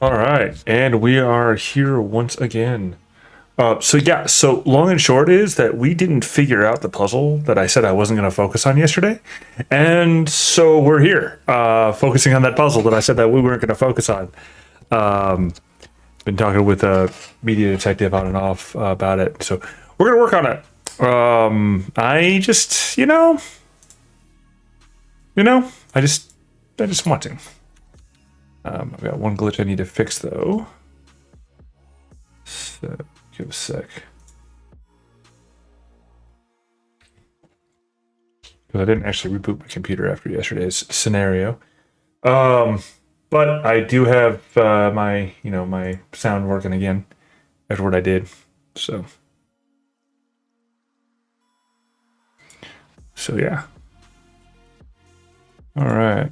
All right, and we are here once again. So long and short is that we didn't figure out the puzzle that I said I wasn't going to focus on yesterday, and so we're here, focusing on that puzzle that I said that we weren't going to focus on. Um, Been talking with a media detective on and off about it, so we're going to work on it. I just want to. I've got one glitch I need to fix though. So give a sec. Because I didn't actually reboot my computer after yesterday's scenario. But I do have my sound working again after what I did. So yeah. All right.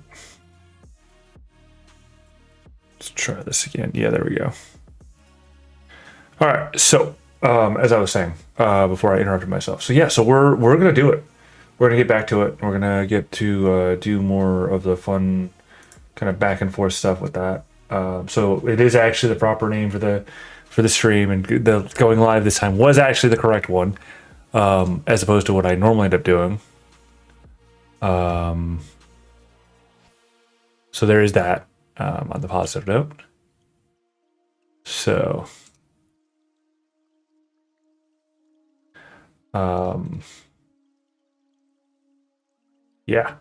Let's try this again. Yeah, there we go. All right. So as I was saying before I interrupted myself. So yeah. So we're gonna do it. We're gonna get back to it. We're gonna get to do more of the fun kind of back and forth stuff with that. So it is actually the proper name for the stream, and the going live this time was actually the correct one, as opposed to what I normally end up doing. So there is that on the positive note. So yeah.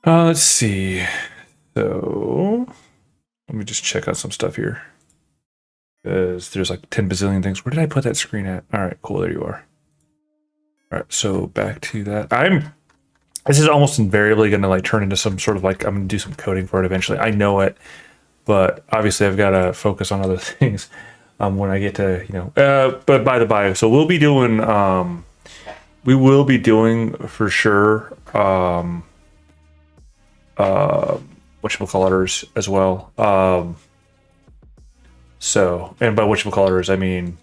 Let's see. So let me just check out some stuff here. Because there's like 10 bazillion things. Where did I put that screen at? All right, cool. There you are. All right, so back to that. This is almost invariably going to like turn into some sort of like, I'm going to do some coding for it eventually. I know it, but obviously I've got to focus on other things when I get to, but by the by, so we will be doing for sure, whatchamacalliters as well. So, and by whatchamacalliters, I mean,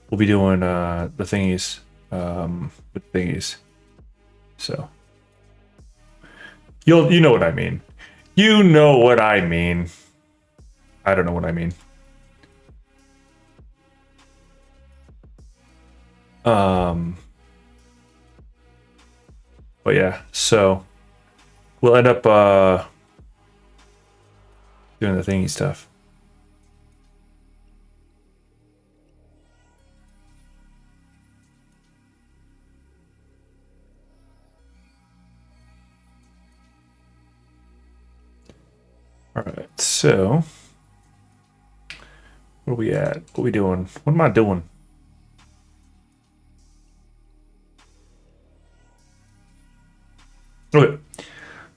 we'll be doing the thingies, with thingies. So, you know what I mean. You know what I mean. I don't know what I mean. But yeah, so we'll end up doing the thingy stuff. All right, so where are we at? What are we doing? What am I doing? Okay,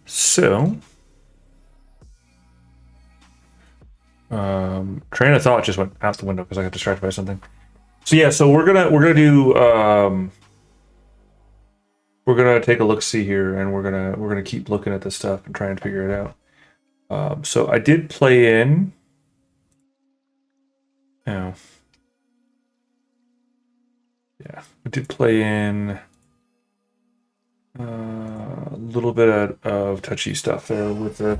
so train of thought just went out the window because I got distracted by something. So yeah, so we're gonna do we're gonna take a look see here, and we're gonna keep looking at this stuff and trying to figure it out. So I did play in. Oh. Yeah, I did play in a little bit of touchy stuff there with the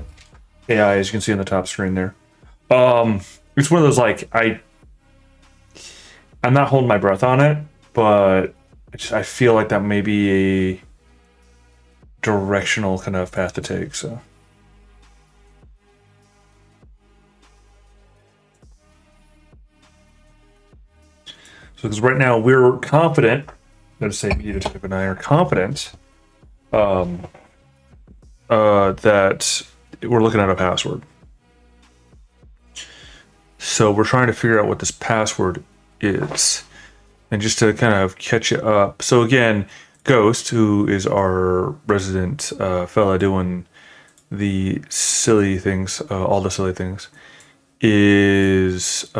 AI, as you can see on the top screen there. It's one of those like I'm not holding my breath on it, but I feel like that may be a directional kind of path to take. So because right now we're confident, let's say Media Detective and I are confident that we're looking at a password. So we're trying to figure out what this password is. And just to kind of catch you up. So again, Ghost, who is our resident fella doing the silly things, all the silly things, is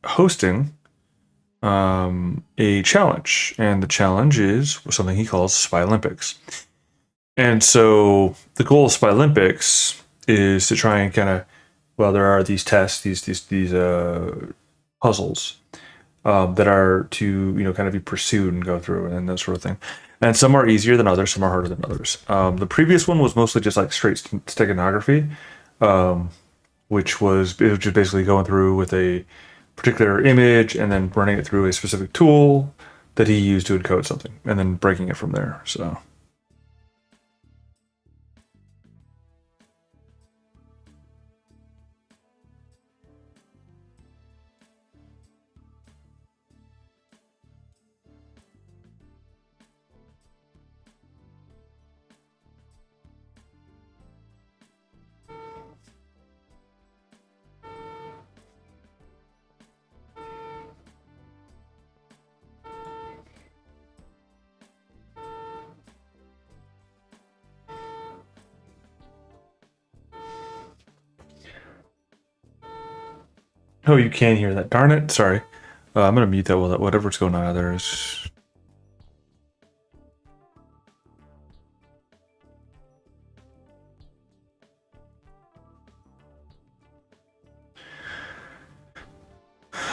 hosting a challenge. And the challenge is something he calls Spy Olympics. And so the goal of Spy Olympics is to try and kind of, well, there are these tests, these puzzles that are to kind of be pursued and go through and that sort of thing. And some are easier than others, some are harder than others. The previous one was mostly just like straight steganography, which was it was just basically going through with a particular image and then running it through a specific tool that he used to encode something, and then breaking it from there. So. Oh, you can hear that. Darn it. Sorry. I'm going to mute that while whatever's going on out there is.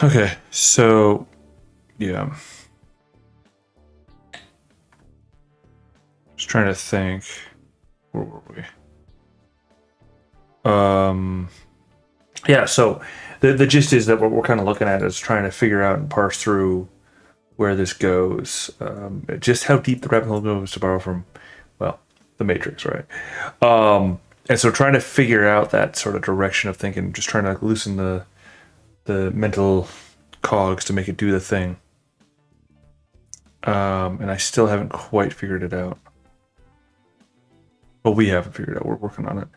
Okay, so yeah. Just trying to think. Where were we? Yeah, so the gist is that what we're kind of looking at is trying to figure out and parse through where this goes. Just how deep the rabbit hole goes, to borrow from, well, the Matrix, right? And so trying to figure out that sort of direction of thinking, just trying to like, loosen the mental cogs to make it do the thing. And I still haven't quite figured it out. Well, we haven't figured it out. We're working on it.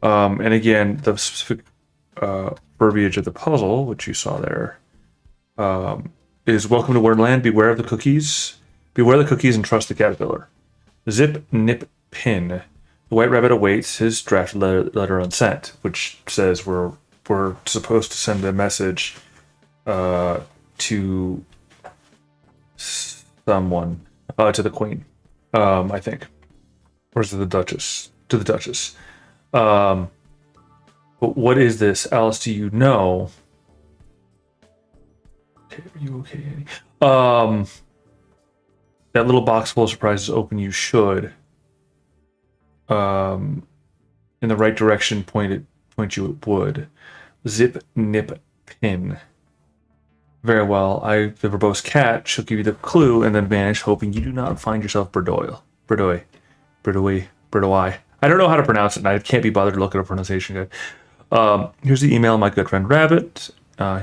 And again, the specific verbiage of the puzzle, which you saw there, is welcome to Wonderland. Beware of the cookies. Beware the cookies and trust the caterpillar. Zip, nip, pin. The white rabbit awaits his draft letter unsent, which says we're supposed to send a message to someone, to the queen, I think. Or is it the Duchess? To the Duchess. But what is this? Alice, do you know? Okay, are you okay, Annie? That little box full of surprises open, you should. In the right direction, point you it would. Zip, nip, pin. Very well. The verbose cat shall give you the clue and then vanish, hoping you do not find yourself Berdoy. I don't know how to pronounce it, and I can't be bothered to look at a pronunciation guide. Here's the email of my good friend Rabbit.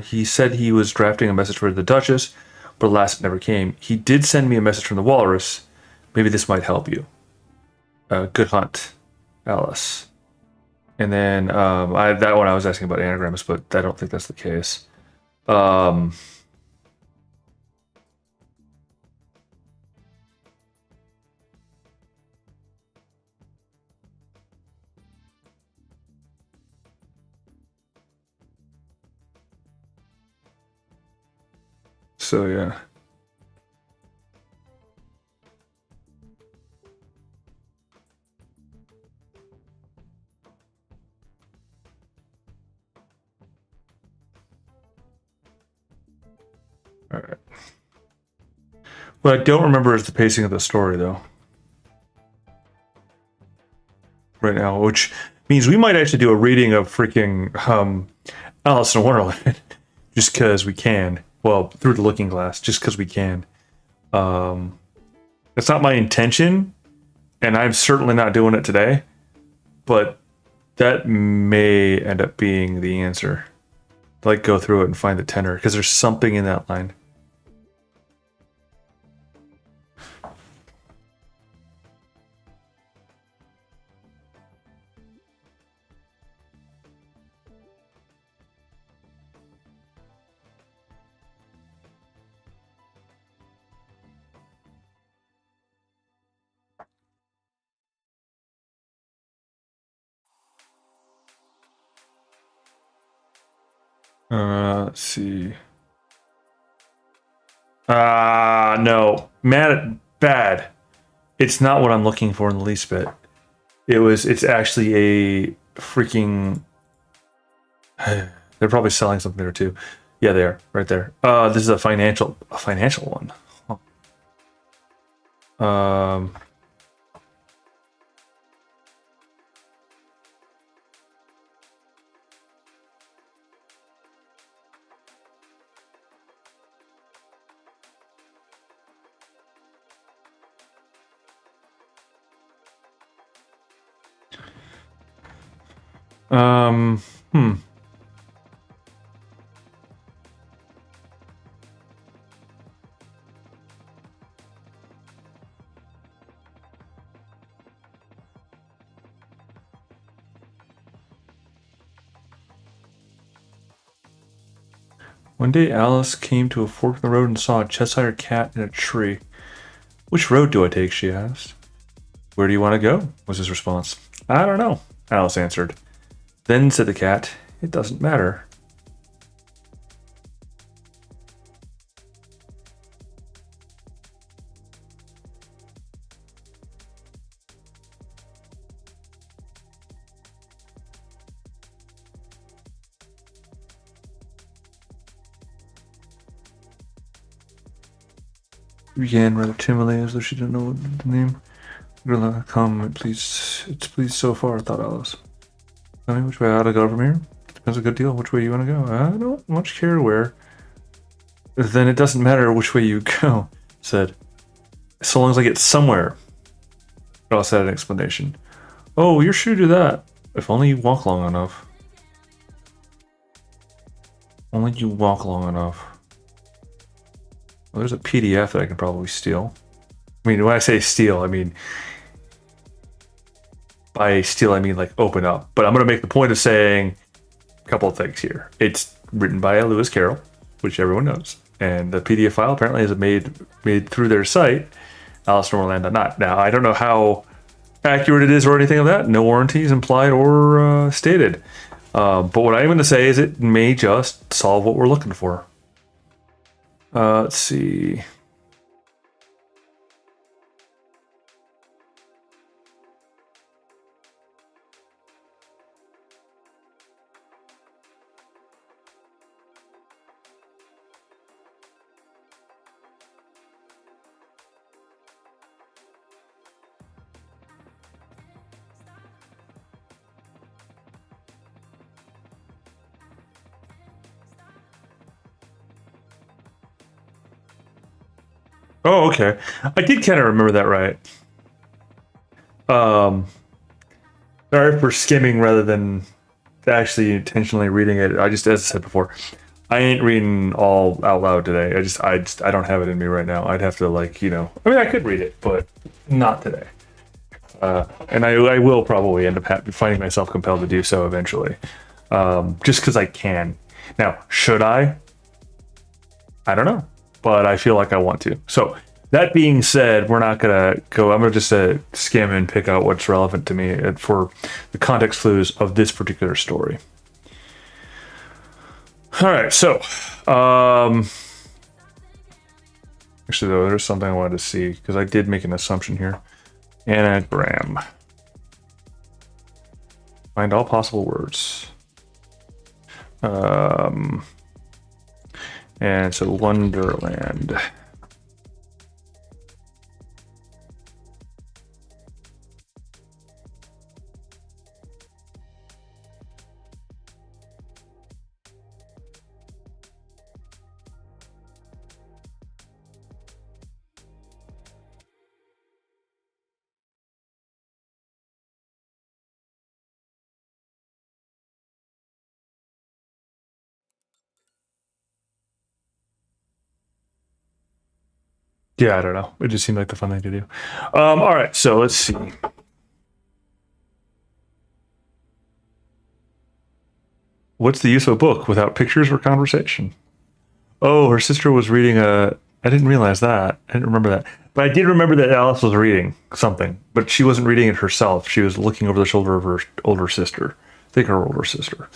He said he was drafting a message for the Duchess, but alas, it never came. He did send me a message from the Walrus. Maybe this might help you. Good hunt, Alice. And then that one I was asking about anagrams, but I don't think that's the case. So yeah. All right. What I don't remember is the pacing of the story, though. Right now, which means we might actually do a reading of freaking Alice in Wonderland, just because we can. Well, through the looking glass, just because we can. It's not my intention, and I'm certainly not doing it today, but that may end up being the answer. Like, go through it and find the tenor, because there's something in that line. Let's see. No. Bad. It's not what I'm looking for in the least bit. It's actually a freaking... They're probably selling something there too. Yeah, they are. Right there. This is a financial one. Huh. Um, um, hmm. One day Alice came to a fork in the road and saw a Cheshire cat in a tree. Which road do I take? She asked. Where do you want to go? Was his response. I don't know, Alice answered. Then said the cat, it doesn't matter. She began rather timidly as though she didn't know what the name. Come, please. It's please so far, thought Alice. Tell me which way I ought to go from here. Depends a good deal which way you want to go. I don't much care where. Then it doesn't matter which way you go, said. So long as I get somewhere. Alice had an explanation. Oh, you're sure to do that. If only you walk long enough. Only you walk long enough. Well, there's a PDF that I can probably steal. I mean, when I say steal, I mean... By steal, I mean like open up. But I'm going to make the point of saying a couple of things here. It's written by Lewis Carroll, which everyone knows. And the PDF file apparently is made through their site, AliceInWonderland.net. Now, I don't know how accurate it is or anything of that. No warranties implied or stated. But what I'm going to say is it may just solve what we're looking for. Let's see. Oh, okay. I did kind of remember that right. Sorry for skimming rather than actually intentionally reading it. I just, as I said before, I ain't reading all out loud today. I don't have it in me right now. I'd have to I mean, I could read it, but not today. And I will probably end up finding myself compelled to do so eventually, just because I can. Now, should I? I don't know, but I feel like I want to. So that being said, we're not gonna go. I'm gonna just skim and pick out what's relevant to me for the context clues of this particular story. All right, so actually though, there's something I wanted to see because I did make an assumption here. Anagram. Find all possible words. And so Wonderland. Yeah, I don't know. It just seemed like the fun thing to do. All right, so let's see. What's the use of a book without pictures or conversation? Oh, her sister was reading a. I didn't realize that. I didn't remember that. But I did remember that Alice was reading something, but she wasn't reading it herself. She was looking over the shoulder of her older sister. I think her older sister.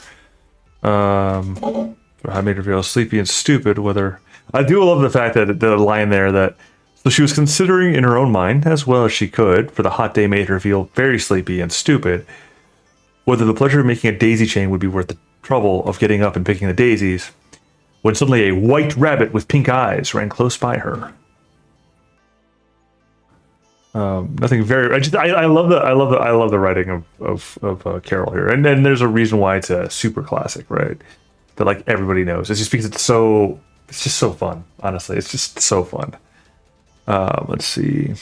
I made her feel sleepy and stupid. Whether I do love the fact that the line there that so she was considering in her own mind as well as she could, for the hot day made her feel very sleepy and stupid, whether the pleasure of making a daisy chain would be worth the trouble of getting up and picking the daisies, when suddenly a white rabbit with pink eyes ran close by her. Nothing very. I love the writing of Carol here, and then there's a reason why it's a super classic, right? That like everybody knows. It's just because it's just so fun. Honestly, it's just so fun. Let's see.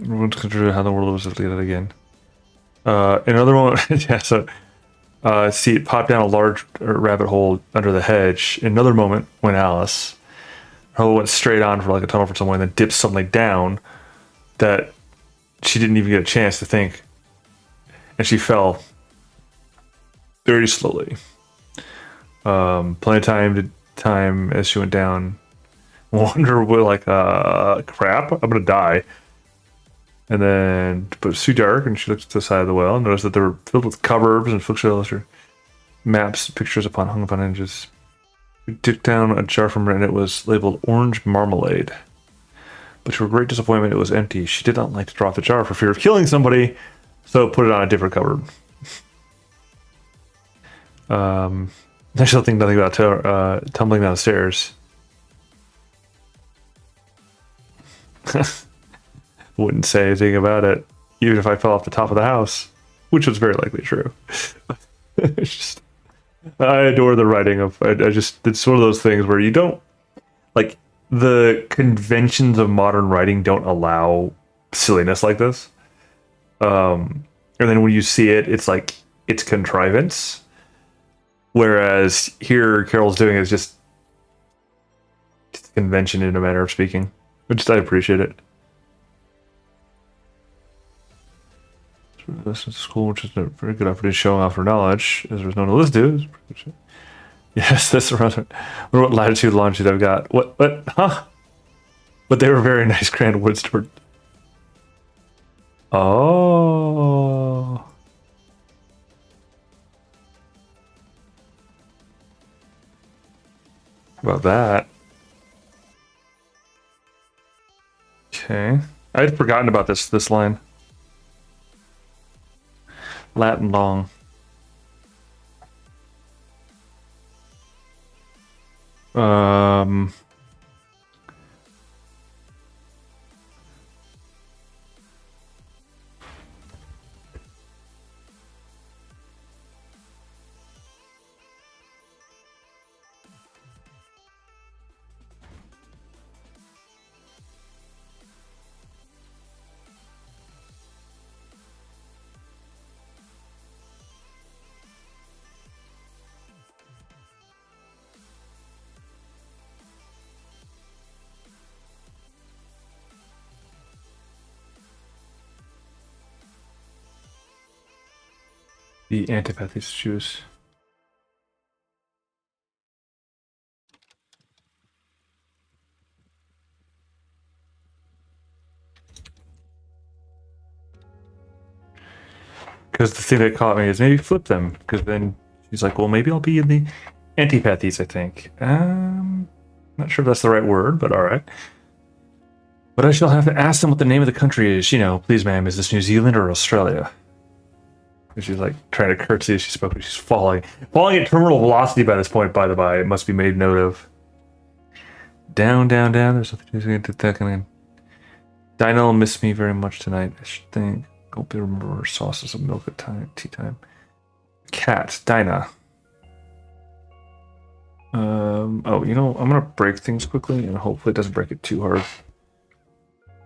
Everyone's considered how the world was deleted again. Another one, yeah. So, see it pop down a large rabbit hole under the hedge. Another moment when Alice, her went straight on for like a tunnel for someone, and then dips suddenly down that she didn't even get a chance to think, and she fell very slowly. Plenty of time as she went down. Wonder what like crap, I'm gonna die. And then, but it's too dark, and she looked to the side of the well and noticed that they were filled with cupboards and illustrated maps, pictures hung upon hinges. We took down a jar from her, and it was labeled orange marmalade. But to her great disappointment, it was empty. She did not like to drop the jar for fear of killing somebody, so put it on a different cupboard. I still think nothing about tumbling downstairs. Wouldn't say anything about it, even if I fell off the top of the house, which was very likely true. I adore the writing of. It's one of those things where you don't like the conventions of modern writing don't allow silliness like this. And then when you see it, it's like it's contrivance. Whereas here, Carol's doing is just convention in a manner of speaking, which I appreciate it. This is school, which is a very good opportunity to show off her knowledge, as there's no one to listen to. Yes, that's around. I wonder what latitude, longitude I've got. What? Huh? But they were very nice, grand woods toward. Oh. How about that? Okay, I'd forgotten about this line. Latin long. The antipathies choose. Because the thing that caught me is maybe flip them. Because then she's like, well, maybe I'll be in the antipathies, I think. Not sure if that's the right word, but all right. But I shall have to ask them what the name of the country is. You know, please, ma'am, is this New Zealand or Australia? And she's like trying to curtsy as she spoke. She's falling at terminal velocity by this point. By the by, it must be made note of. Down, down, down. There's something to that. Dinah will miss me very much tonight. I should think. Hope you remember sauces of milk at tea time. Cat, Dinah. Oh, you know, I'm gonna break things quickly, and hopefully it doesn't break it too hard.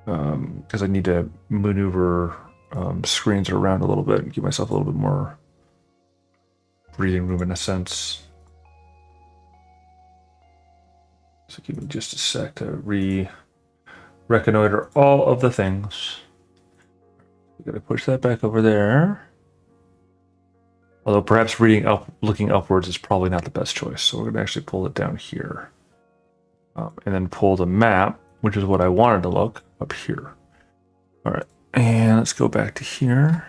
Because I need to maneuver screens around a little bit and give myself a little bit more breathing room in a sense. So give me just a sec to reconnoiter all of the things. We gotta push that back over there. Although perhaps looking upwards is probably not the best choice. So we're gonna actually pull it down here. And then pull the map, which is what I wanted to look, up here. All right, and let's go back to here.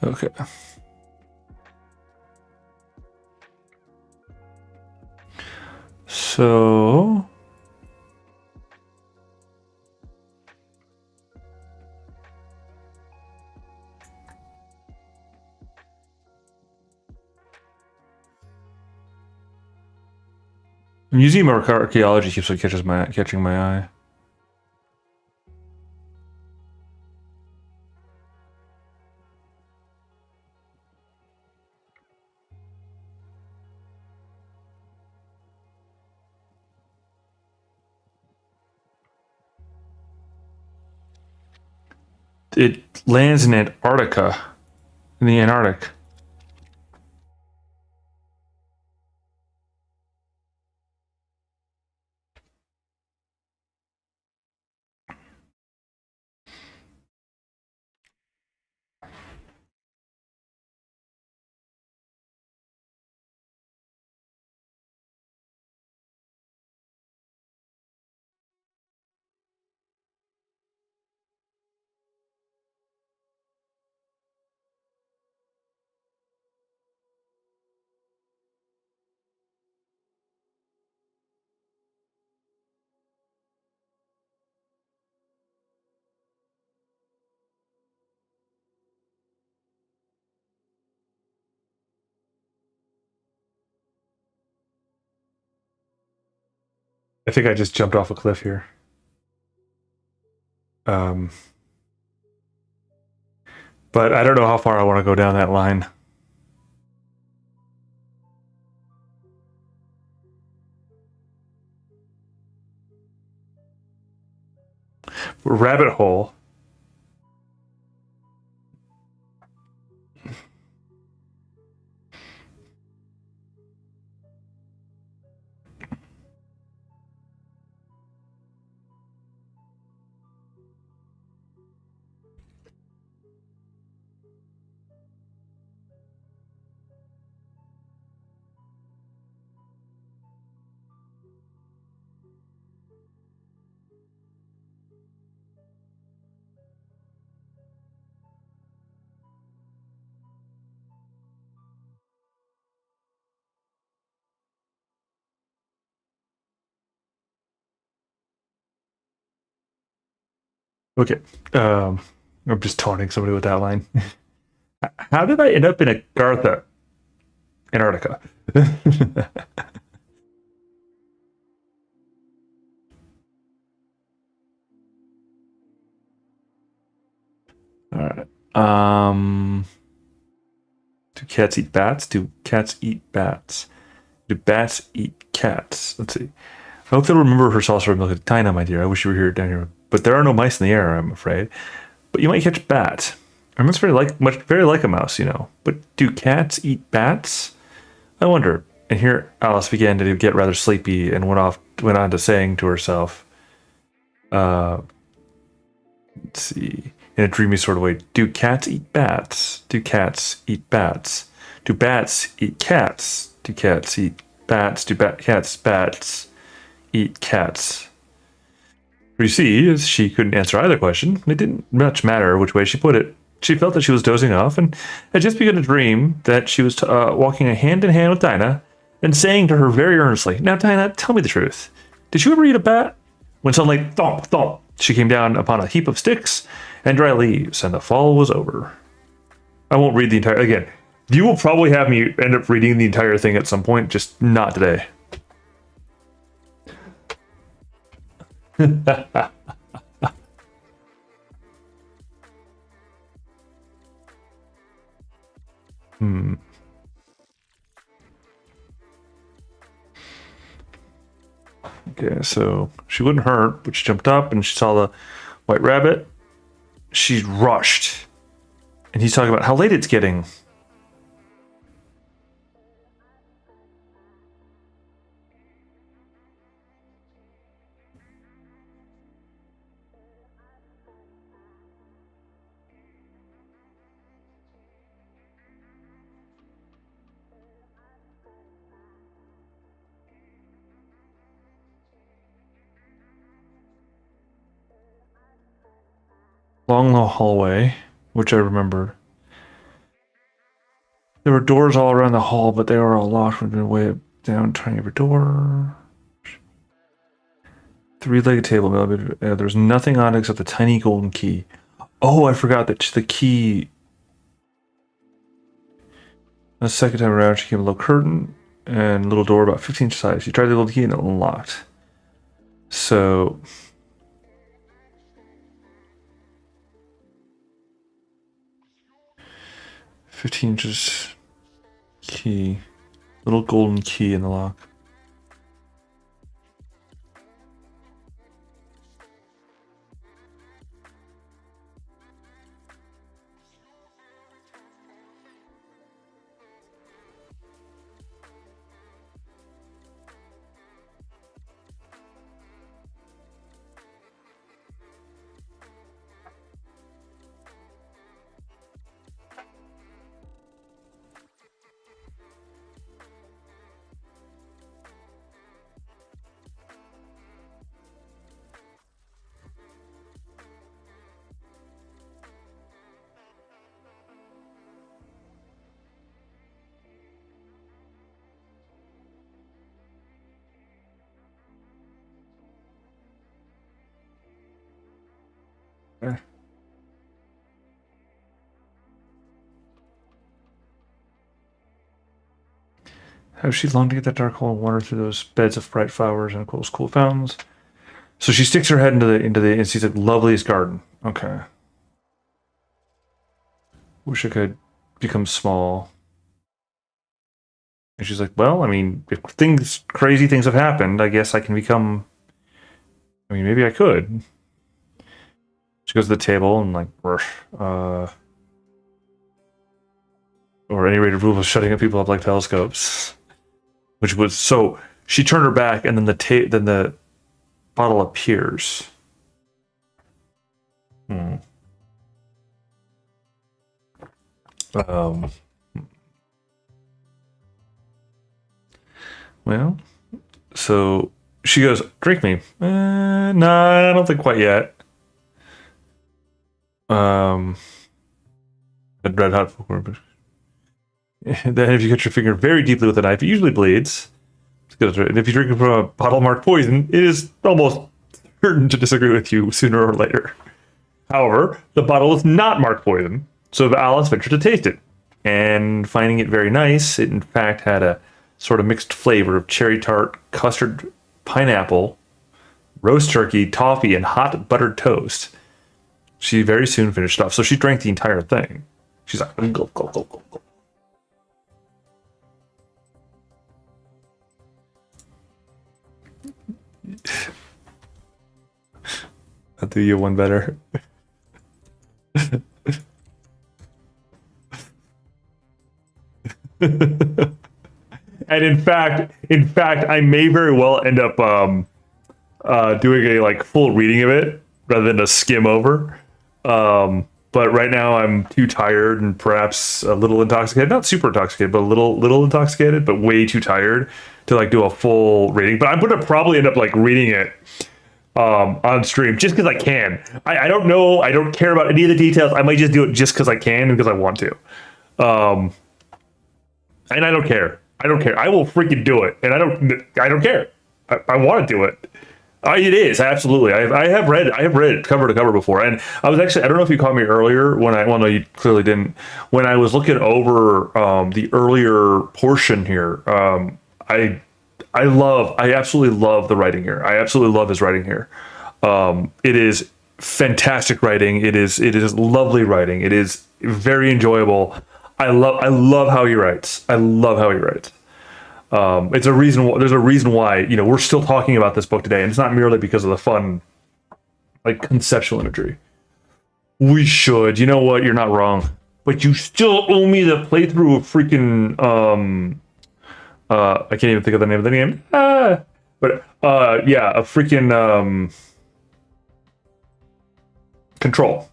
Okay. So museum archaeology keeps like catching my eye. It lands in Antarctica, in the Antarctic. I think I just jumped off a cliff here. But I don't know how far I want to go down that line. Rabbit hole. Okay. I'm just taunting somebody with that line. How did I end up in Agartha, Antarctica? All right. Do cats eat bats? Do cats eat bats? Do bats eat cats? Let's see. I hope they'll remember her saucer of milk at Tina, my dear. I wish you were here down here. But there are no mice in the air, I'm afraid. But you might catch a bat. And that's very like a mouse, you know. But do cats eat bats? I wonder. And here Alice began to get rather sleepy and went on to saying to herself, let's see, in a dreamy sort of way, do cats eat bats? Do cats eat bats? Do bats eat cats? Do cats eat bats? Do cats bats eat cats? You see, as she couldn't answer either question, it didn't much matter which way she put it. She felt that she was dozing off and had just begun to dream that she was walking hand in hand with Dinah and saying to her very earnestly, "Now, Dinah, tell me the truth. Did you ever eat a bat?" When suddenly, thump, thump, she came down upon a heap of sticks and dry leaves, and the fall was over. I won't read the entire... Again, you will probably have me end up reading the entire thing at some point, just not today. Okay, so she wouldn't hurt, but she jumped up and she saw the white rabbit. She rushed. And he's talking about how late it's getting. Along the hallway, which I remembered. There were doors all around the hall, but they were all locked. We've been way down, trying every door. She Three-legged table. There's nothing on it except the tiny golden key. Oh, I forgot that the key. The second time around, she came a low curtain and a little door about 15 inches high. She tried the golden key and it unlocked. So. $15 key. Little golden key in the lock. How she longed to get that dark hole and wander through those beds of bright flowers and cool fountains. So she sticks her head into the and sees the loveliest garden. Okay. Wish I could become small. And she's like, well, I mean, if crazy things have happened, I guess I can become. I mean, maybe I could. She goes to the table and like, or any rate of rule of shutting people up like telescopes. Which was so she turned her back and then the bottle appears. Well, so she goes, drink me. Nah, I don't think quite yet. A red hot. Then if you cut your finger very deeply with a knife, it usually bleeds. And if you drink from a bottle marked poison, it is almost certain to disagree with you sooner or later. However, the bottle is not marked poison, so Alice ventured to taste it. And finding it very nice, it in fact had a sort of mixed flavor of cherry tart, custard, pineapple, roast turkey, toffee, and hot buttered toast. She very soon finished off, so she drank the entire thing. She's like, go, go, go, go, go. I'll do you one better. And in fact, I may very well end up doing a like full reading of it rather than a skim over. But right now I'm too tired and perhaps a little intoxicated. Not super intoxicated, but a little intoxicated, but way too tired to like do a full reading. But I'm gonna probably end up like reading it on stream just because I can. I don't know. I don't care about any of the details. I might just do it just because I can and because I want to. And I don't care. I don't care. I will freaking do it, and I don't care. I want to do it. It is absolutely. I have read it cover to cover before, and I was actually. I don't know if you caught me earlier when well, no, you clearly didn't. When I was looking over the earlier portion here, I absolutely love the writing here. I absolutely love his writing here. It is fantastic writing. It is lovely writing. It is very enjoyable. I love how he writes. I love how he writes. There's a reason why, you know, we're still talking about this book today, and it's not merely because of the fun, like, conceptual imagery. We should. You know what? You're not wrong. But you still owe me the playthrough of freaking I can't even think of the name of the game. Yeah, a freaking Control.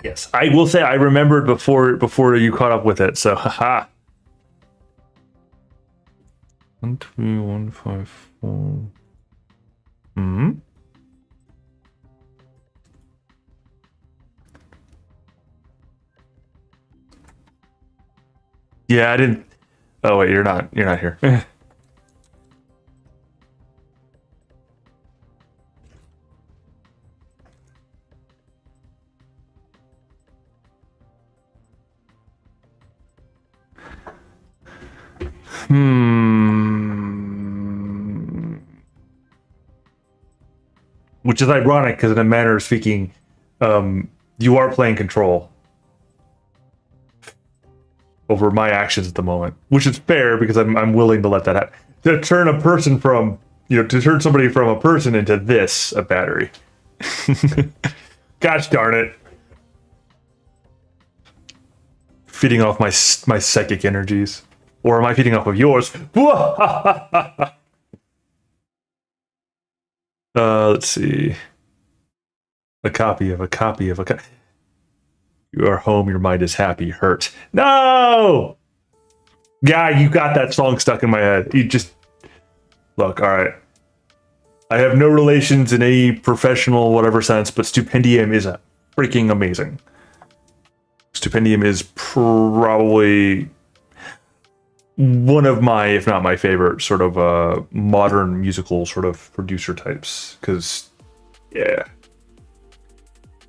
Yes, I will say I remembered before you caught up with it. So, haha. 13154. Hmm. Yeah, I didn't. Oh wait, you're not here. Which is ironic because in a manner of speaking, you are playing control over my actions at the moment, which is fair because I'm willing to let that happen. To turn a person from, to turn somebody from a person into this, a battery. Gosh darn it. Feeding off my psychic energies. Or am I feeding off of yours? Let's see. A copy of a copy of a copy. You are home, your mind is happy, hurt. No! Guy, you got that song stuck in my head. You just... Look, alright. I have no relations in any professional whatever sense, but Stupendium is freaking amazing. Stupendium is probably one of my, if not my favorite, sort of modern musical sort of producer types. Because, yeah.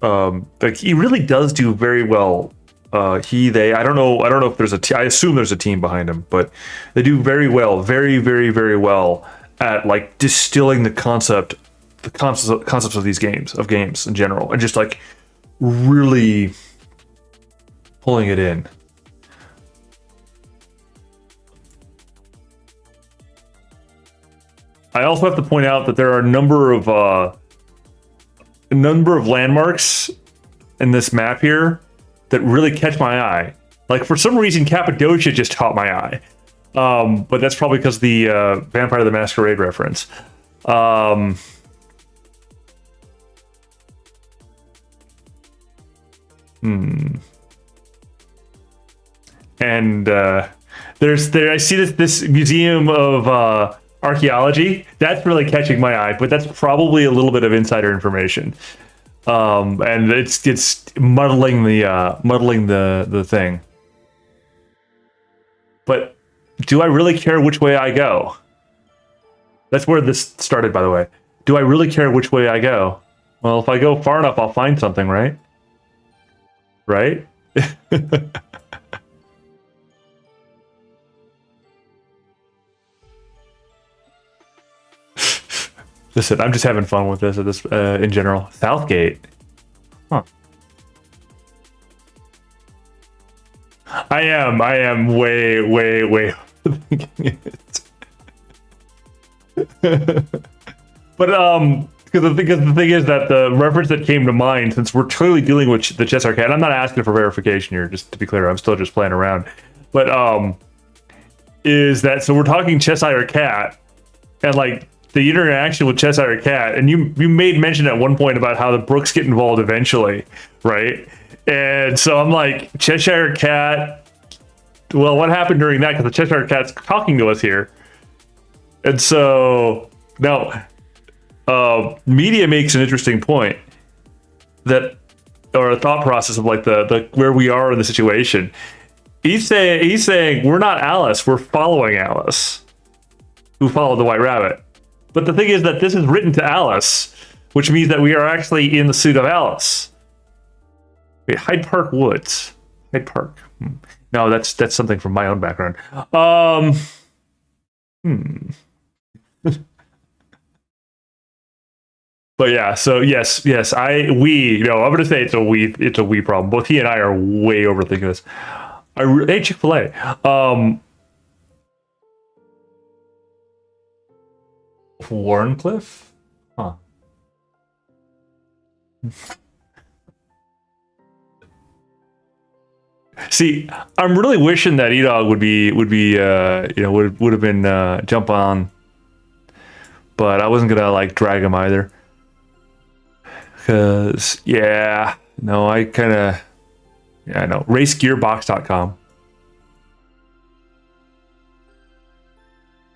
Like he really does do very well. They, I don't know if there's I assume there's a team behind him, but they do very well, very, very, very well at like distilling the concepts of these games in general, and just like really pulling it in. I also have to point out that there are a number of landmarks in this map here that really catch my eye. Like for some reason, Cappadocia just caught my eye, but that's probably because the Vampire the Masquerade reference. And I see this museum of archaeology. That's really catching my eye, but that's probably a little bit of insider information. And it's muddling the thing. But do I really care which way I go? That's where this started, by the way. Do I really care which way I go? Well, if I go far enough, I'll find something, right? Right? Listen, I'm just having fun with this in general. Southgate. Huh. I am way overthinking it. But because the thing is that the reference that came to mind, since we're clearly dealing with the Cheshire Cat, I'm not asking for verification here, just to be clear, I'm still just playing around. But is that, so we're talking Cheshire Cat, and like the interaction with Cheshire Cat, and you made mention at one point about how the Brooks get involved eventually, right? And so I'm like, Cheshire Cat, well, what happened during that? Because the Cheshire Cat's talking to us here. And so now media makes an interesting point, that, or a thought process of like the where we are in the situation. He's saying we're not Alice, we're following Alice, who followed the White Rabbit. But the thing is that this is written to Alice, which means that we are actually in the suit of Alice. Wait, Hyde Park Woods. Hyde Park. No, that's something from my own background. But yeah, so yes, I'm gonna say it's a we problem. Both he and I are way overthinking this. Hey, Chick-fil-A. Warncliffe? Huh. See, I'm really wishing that E-Dog would have been jump on, but I wasn't gonna like drag him either. Cause I know. Racegearbox.com.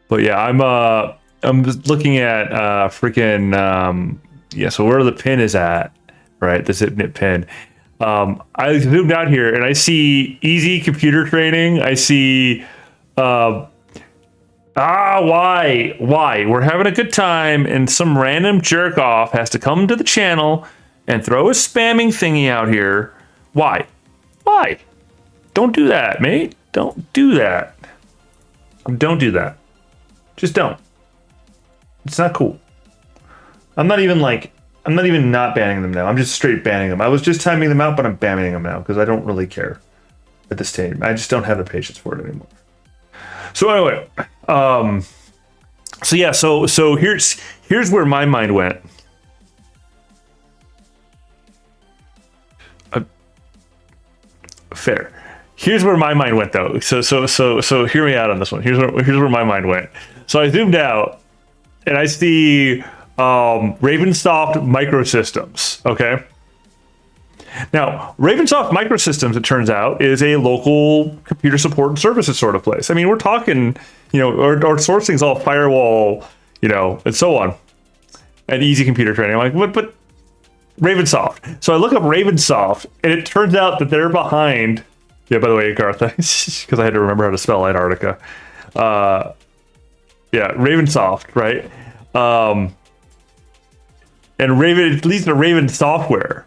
But yeah, I'm just looking at freaking so where the pin is at, right? The ZipNip pin. I zoomed out here and I see easy computer training. I see Why? We're having a good time, and some random jerk off has to come to the channel and throw a spamming thingy out here. Why? Don't do that, mate. Don't do that. Don't do that. Just don't. It's not cool. I'm not even not banning them now. I'm just straight banning them. I was just timing them out, but I'm banning them now because I don't really care at this stage. I just don't have the patience for it anymore. So anyway, so here's where my mind went. Fair. Here's where my mind went though. So hear me out on this one. Here's where my mind went. So I zoomed out and I see Ravensoft Microsystems. Okay. Now, Ravensoft Microsystems, it turns out, is a local computer support and services sort of place. I mean, we're talking, our sourcing's all firewall, and so on, and easy computer training. I'm like, but Ravensoft. So I look up Ravensoft, and it turns out that they're behind. Yeah, by the way, Garth, because I had to remember how to spell Antarctica. Ravensoft, right? And Raven, it leads to Raven Software.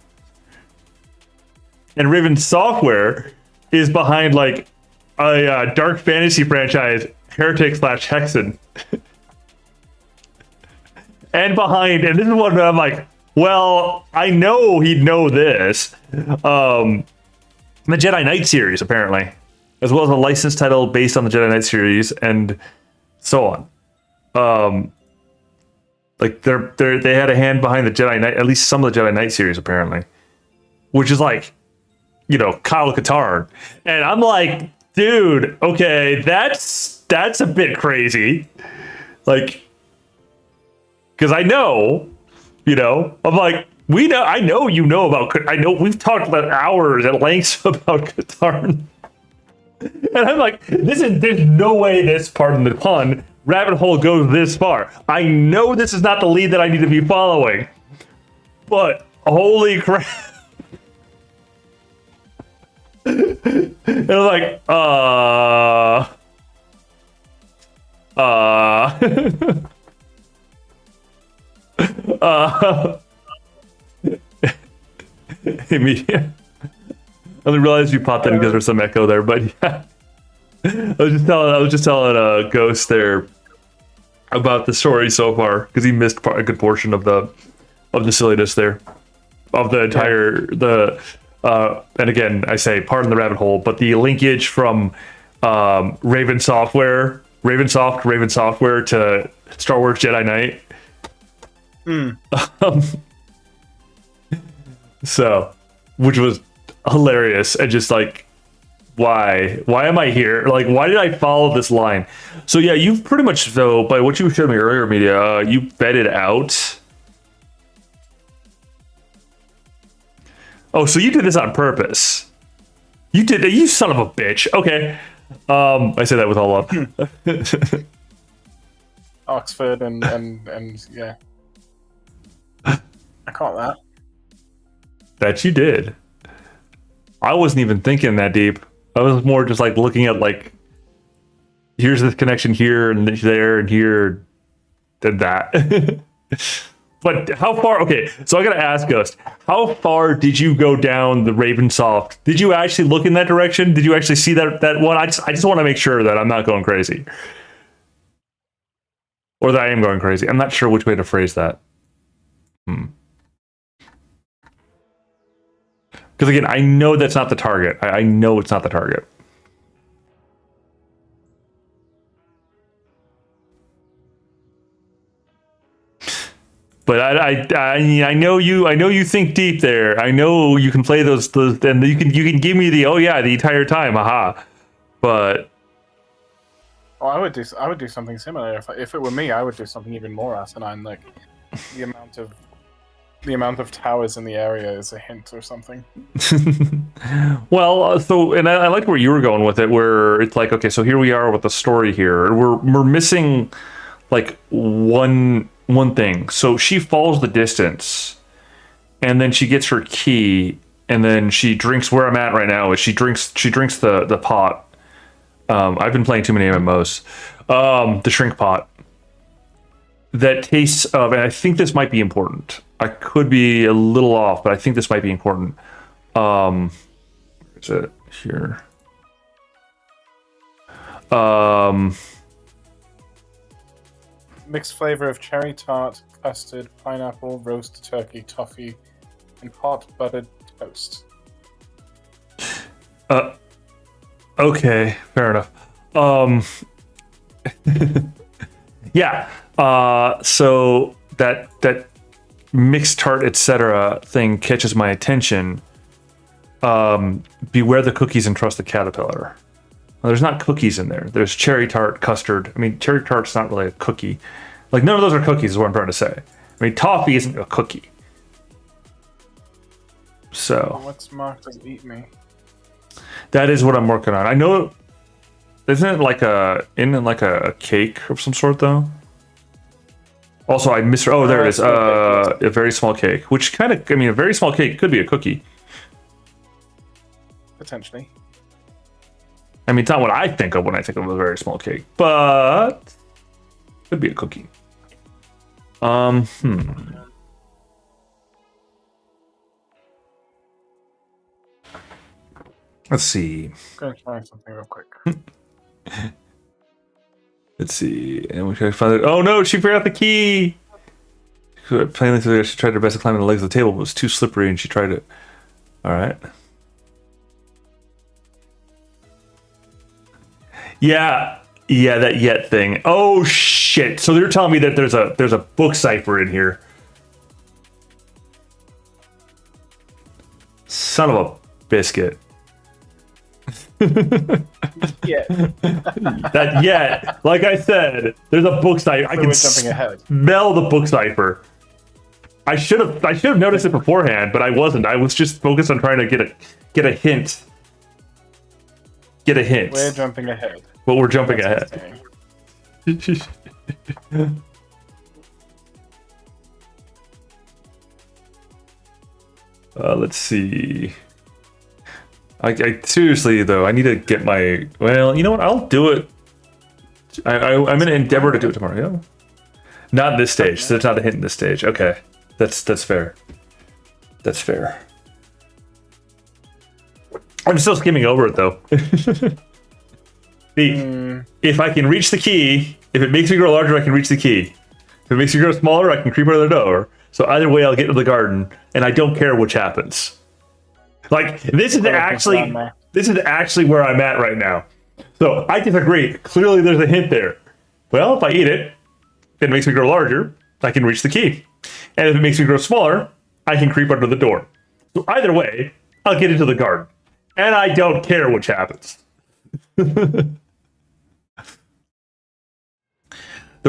And Raven Software is behind like a dark fantasy franchise, Heretic / Hexen. And this is what I'm like, well, I know he'd know this. The Jedi Knight series, apparently, as well as a licensed title based on the Jedi Knight series and so on. Like they had a hand behind the Jedi Knight, at least some of the Jedi Knight series, apparently, which is like, Kyle Katarn. And I'm like, dude, okay, that's a bit crazy. Like, because I know, I'm like, I know we've talked about hours at length about Katarn. And I'm like, there's no way this, pardon the pun, rabbit hole goes this far. I know this is not the lead that I need to be following, but holy crap. And I'm like, I only realized you popped in because there's some echo there, but yeah. I was just telling Ghost there about the story so far because he missed a good portion of the silliness there, of the entire and again I say pardon the rabbit hole, but the linkage from Raven Software to Star Wars Jedi Knight. So, which was hilarious and just like, why am I here? Like, why did I follow this line? So yeah, you've pretty much, though, by what you showed me earlier, Media, you vetted out. Oh, so you did this on purpose. You did, you son of a bitch. Okay. I say that with all love. Oxford and yeah. I caught that. That you did. I wasn't even thinking that deep. I was more just like looking at like, here's this connection here and there and here, and that. But how far? Okay, so I gotta ask Ghost, how far did you go down the Ravensoft? Did you actually look in that direction? Did you actually see that one? I just want to make sure that I'm not going crazy, or that I am going crazy. I'm not sure which way to phrase that. Because again, I know that's not the target. I know it's not the target. But I know you think deep there. I know you can play those and you can give me the the entire time, haha. But I would do something similar. If it were me, I would do something even more asinine, like the amount of towers in the area is a hint or something. Well, so and I liked where you were going with it, where it's like, okay, so here we are with the story here. We're missing like one thing. So she falls the distance, and then she gets her key, and then she drinks. Where I'm at right now is she drinks the pot I've been playing too many MMOs. The shrink pot. That tastes of, and I think this might be important. I could be a little off, but I think this might be important. Is it here? Mixed flavor of cherry tart, custard, pineapple, roast turkey, toffee, and hot buttered toast. Okay, fair enough. Yeah. So that mixed tart, etc. thing catches my attention. Beware the cookies and trust the caterpillar. Well, there's not cookies in there. There's cherry tart, custard. I mean, cherry tart's not really a cookie. Like, none of those are cookies is what I'm trying to say. I mean, toffee isn't a cookie. So What's marked as eat me? that is what I'm working on. I know, isn't it like a cake of some sort though? Also, I missed. Oh, there it is. A very small cake, which kind of, I mean, a very small cake could be a cookie. Potentially. I mean, it's not what I think of when I think of a very small cake, but could be a cookie. Let's see. I'm gonna try something real quick. Let's see. And we try to find it. Oh no, she forgot the key. Plainly, she tried her best to climb the legs of the table, but it was too slippery, and she tried it. All right. Yeah, that yet thing. Oh shit! So they're telling me that there's a book cipher in here. Son of a biscuit. Yeah. That yet, like I said, there's a book cipher. I can jumping ahead. smell the book cipher. I should have noticed it beforehand, but I wasn't. I was just focused on trying to get a hint. Get a hint. We're jumping ahead. But we're jumping ahead. Let's see. I seriously though, I need to get my. Well, you know what? I'll do it. I'm gonna endeavor to do it tomorrow. Yeah. Not this stage. So there's not a hint in this stage. Okay, that's fair. That's fair. I'm still skimming over it though. If I can reach the key, if it makes me grow larger, I can reach the key. If it makes me grow smaller, I can creep under the door. So either way, I'll get to the garden, and I don't care which happens. Like, this is actually where I'm at right now. So I disagree. Clearly, there's a hint there. Well, if I eat it, it makes me grow larger. I can reach the key, and if it makes me grow smaller, I can creep under the door. So either way, I'll get into the garden, and I don't care which happens. The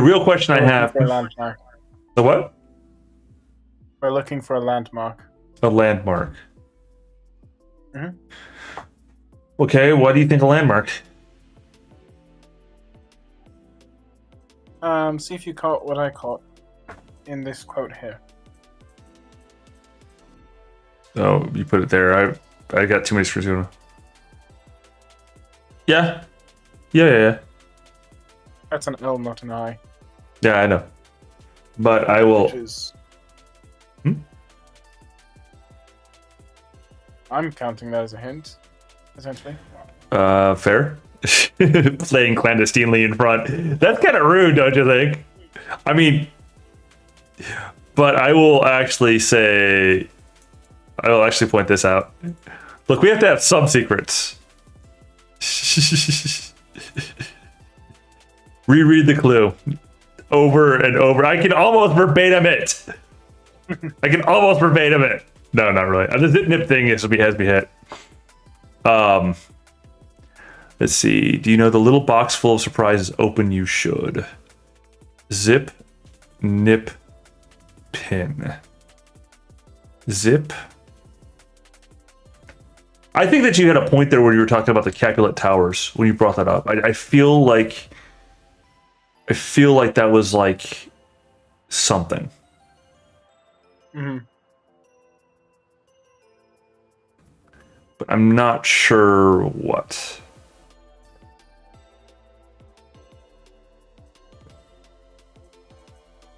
real question I have. The what? We're looking for a landmark. A landmark. Mm-hmm. Okay, why do you think a landmark? See if you caught what I caught in this quote here. Oh, you put it there. I got too many screws going on. Yeah. Yeah. That's an L, not an I. Yeah, I know. But I will. Which is... I'm counting that as a hint, essentially. Fair. Playing clandestinely in front. That's kind of rude, don't you think? I mean, but I will actually point this out. Look, we have to have some secrets. Reread the clue over and over. I can almost verbatim it. No, not really. The zip nip thing has me hit. Let's see. Do you know the little box full of surprises? Open you should. Zip, nip, pin. Zip. I think that you had a point there where you were talking about the Capulet Towers when you brought that up. I feel like that was like something. Mm-hmm. But I'm not sure what.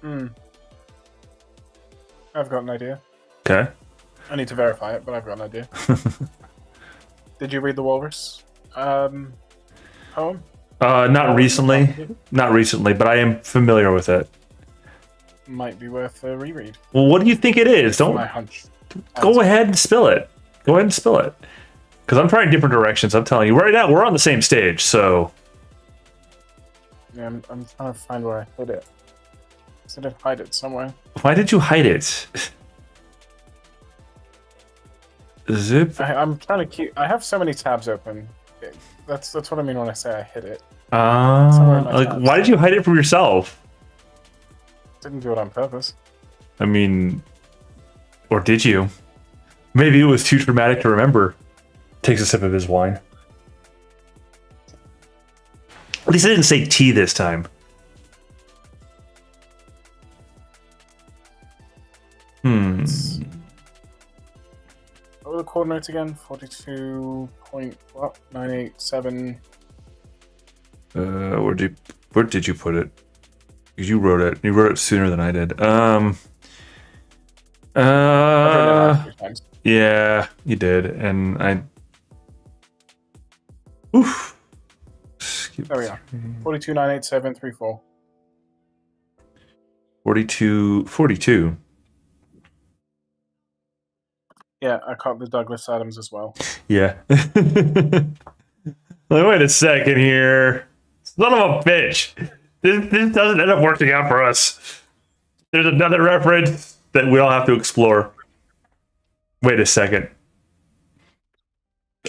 Hmm. I've got an idea. Okay. I need to verify it, but I've got an idea. Did you read the Walrus poem? Not recently. Not recently, but I am familiar with it. Might be worth a reread. Well, what do you think it is? Don't My hunch. go ahead and spill it. Go ahead and spill it. Because I'm trying different directions. I'm telling you, right now we're on the same stage. So Yeah, I'm trying to find where I hid it. I did hide it somewhere. why did you hide it? Zip. I'm trying to keep. I have so many tabs open. That's what I mean when I say I hid it. Like, why did you hide it from yourself? Didn't do it on purpose. I mean, or did you? Maybe it was too traumatic to remember. Takes a sip of his wine. At least I didn't say tea this time. What were the coordinates again? 42.987. Where did you put it? Because you wrote it. You wrote it sooner than I did. Yeah, you did, and I. Oof. There we are. 42.98734. 42. Yeah, I caught the Douglas Adams as well. Yeah. Like, wait a second here. Son of a bitch. This doesn't end up working out for us. There's another reference that we all have to explore. Wait a second.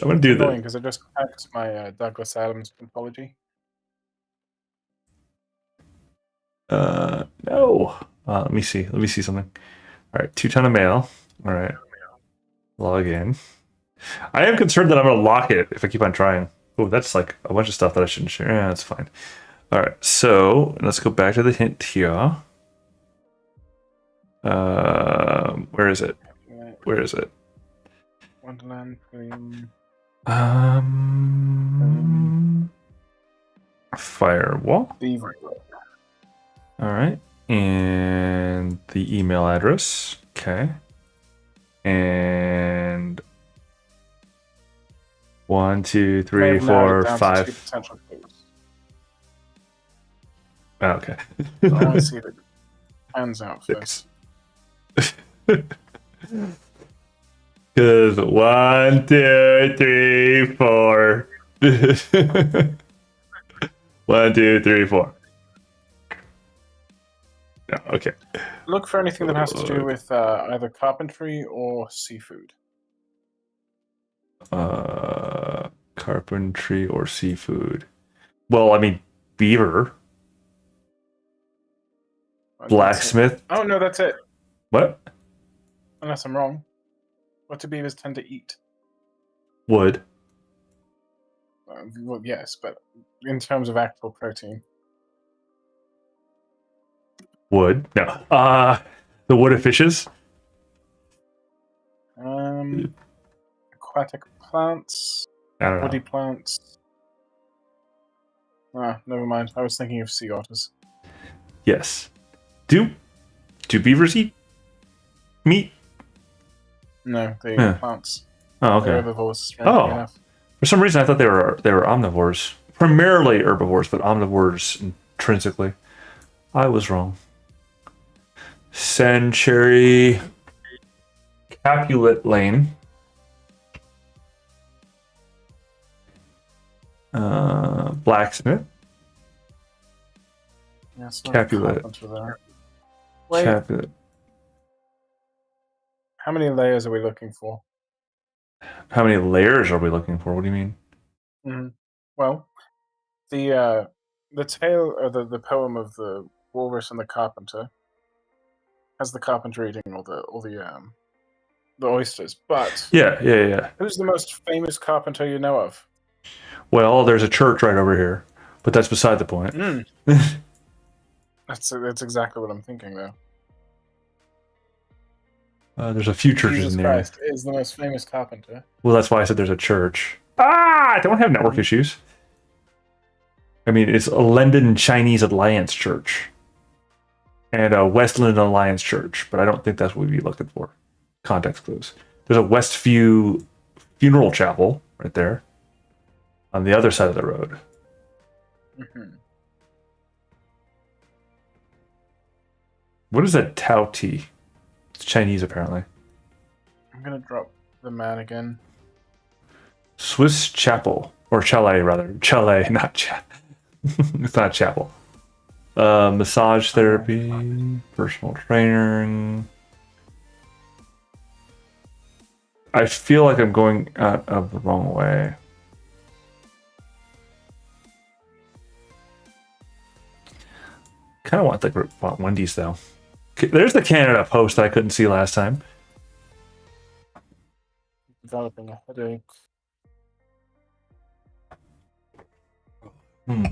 I'm gonna do that because I just hacked my Douglas Adams mythology. No. Let me see. Let me see something. All right, 2 ton of mail. All right. Log in. I am concerned that I'm gonna lock it if I keep on trying. Oh, that's like a bunch of stuff that I shouldn't share. Yeah, that's fine. All right, so let's go back to the hint here. Where is it? Where is it? Wonderland. Firewall. Beaver. All right, and the email address. Okay, and 1, 2, 3, 4, 5. Okay. I want to see the hands out first. Because 1, 2, 3, 4. 1, 2, 3, 4. No, okay. Look for anything that has to do with either carpentry or seafood. Carpentry or seafood. Well, I mean, beaver. Blacksmith. Oh, no, that's it. What? Unless I'm wrong. What do beavers tend to eat? Wood. Well, yes, but in terms of actual protein. Wood. No. The wood of fishes. Aquatic plants. I don't know. Woody plants. Ah, never mind. I was thinking of sea otters. Yes. Do beavers eat meat? No, they eat plants. Oh, okay. They're herbivores. Enough. For some reason, I thought they were omnivores. Primarily herbivores, but omnivores intrinsically. I was wrong. Century Capulet Lane. Blacksmith. Yes, Capulet. Wait, Capulet. how many layers are we looking for? How many layers are we looking for? What do you mean? Mm-hmm. Well, the tale or the poem of the walrus and the carpenter has the carpenter eating all the oysters. But Yeah. who's the most famous carpenter you know of? Well, there's a church right over here, but that's beside the point. That's exactly what I'm thinking, though. There's a few churches Jesus in there. Christ is the most famous carpenter. Well, that's why I said there's a church. I don't have network issues. I mean, it's a London Chinese Alliance Church. and Westland Alliance Church, but I don't think that's what we'd be looking for. Context clues. There's a Westview Funeral Chapel right there on the other side of the road. Mm-hmm. What is that Tao tea? It's Chinese, apparently. I'm gonna drop the man again. Swiss Chapel. Or Chalet, rather. Chalet, not cha. It's not chapel. Massage therapy, personal training. I feel like I'm going out of the wrong way. Kind of want Wendy's though. There's the Canada Post I couldn't see last time. Developing a headache. Hmm.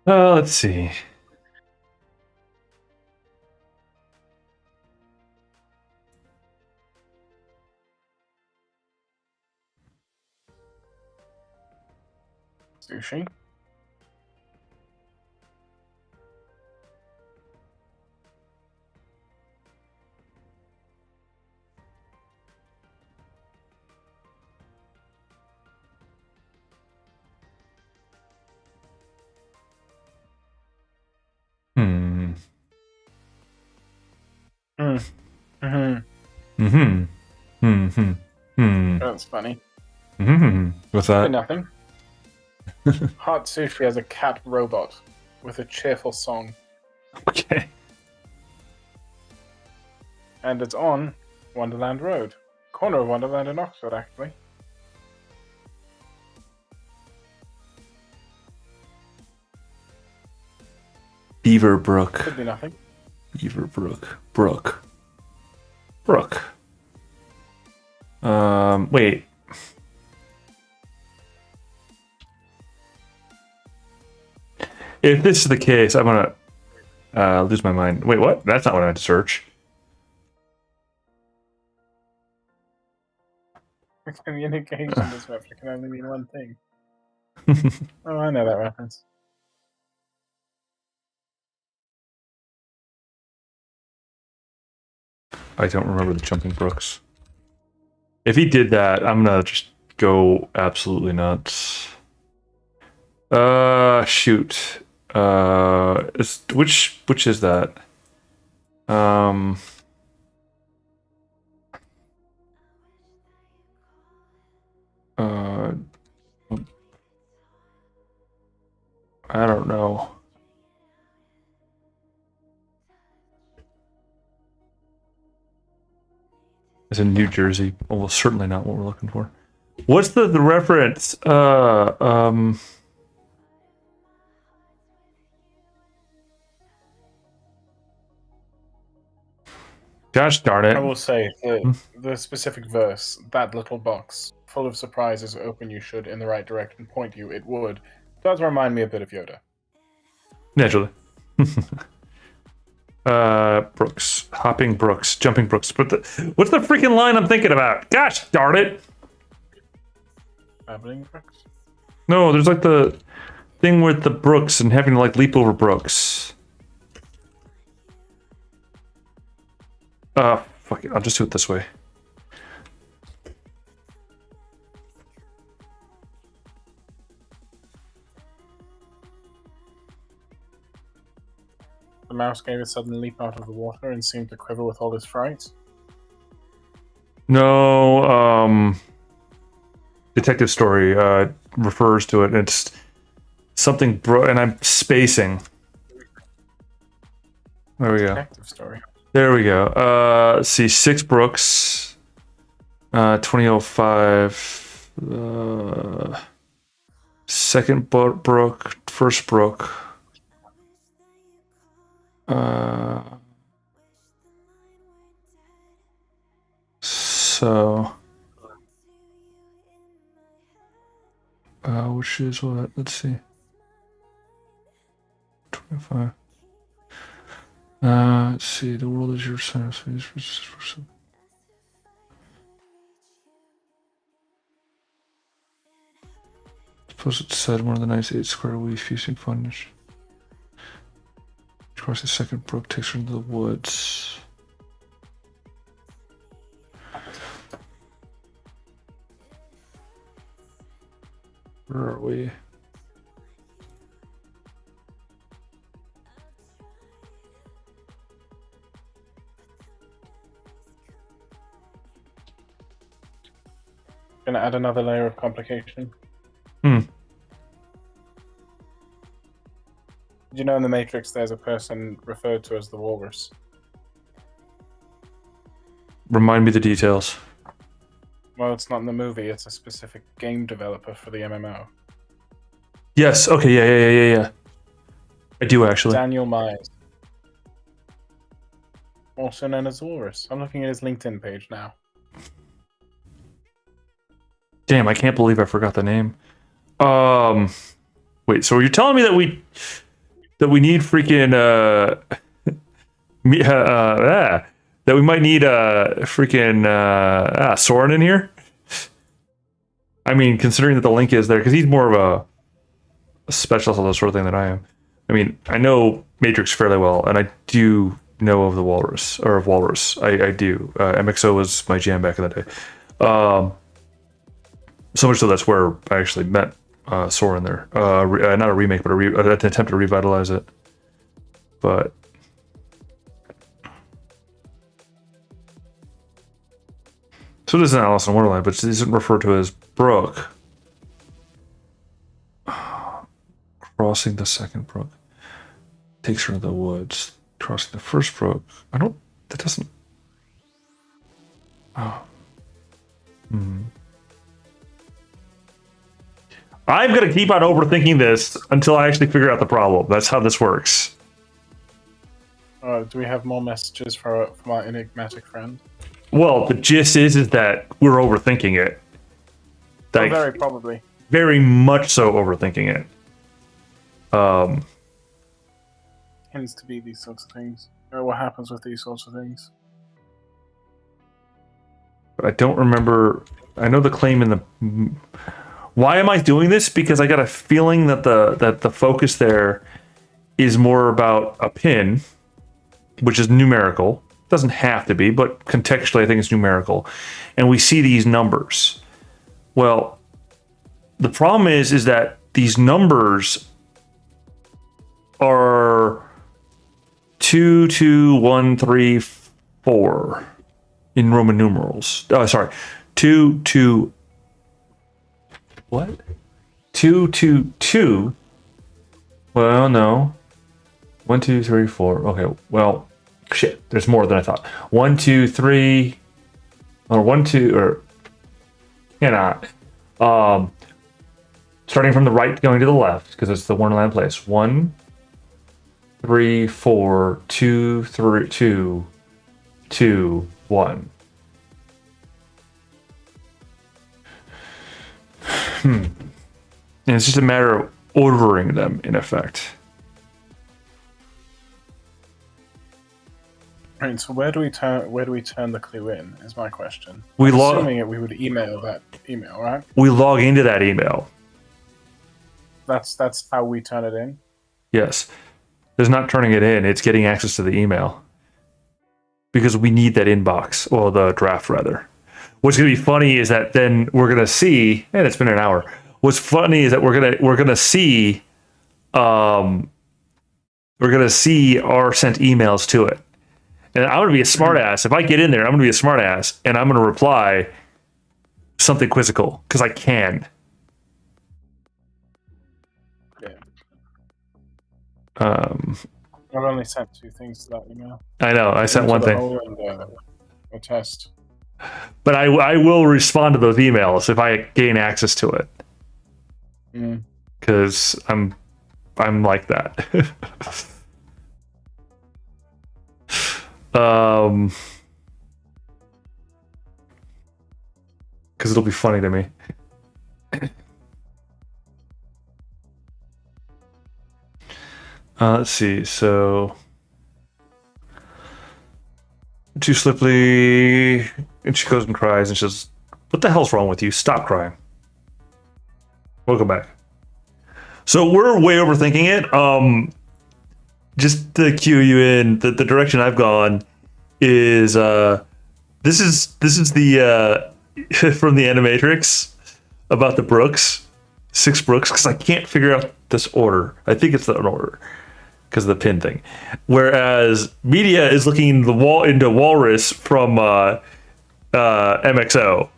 Let's see. Sushi. Hmm. Mm-hmm. Hmm. Hmm. Hmm. That's funny. Hmm. What's Probably that? nothing. Hot Sushi has a cat robot with a cheerful song, Okay. and it's on Wonderland Road, corner of Wonderland and Oxford, actually. Beaverbrook. Could be nothing. Beaverbrook. Brook. Wait. If this is the case, I'm gonna lose my mind. Wait, what? That's not what I meant to search. Communication disruption can only mean one thing. Oh, I know that reference. I don't remember the jumping brooks. If he did that, I'm gonna just go absolutely nuts. Shoot. Which is that? Um, uh, I don't know. It's in New Jersey. Almost certainly not what we're looking for. What's the reference? Gosh darn I it. will say the specific verse, that little box, full of surprises, open you should, in the right direction, point you, it would, does remind me a bit of Yoda. Naturally. Brooks. Hopping Brooks. Jumping Brooks. What's the freaking line I'm thinking about? Gosh darn it. Babbling Brooks? No, there's like the thing with the brooks and having to like leap over brooks. Fuck it. I'll just do it this way. The mouse gave a sudden leap out of the water and seemed to quiver with all his fright. No, detective story refers to it. It's something and I'm spacing. There we go. Detective story. There we go. Let's see, 6 Brooks. 2005. Second Brook, first Brook. So which is what? Let's see. 25. Let's see. The world is your center space. Suppose it said one of the nice 8 square weave fusing funish. Across the second brook takes her into the woods. Where are we? Gonna add another layer of complication. Hmm. Did you know in the Matrix there's a person referred to as the Walrus? Remind me the details. Well, it's not in the movie, it's a specific game developer for the MMO. Yes. Okay. Yeah. I do actually. Daniel Myers. Also known as the Walrus. I'm looking at his LinkedIn page now. Damn, I can't believe I forgot the name. Wait. So you're telling me that we need freaking that we might need freaking Soren in here? I mean, considering that the link is there, because he's more of a specialist on that sort of thing than I am. I mean, I know Matrix fairly well, and I do know of the Walrus, or of Walrus. I do. MXO was my jam back in the day. So much so that's where I actually met Soren there. Not a remake, but an attempt to revitalize it. But so this is Alice in Wonderland, but it isn't referred to as Brook. Crossing the second brook takes her to the woods. Crossing the first brook. That doesn't. Oh. I'm going to keep on overthinking this until I actually figure out the problem. That's how this works. Do we have more messages from our enigmatic friend? Well, the gist is that we're overthinking it. Like, very probably. Very much so overthinking it. Tends to be these sorts of things. What happens with these sorts of things? I don't remember. I know the claim in the. Why am I doing this? Because I got a feeling that the focus there is more about a pin, which is numerical. Doesn't have to be, but contextually I think it's numerical. And we see these numbers. Well, the problem is that these numbers are 2, 2, 1, 3, 4 in Roman numerals. Oh, sorry. 2, 2. What? 2, 2, 2. Well, no. 1, 2, 3, 4. Okay, well, shit. There's more than I thought. 1, 2, 3. Or 1, 2, or. Cannot. Starting from the right, going to the left, because it's the Wonderland place. 1, 3, 4, 2, 3, 2, 2, 1. And it's just a matter of ordering them, in effect. Right. So where do we turn the clue in? Is my question. We assuming we would email that email, right? We log into that email. That's how we turn it in. Yes. There's not turning it in, it's getting access to the email. Because we need that inbox, or the draft rather. What's going to be funny is that then we're going to see, and it's been an hour. What's funny is that we're going to see our sent emails to it. And I'm going to be a smartass. If I get in there, I'm going to be a smartass, and I'm going to reply something quizzical because I can. Yeah. I've only sent 2 things to that email. I know. I sent one thing. And, a test. But I will respond to those emails if I gain access to it. Because I'm like that. Because it'll be funny to me. Let's see. So, too slippery, and she goes and cries, and she says, "What the hell's wrong with you? Stop crying." Welcome back. So we're way overthinking it. Just to cue you in, the direction I've gone is this is the from the Animatrix about the Brooks, 6 Brooks, because I can't figure out this order. I think it's an order because of the pin thing. Whereas Media is looking into Walrus from MXO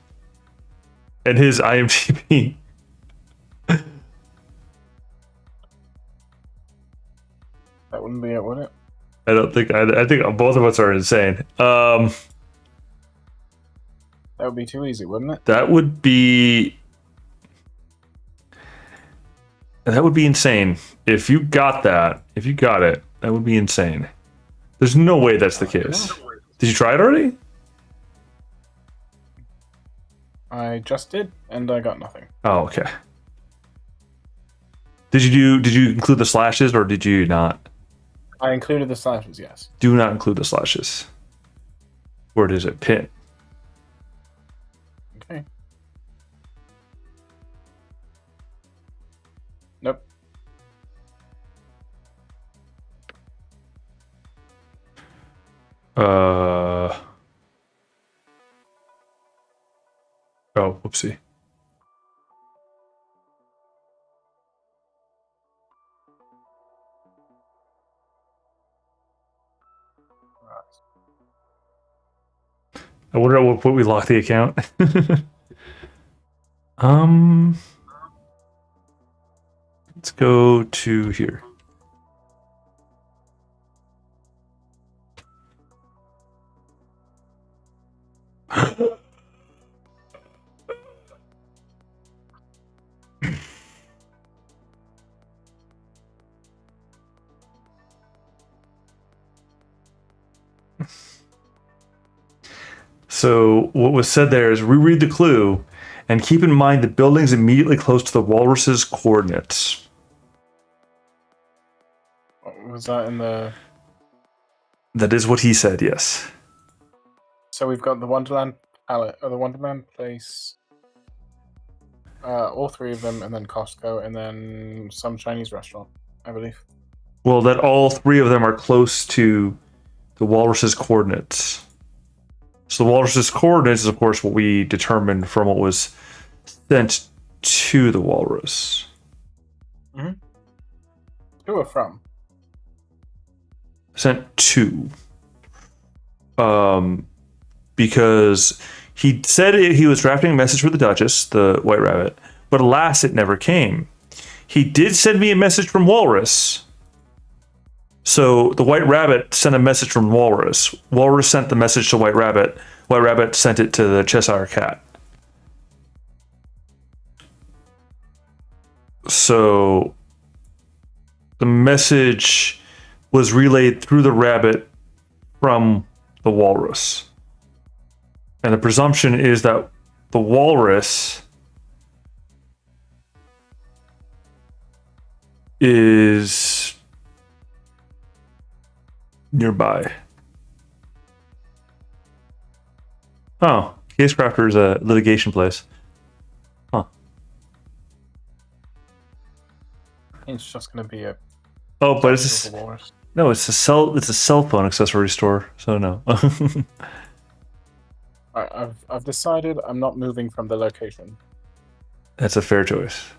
and his IMDb. That wouldn't be it, would it? I don't think. I think both of us are insane. That would be too easy, wouldn't it? That would be insane. If you got that, if you got it, that would be insane. There's no way that's the case. Did you try it already? I just did, and I got nothing. Oh, okay. Did you include the slashes or did you not? I included the slashes, yes. Do not include the slashes. Where does it pin? Okay. Nope. Oh, whoopsie. I wonder at what point we lock the account. Let's go to here. So what was said there is reread the clue and keep in mind the building's immediately close to the walrus's coordinates. Was that in the... That is what he said, yes. So we've got the Wonderland palette, or the Wonderland place, all 3 of them, and then Costco, and then some Chinese restaurant, I believe. Well, that all 3 of them are close to the walrus's coordinates. So the walrus's coordinates is, of course, what we determined from what was sent to the walrus. Mm-hmm. To or from? Sent to. Because he said he was drafting a message for the Duchess, the White Rabbit, but alas, it never came. He did send me a message from Walrus. So the White Rabbit sent a message from Walrus. Walrus sent the message to White Rabbit. White Rabbit sent it to the Cheshire Cat. So the message was relayed through the rabbit from the walrus. And the presumption is that the walrus is nearby. Oh, Casecrafter is a litigation place. Huh. It's just going to be a... Oh, but it's no, it's a cell phone accessory store. So no. I've decided I'm not moving from the location. That's a fair choice.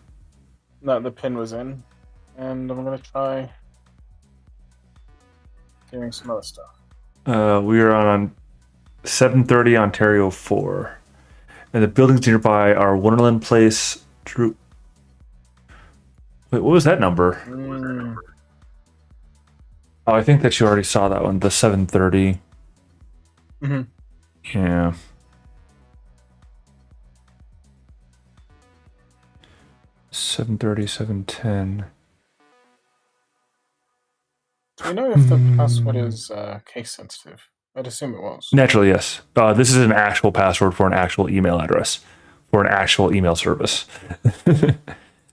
No, the pin was in, and I'm going to try doing some other stuff. We are on 730 Ontario 4. And the buildings nearby are Wonderland Place, Drew. Wait, what was that number? Oh, I think that you already saw that one, the 730. Mm-hmm. Yeah. $730, $710. Do we know if the password is case sensitive? I'd assume it was. Naturally, yes. This is an actual password for an actual email address, for an actual email service.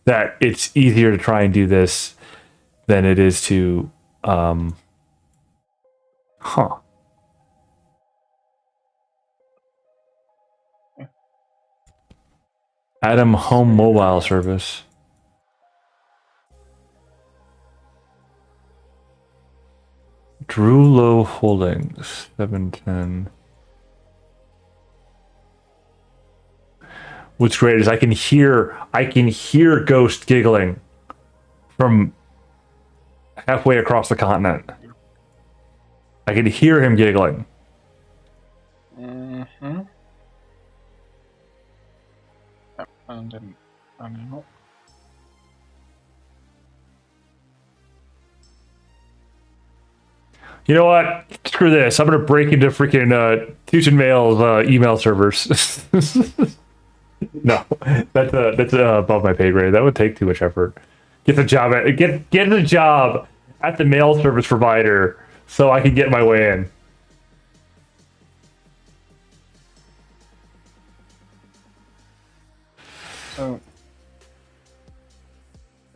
That it's easier to try and do this than it is to, huh. Adam Home Mobile Service. Drew Low Holdings, 710. What's great is I can hear Ghost giggling from halfway across the continent. I can hear him giggling. Mm-hmm. And didn't. You know what? Screw this. I'm gonna break into freaking Fusion Mail's email servers. No, that's above my pay grade. That would take too much effort. Get the job at the mail service provider so I can get my way in. So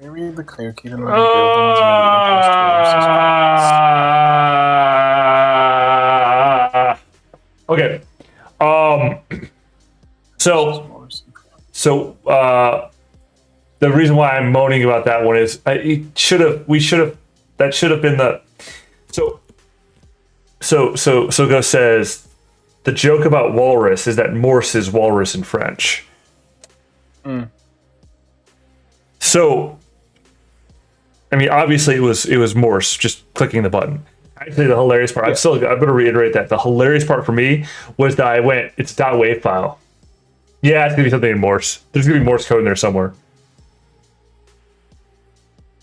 maybe the clear key to many buildings okay. So the reason why I'm moaning about that one is that should have been the so Go says the joke about walrus is that Morse is walrus in French. So I mean, obviously it was Morse just clicking the button. Actually, the hilarious part, I'm going to reiterate that the hilarious part for me was that it's a .wave file. Yeah, it's going to be something in Morse. There's going to be Morse code in there somewhere.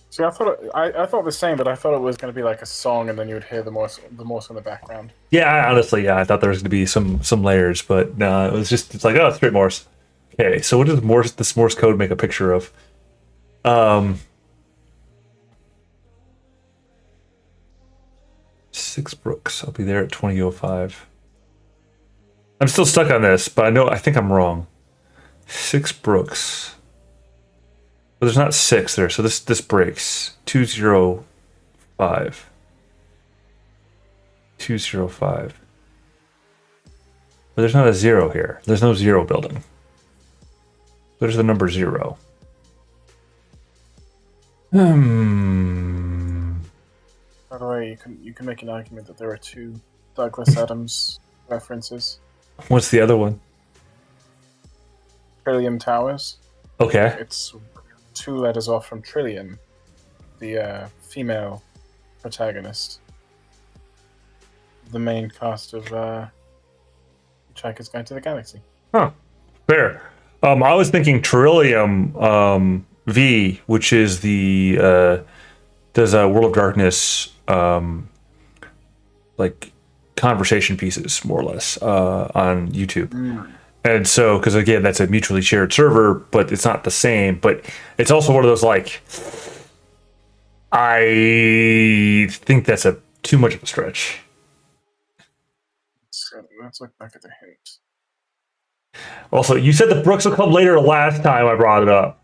See, I thought the same, but I thought it was going to be like a song, and then you would hear the Morse in the background. Yeah, honestly, I thought there was going to be some layers, but no, it's like, oh, it's straight Morse. Okay, so what does this Morse code make a picture of? 6 Brooks. I'll be there at 20:05. I'm still stuck on this, but I think I'm wrong. 6 Brooks. But there's not 6 there, so this breaks. 205. 205. But there's not a 0 here. There's no 0 building. There's the number 0. By the way, you can make an argument that there are 2 Douglas Adams references. What's the other one? Trillium Towers. Okay. It's 2 letters off from Trillium, the female protagonist. The main cast of Hitchhiker's Guide to the Galaxy. Huh. Fair. I was thinking Trillium V, which is the does World of Darkness like conversation pieces, more or less, on YouTube. And so, because again, that's a mutually shared server, but it's not the same. But it's also one of those like, I think that's too much of a stretch. Let's look back at the hint. Also, you said the Brooks will come later last time I brought it up,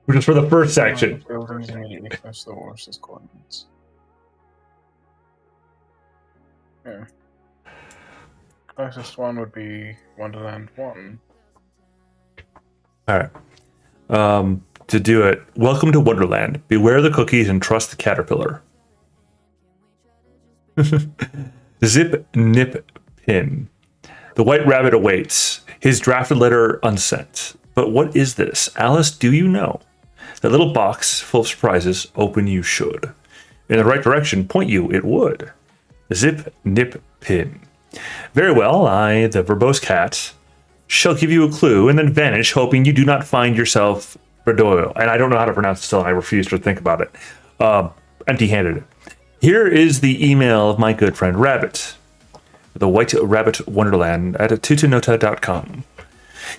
which is for the first section. Buildings immediately close to the horse's coordinates. Yeah. Closest one would be Wonderland 1. All right. To do it, welcome to Wonderland. Beware the cookies and trust the caterpillar. Zip nip pin. The white rabbit awaits, his drafted letter unsent. But what is this? Alice, do you know? That little box full of surprises, open you should. In the right direction, point you it would. Zip nip pin. Very well, I, the verbose cat, shall give you a clue and then vanish, hoping you do not find yourself Verdoyle. And I don't know how to pronounce it still, and I refuse to think about it. Empty-handed. Here is the email of my good friend Rabbit, the White Rabbit Wonderland at tutanota.com.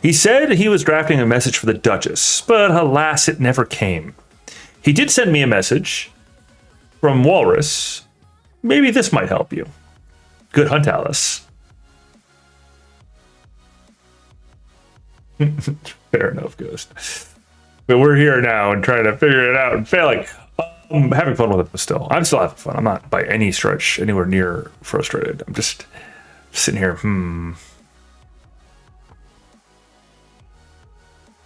He said he was drafting a message for the Duchess, but alas, it never came. He did send me a message from Walrus. Maybe this might help you. Good hunt, Alice. Fair enough, Ghost. But we're here now and trying to figure it out and failing. I'm having fun with it, but still, I'm still having fun. I'm not by any stretch anywhere near frustrated. I'm just sitting here.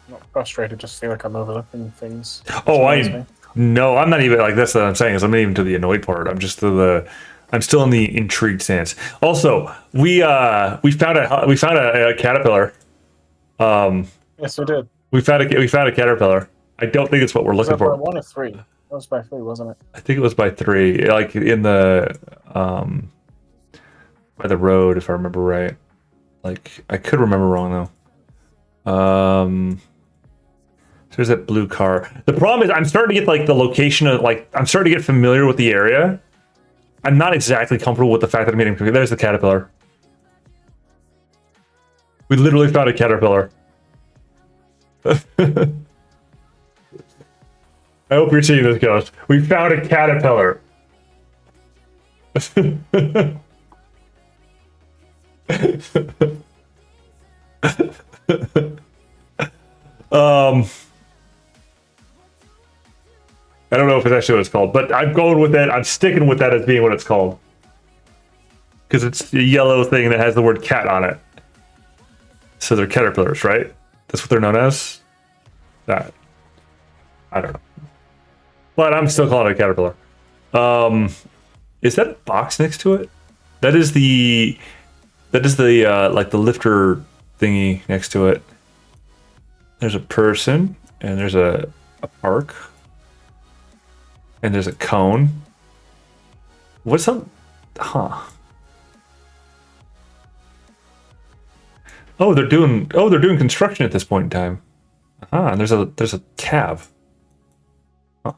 Not frustrated, just feel like I'm overlooking things. Oh, Surprise me. no, I'm not even like that's what I'm saying. Is I'm not even to the annoyed part. I'm just to the. I'm still in the intrigued stance. Also, we found a caterpillar. Yes, we did. We found a caterpillar. I don't think it's what we're Was looking that by for. 1 or 3? That was by 3, wasn't it? I think it was by 3, like in the by the road, if I remember right. Like I could remember wrong though. So there's that blue car. The problem is I'm starting to get like the location of like I'm starting to get familiar with the area. I'm not exactly comfortable with the fact that I'm getting. There's the caterpillar. We literally found a caterpillar. I hope you're seeing this, Ghost. We found a caterpillar. I don't know if it's actually what it's called, but I'm going with it. I'm sticking with that as being what it's called. Because it's a yellow thing that has the word cat on it. So they're caterpillars, right? That's what they're known as? That. I don't know. But I'm still calling it a caterpillar. Is that a box next to it? That is the like the lifter thingy next to it. There's a person and there's a park. And there's a cone. What's up? Huh. Oh, they're doing construction at this point in time. And there's a cab. Huh.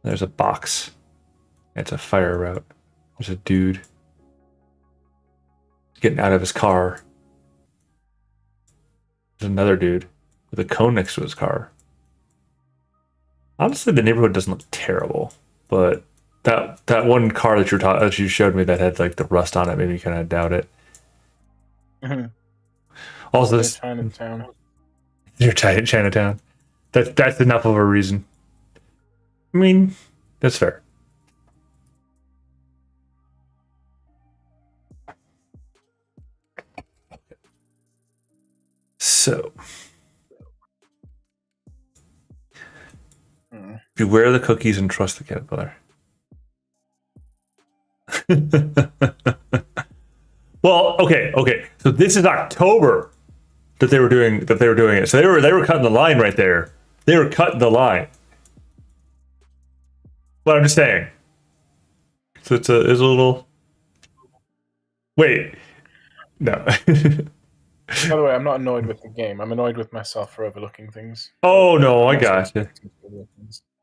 There's a box. It's a fire route. There's a dude getting out of his car. There's another dude with a cone next to his car. Honestly, the neighborhood doesn't look terrible, but that one car that you showed me that had like the rust on it made me kind of doubt it. Mm-hmm. Also, this Chinatown. You're Chinatown. That's enough of a reason. I mean, that's fair. So, beware the cookies and trust the caterpillar. Well, okay. So this is October that they were doing it. So they were cutting the line right there. They were cutting the line. But I'm just saying. So it's a little. Wait, no. By the way, I'm not annoyed with the game. I'm annoyed with myself for overlooking things. Oh no, I got you.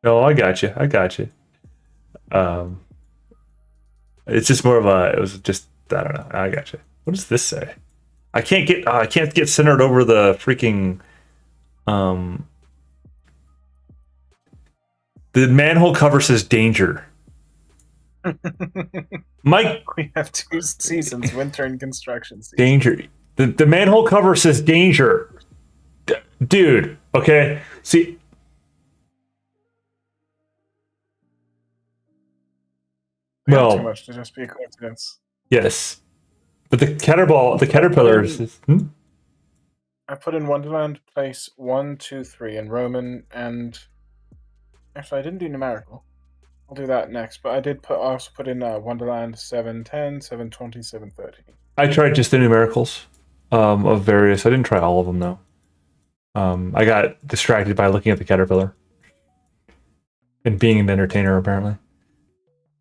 No, I got you. It's just more of a. It was just I don't know. I got you. What does this say? I can't get centered over the freaking. The manhole cover says danger. Mike, we have 2 seasons: winter and construction season. Danger. The manhole cover says danger. Dude, okay. See. Well, too much to just be a coincidence. Yes. But the caterpillar is. I put in Wonderland place 1, 2, 3 in Roman, and actually I didn't do numerical. I'll do that next, but I did also put in Wonderland 710, 720, 730. I tried just the numericals of various. I didn't try all of them though. I got distracted by looking at the caterpillar and being an entertainer apparently.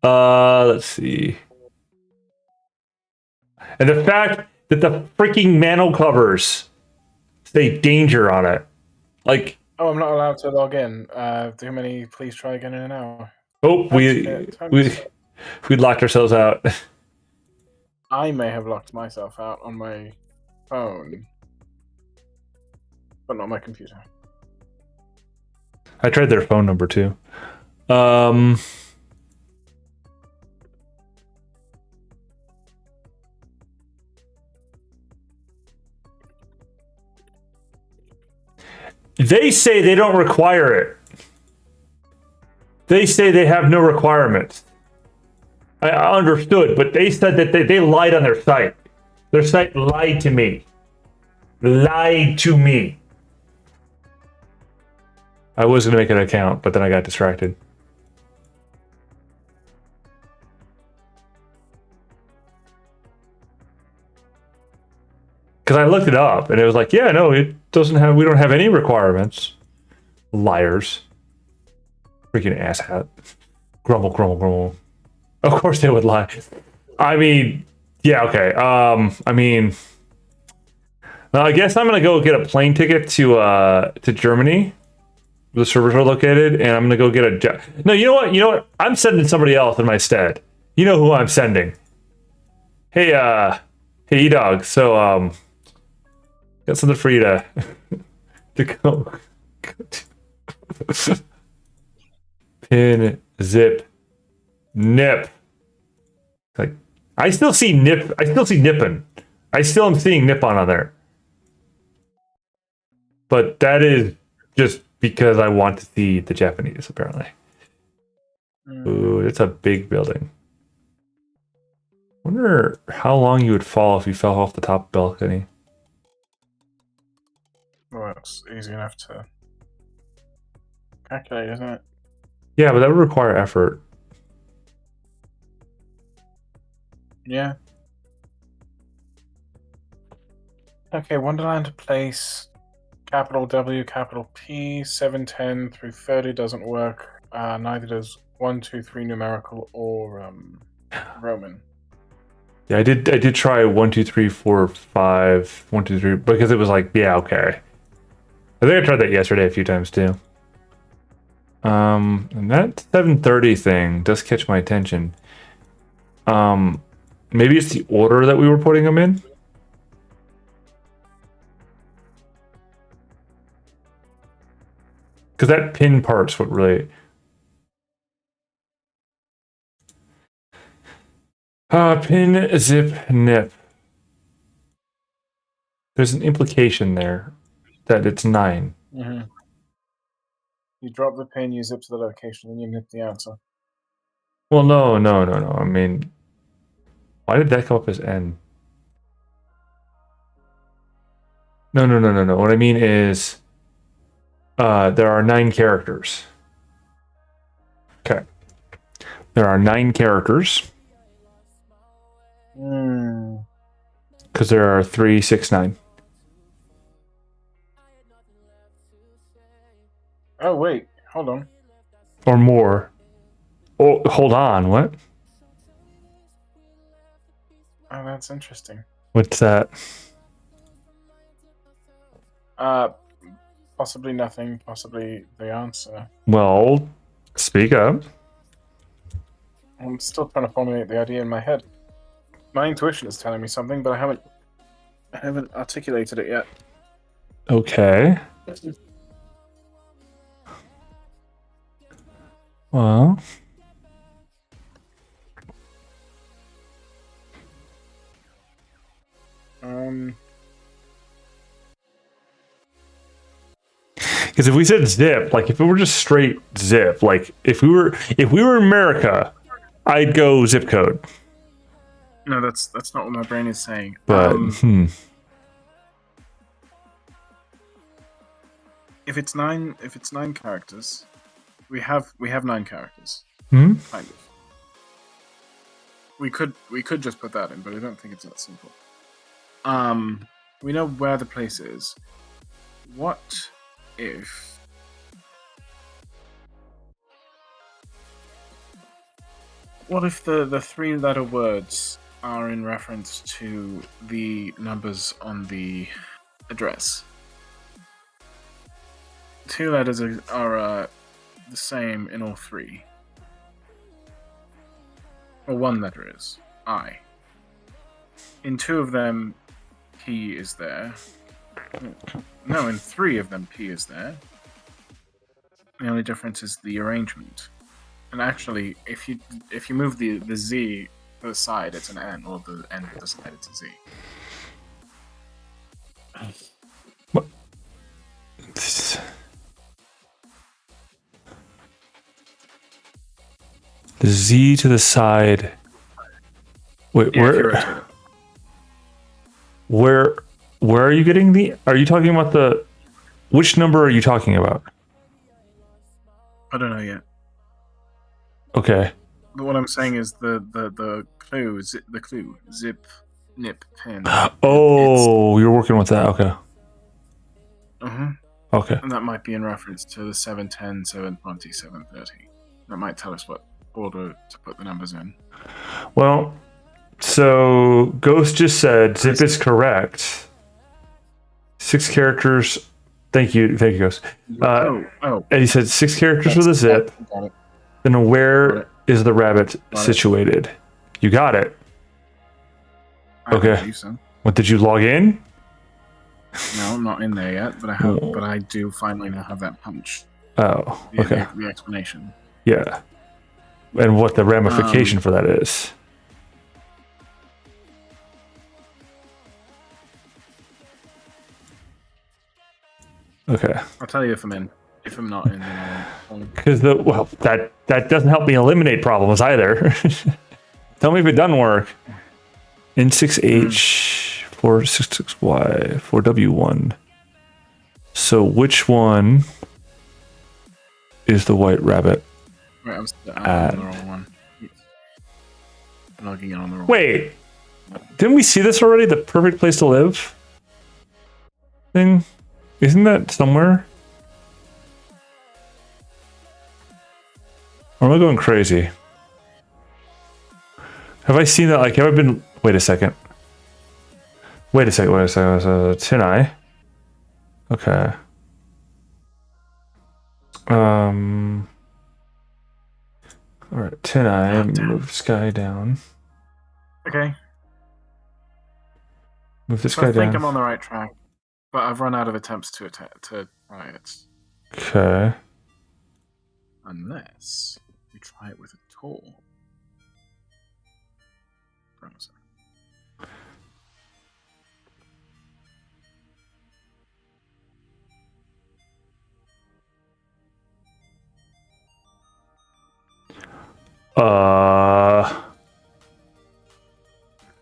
Let's see. And the fact that the freaking manhole covers say danger on it. Like, oh, I'm not allowed to log in. Too many. Please try again in an hour. Oh, we locked ourselves out. I may have locked myself out on my phone, but not my computer. I tried their phone number too. They say they don't require it. They say they have no requirements. I understood, but they said that they lied on their site. Their site lied to me. Lied to me. I was going to make an account, but then I got distracted. Because I looked it up, and it was like, yeah, no, it doesn't have, we don't have any requirements. Liars. Freaking asshat. Grumble, grumble, grumble. Of course they would lie. I mean, yeah, okay. I mean, I guess I'm gonna go get a plane ticket to Germany, where the servers are located, and I'm gonna go get a. No, you know what? You know what? I'm sending somebody else in my stead. You know who I'm sending? Hey, hey, E-Dog. So, got something for you to to go. Pin, zip, nip. Like, I still see nip. I still see nippin. I still am seeing nippon on there. But that is just because I want to see the Japanese, apparently. Ooh, it's a big building. Wonder how long you would fall if you fell off the top balcony. Well, it's easy enough to calculate, isn't it? Yeah, but that would require effort. Yeah. Okay, Wonderland place. Capital W, capital P, 710 through 30 doesn't work. Neither does 1, 2, 3 numerical or Roman. Yeah, I did try 1, 2, 3, 4, 5, 1, 2, 3, because it was like, yeah, okay. I think I tried that yesterday a few times too. And that 730 thing does catch my attention. Maybe it's the order that we were putting them in. Because that pin part's what really... pin, zip, nip. There's an implication there that it's 9. Mm-hmm. You drop the pin, you zip to the location, then you nip the answer. Well, no. I mean, why did that come up as N? No. What I mean is, there are 9 characters. Okay. There are 9 characters. Because there are 3, 6, 9. Oh, wait. Hold on. Or more. Oh, hold on. What? Oh, that's interesting. What's that? Possibly nothing. Possibly the answer. Well, speak up. I'm still trying to formulate the idea in my head. My intuition is telling me something, but I haven't articulated it yet. Okay. Well. Because if we said zip, like if it were just straight zip, like if we were in America, I'd go zip code. No, that's not what my brain is saying. But if it's nine characters, we have 9 characters. Hmm? Kind of. We could just put that in, but I don't think it's that simple. We know where the place is. What if the 3-letter words are in reference to the numbers on the address? 2 letters are the same in all 3. Or 1 letter is I. In 2 of them, P is there. No, in 3 of them, P is there. The only difference is the arrangement. And actually, if you move the Z to the side, it's an N, or the N to the side, it's a Z. What? The Z to the side. Wait, Yeah, if you rotate it. where are you getting the? Are you talking about the? Which number are you talking about? I don't know yet. Okay. But what I'm saying is the clue, the clue, zip, nip, pin. Oh, you're working with that. Okay. Uh-huh. Okay. And that might be in reference to the 710, 720, 730. That might tell us what order to put the numbers in. Well, so Ghost just said zip is correct. 6 characters. Thank you, Ghost. And he said 6 characters with a zip. Got it. Then where Got it. is the rabbit Got it. situated? You got it. I Okay. believe so. What, did you log in? No, I'm not in there yet, but I have. But I do finally now have that punch. Oh, okay. The explanation. Yeah. And what the ramification for that is. Okay. I'll tell you if I'm in. If I'm not in, then I won't. Because that doesn't help me eliminate problems either. Tell me if it doesn't work. N6H 466Y 4W1. So which one is the white rabbit? Wait, I'm on the wrong one. I'm logging in on the wrong. Wait, didn't we see this already? The perfect place to live thing? Isn't that somewhere? Or am I going crazy? Have I seen that? Like, have I been? Wait a second. Wait a second. Tin Eye. Okay. All right, Tin Eye. Move this guy down. Okay. Move this So guy I think down. I'm on the right track, but I've run out of attempts to try it. Okay. Unless we try it with a tool browser.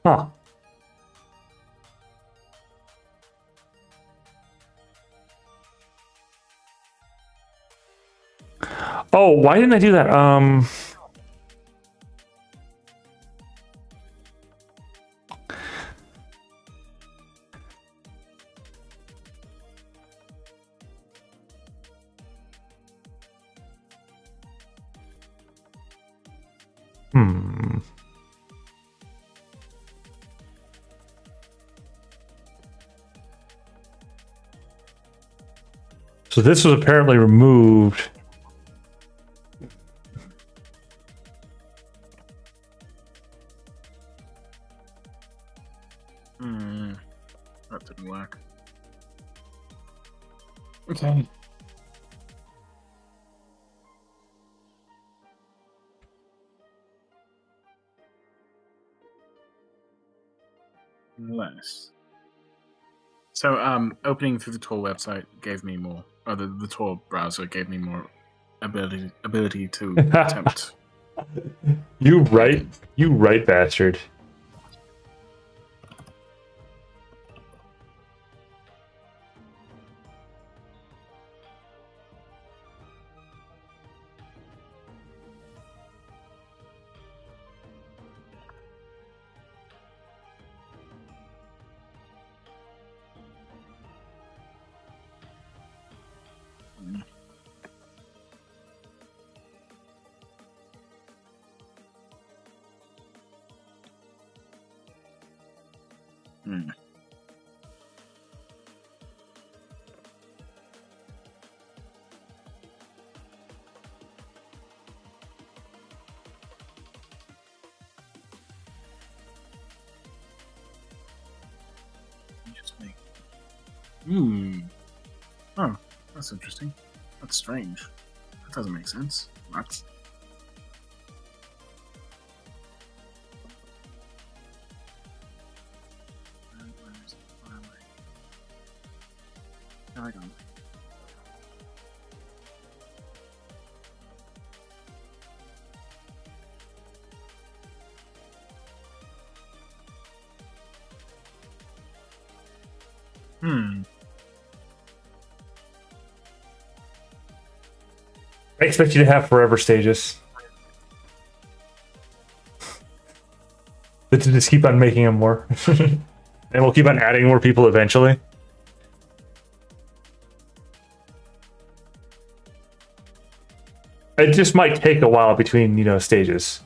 Huh. Oh, why didn't I do that? So this was apparently removed. That didn't work. Okay. Unless. So, opening through the Tor website gave me more. Or the Tor browser gave me more ability to attempt. You right bastard. Oh, that's interesting. That's strange. That doesn't make sense. What? I don't. Hmm. I expect you to have forever stages. But to just keep on making them more. And we'll keep on adding more people eventually. It just might take a while between, stages.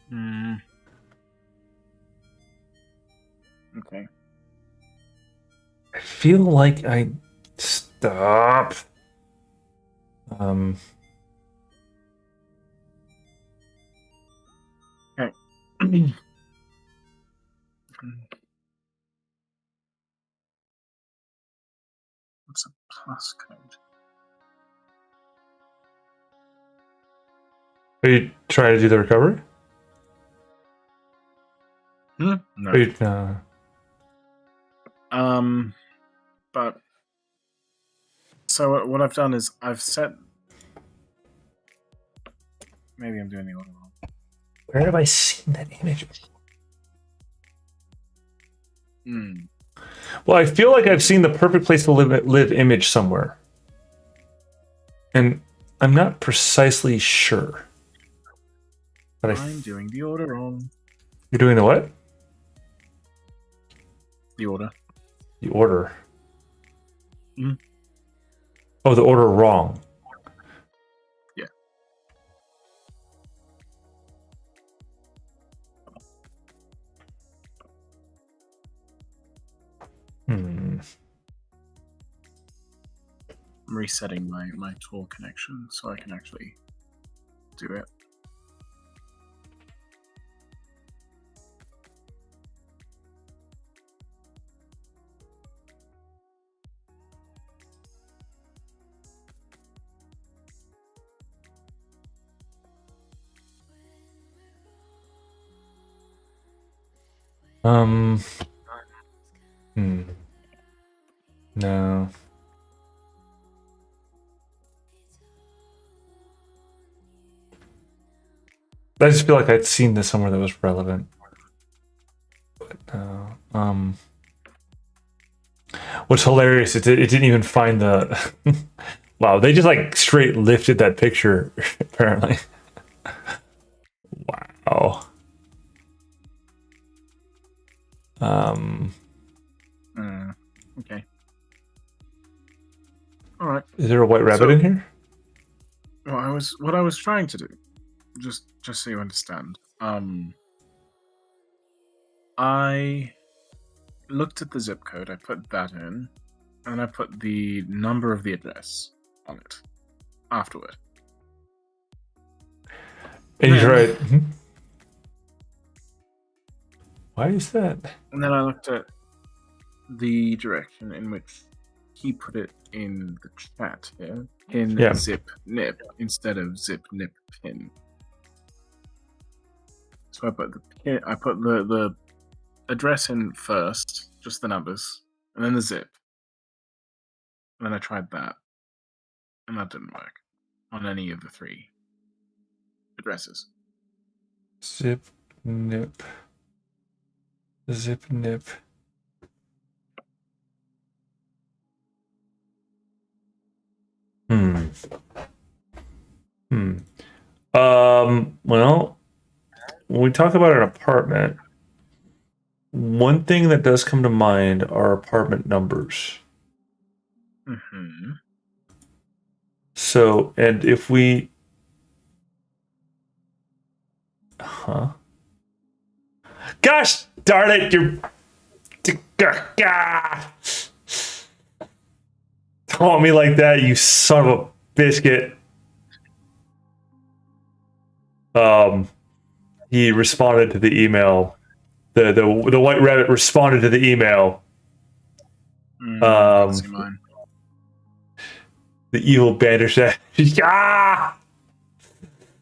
Hmm. Okay. I feel like I stop. Um, Okay. What's a plus code? are you trying to do the recovery? No. Are you, But so what I've done is I've set. Maybe I'm doing the order wrong. where have I seen that image? Hmm. Well, I feel like I've seen the perfect place to live image somewhere. And I'm not precisely sure. But I'm doing the order wrong. you're doing the what? The order. The order. Mhm. Oh, the order wrong. Yeah. Hmm. I'm resetting my tool connection so I can actually do it. Um. Hmm. No. I just feel like I'd seen this somewhere that was relevant. But no. What's hilarious is it didn't even find the. Wow, they just like straight lifted that picture. Apparently. Wow. Um. Okay. All right. Is there a white rabbit So- in here? What I was trying to do, just so you understand. I looked at the zip code. I put that in, and I put the number of the address on it afterward. And you Then- tried. Why is that? And then I looked at the direction in which he put it in the chat here. Pin Yeah. zip nip instead of zip nip pin. So I put the pin, I put the address in first, just the numbers, and then the zip. And then I tried that, and that didn't work on any of the three addresses. Zip nip. Zip nip. Hmm. Hmm. Well, when we talk about an apartment, one thing that does come to mind are apartment numbers. Mm-hmm. So, and if we, huh? Gosh darn it! You're calling me like that, you son of a biscuit. He responded to the email. The white rabbit responded to the email. Can't see mine. The evil Bandersnatch. Ah!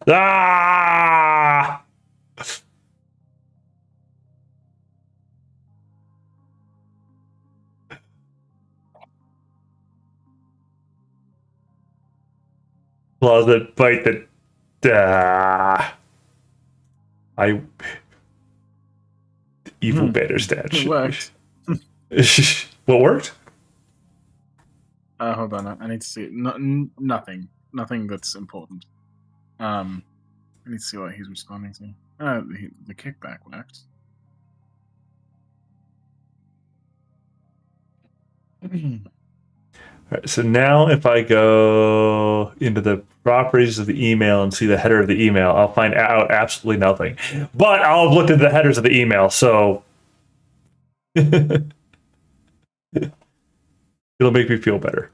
Ah! closet bite that. I evil banner stat. It worked. What worked? Hold on. I need to see it. Nothing. Nothing that's important. I need to see what he's responding to. The kickback worked. All right, so now if I go into the properties of the email and see the header of the email, I'll find out absolutely nothing. But I'll have looked at the headers of the email, so it'll make me feel better.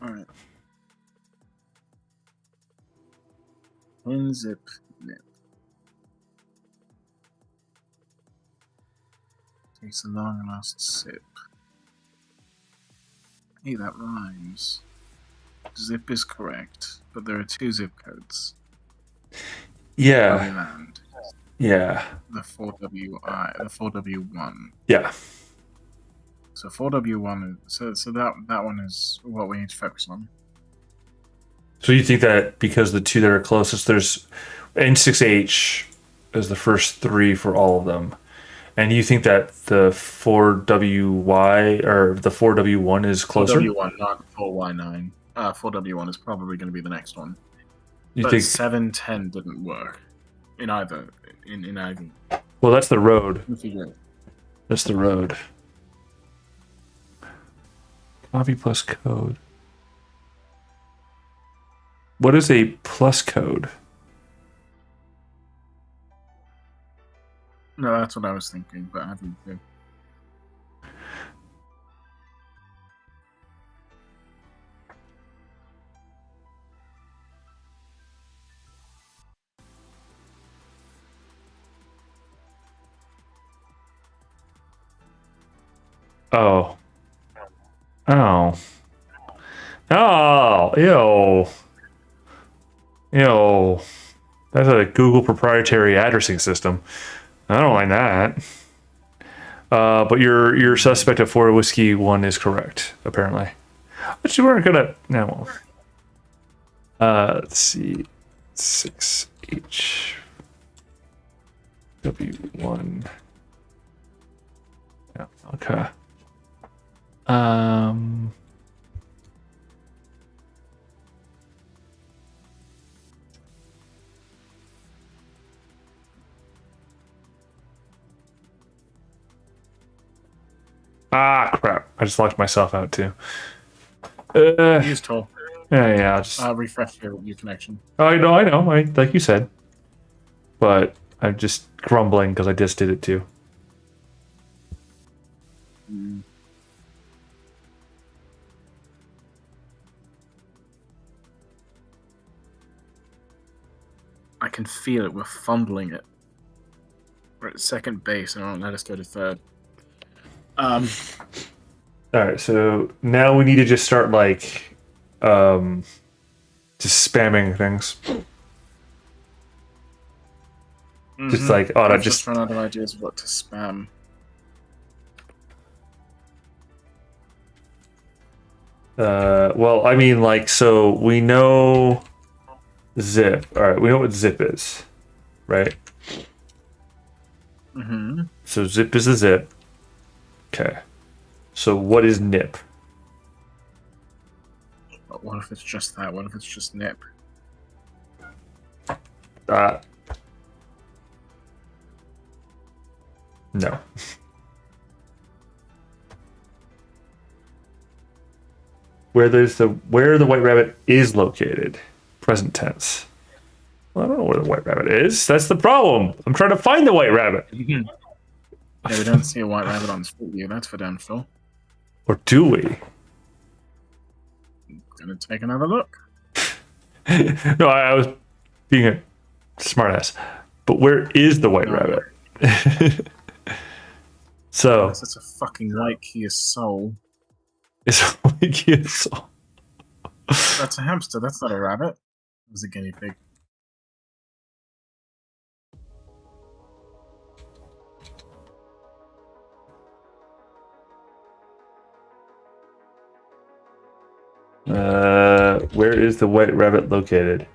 All right. Unzip nip. Takes a long last sip. Hey, that rhymes. Zip is correct, but there are two zip codes. Yeah. Land. Yeah. The 4WI, the 4W1. Yeah. So 4W1 is so that one is what we need to focus on. So you think that because the two that are closest, there's N6H is the first three for all of them. And you think that the 4WY or the 4W1 is closer? 4W1, not 4Y9. 4W1 is probably going to be the next one. You But think 710 didn't work in either. In either. Well, that's the road. Configure. That's the road. Copy plus code. What is a plus code? No, that's what I was thinking, but I haven't. Oh. Oh. Oh. Ew. Ew. That's a Google proprietary addressing system. I don't like that. But your suspect of 4 Whiskey 1 is correct, apparently. But you weren't gonna. No. Let's see. 6H W1. Yeah. Okay. Ah, crap. I just locked myself out, too. Use toll. Yeah, I'll just... refresh your connection. Oh, I know. Like you said. But I'm just grumbling because I just did it, too. I can feel it. We're fumbling it. We're at second base, and it won't let us go to third. All right, so now we need to just start like, just spamming things. Just like I've just run out of ideas of what to spam. Well, I mean, like, so we know zip. All right, we know what zip is, right? So zip is the zip. Okay. So what is nip? But what if it's just that? What if it's just nip? No. Where the white rabbit is located. Present tense. Well, I don't know where the white rabbit is. That's the problem. I'm trying to find the white rabbit. Yeah, we don't see a white rabbit on Street View. That's for damn sure. Or do we? Gonna take another look. No, I was being a smartass. But where is the white rabbit? So it's a fucking white Kia Soul. it's a Kia Soul. That's a hamster. That's not a rabbit. was a guinea pig. Where is the white rabbit located?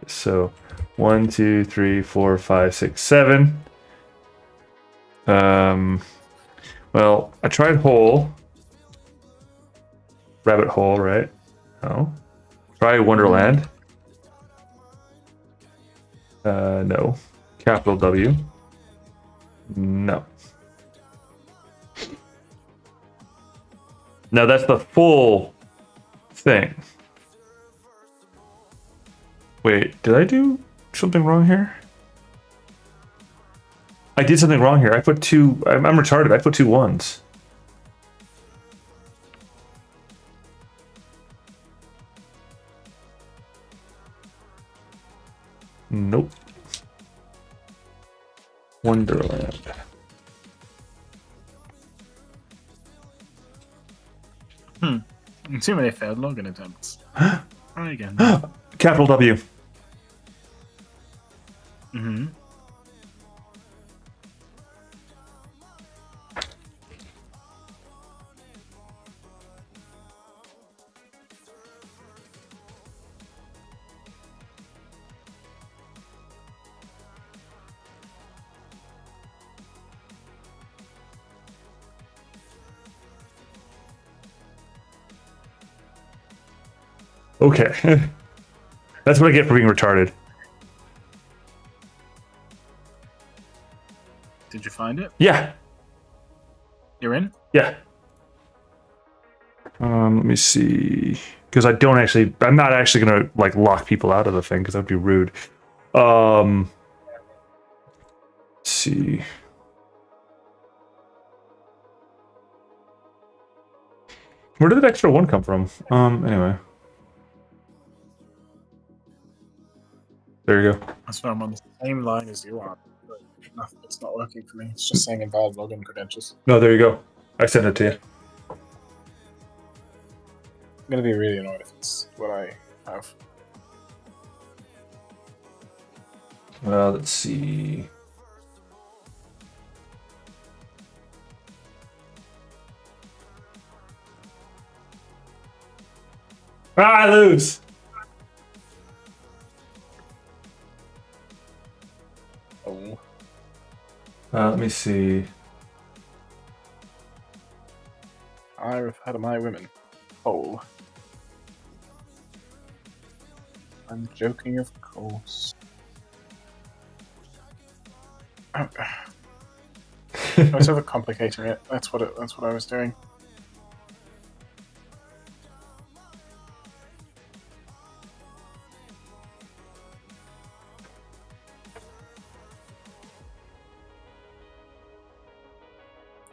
So 1, 2, 3, 4, 5, 6, 7. Well, I tried hole. Rabbit hole, right? No. Try Wonderland. No. Capital W. No. Now that's the full thing. Wait, did I do something wrong here? I did something wrong here. I put two. I'm retarded. I put 2 1s. Nope. Wonderland. Too many failed login attempts. Try again. Capital W. Mm-hmm. Okay. That's what I get for being retarded. Did you find it? Yeah. You're in? Yeah. Let me see. Because I'm not actually gonna like lock people out of the thing because that'd be rude. Let's see. Where did that extra 1 come from? Anyway. There you go. That's why I'm on the same line as you are. But it's not working for me. It's just saying invalid login credentials. No, there you go. I sent it to you. I'm gonna be really annoyed if it's what I have. Let's see. I lose. Oh. Let me see. I've had my women. Oh. I'm joking, of course. I was overcomplicating it. That's what I was doing.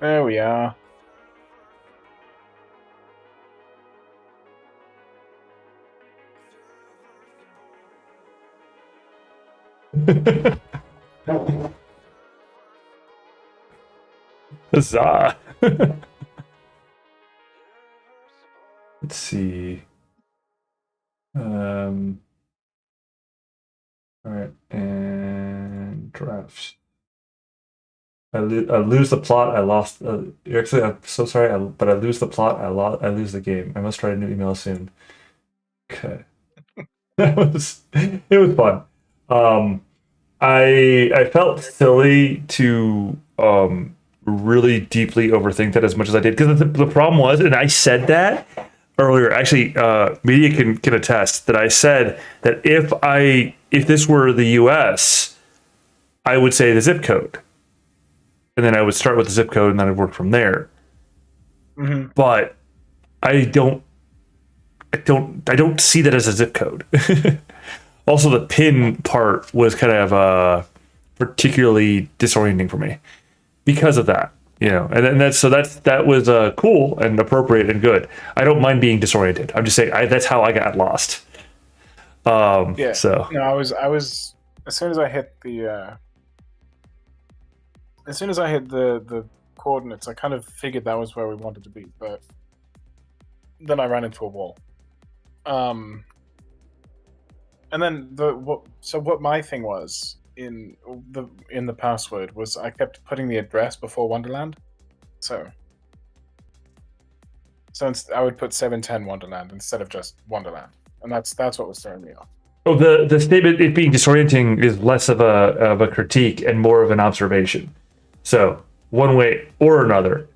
There we are. Huzzah. Let's see. All right, and draft. I lose the plot. I lost. Actually, I'm so sorry, but I lose the plot. I lose the game. I must write a new email soon. Okay, it was fun. I felt silly to really deeply overthink that as much as I did because the problem was, and I said that earlier. Actually, media can attest that I said that if this were the U.S., I would say the zip code. And then I would start with the zip code and then I'd work from there. Mm-hmm. But I don't see that as a zip code. Also, the pin part was kind of particularly disorienting for me because of that, and that was cool and appropriate and good. I don't mind being disoriented. I'm just saying that's how I got lost. Yeah. So no, I was as soon as I hit the coordinates, I kind of figured that was where we wanted to be, but then I ran into a wall. And then what my thing was in the password was I kept putting the address before Wonderland, so I would put 710 Wonderland instead of just Wonderland, and that's what was throwing me off. Oh, the statement it being disorienting is less of a critique and more of an observation. So one way or another,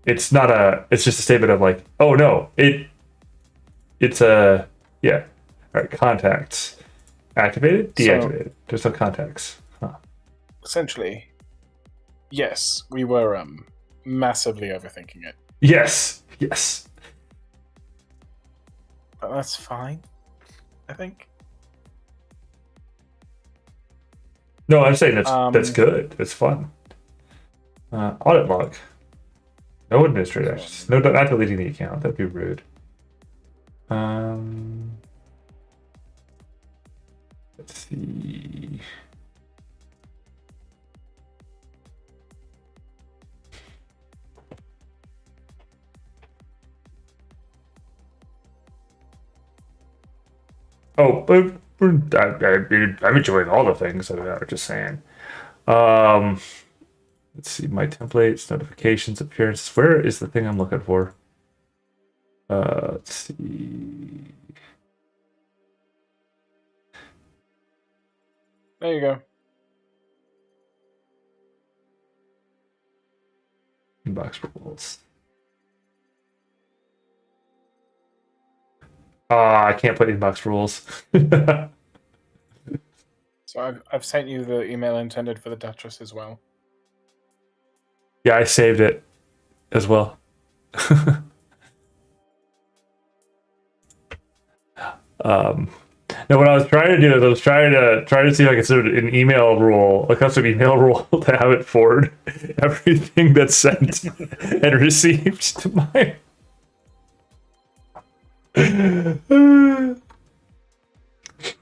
it's not a. It's just a statement of like, oh no, it's a yeah. All right, contacts activated, deactivated. So There's no contacts. Huh. essentially, yes, we were massively overthinking it, Yes, yes. but that's fine, I think. No, I'm saying that's good. It's fun. Audit log. No administrator actions. No, not deleting the account. That'd be rude. Let's see. Oh, but I'm enjoying all the things. I'm just saying. Let's see. My templates, notifications, appearances. Where is the thing I'm looking for? Let's see. There you go. Inbox rules. I can't put inbox rules. So I've sent you the email intended for the Duchess as well. Yeah, I saved it as well. Now, what I was trying to do is I was trying to see if I could set an email rule, a custom email rule, to have it forward everything that's sent and received to my.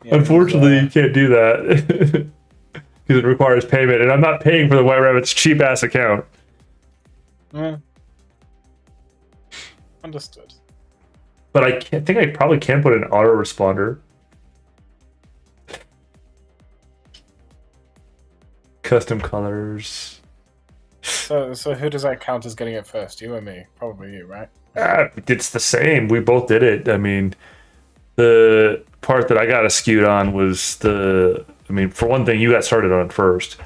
Yeah, Unfortunately, you can't do that because it requires payment, and I'm not paying for the White Rabbit's cheap ass account. Understood. But I think I probably can put an autoresponder. Custom colors. So who does that count as getting it first? You or me? Probably you, right? It's the same. We both did it. I mean, the part that I got skewed on was for one thing, you got started on first.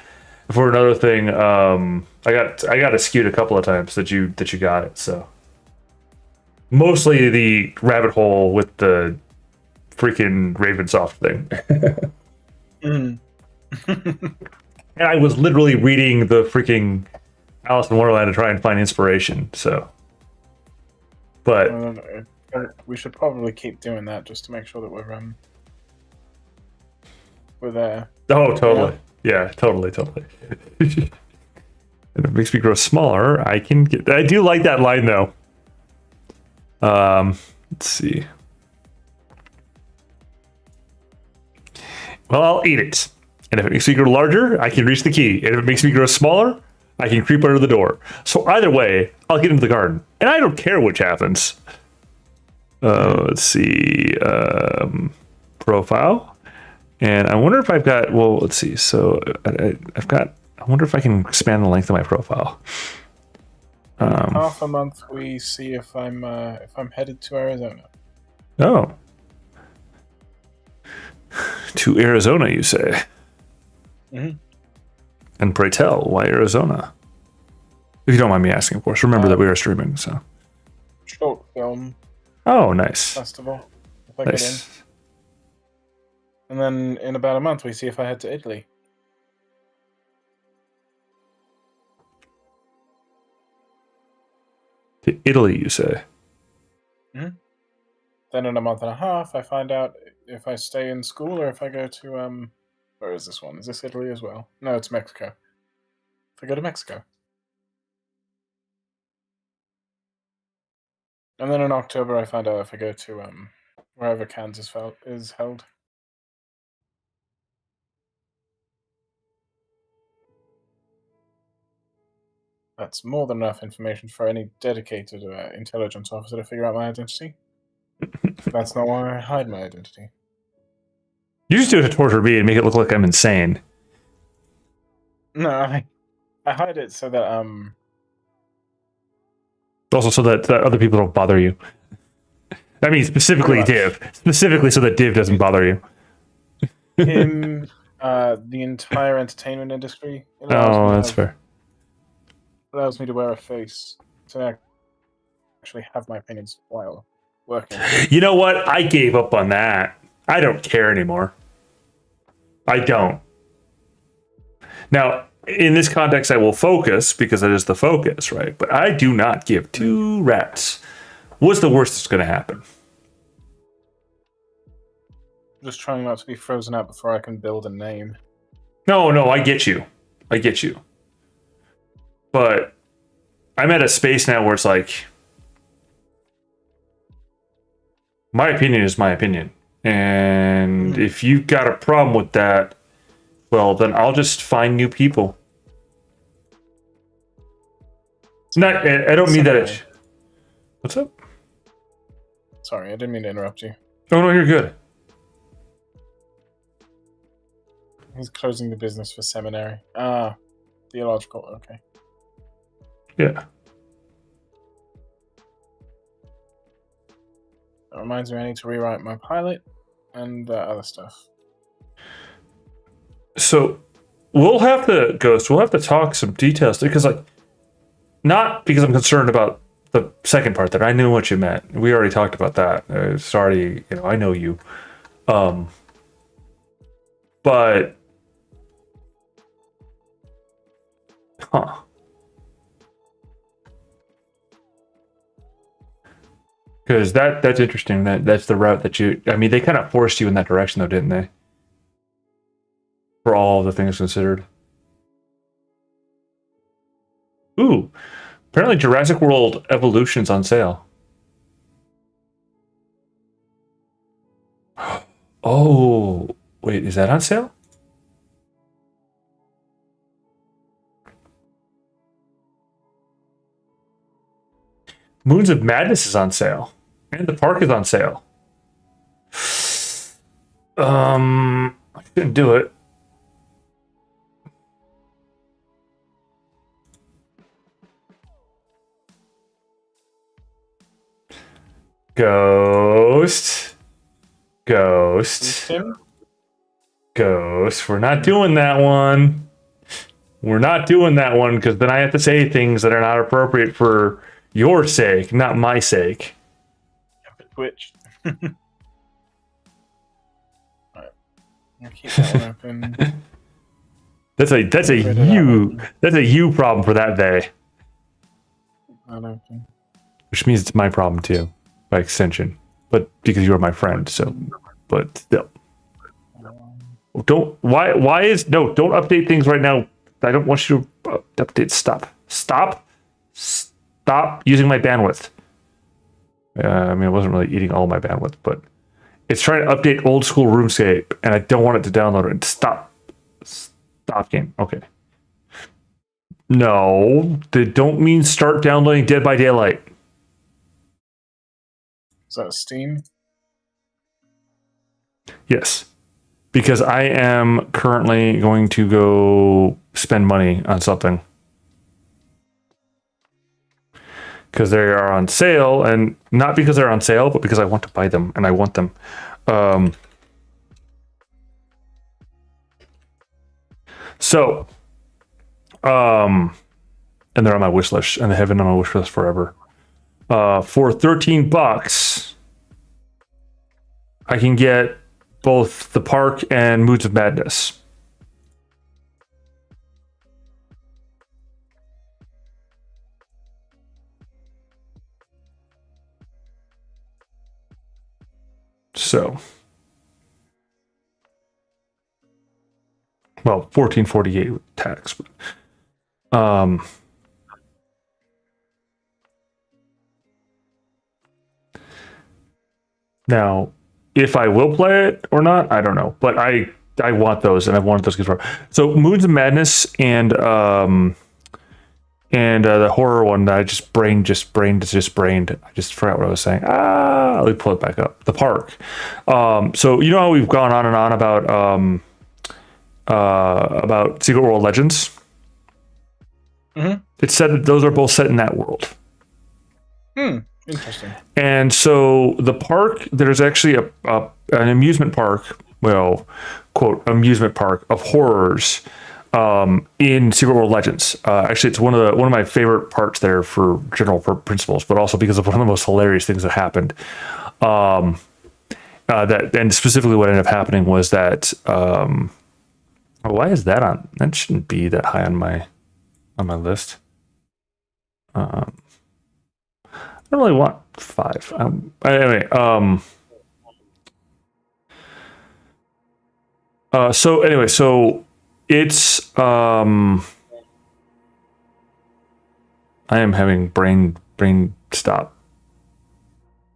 For another thing, I got skewed a couple of times that you got it. So mostly the rabbit hole with the freaking Ravensoft thing. And I was literally reading the freaking Alice in Wonderland to try and find inspiration. So, but we should probably keep doing that just to make sure that we're there. Oh, totally. Yeah, totally. And it makes me grow smaller. I do like that line though. Let's see. Well, I'll eat it. And if it makes me grow larger, I can reach the key. And if it makes me grow smaller, I can creep under the door. So either way, I'll get into the garden. And I don't care which happens. Let's see. Profile. And I wonder if I've got, well, let's see. So I wonder if I can expand the length of my profile. Half a month, we see if I'm headed to Arizona. Oh. To Arizona, you say? Mm-hmm. And pray tell, why Arizona? If you don't mind me asking, of course. Remember that we are streaming, so. Short film. Oh, nice. Festival. If I get in. And then in about a month, we see if I head to Italy. To Italy, you say? Mm-hmm. Then in a month and a half, I find out if I stay in school or if I go to where is this one? Is this Italy as well? No, it's Mexico. If I go to Mexico. And then in October, I find out if I go to wherever Kansas is held. That's more than enough information for any dedicated intelligence officer to figure out my identity. That's not why I hide my identity. You just do it to torture me and make it look like I'm insane. No, I hide it so that Also, so that other people don't bother you. I mean, specifically Div. Specifically so that Div doesn't bother you. him, the entire entertainment industry. Oh, that's fair. Allows me to wear a face to actually have my opinions while working. You know what? I gave up on that. I don't care anymore. I don't. Now, in this context, I will focus because that is the focus, right? But I do not give two rats. What's the worst that's going to happen? Just trying not to be frozen out before I can build a name. No, I get you. I get you. But I'm at a space now where it's like, my opinion is my opinion. And if you've got a problem with that, well, then I'll just find new people. Not, I don't mean that it... What's up? Sorry, I didn't mean to interrupt you. Oh, no, you're good. He's closing the business for seminary. Theological, okay. Yeah. That reminds me I need to rewrite my pilot and other stuff. So we'll have to, Ghost, we'll have to talk some details because, like, not because I'm concerned about the second part that I knew what you meant. We already talked about that. It's already, I know you. But, because that's interesting. That's the route that you, I mean, they kind of forced you in that direction though, didn't they? For all the things considered. Ooh, apparently Jurassic World Evolution's on sale. Oh, wait, is that on sale? Moons of Madness is on sale. And the park is on sale. I shouldn't do it. Ghost. We're not doing that one. We're not doing that one because then I have to say things that are not appropriate for your sake, not my sake. Twitch. Alright. I'll keep that one open. That's a you problem for that day. Not open. Which means it's my problem too, by extension. But because you are my friend, so but still. Don't don't update things right now. I don't want you to update. Stop using my bandwidth. I mean, it wasn't really eating all my bandwidth, but it's trying to update old school RuneScape, and I don't want it to download it. Stop game. Okay. No, they don't mean start downloading Dead by Daylight. Is that Steam? Yes. Because I am currently going to go spend money on something. Because they are on sale, and not because they're on sale, but because I want to buy them, and I want them. And they're on my wish list, and they have been on my wish list forever. For $13, I can get both the park and Moods of Madness. So, well, $14.48 with tax, but now, if I will play it or not, I don't know. But I want those, and I've wanted those before. So, Moons of Madness and And the horror one that I just brained. I just forgot what I was saying. Let me pull it back up. The park. So you know how we've gone on and on about Secret World Legends. Mm-hmm. It's said that those are both set in that world. Interesting. And so the park, there's actually an amusement park. Well, quote amusement park of horrors. In Secret World Legends. Actually, it's one of my favorite parts there for general principles, but also because of one of the most hilarious things that happened. And specifically what ended up happening was that. Why is that on? That shouldn't be that high on my list. I don't really want 5. Anyway. So it's I am having brain stop.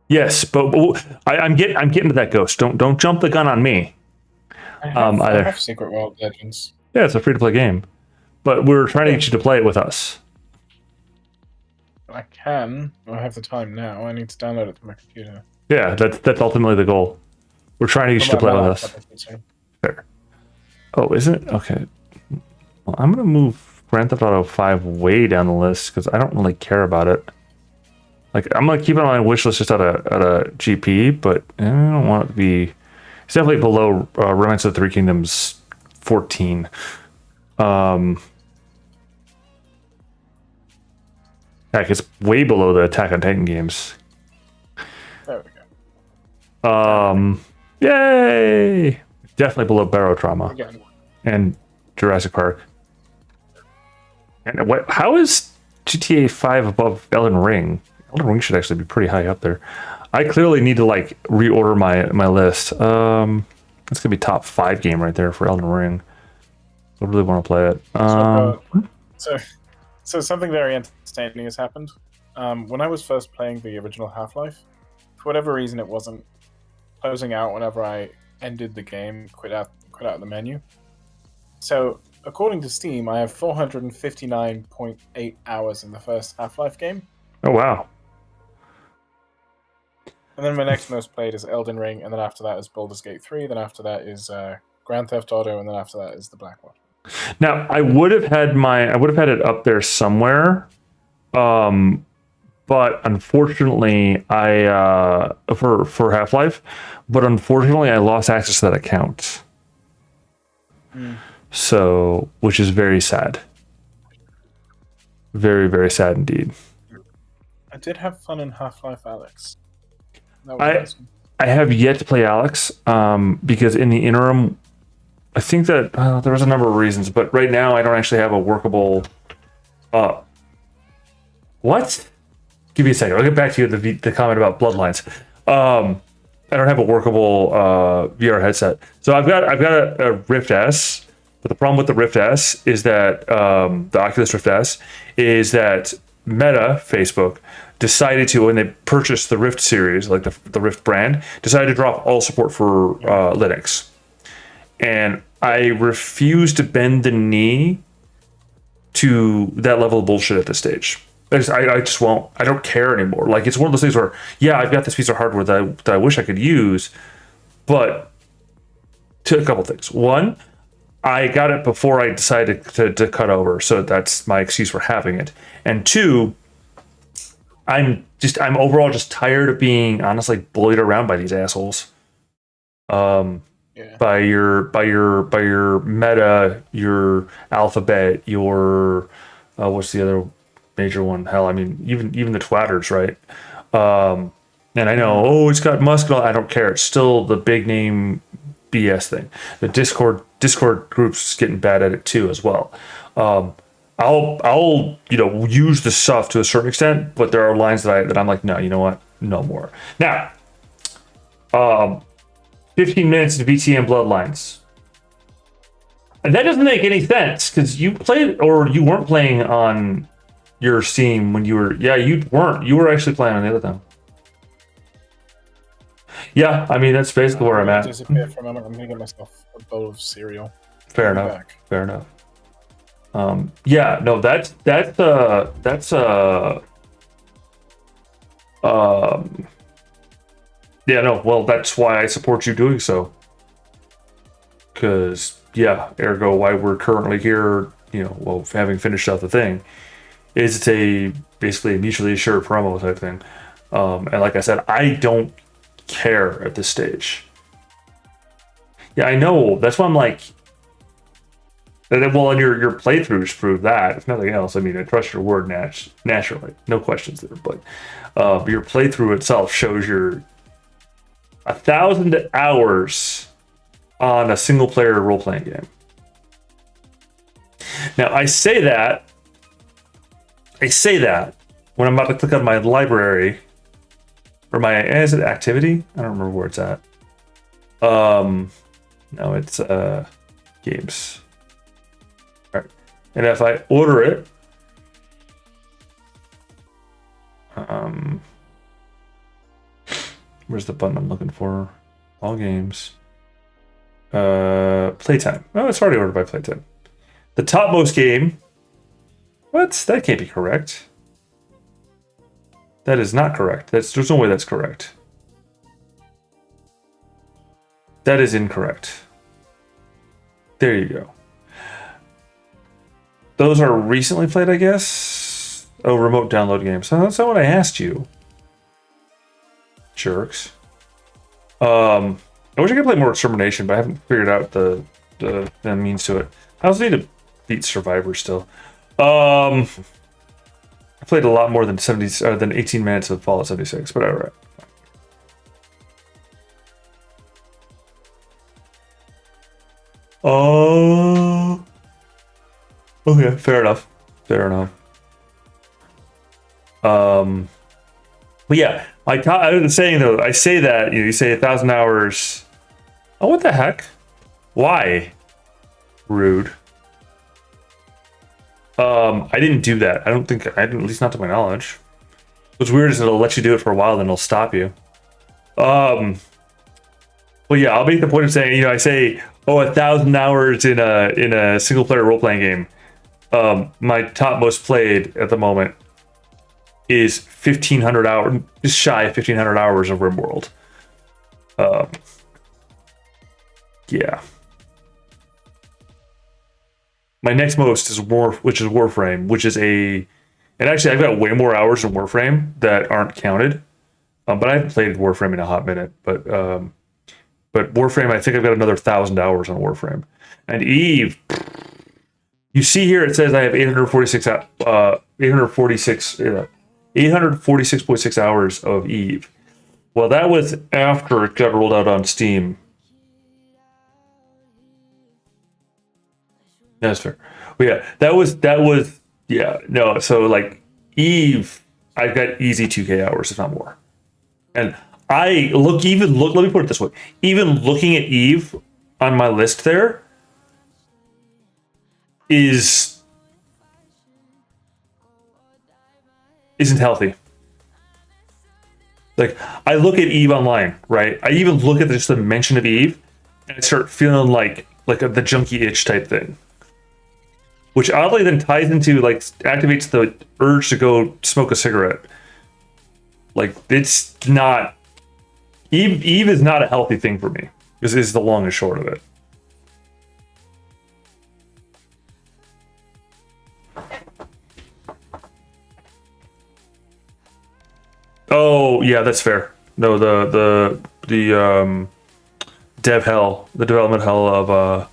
Yes, but I'm getting to that ghost. Don't jump the gun on me. I Either. have Secret World Legends. Yeah, it's a free to play game, but we're trying to get you to play it with us. I can. I have the time now. I need to download it to my computer. Yeah, that's ultimately the goal. We're trying to get you to play with us. Fair. Oh, isn't it? Okay. Well, I'm gonna move Grand Theft Auto 5 way down the list because I don't really care about it. Like, I'm gonna keep it on my wish list just out of GP, but I don't want it to be. It's definitely below Romance of the Three Kingdoms 14. Heck, it's way below the Attack on Titan games. There we go. Yay! Definitely below Barrow Trauma and Jurassic Park. And how is GTA 5 above Elden Ring? Elden Ring should actually be pretty high up there. I clearly need to like reorder my list. It's gonna be top 5 game right there for Elden Ring. I really want to play it. So something very entertaining has happened. When I was first playing the original Half-Life, for whatever reason, it wasn't closing out whenever I ended the game, quit out the menu. So according to Steam, I have 459.8 hours in the first Half-Life game. Oh wow! And then my next most played is Elden Ring, and then after that is Baldur's Gate 3, then after that is Grand Theft Auto, and then after that is the Blackwatch. Now I would have had it up there somewhere, but unfortunately I for Half-Life, but unfortunately I lost access to that account. So, which is very sad. Very, very sad indeed. I did have fun in Half-Life Alyx. That was awesome. I have yet to play Alex because in the interim, I think that there was a number of reasons, but right now I don't actually have a workable. What? Give me a second. I'll get back to you with the comment about Bloodlines. I don't have a workable VR headset, so I've got a Rift S. But the problem with the Rift S is that the Oculus Rift S is that Meta, Facebook, decided to, when they purchased the Rift series, like the Rift brand, decided to drop all support for Linux. And I refuse to bend the knee to that level of bullshit at this stage. I just won't. I don't care anymore. Like, it's one of those things where, yeah, I've got this piece of hardware that I wish I could use, but to a couple things. One, I got it before I decided to cut over, so that's my excuse for having it. And two, I'm overall just tired of being honestly bullied around by these assholes. By your Meta, your Alphabet, your what's the other major one? Hell, I mean even the twatters, right? And I know, it's got Musk and all. I don't care. It's still the big name BS thing. The Discord groups getting bad at it too as well. I'll use the stuff to a certain extent, but there are lines that I'm like, no, you know what? No more. Now, 15 minutes to VTM Bloodlines. And that doesn't make any sense because you played, or you weren't playing on your Steam when you were. Yeah, you weren't. You were actually playing on the other thing. Yeah, I mean that's basically where I'm at. Disappear for a moment. I'm gonna get myself a bowl of cereal. Fair enough. Yeah, no, yeah, no, well, that's why I support you doing so. Because, yeah, ergo, why we're currently here, well, having finished out the thing, is it's basically a mutually assured promo type thing. And like I said, I don't care at this stage. Yeah, I know. That's why I'm like, well, and your playthroughs prove that. If nothing else, I mean, I trust your word naturally, no questions there. But your playthrough itself shows your 1,000 hours on a single player role playing game. Now, I say that when I'm about to click on my library or is it activity? I don't remember where it's at. No, it's games. All right, and if I order it, where's the button I'm looking for? All games. Playtime. Oh, it's already ordered by Playtime. The topmost game. What? That can't be correct. That is not correct. There's no way that's correct. That is incorrect. There you go. Those are recently played, I guess. Oh, remote download games. So that's not what I asked you. Jerks. I wish I could play more Extermination, but I haven't figured out the means to it. I also need to beat Survivor still. I played a lot more than 18 minutes of Fallout 76, but alright. Oh, okay, fair enough. But yeah, I was saying though, I say that you say 1,000 hours. Oh, what the heck? Why? Rude. I didn't do that. I didn't, at least not to my knowledge. What's weird is it'll let you do it for a while, then it'll stop you. But yeah, I'll make the point of saying, I say, 1,000 hours in a single player role playing game. My top most played at the moment is 1,500 hours, just shy of 1,500 hours of RimWorld. Yeah. My next most is Warframe, which is and actually I've got way more hours in Warframe that aren't counted. But I haven't played Warframe in a hot minute. But Warframe, I think I've got another 1,000 hours on Warframe. And Eve, you see here it says I have 846.6 hours of Eve. Well, that was after it got rolled out on Steam. That's fair. Well, yeah, that was yeah, no, so like Eve, I've got easy 2K hours, if not more. And let me put it this way. Even looking at Eve on my list there isn't healthy. Like, I look at Eve online, right? I even look at just the mention of Eve and I start feeling like the junkie itch type thing. Which oddly then ties into, activates the urge to go smoke a cigarette. It's not... Eve is not a healthy thing for me. This is the long and short of it. Oh, yeah, that's fair. No, the development hell of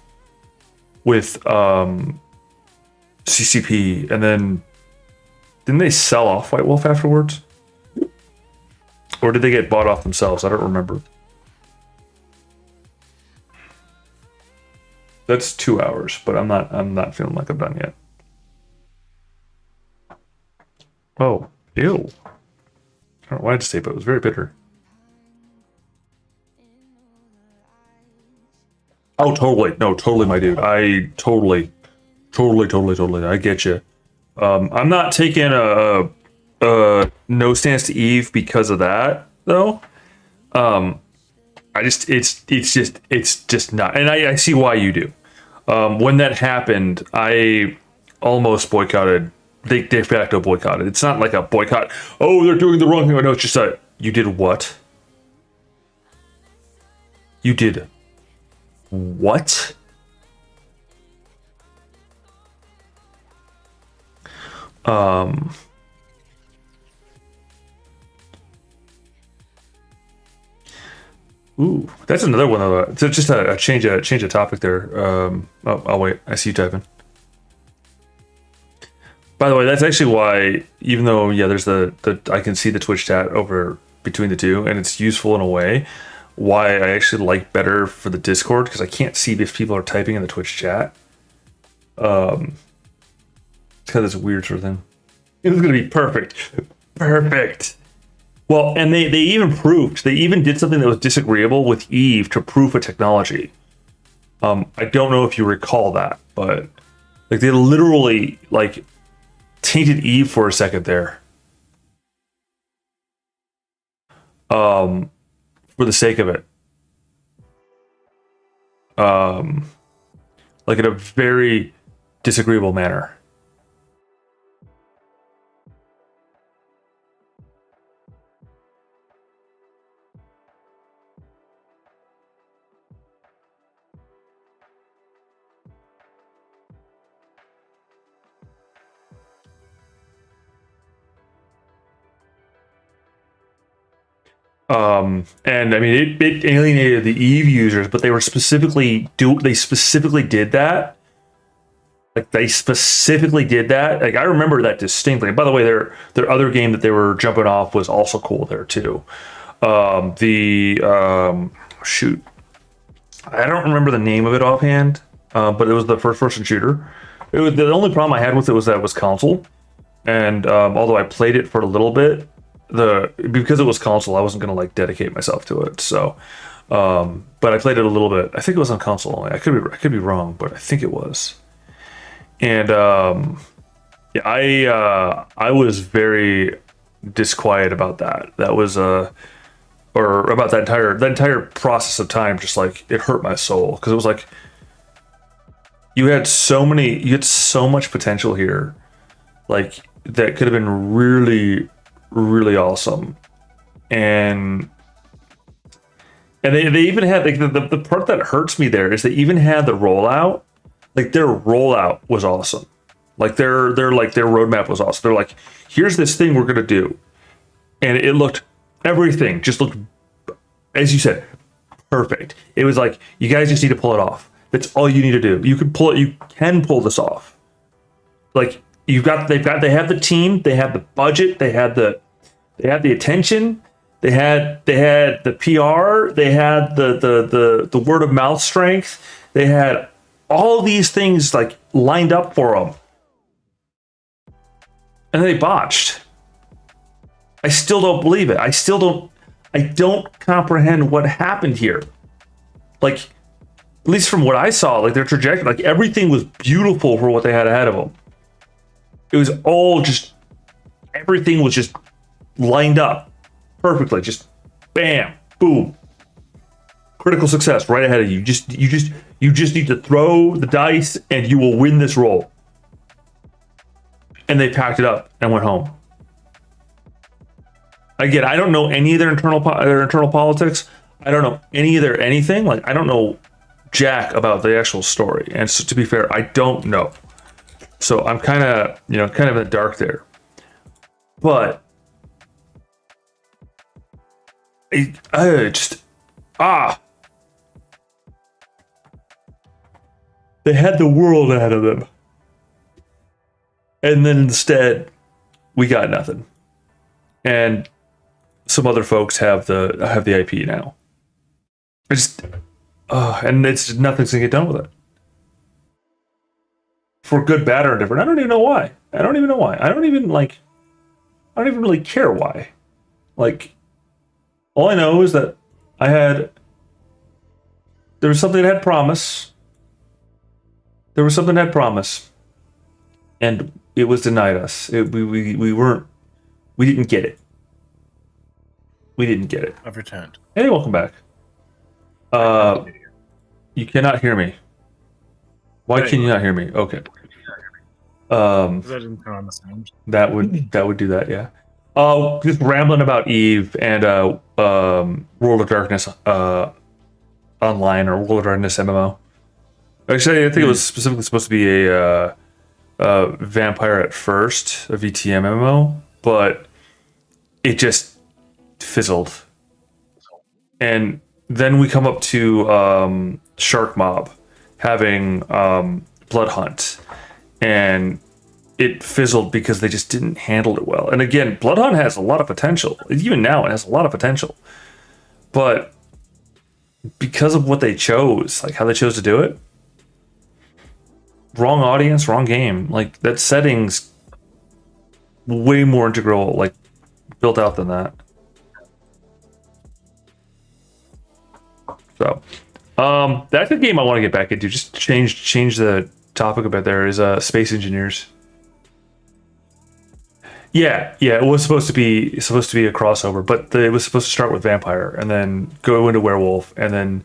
with CCP, and then didn't they sell off White Wolf afterwards? Or did they get bought off themselves? I don't remember. That's 2 hours, but I'm not feeling like I'm done yet. Oh, ew. I don't know why I just say, but it was very bitter. Oh, totally. No, totally, my dude. I totally. I get you. I'm not taking a no stance to Eve because of that, though. It's just not, and I see why you do. When that happened, I almost boycotted. They de facto boycotted. It's not like a boycott. Oh, they're doing the wrong thing. No, it's just a, you did what? You did what? Ooh, that's another one of the, just a change of topic there. I'll wait. I see you typing. By the way, that's actually why, even though there's the I can see the Twitch chat over between the two, and it's useful in a way. Why I actually like better for the Discord, because I can't see if people are typing in the Twitch chat. It's kind of this weird sort of thing. It was gonna be perfect, perfect. Well, and they even did something that was disagreeable with Eve to proof a technology. I don't know if you recall that, but like they literally like tainted Eve for a second there. For the sake of it. Like in a very disagreeable manner. And I mean, it alienated the Eve users, but they specifically did that. Like they specifically did that. Like I remember that distinctly. And by the way, their other game that they were jumping off was also cool there too. Shoot, I don't remember the name of it offhand, but it was the first-person shooter. It was the only problem I had with it was that it was console, and although I played it for a little bit. Because it was console, I wasn't gonna like dedicate myself to it. So, but I played it a little bit. I think it was on console only. I could be wrong, but I think it was. And I was very disquiet about that. That was or about that entire process of time. Just like it hurt my soul because it was like you had so much potential here, like that could have been really awesome. And they even had like the part that hurts me there is they even had the rollout. Like their rollout was awesome. Like their roadmap was awesome. They're like, here's this thing we're gonna do. And everything just looked, as you said, perfect. It was like, you guys just need to pull it off. That's all you need to do. You can pull this off. Like they have the team, they have the budget, they had the attention, they had the PR, they had the word of mouth strength, they had all these things like lined up for them, and they botched. I still don't believe it. I don't comprehend what happened here. Like, at least from what I saw, like their trajectory, like everything was beautiful for what they had ahead of them. It was all just, everything was just lined up perfectly. Just bam, boom. Critical success right ahead of you. You just need to throw the dice and you will win this roll. And they packed it up and went home. Again, I don't know any of their internal politics. I don't know any of their anything. Like I don't know jack about the actual story. And so, to be fair, I don't know. So I'm kind of in the dark there. But they had the world ahead of them. And then instead, we got nothing. And some other folks have the IP now. And it's nothing's gonna get done with it. For good, bad, or indifferent. I don't even know why. I don't even really care why. Like, all I know is that there was something that had promise. And it was denied us. We didn't get it. I've returned. Hey, welcome back. You cannot hear me. Why can you not hear me? Okay. Because I didn't turn on the sound. That would do that, yeah. Just rambling about Eve and World of Darkness online, or World of Darkness MMO. Actually, I think it was specifically supposed to be a vampire at first, a VTM MMO, but it just fizzled. And then we come up to Shark Mob having Blood Hunt, and it fizzled because they just didn't handle it well. And again, Blood Hunt has a lot of potential. Even now, it has a lot of potential. But because of what they chose, like how they chose to do it, wrong audience, wrong game. Like that setting's way more integral, like built out than that. So, that's a game I want to get back into. Just change the topic a bit. There is Space Engineers. Yeah, it was supposed to be a crossover, but it was supposed to start with vampire and then go into werewolf and then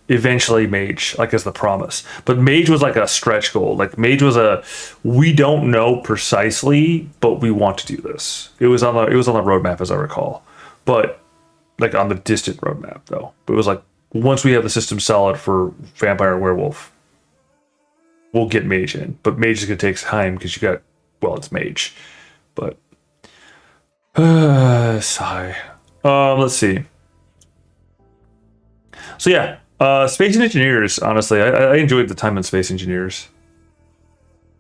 eventually mage, like as the promise. But mage was like a stretch goal. Like mage was we don't know precisely, but we want to do this. It was on the roadmap as I recall, but like on the distant roadmap though. But it was like once we have the system solid for vampire werewolf, we'll get mage in. But mage is gonna take time because you got it's mage, but. Sigh. Let's see. So yeah, Space Engineers. Honestly, I enjoyed the time in Space Engineers.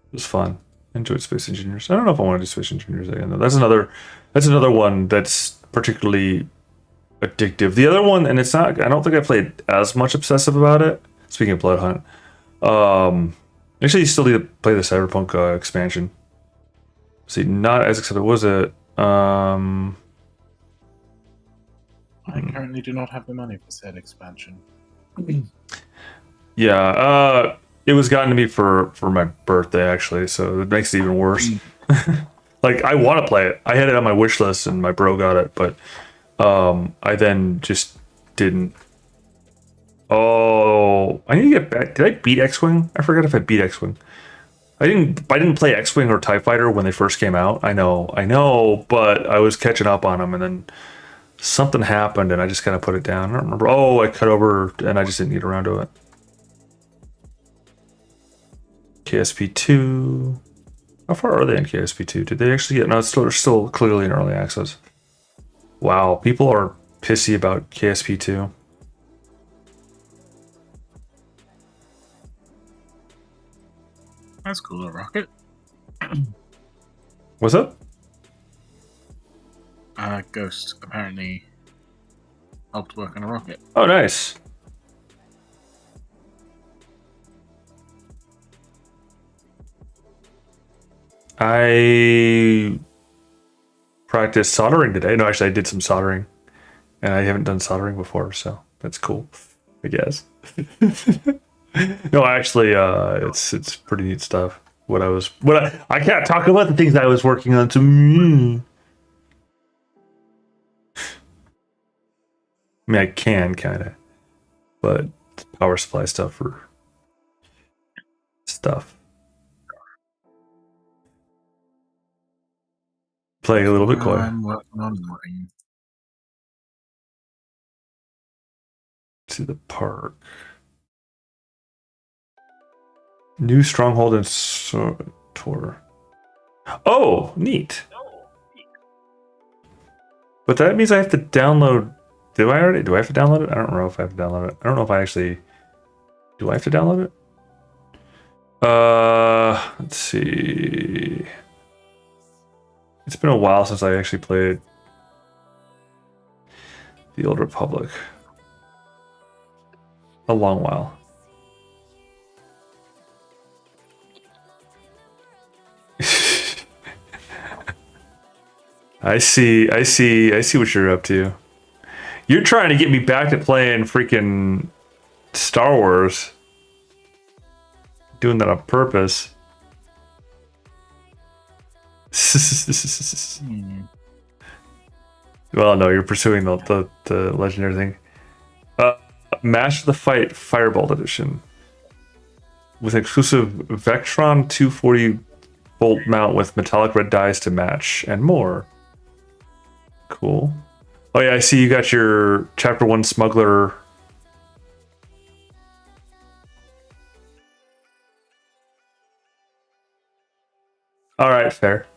It was fun. I enjoyed Space Engineers. I don't know if I want to do Space Engineers again though. That's another one that's particularly addictive. The other one, and it's not. I don't think I played as much obsessive about it. Speaking of Blood Hunt, actually, you still need to play the Cyberpunk expansion. See, not as excited. Was it? I currently do not have the money for said expansion. Yeah, it was gotten to me for my birthday actually, so it makes it even worse. Like I want to play it. I had it on my wish list, and my bro got it, but I then just didn't. Oh, I need to get back. Did I beat X-Wing? I forgot if I beat X-Wing. I didn't play X-Wing or TIE Fighter when they first came out. I know, but I was catching up on them, and then something happened, and I just kind of put it down. I don't remember. Oh, I cut over, and I just didn't get around to it. KSP2. How far are they in KSP2? Did they actually get? No, they're still clearly in early access. Wow, people are pissy about KSP2. That's cool, a rocket. What's up? Ghost apparently helped work on a rocket. Oh, nice. I practiced soldering today. No, actually, I did some soldering, and I haven't done soldering before, so that's cool, I guess. No, actually, it's pretty neat stuff. I can't talk about the things I was working on. I mean, I can kind of, but power supply stuff for stuff. Playing a little bit quiet. I'm working on mine. To the park. New stronghold in Tor. Oh, neat. But that means I have to download. Do I have to download it? I don't know if I have to download it. I don't know if I actually. Do I have to download it? Let's see. It's been a while since I actually played The Old Republic. A long while. I see what you're up to. You're trying to get me back to playing freaking Star Wars. Doing that on purpose. Well, no, you're pursuing the legendary thing. Master the Fight Firebolt Edition with exclusive Vectron 240 bolt mount with metallic red dies to match, and more. Cool. Oh yeah, I see you got your Chapter 1 Smuggler. Alright, fair.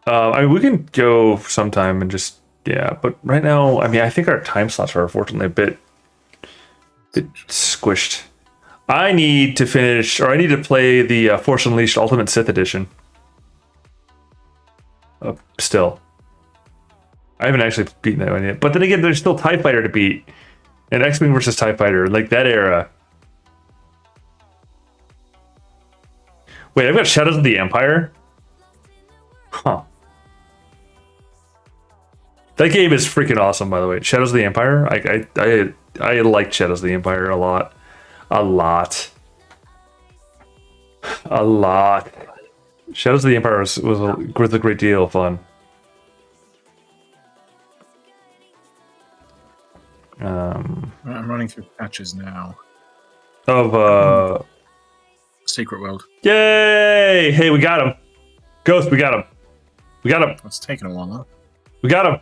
I mean, we can go sometime and just, yeah, but right now, I mean, I think our time slots are unfortunately a bit squished. I need to finish, or I need to play the Force Unleashed Ultimate Sith Edition. Still. I haven't actually beaten that one yet. But then again, there's still TIE Fighter to beat. And X-Wing versus TIE Fighter, like that era. Wait, I've got Shadows of the Empire? Huh. That game is freaking awesome, by the way. Shadows of the Empire? I liked Shadows of the Empire a lot. A lot. Shadows of the Empire was a great deal of fun. I'm running through patches now. Of Secret World. Yay! Hey, we got him. Ghost, we got him. We got him. It's taken a while now. We got him.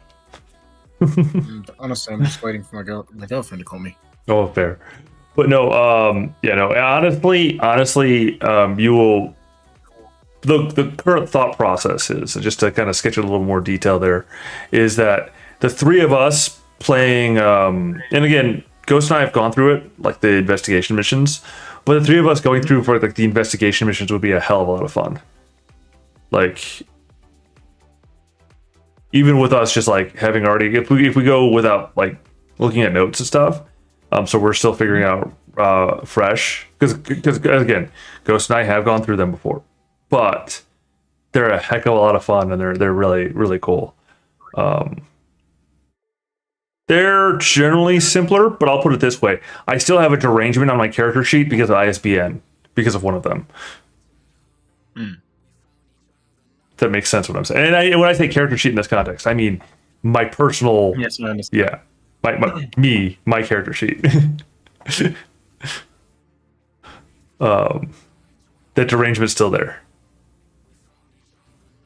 And honestly, I'm just waiting for my girlfriend to call me. Oh, fair. But no, yeah, no. Honestly, you will. The current thought process is, just to kind of sketch it a little more detail. There is that the three of us playing, and again, Ghost and I have gone through it, like the investigation missions. But the three of us going through for like the investigation missions would be a hell of a lot of fun. Like, even with us just like having already, if we go without like looking at notes and stuff, so we're still figuring out fresh, because again, Ghost and I have gone through them before, but they're a heck of a lot of fun, and they're really, really cool. They're generally simpler, but I'll put it this way. I still have a derangement on my character sheet because of ISBN, because of one of them. That makes sense what I'm saying. And when I say character sheet in this context, I mean my personal... Yes, I understand. Yeah. My character sheet. That derangement's still there.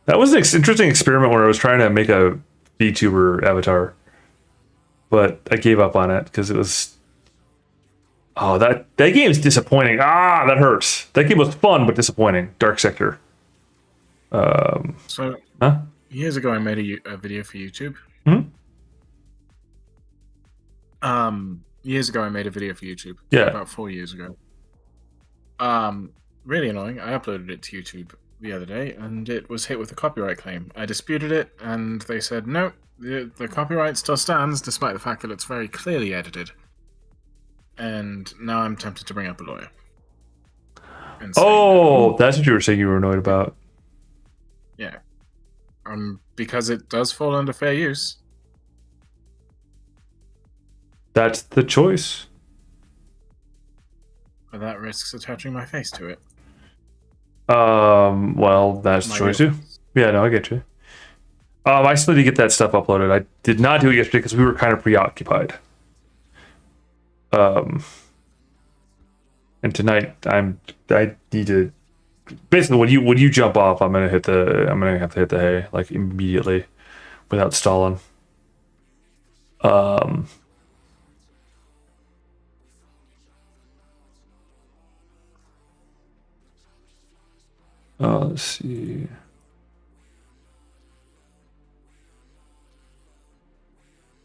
That was an interesting experiment where I was trying to make a VTuber avatar. But I gave up on it because it was... Oh, that game is disappointing. Ah, that hurts. That game was fun, but disappointing. Dark Sector. So, Huh? years ago, I made a video for YouTube. Years ago, I made a video for YouTube. Yeah. About 4 years ago. Really annoying. I uploaded it to YouTube the other day, and it was hit with a copyright claim. I disputed it, and they said, no, the copyright still stands, despite the fact that it's very clearly edited. And now I'm tempted to bring up a lawyer. And say, Oh, that's what you were saying you were annoyed about. yeah. Because it does fall under fair use. That's the choice. But that risks attaching my face to it. Well, that's the choice too. Yeah, no, I get you. I still need to get that stuff uploaded. I did not do it yesterday because we were kind of preoccupied. And tonight I need to basically when you jump off, I'm gonna have to hit the hay like immediately without stalling. Let's see.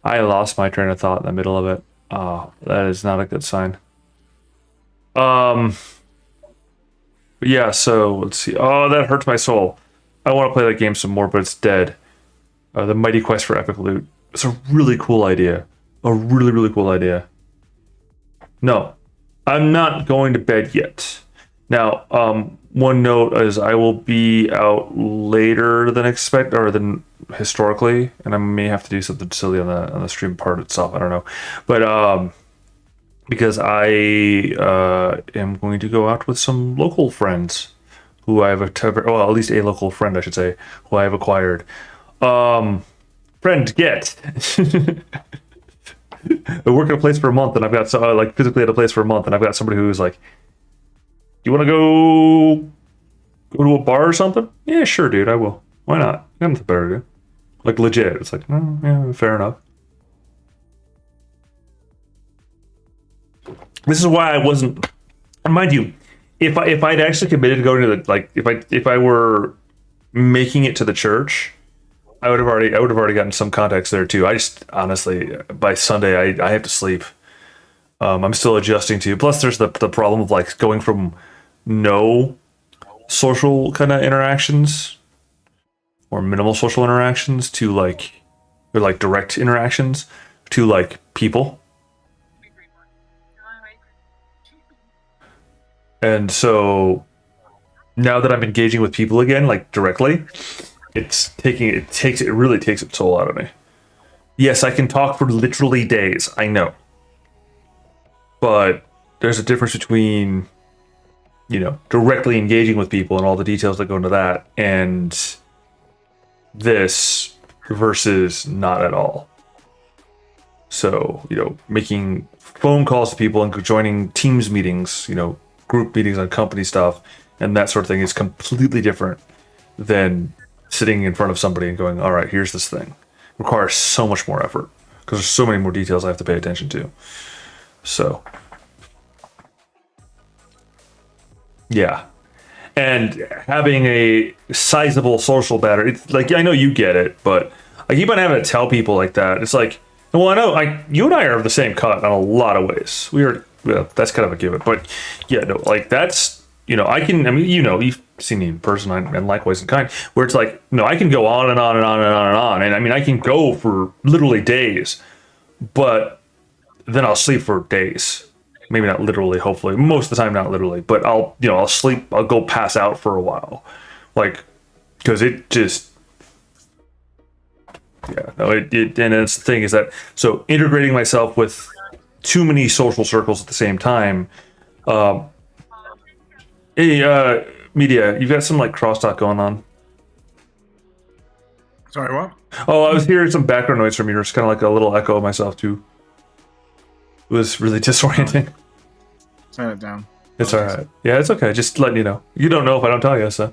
I lost my train of thought in the middle of it. Oh, that is not a good sign. But yeah, so let's see. Oh, that hurts my soul. I want to play that game some more, but it's dead. The Mighty Quest for Epic Loot. It's a really cool idea. A really, really cool idea. No, I'm not going to bed yet. Now, one note is I will be out later than expected, or than historically, and I may have to do something silly on the stream part itself. I don't know, but because I am going to go out with some local friends who I have well, at least a local friend, I should say, who I have acquired. Friend, get. I work at a place for a month, and I've got like physically at a place for a month, and I've got somebody who's like, "You want to go Go to a bar or something? Yeah, sure, dude. I will. Why not? I got nothing better to do. Like legit. It's like, oh, yeah, fair enough. This is why I wasn't. Mind you, if I'd actually committed to going to the like if I were making it to the church, I would have already gotten some context there too. I just honestly by Sunday I have to sleep. I'm still adjusting to. Plus, there's the problem of like going from no social kind of interactions or minimal social interactions to like or like direct interactions to like people. And so now that I'm engaging with people again, like directly, it really takes its toll out of me. Yes, I can talk for literally days. I know, but there's a difference between directly engaging with people and all the details that go into that, and this versus not at all. So making phone calls to people and joining Teams meetings, group meetings on company stuff, and that sort of thing is completely different than sitting in front of somebody and going, all right, here's this thing. It requires so much more effort because there's so many more details I have to pay attention to. So, yeah. And having a sizable social battery, it's like, I know you get it, but I keep on having to tell people like that. It's like, well, I know you and I are of the same cut in a lot of ways. That's kind of a given. But yeah, no, like that's, you've seen me in person and likewise in kind, where it's like, no, I can go on and on and on and on and on. And I mean, I can go for literally days, but then I'll sleep for days. Maybe not literally, hopefully. Most of the time, not literally, but I'll sleep, I'll go pass out for a while. Like, because it just, yeah, no, and it's the thing is that, so integrating myself with too many social circles at the same time. Hey, media, you've got some like crosstalk going on. Sorry, what? Oh, I was hearing some background noise from you. It's kind of like a little echo of myself too. It was really disorienting. Turn it down. It's all right. Yeah, it's okay. Just letting you know. You don't know if I don't tell you, so.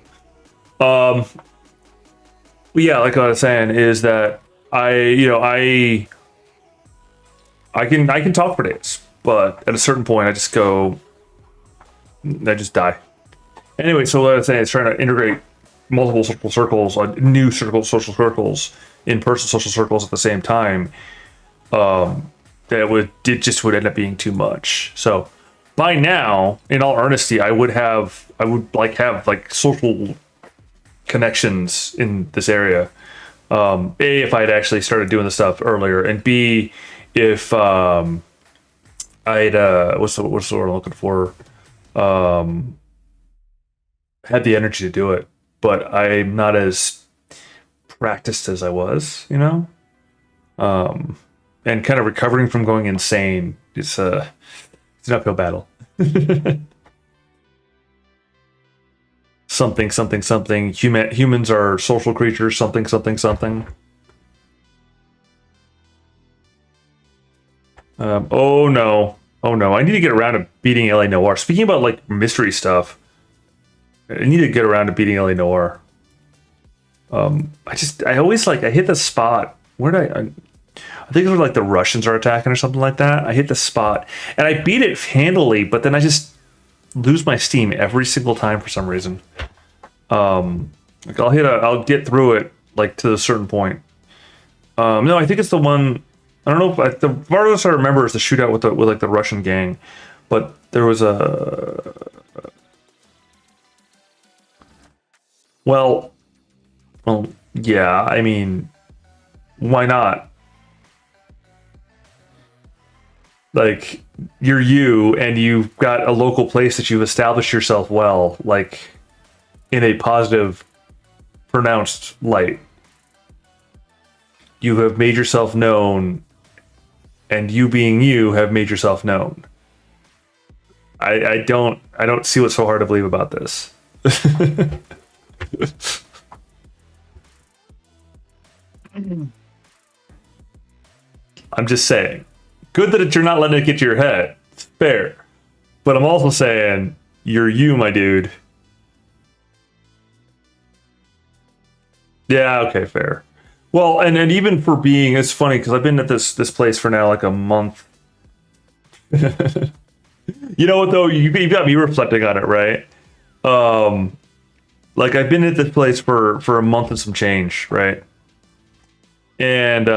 Yeah, like I was saying, is that I can talk for days, but at a certain point, I just die. Anyway, so what I was saying is trying to integrate multiple social circles, new social circles, in-person social circles at the same time. It just would end up being too much. So by now, in all earnesty, I would have social connections in this area. A, if I'd actually started doing the stuff earlier, and B, if I'd what's the word I'm looking for, had the energy to do it, but I'm not as practiced as I was, and kind of recovering from going insane. It's an uphill battle. Something. Humans are social creatures. Something. Oh no. I need to get around to beating LA Noir. Speaking about like mystery stuff, I need to get around to beating LA Noir. I always I hit the spot. Where did I think it was like the Russians are attacking or something like that. I hit the spot and I beat it handily, but then I just lose my steam every single time for some reason. I'll get through it like to a certain point. No, I think it's the one. I don't know if the farthest I remember is the shootout with the Russian gang, but there was a. Well, yeah. I mean, why not? Like, you're you, and you've got a local place that you've established yourself well, like, in a positive, pronounced light. You have made yourself known, and you being you have made yourself known. I don't see what's so hard to believe about this. I'm just saying. Good that you're not letting it get to your head. It's fair. But I'm also saying, you're you, my dude. Yeah, okay, fair. Well, and even for being, it's funny because I've been at this place for now like a month. You know what though? You got me reflecting on it, right? Um, like I've been at this place for a month and some change, right? And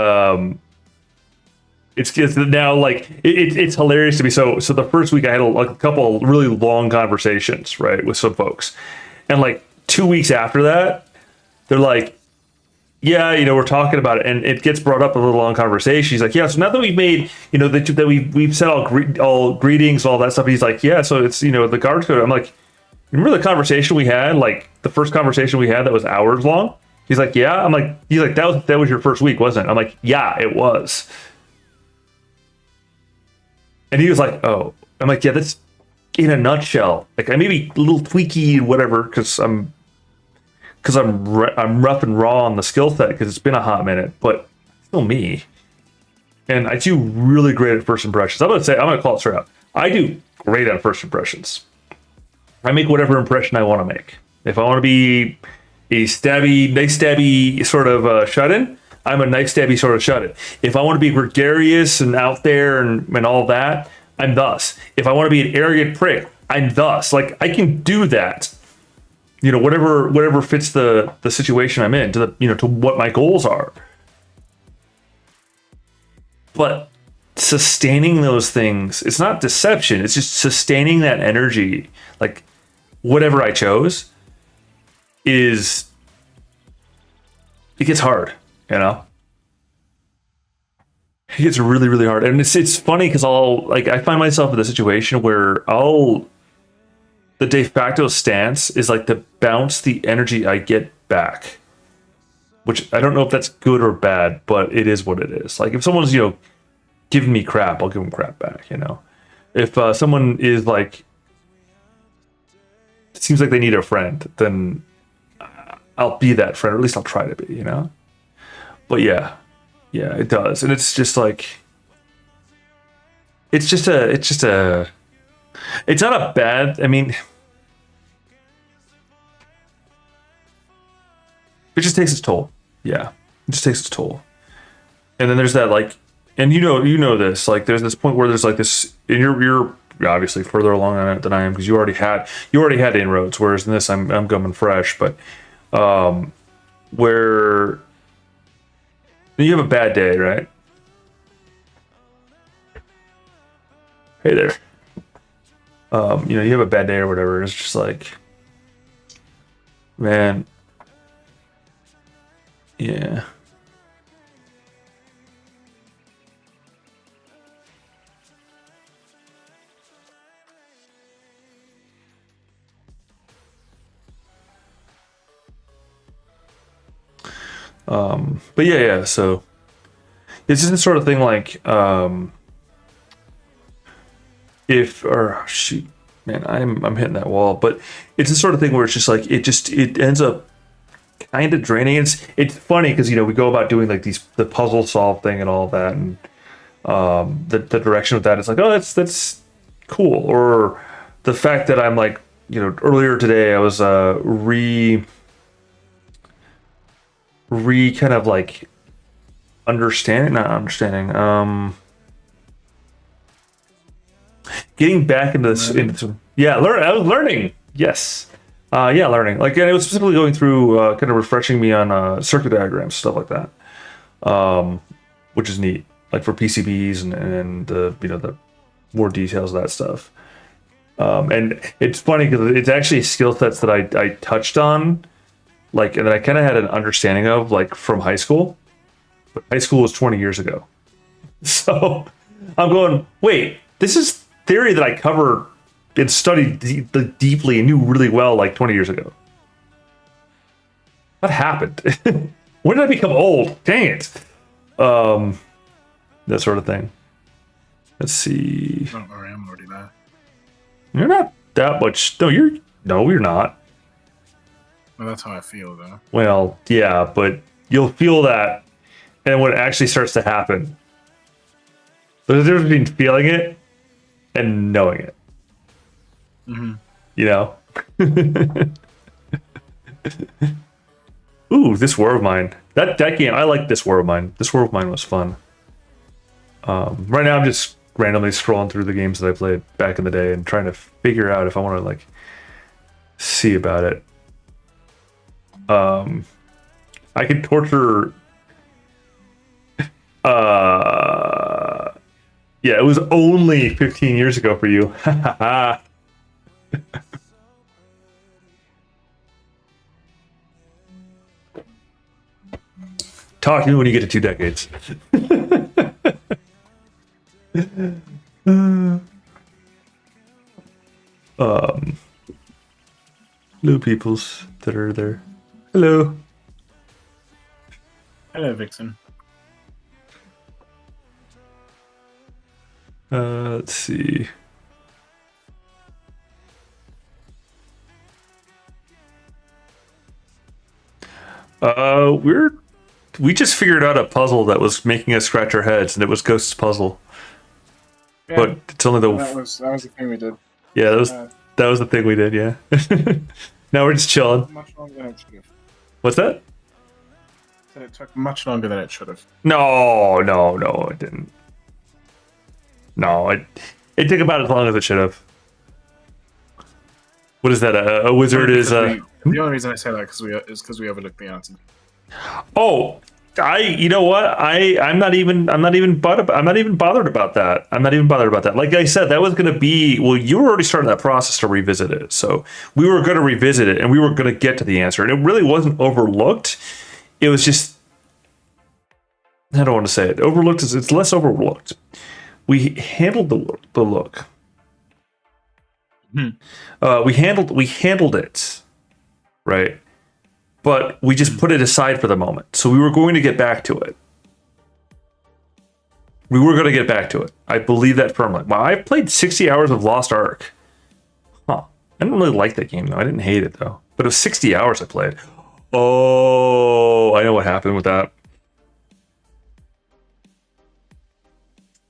it's now like it's hilarious to me. So the first week I had like a couple of really long conversations, right, with some folks, and like 2 weeks after that, they're like, yeah, we're talking about it, and it gets brought up in a little long conversation. He's like, yeah, so now that we've made, that we've said all greetings, all that stuff. He's like, yeah, so it's the guards code. I'm like, remember the conversation we had, like the first conversation we had that was hours long? He's like, yeah. He's like, that was your first week, wasn't it? I'm like, yeah, it was. And he was like, oh. I'm like, yeah, that's in a nutshell. Like I may be a little tweaky, whatever, because I'm rough and raw on the skill set because it's been a hot minute, but still me. And I do really great at first impressions. I'm gonna call it straight out. I do great at first impressions. I make whatever impression I want to make. If I want to be a nice stabby sort of shut-in, I'm a nice stabby sort of shut-in. If I want to be gregarious and out there and all that, I'm thus. If I want to be an arrogant prick, I'm thus. Like I can do that. Whatever fits the situation I'm in, to what my goals are. But sustaining those things, it's not deception, it's just sustaining that energy, like whatever I chose, it gets hard, It gets really, really hard. And it's funny because I find myself in a situation where the de facto stance is like to bounce the energy I get back, which I don't know if that's good or bad, but it is what it is. Like if someone's, giving me crap, I'll give them crap back, If someone is like, it seems like they need a friend, then I'll be that friend, or at least I'll try to be, But yeah, it does. And it's just like, it's not a bad, I mean, it just takes its toll. Yeah, it just takes its toll. And then there's that like, and you know this, like there's this point where there's like this, and you're obviously further along on it than I am because you already had inroads, whereas in this I'm coming fresh, but where you have a bad day, right? Hey there. You have a bad day or whatever. It's just like, man, yeah. But yeah. So it's just the sort of thing like, shoot, man, I'm hitting that wall. But it's the sort of thing where it's just like it ends up kind of draining. It's funny because we go about doing like the puzzle solve thing and all that, and the direction of that is like, oh, that's cool. Or the fact that I'm like, earlier today I was kind of like not understanding, getting back into this, I was learning. Yes. Learning. Like, and it was specifically going through, kind of refreshing me on circuit diagrams, stuff like that, which is neat. Like for PCBs and the more details of that stuff. And it's funny because it's actually skill sets that I touched on, like, and that I kind of had an understanding of, like, from high school. But high school was 20 years ago. So I'm going, wait, this is theory that I covered and studied deeply and knew really well like 20 years ago. What happened? When did I become old? Dang it. That sort of thing. Let's see. Don't worry, I'm already there. You're not that much. No, you're not. Well, that's how I feel, though. Well, yeah, but you'll feel that, and when it actually starts to happen, there's a difference between feeling it and knowing it. Mm-hmm. Ooh, This War of Mine. That game, I like This War of Mine. This War of Mine was fun. Right now, I'm just randomly scrolling through the games that I played back in the day and trying to figure out if I want to like see about it. I could torture. Yeah, it was only 15 years ago for you. Talk to me when you get to 2 decades. Hello, peoples that are there. Hello. Hello, Vixen. Let's see. We just figured out a puzzle that was making us scratch our heads, and it was Ghost's puzzle. Yeah, But it's only the that was the thing we did. yeah that was the thing we did. Yeah. Now we're just chilling. Much longer than it should have. What's that? Said it took much longer than it should have. No, it didn't. No, it took about as long as it should have. What is that? A wizard is The only reason I say that is because we overlooked the answer. Oh, you know what? I'm not even bothered about that. I'm not even bothered about that. Like I said, that was going to be, well, you were already starting that process to revisit it. So we were going to revisit it and we were going to get to the answer. And it really wasn't overlooked. It was just, I don't want to say it. Overlooked it's less overlooked. We handled the look. We handled it, right? But we just put it aside for the moment. So we were going to get back to it. I believe that firmly. Wow, I played 60 hours of Lost Ark. Huh. I didn't really like that game, though. I didn't hate it, though. But it was 60 hours I played. Oh, I know what happened with that.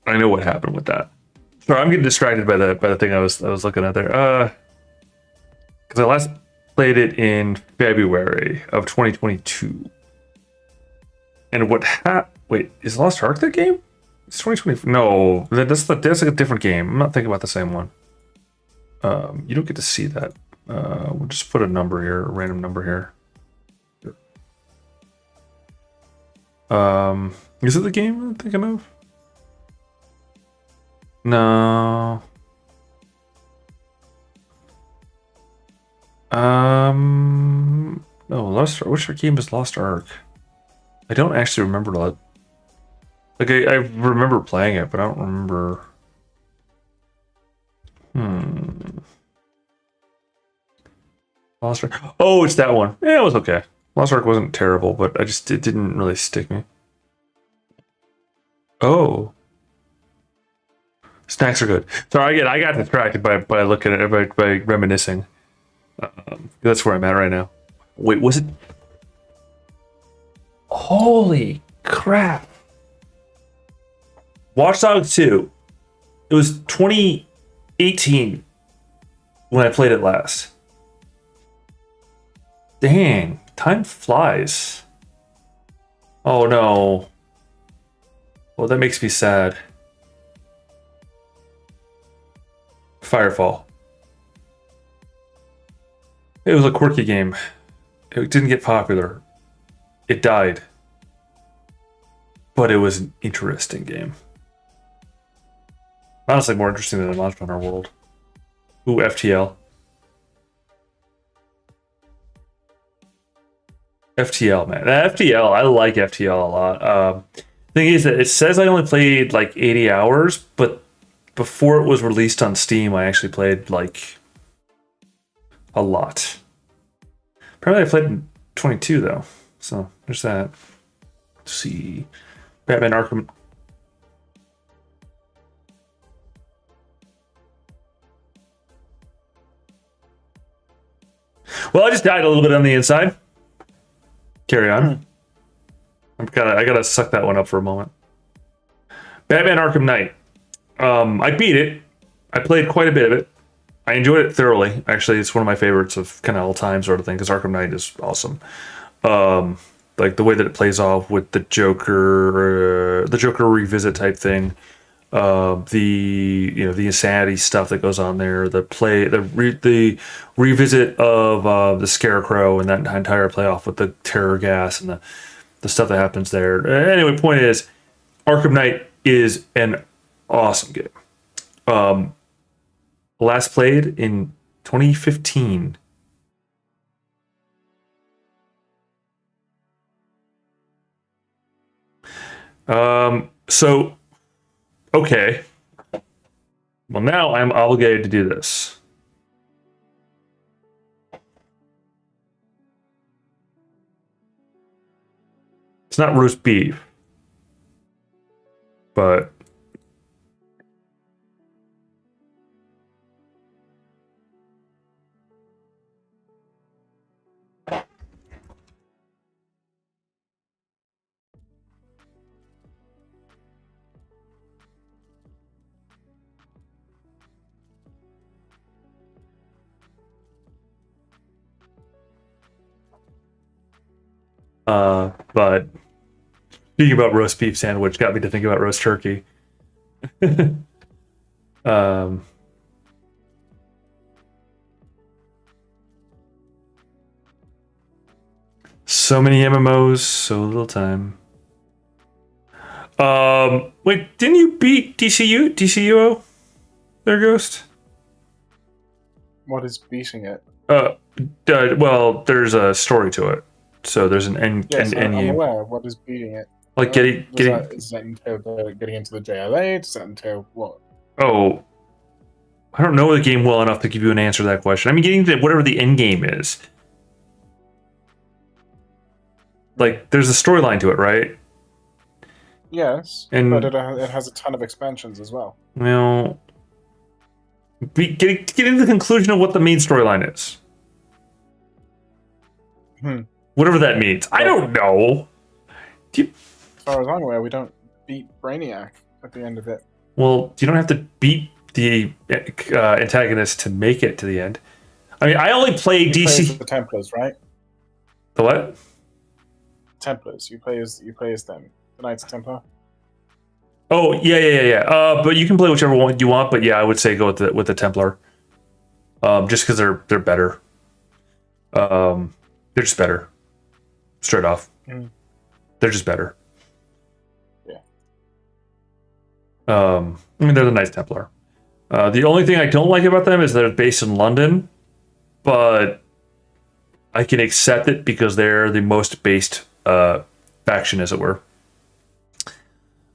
Sorry, I'm getting distracted by the thing I was looking at there. Because I last played it in February of 2022. And wait, is Lost Ark that game? It's 2020. No, that's like a different game. I'm not thinking about the same one. You don't get to see that. We'll just put a number here, a random number here. Is it the game I'm thinking of? No. No, Lost Ark. Which game is Lost Ark? I don't actually remember that. Like, I remember playing it, but I don't remember. Lost Ark. Oh, it's that one. Yeah, it was okay. Lost Ark wasn't terrible, but it didn't really stick me. Oh. Snacks are good. Sorry, I got distracted by looking at it, by reminiscing. That's where I'm at right now. Wait, was it? Holy crap! Watch Dogs 2. It was 2018 when I played it last. Dang, time flies. Oh no. Well, that makes me sad. Firefall. It was a quirky game. It didn't get popular. It died. But it was an interesting game. Honestly, more interesting than Monster Hunter World. Ooh, FTL. FTL, man. FTL, I like FTL a lot. Thing is that it says I only played like 80 hours, but before it was released on Steam, I actually played like a lot. Apparently I played in 22 though. So there's that. Let's see. Batman Arkham. Well, I just died a little bit on the inside. Carry on. I gotta suck that one up for a moment. Batman Arkham Knight. I beat it. I played quite a bit of it. I enjoyed it thoroughly. Actually, it's one of my favorites of kind of all time sort of thing, because Arkham Knight is awesome. Like the way that it plays off with the Joker revisit type thing, the insanity stuff that goes on there, the revisit of the Scarecrow and that entire playoff with the terror gas and the stuff that happens there. Anyway, point is, Arkham Knight is an awesome game. Last played in 2015. So okay. Well, now I'm obligated to do this. It's not roast beef, but but speaking about roast beef sandwich got me to think about roast turkey. um, so many MMOs, so little time. Wait, didn't you beat DCUO? There, Ghost. What is beating it? Well, there's a story to it, so there's an end. Yes, I'm end aware of what is beating it. like Does that entail getting into the JLA? Does that entail what? Oh, I don't know the game well enough to give you an answer to that question. I mean, getting to whatever the end game is. Like, there's a storyline to it, right? Yes, And but it has a ton of expansions as well. well, get into the conclusion of what the main storyline is. Whatever that means. I don't know. As far as I'm aware, we don't beat Brainiac at the end of it. Well, you don't have to beat the antagonist to make it to the end. I mean, I only play You DC. play as the Templars, right? The what? Templars. You play as them. The Knights Templar. Oh yeah. But you can play whichever one you want. But yeah, I would say go with the Templar. Just because they're better. They're just better. Straight off. They're just better. Yeah. I mean, they're the Knights Templar. The only thing I don't like about them is they're based in London, but I can accept it because they're the most based faction, as it were.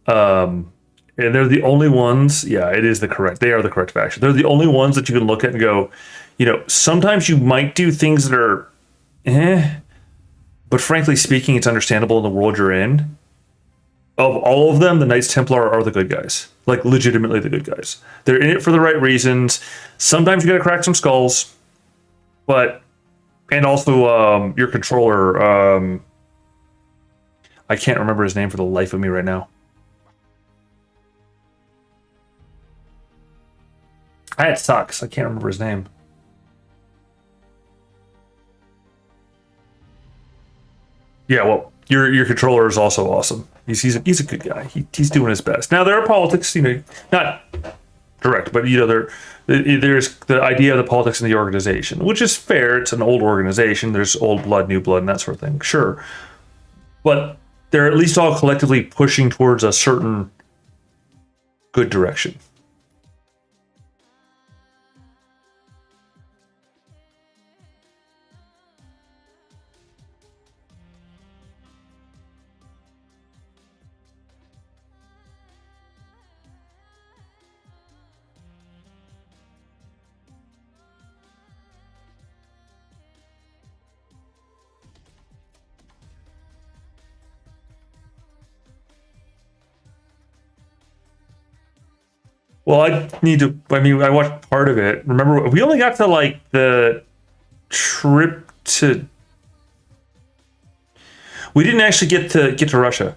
And they're the only ones. Yeah, it is the correct. They are the correct faction. They're the only ones that you can look at and go, sometimes you might do things that are, but frankly speaking, it's understandable in the world you're in. Of all of them, the Knights Templar are the good guys. Like, legitimately the good guys. They're in it for the right reasons. Sometimes you gotta crack some skulls, and also your controller. I can't remember his name for the life of me right now. It sucks. I can't remember his name. Yeah, well, your controller is also awesome. He's a good guy. He's doing his best. Now there are politics, not direct, but there's the idea of the politics in the organization, which is fair. It's an old organization. There's old blood, new blood, and that sort of thing. Sure, but they're at least all collectively pushing towards a certain good direction. Well, I watched part of it. Remember, we only got to like the trip to. We didn't actually get to Russia.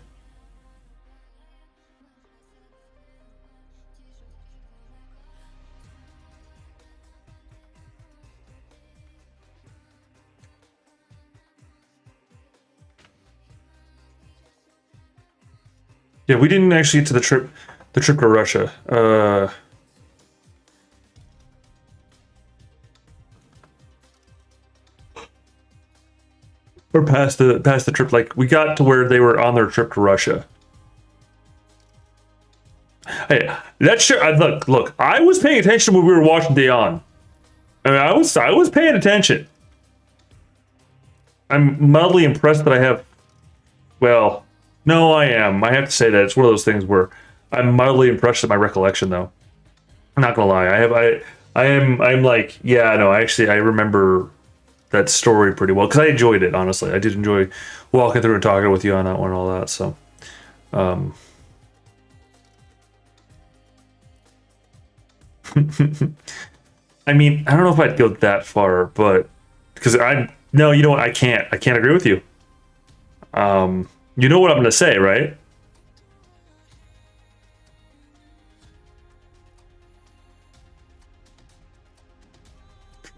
Yeah, we didn't actually get to the trip to Russia. Or past the trip. Like we got to where they were on their trip to Russia. Hey, that sure. Look. I was paying attention when we were watching Dayon. I mean, I was paying attention. I'm mildly impressed that I have. Well, no, I am. I have to say that it's one of those things where I'm mildly impressed with my recollection, though. I'm not gonna lie. I'm like, yeah, no, actually, I remember that story pretty well because I enjoyed it. Honestly, I did enjoy walking through and talking with you on that one and all that. So, um, I mean, I don't know if I'd go that far, but because I no, you know what? I can't agree with you. You know what I'm gonna say, right?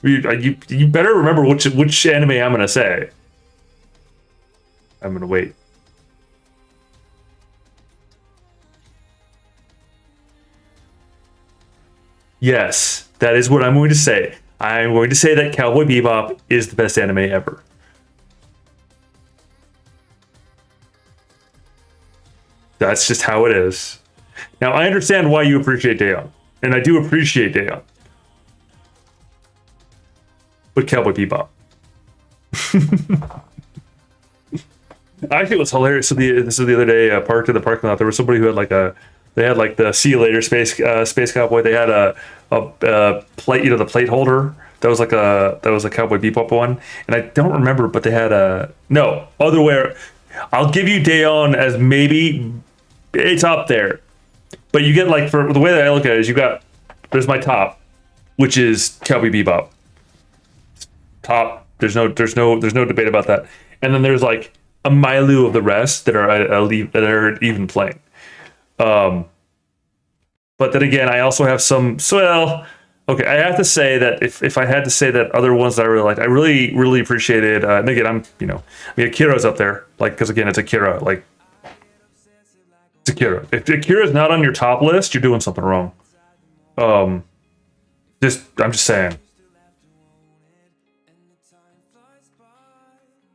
You better remember which anime I'm gonna say. I'm gonna wait. Yes, that is what I'm going to say. I'm going to say that Cowboy Bebop is the best anime ever. That's just how it is. Now I understand why you appreciate Dayon, and I do appreciate Dayon, but Cowboy Bebop. Actually, it was hilarious. So this is the other day, parked in the parking lot. There was somebody who had like they had like the "See You Later" space cowboy. They had a plate, the plate holder. That was a Cowboy Bebop one, and I don't remember, but they had a no other way. I'll give you Dayon as maybe it's up there, but you get like for the way that I look at it is there's my top, which is Cowboy Bebop. Top. There's no debate about that. And then there's like a milieu of the rest that are even playing. Um, but then again, I also have some. So well, okay, I have to say that if I had to say that other ones that I really liked, I really appreciated. And again, Akira's up there, like because again, it's Akira. Like it's Akira. If Akira's not on your top list, you're doing something wrong. Um, I'm just saying.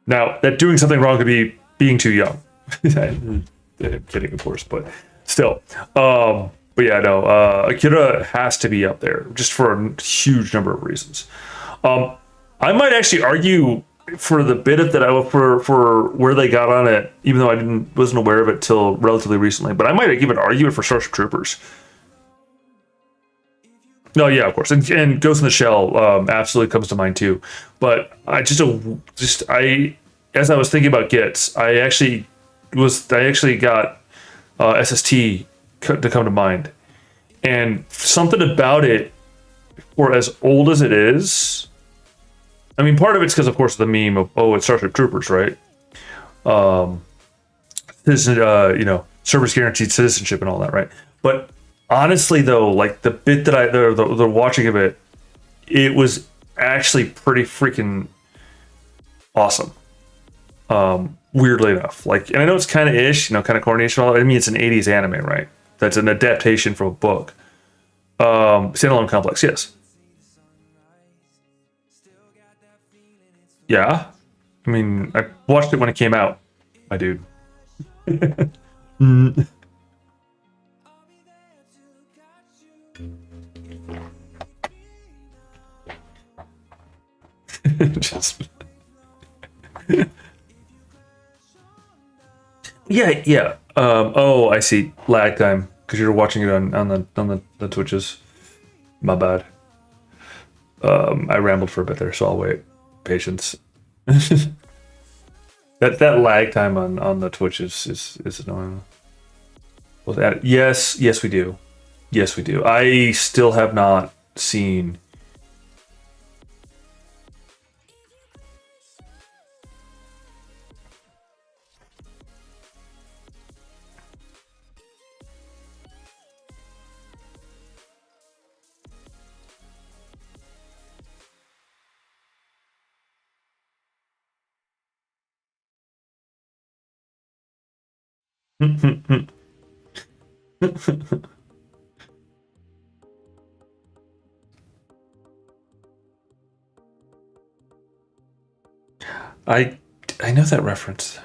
Now, that doing something wrong could be being too young. I'm kidding, of course, but still. But yeah, no, Akira has to be up there just for a huge number of reasons. Um, I might actually argue for the bit of that for where they got on it, even though wasn't aware of it till relatively recently. But I might even argue it for Starship Troopers. No, yeah, of course, and Ghost in the Shell absolutely comes to mind too. But I as I was thinking about Gits, I actually got SST to come to mind, and something about it, for as old as it is. I mean, part of it's because, of course, the meme of it's Starship Troopers, right? Um, service guaranteed citizenship and all that, right? But honestly, though, like the bit that the watching of it, it was actually pretty freaking awesome. Weirdly enough, like, and I know it's kind of ish, kind of corny and all. I mean, it's an '80s anime, right? That's an adaptation from a book. Standalone complex, yes. Yeah, I mean, I watched it when it came out, my dude. Mm. Just yeah. Oh, I see. Lag time because you're watching it on the Twitches. My bad. I rambled for a bit there, so I'll wait. Patience. That lag time on the Twitch is annoying. Well, yes we do. Yes we do. I still have not seen. I know that reference.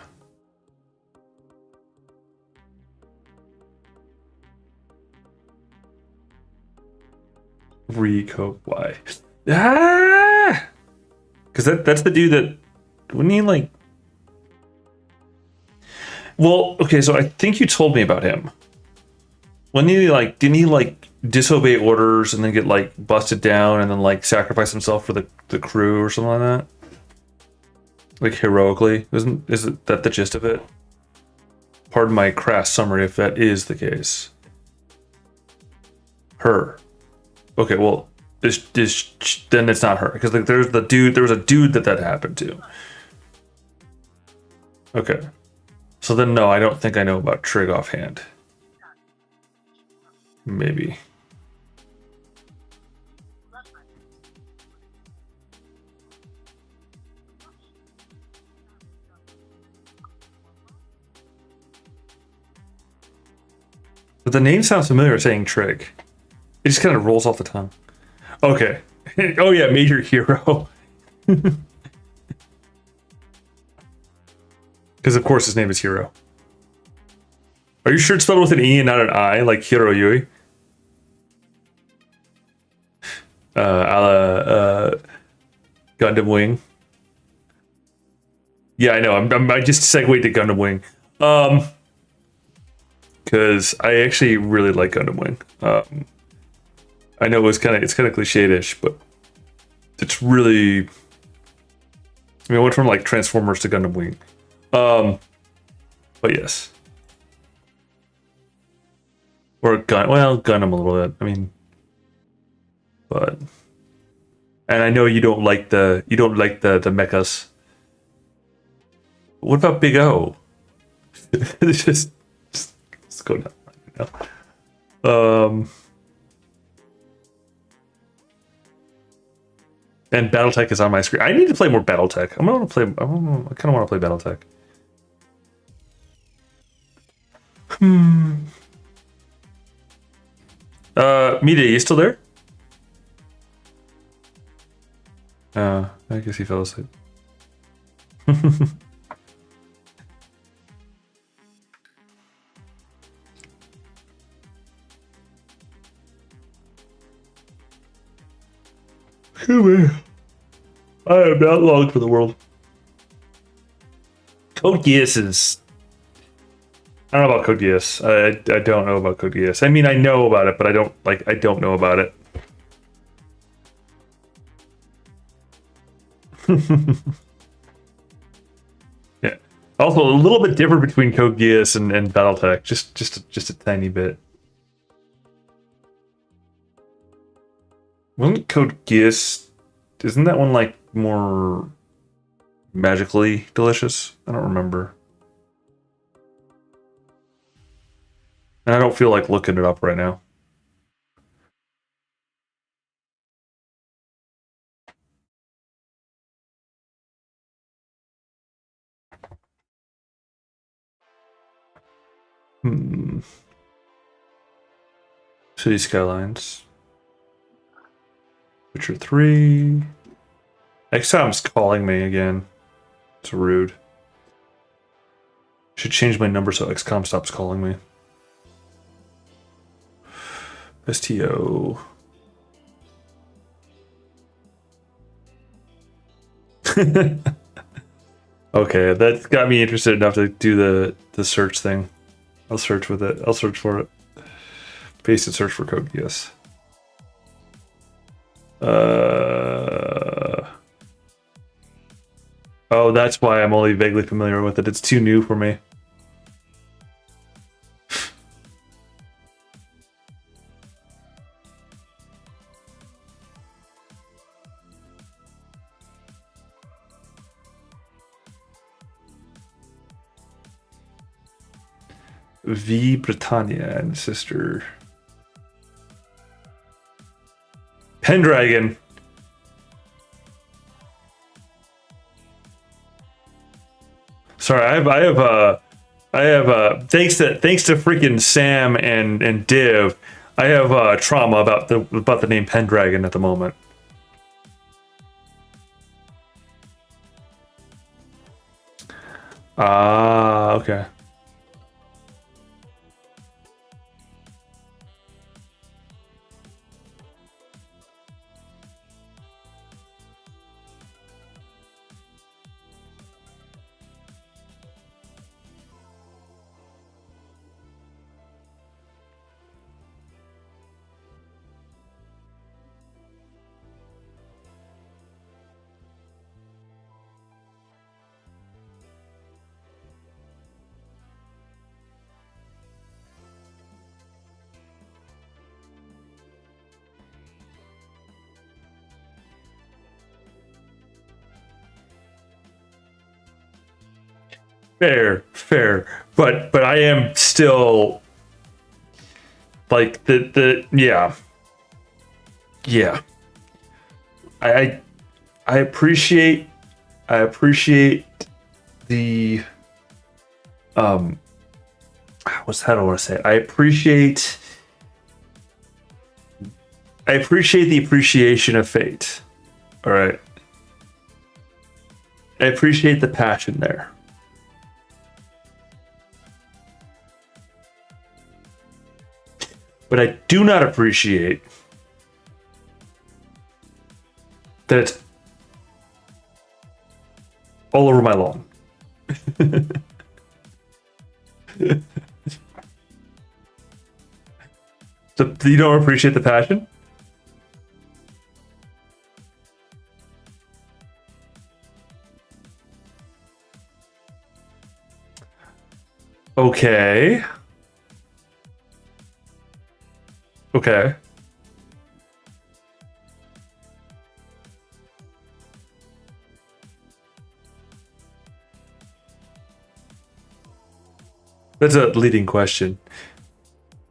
Rico, why? Ah! Because that's the dude that wouldn't he like? Well, okay, so I think you told me about him. When he like didn't he like disobey orders and then get like busted down and then like sacrifice himself for the crew or something like that? Like heroically? Isn't that the gist of it? Pardon my crass summary if that is the case. Her. Okay, well, then it's not her because like there's the dude. There was a dude that happened to. Okay, so then no, I don't think I know about Trig offhand. Maybe. But the name sounds familiar saying Trig. It just kind of rolls off the tongue. Okay. Oh yeah, Major Hero. Because of course his name is Hero. Are you sure it's spelled with an E and not an I, like Hiro Yui? A la Gundam Wing. Yeah, I know. I just segued to Gundam Wing. Because I actually really like Gundam Wing. I know it's kind of cliche-ish, but it's really. I mean, I went from like Transformers to Gundam Wing. But yes. Or Gundam a little bit. I mean, but. And I know you don't like the mechas. What about Big O? just go down. You know? And BattleTech is on my screen. I need to play more BattleTech. I kind of want to play BattleTech. Mide, you still there? I guess he fell asleep. I am not long for the world. Code Geass is. I don't know about Code Geass. I don't know about Code Geass. I mean, I know about it, but I don't know about it. Yeah. Also, a little bit different between Code Geass and BattleTech. Just a tiny bit. Wasn't Code Geass? Isn't that one like more magically delicious? I don't remember. And I don't feel like looking it up right now. City Skylines. Witcher 3. XCOM's calling me again. It's rude. Should change my number so XCOM stops calling me. STO. Okay, that's got me interested enough to do the search thing. I'll search with it. I'll search for it. Paste and search for Code Geass. Oh, that's why I'm only vaguely familiar with it. It's too new for me. V Britannia and sister. Pendragon. Sorry, I I have thanks to freaking Sam and Div, I have trauma about the name Pendragon at the moment. Ah, okay. Fair, but I am still like yeah. I I appreciate the what's how do I want to say it? I appreciate the appreciation of fate. All right. I appreciate the passion there. But I do not appreciate that it's all over my lawn. So you don't appreciate the passion? Okay. Okay. That's a leading question.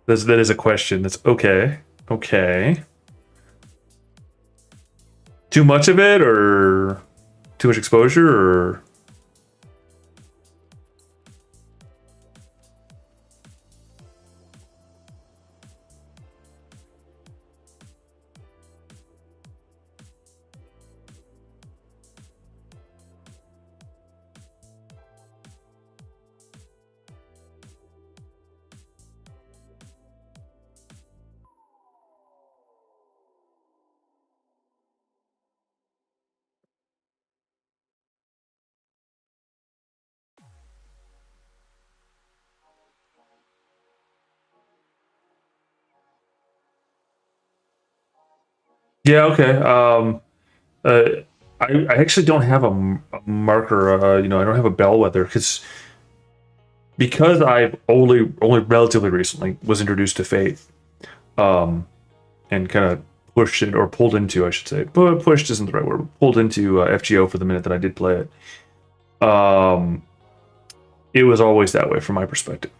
That is a question. That's okay. Okay. Too much of it, or too much exposure, or yeah. Okay. Uh, I actually don't have a marker. I don't have a bellwether because I've only relatively recently was introduced to Fate, and kind of pushed it or pulled into, I should say, but pushed isn't the right word. Pulled into FGO for the minute that I did play it. It was always that way from my perspective.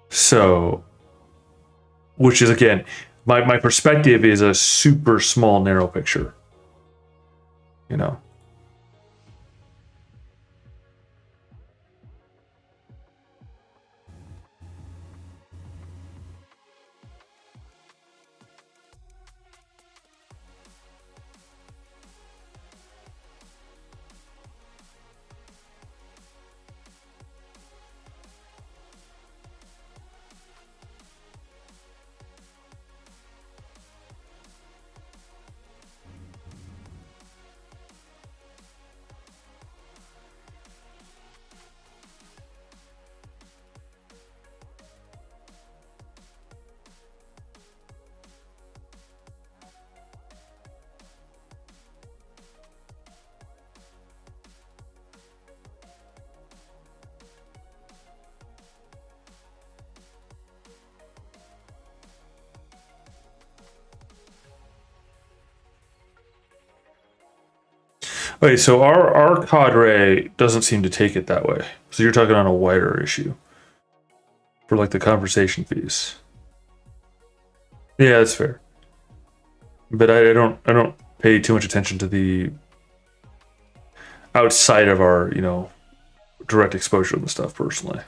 So, which is again, my perspective is a super small, narrow picture. You know. Wait, so our cadre doesn't seem to take it that way. So you're talking on a wider issue for like the conversation piece. Yeah, that's fair. But I don't pay too much attention to the outside of our direct exposure to the stuff personally.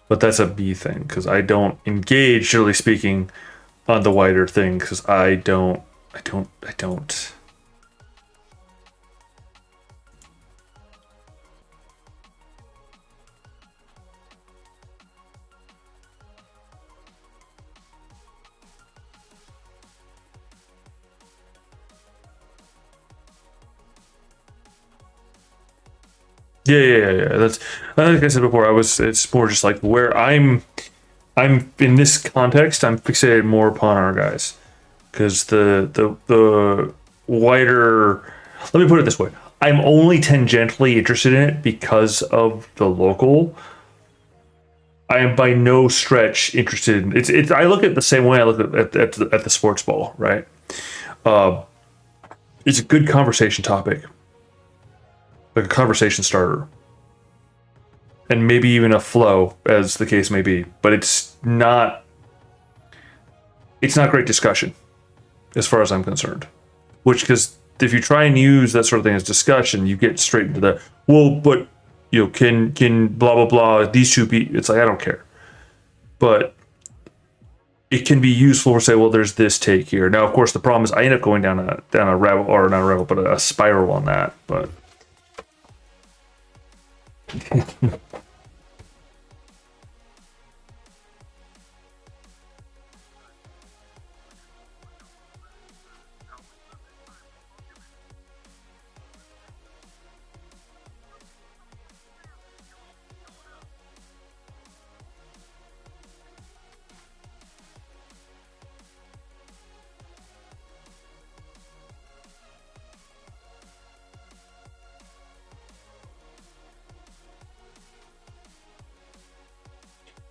But that's a me thing because I don't engage, generally speaking, on the wider thing because I don't. Yeah. That's like I said before. It's more just like where I'm in this context. I'm fixated more upon our guys because the wider. Let me put it this way: I'm only tangentially interested in it because of the local. I am by no stretch interested in it's. I look at it the same way I look at the sports ball. Right? Uh, it's a good conversation topic, like a conversation starter, and maybe even a flow, as the case may be. But it's not. It's not great discussion, as far as I'm concerned. Which, because if you try and use that sort of thing as discussion, you get straight into the well, but can blah blah blah these two be? It's like I don't care, but it can be useful for say, well, there's this take here. Now, of course, the problem is I end up going down a rabbit or not a rabbit, but a spiral on that. But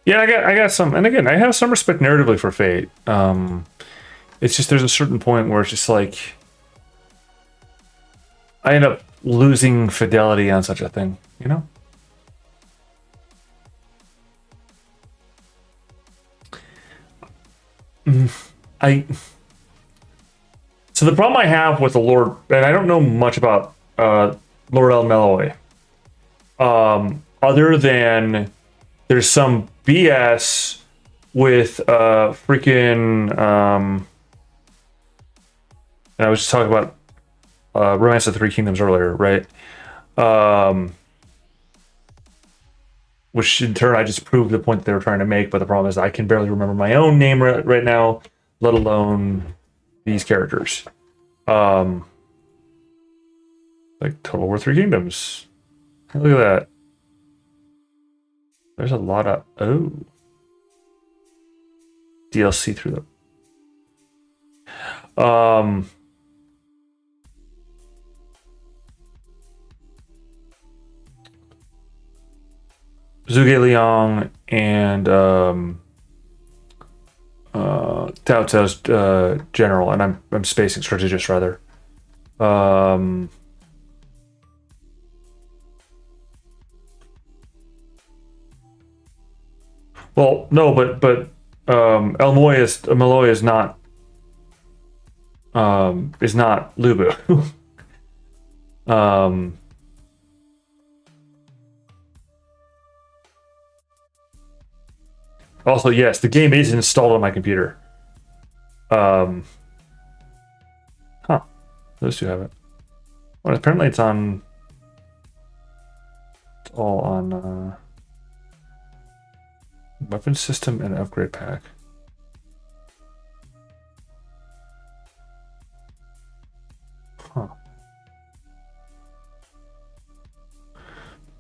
yeah, I got some, and again, I have some respect narratively for Fate. It's just there's a certain point where it's just like I end up losing fidelity on such a thing, you know? I so the problem I have with the Lord, and I don't know much about Lord El Meloy, other than there's some BS with freaking and I was just talking about Romance of the Three Kingdoms earlier, right? Which in turn I just proved the point that they were trying to make, but the problem is I can barely remember my own name right now, let alone these characters. Like Total War Three Kingdoms. Look at that. There's a lot of DLC through them. Zhuge Liang and Tao Cao's general, and I'm spacing strategist rather. Well, no, but Malloy is not Lubu. Also, yes, the game is installed on my computer. Huh. Those two have it. Well, apparently it's on. It's all on weapon system and upgrade pack. Huh.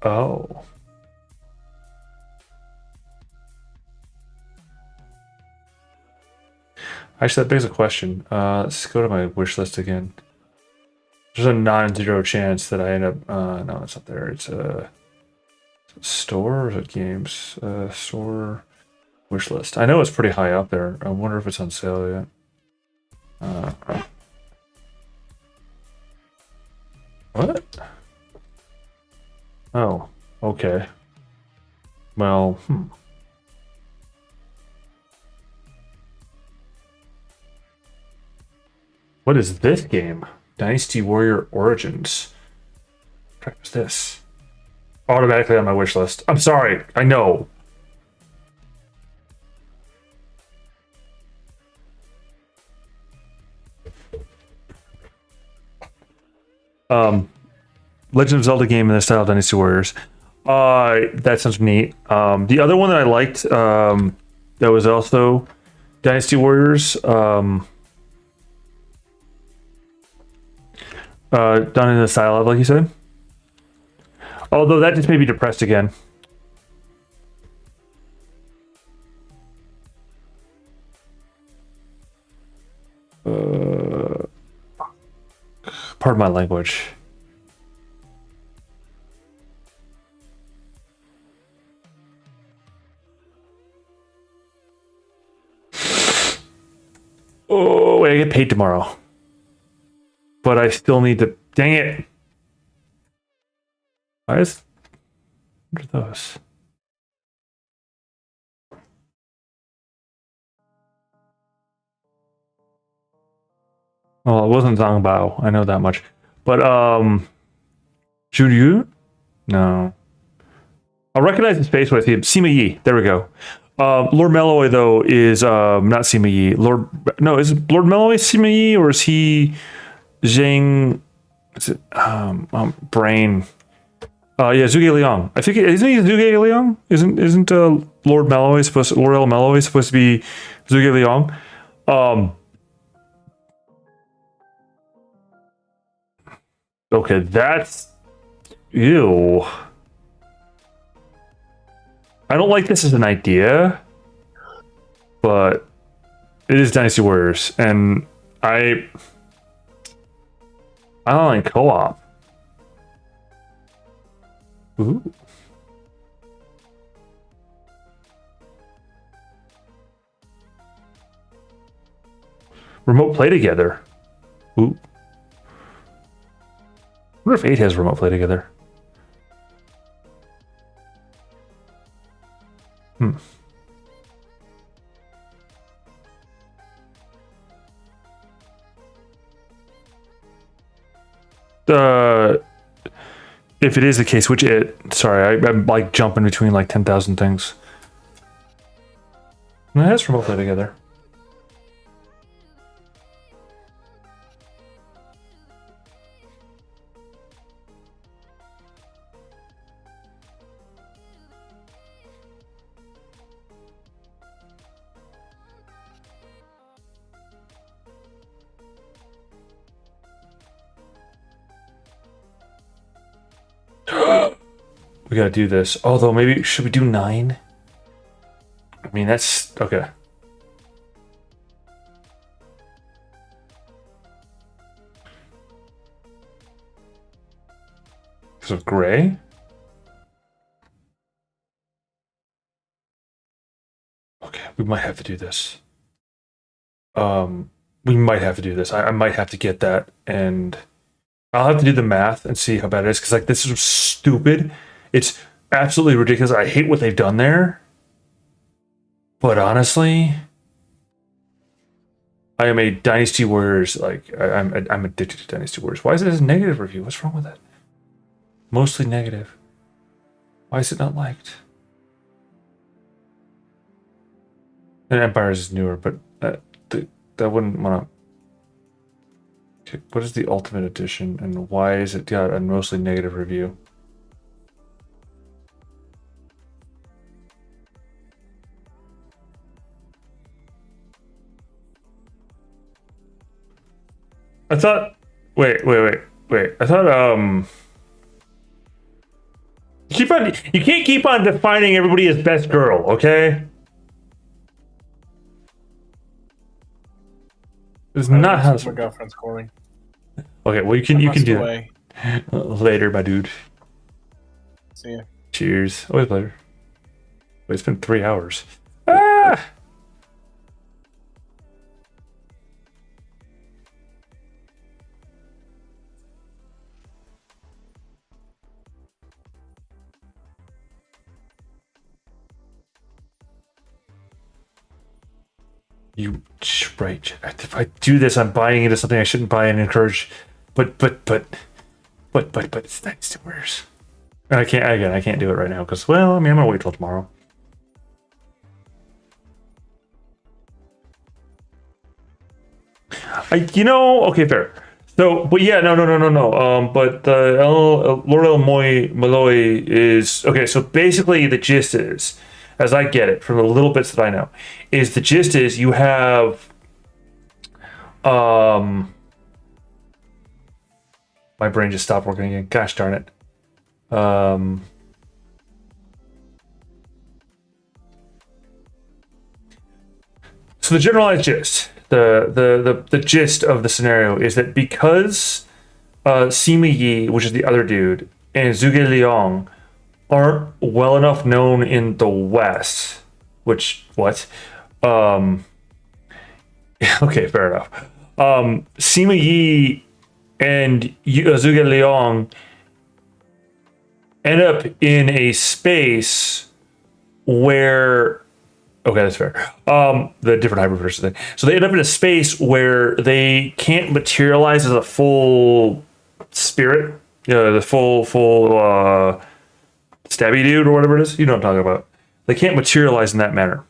Oh. Actually, that begs a question. Let's go to my wish list again. There's a non-zero chance that I end up. No, it's not there. It's a store or is it games? Store wish list. I know it's pretty high up there. I wonder if it's on sale yet. What? Oh, okay. Well, What is this game? Dynasty Warrior Origins. What was this? automatically on my wish list. I'm sorry. I know. Legend of Zelda game in the style of Dynasty Warriors. That sounds neat. The other one that I liked, that was also Dynasty Warriors, done in the style of, like you said. Although that just made me depressed again. Pardon my language. Oh, wait, I get paid tomorrow. But I still need to... Dang it. Why is... What are those? Well, it wasn't Zangbao. I know that much. But, Juryu? No. I'll recognize his face when I see him. Sima Yi. There we go. Lord Meloy, though, is not Sima Yi. Is Lord Meloy Sima Yi, or is he Zhang? Is it brain? Yeah, Zhuge Liang. I think isn't he Zhuge Liang? Isn't Lord Meloy supposed to, Lord El Meloy supposed to be Zhuge Liang? Okay, that's ew. I don't like this as an idea, but it is Dynasty Warriors, and I don't like co-op. Ooh. Remote play together. Ooh. I wonder if 8 has remote play together. If it is the case, which sorry, I'm like jumping between like 10,000 things. No, that's remote play together. We gotta do this. Although maybe should we do 9? I mean that's okay. Because of gray? Okay, we might have to do this. We might have to do this. I might have to get that, and I'll have to do the math and see how bad it is. Because like this is stupid. It's absolutely ridiculous. I hate what they've done there. But honestly, I am a Dynasty Warriors. Like I'm addicted to Dynasty Warriors. Why is it a negative review? What's wrong with it? Mostly negative. Why is it not liked? And Empires is newer, but that wouldn't want to. Okay, what is the Ultimate Edition, and why is it got a mostly negative review? I thought. Wait. I thought. You can't keep on defining everybody as best girl, okay? It's not how. My girlfriend's calling. Okay, well you can do away. That later, my dude. See ya. Cheers. Always later. Wait, it's been 3 hours. Ah! You right. If I do this, I'm buying into something I shouldn't buy and encourage. But it's Dynasty Warriors. I can't do it right now because, well, I mean, I'm gonna wait till tomorrow. Okay, fair. So, but yeah, no. But the Lord El Malloy is okay. So basically, the gist is, as I get it from the little bits that I know, is the gist is you have, my brain just stopped working again. Gosh darn it. So the generalized gist, the gist of the scenario is that because Sima Yi, which is the other dude, and Zhuge Liang aren't well enough known in the West, which what? Okay, fair enough. Sima Yi and Zhuge Liang end up in a space where, okay, that's fair. The different hybrid person thing. So they end up in a space where they can't materialize as a full spirit, the full stabby dude or whatever it is. You know what I'm talking about. They can't materialize in that manner.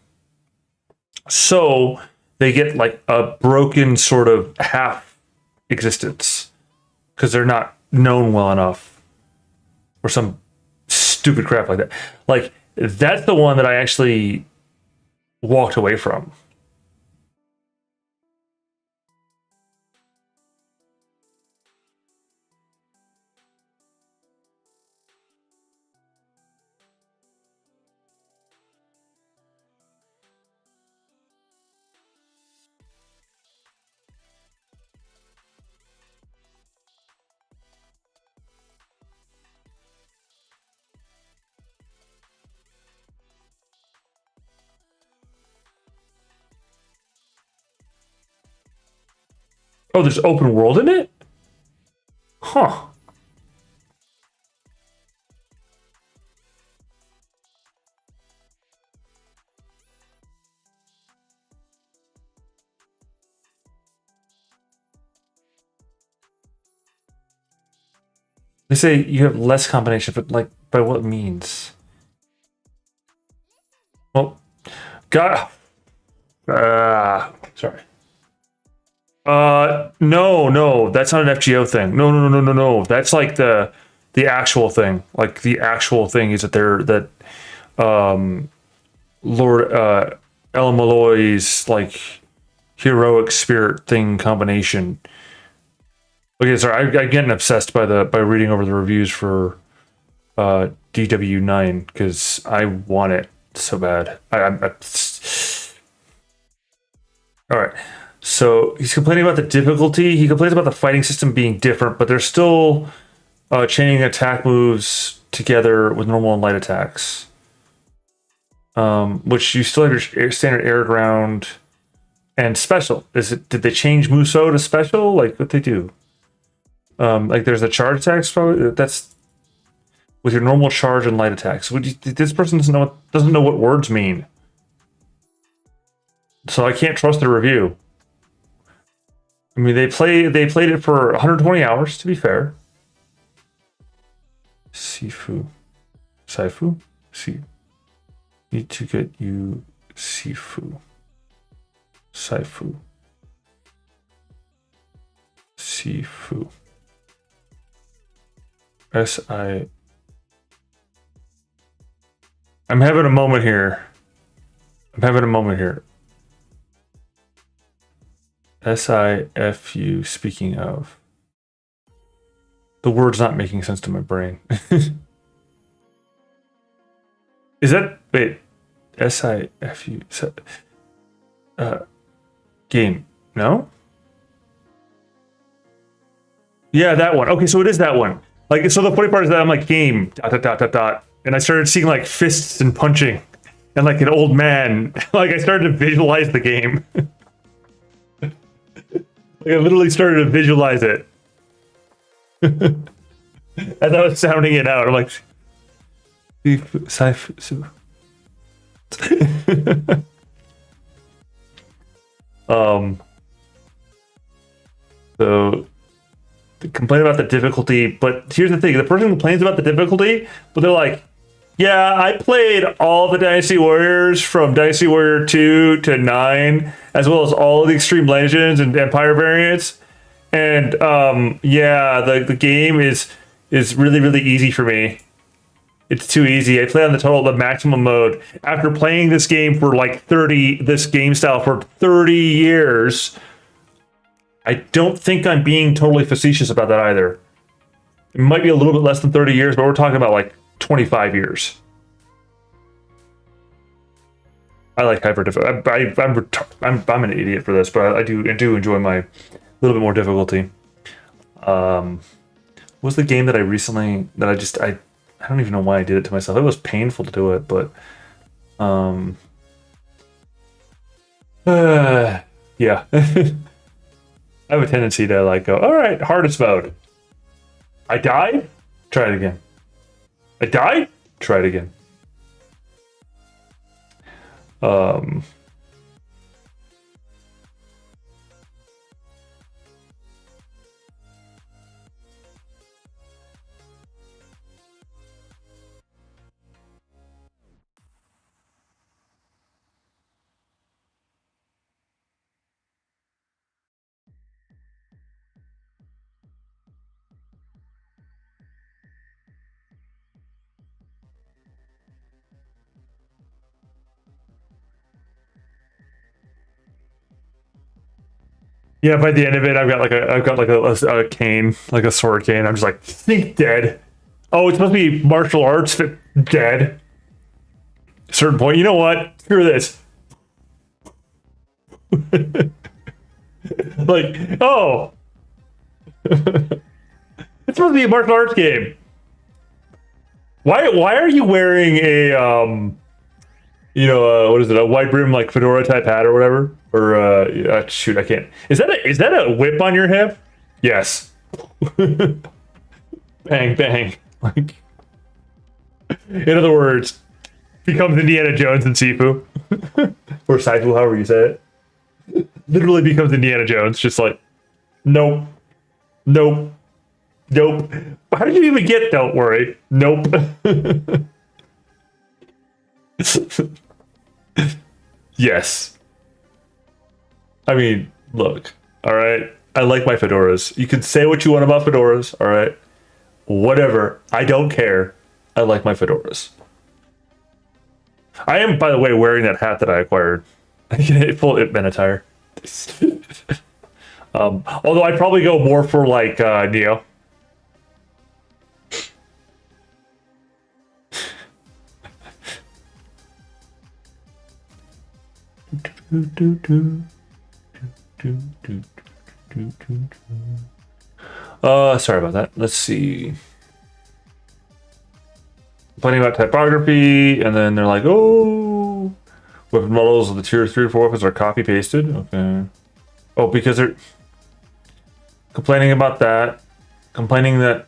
So they get like a broken sort of half existence because they're not known well enough, or some stupid crap like that. Like that's the one that I actually walked away from. Oh, there's open world in it? Huh. They say you have less combination, but like by what means? Well, God. Sorry. No, that's not an FGO thing. No. That's like the actual thing. Like the actual thing is that Lord El Malloy's like heroic spirit thing combination. Okay, sorry, I'm getting obsessed by reading over the reviews for DW9 because I want it so bad. All right. So he's complaining about the difficulty. He complains about the fighting system being different, but they're still chaining attack moves together with normal and light attacks. Which you still have your standard air, ground, and special. Did they change Muso to special? Like what they do? Like there's a charge attacks probably that's with your normal charge and light attacks. This person doesn't know what words mean, so I can't trust the review. I mean, they played it for 120 hours. To be fair, Sifu, Saifu, see, need to get you Sifu, Saifu, Sifu. I'm having a moment here. SIFU, speaking of. The word's not making sense to my brain. Is that, wait, SIFU, game, no? Yeah, that one. Okay, so it is that one. Like, so the funny part is that I'm like, game, ... And I started seeing like fists and punching and like an old man. Like I started to visualize the game. Like I literally started to visualize it. As I was sounding it out, I'm like, so complain about the difficulty, but here's the thing: the person complains about the difficulty, but they're like, "Yeah, I played all the Dynasty Warriors from Dynasty Warrior 2 to 9, as well as all of the Extreme Legends and Empire variants, and yeah, the game is really really easy for me. It's too easy. I play on the maximum mode after playing this game for like 30 this game style for 30 years." I don't think I'm being totally facetious about that either. It might be a little bit less than 30 years, but we're talking about like 25 years. I like hyper difficulty. I'm an idiot for this, but I do enjoy my little bit more difficulty. What was the game that I recently I don't even know why I did it to myself. It was painful to do it, but yeah. I have a tendency to like go, all right, hardest mode. I died? Try it again. I died? Try it again. Yeah, by the end of it, I've got like a cane, like a sword cane. I'm just like, think dead. Oh, it's supposed to be martial arts fit dead. Certain point. You know what? Screw this. Like, oh. It's supposed to be a martial arts game. Why are you wearing a what is it, a white brim like fedora type hat or whatever? Or shoot, I can't. Is that a whip on your hip? Yes. Bang bang. Like, in other words, becomes Indiana Jones and Sifu. Or Saifu, however you say it. Literally becomes Indiana Jones, just like, nope. Nope. Nope. How did you even get don't worry? Nope. Yes. I mean, look, all right? I like my fedoras. You can say what you want about fedoras, all right? Whatever. I don't care. I like my fedoras. I am, by the way, wearing that hat that I acquired. Full Ip-Man attire. Although I'd probably go more for, like, Neo. Sorry about that. Let's see. Complaining about typography, and then they're like, oh, weapon models of the tier 3 or 4 weapons are copy pasted. Okay. Oh, because they're complaining about that. Complaining that.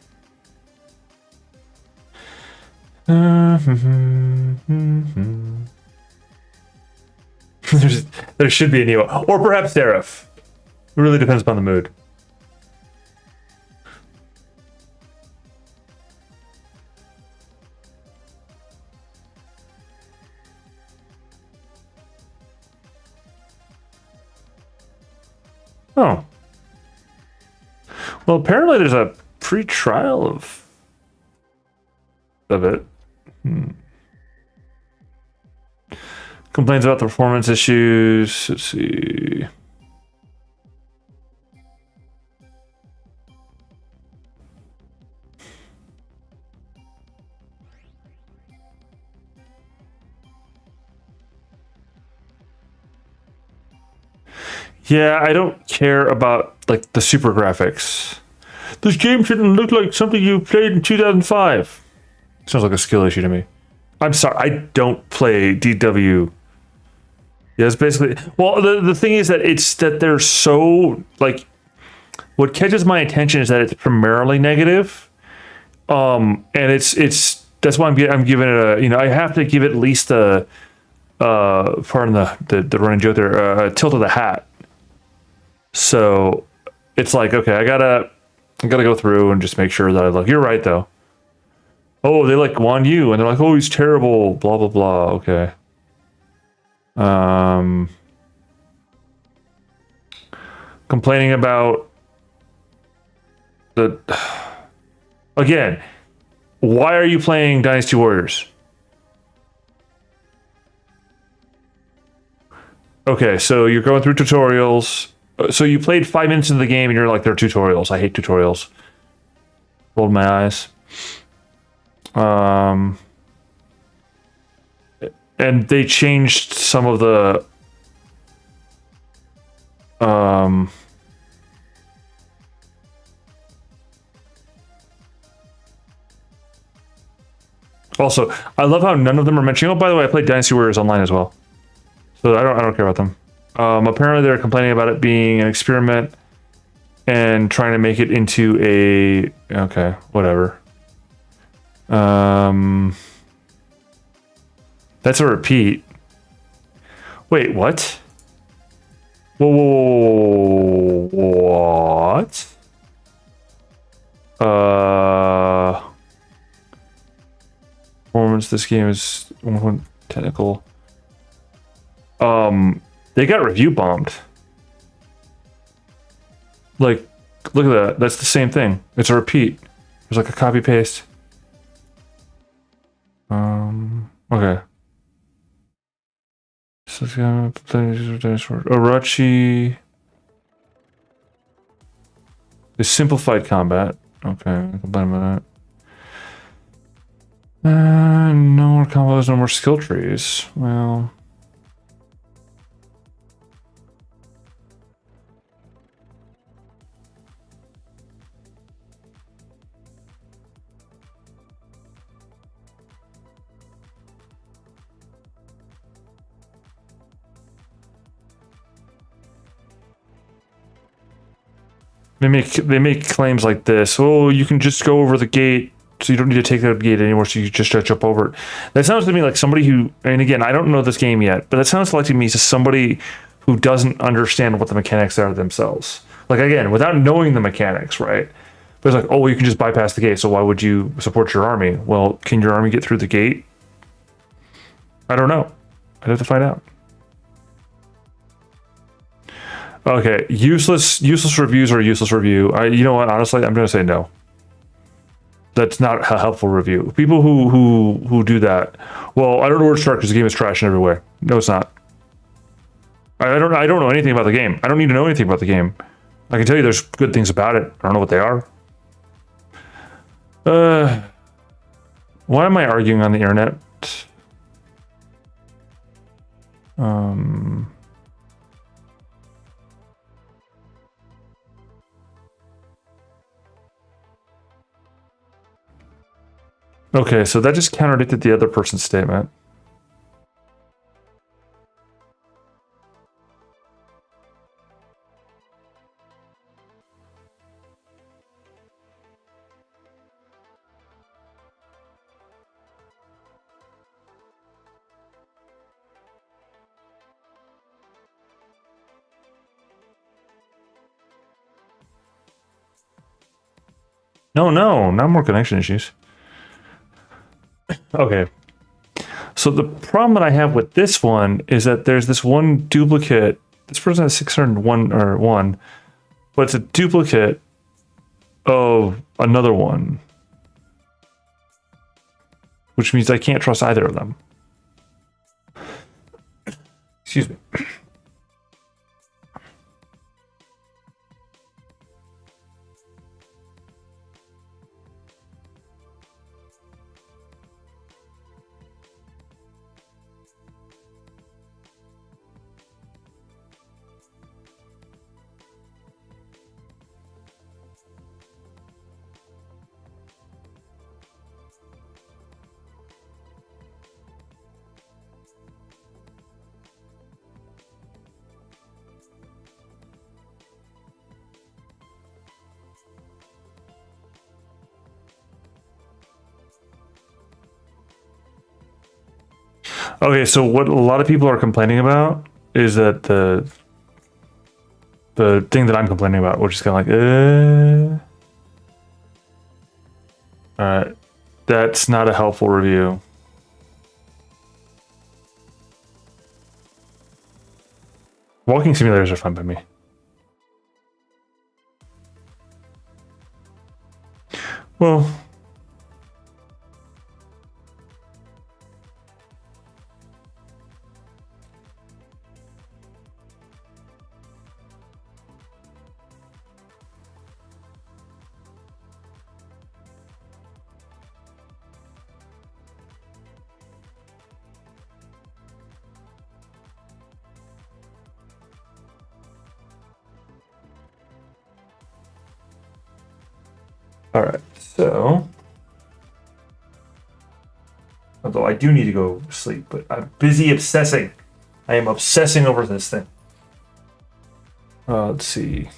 There should be a Neo, or perhaps Seraph. It really depends upon the mood. Oh. Well, apparently there's a free trial of it. Complains about the performance issues. Let's see. Yeah, I don't care about like the super graphics. This game shouldn't look like something you played in 2005. Sounds like a skill issue to me. I'm sorry, I don't play DW. Yeah, it's basically, well, the thing is that it's that they're so like, what catches my attention is that it's primarily negative, and it's that's why I'm giving it a, I have to give it at least a pardon the running joke there, a tilt of the hat. So it's like, okay, I gotta I gotta go through and just make sure that I look. You're right though. Oh, they like want you, and they're like, oh, he's terrible. Blah blah blah. Okay. Complaining about the again. Why are you playing Dynasty Warriors? Okay, so you're going through tutorials. So you played 5 minutes into the game and you're like, they're tutorials. I hate tutorials. Rolled my eyes. And they changed some of the also, I love how none of them are mentioning. Oh, by the way, I played Dynasty Warriors online as well, so I don't care about them. Apparently, they're complaining about it being an experiment and trying to make it into a okay, whatever. That's a repeat. Wait, what? Whoa, what? Performance. This game is technical. They got review bombed. Like, look at that. That's the same thing. It's a repeat. There's like a copy paste. Okay. So it's gonna play Orochi. The simplified combat. Okay, I can blame that. No more combos, no more skill trees. Well. They make claims like this. Oh, you can just go over the gate, so you don't need to take that gate anymore. So you just jump over it. That sounds to me like somebody who, and again, I don't know this game yet, but that sounds like to me as somebody who doesn't understand what the mechanics are themselves. Like again, without knowing the mechanics, right? But it's like, oh, you can just bypass the gate. So why would you support your army? Well, can your army get through the gate? I don't know. I'd have to find out. Okay, useless reviews are a useless review. You know what? Honestly, I'm gonna say no. That's not a helpful review. People who do that. Well, I don't know where to start because the game is trash in every way. No, it's not. I don't know anything about the game. I don't need to know anything about the game. I can tell you there's good things about it. I don't know what they are. Why am I arguing on the internet? Okay, so that just contradicted the other person's statement. No, not more connection issues. Okay. So the problem that I have with this one is that there's this one duplicate. This person has 601 or 1, but it's a duplicate of another one, which means I can't trust either of them. Excuse me. Okay, so what a lot of people are complaining about is that the thing that I'm complaining about, which is kind of like, Alright. That's not a helpful review. Walking simulators are fun by me. Well, all right. So, although I do need to go sleep, but I'm busy obsessing. I am obsessing over this thing. Let's see.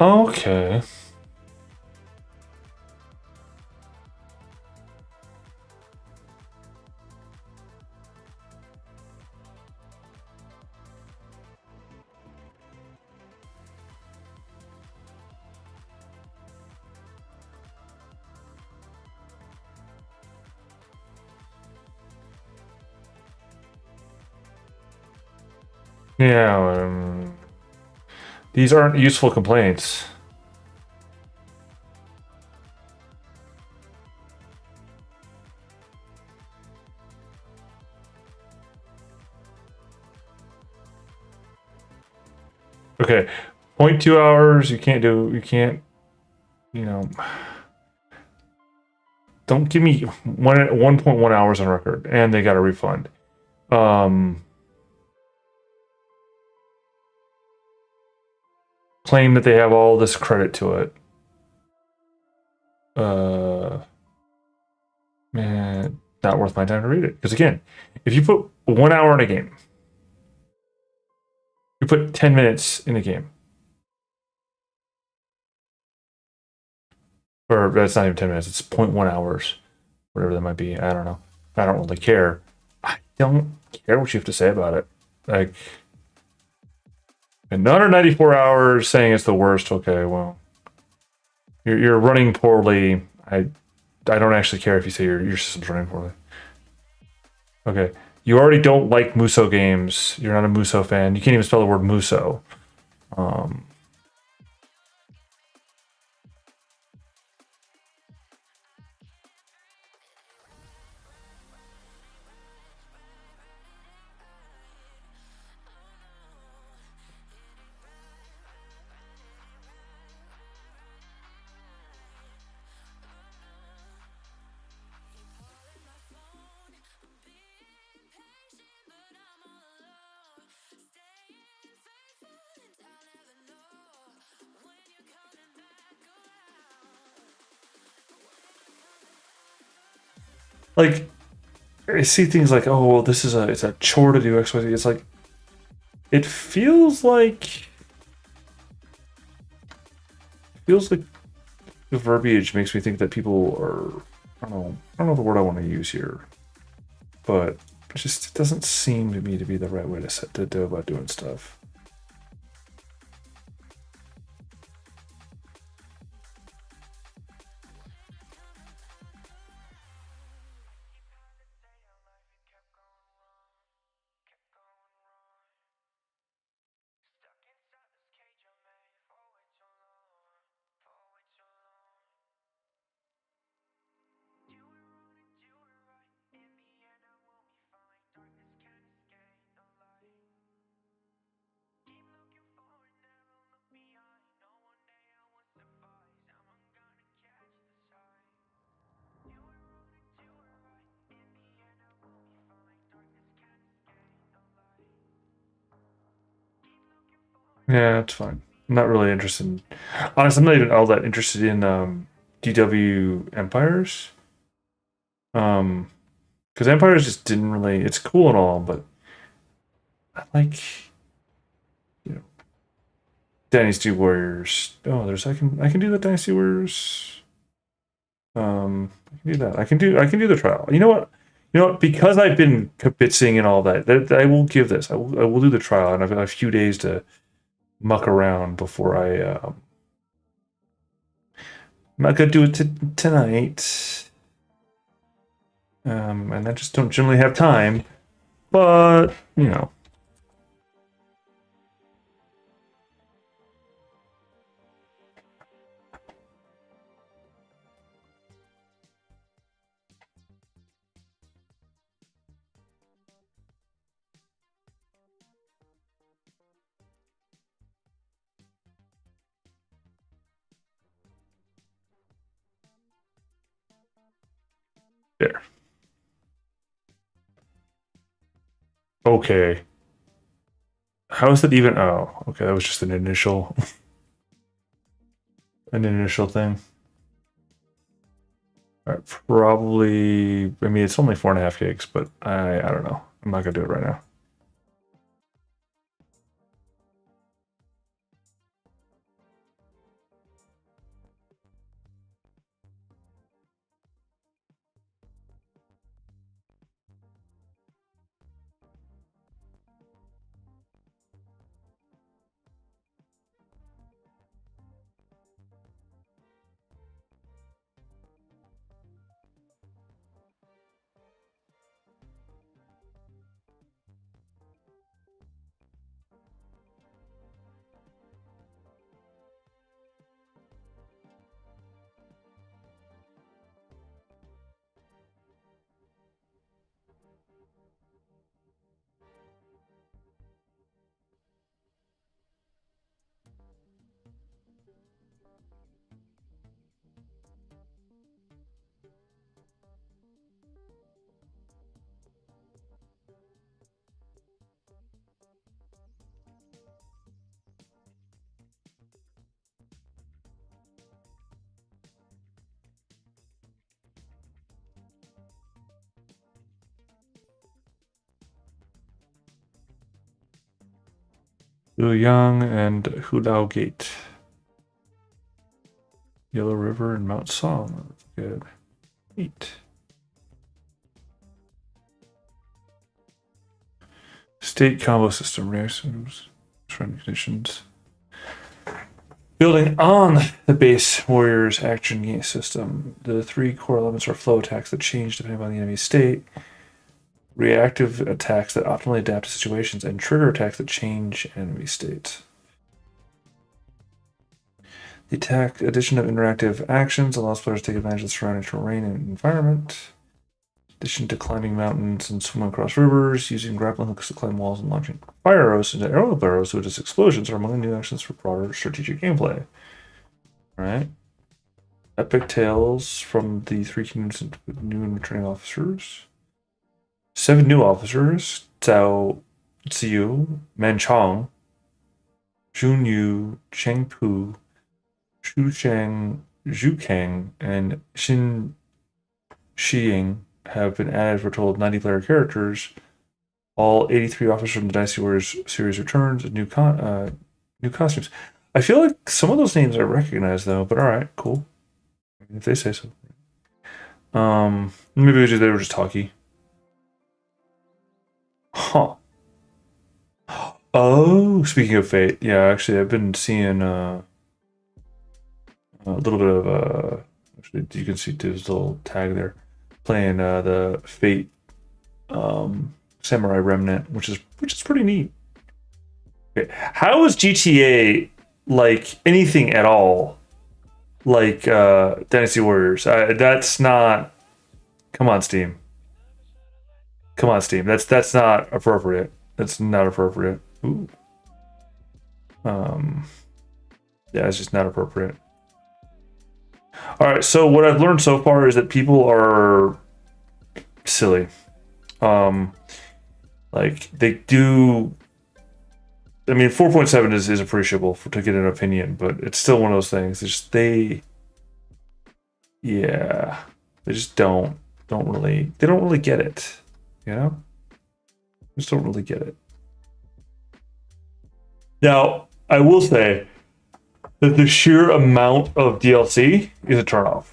Okay. Yeah. These aren't useful complaints. Okay. 0.2 hours. You can't do. You can't. You know. Don't give me 1.1 hours on record, and they got a refund. Claim that they have all this credit to it. Man, not worth my time to read it. Because again, if you put 1 hour in a game, you put 10 minutes in a game, or that's not even 10 minutes, it's 0.1 hours, whatever that might be. I don't know. I don't really care. I don't care what you have to say about it. Like, another 94 hours saying it's the worst. Okay, well, you're running poorly. I don't actually care if you say your system's running poorly. Okay. You already don't like Muso games. You're not a Muso fan. You can't even spell the word Muso. Um, like I see things like, oh, well, this is it's a chore to do X, Y, Z. It's like it feels like the verbiage makes me think that people are, I don't know the word I want to use here, but it doesn't seem to me to be the right way to do about doing stuff. Yeah, it's fine. I'm not really interested. Honestly, I'm not even all that interested in DW Empires. Because Empires just didn't really. It's cool and all, but I like, you know, Dynasty Warriors. Oh, I can do the Dynasty Warriors. I can do that. I can do the trial. You know what? Because I've been kibitzing and all that, I will give this. I will do the trial, and I've got a few days to muck around before I'm not gonna do it tonight. And I just don't generally have time. But there. Okay. How is that even? Oh, okay. That was just an initial thing. All right, probably. I mean, it's only 4.5 gigs, but I don't know. I'm not gonna do it right now. Yang and Hulao Gate. Yellow River and Mount Song. That's good. Neat. State combo system reactions, trend conditions. Building on the base warrior's action game system, the 3 core elements are flow attacks that change depending on the enemy's state, reactive attacks that optimally adapt to situations, and trigger attacks that change enemy states. The attack addition of interactive actions allows players to take advantage of the surrounding terrain and environment. Addition to climbing mountains and swimming across rivers, using grappling hooks to climb walls and launching fire arrows into arrow barrels to adjust explosions are among the new actions for broader strategic gameplay. Alright. Epic tales from the 3 kingdoms with new and returning officers. 7 new officers: Zhao Ziyu, Manchong, Junyu, Chengpu, Shusheng, Zhukang, and Xin Xiying have been added for a total of 90 player characters. All 83 officers from the Dynasty Warriors series returns and new costumes. I feel like some of those names I recognize though, but alright, cool. If they say so. Maybe they were just talky. Huh. Oh, speaking of Fate, yeah, actually I've been seeing a little bit of actually you can see this little tag there. Playing the Fate Samurai Remnant, which is pretty neat. Okay. How is GTA like anything at all like Dynasty Warriors? That's not. Come on, Steam. Come on, Steam. That's not appropriate. That's not appropriate. Ooh. Yeah, it's just not appropriate. All right, so what I've learned so far is that people are silly. Like they do. I mean, 4.7 is appreciable to get an opinion, but it's still one of those things. It's just Yeah, they just don't really get it, you know? Just don't really get it. Now, I will say that the sheer amount of DLC is a turnoff,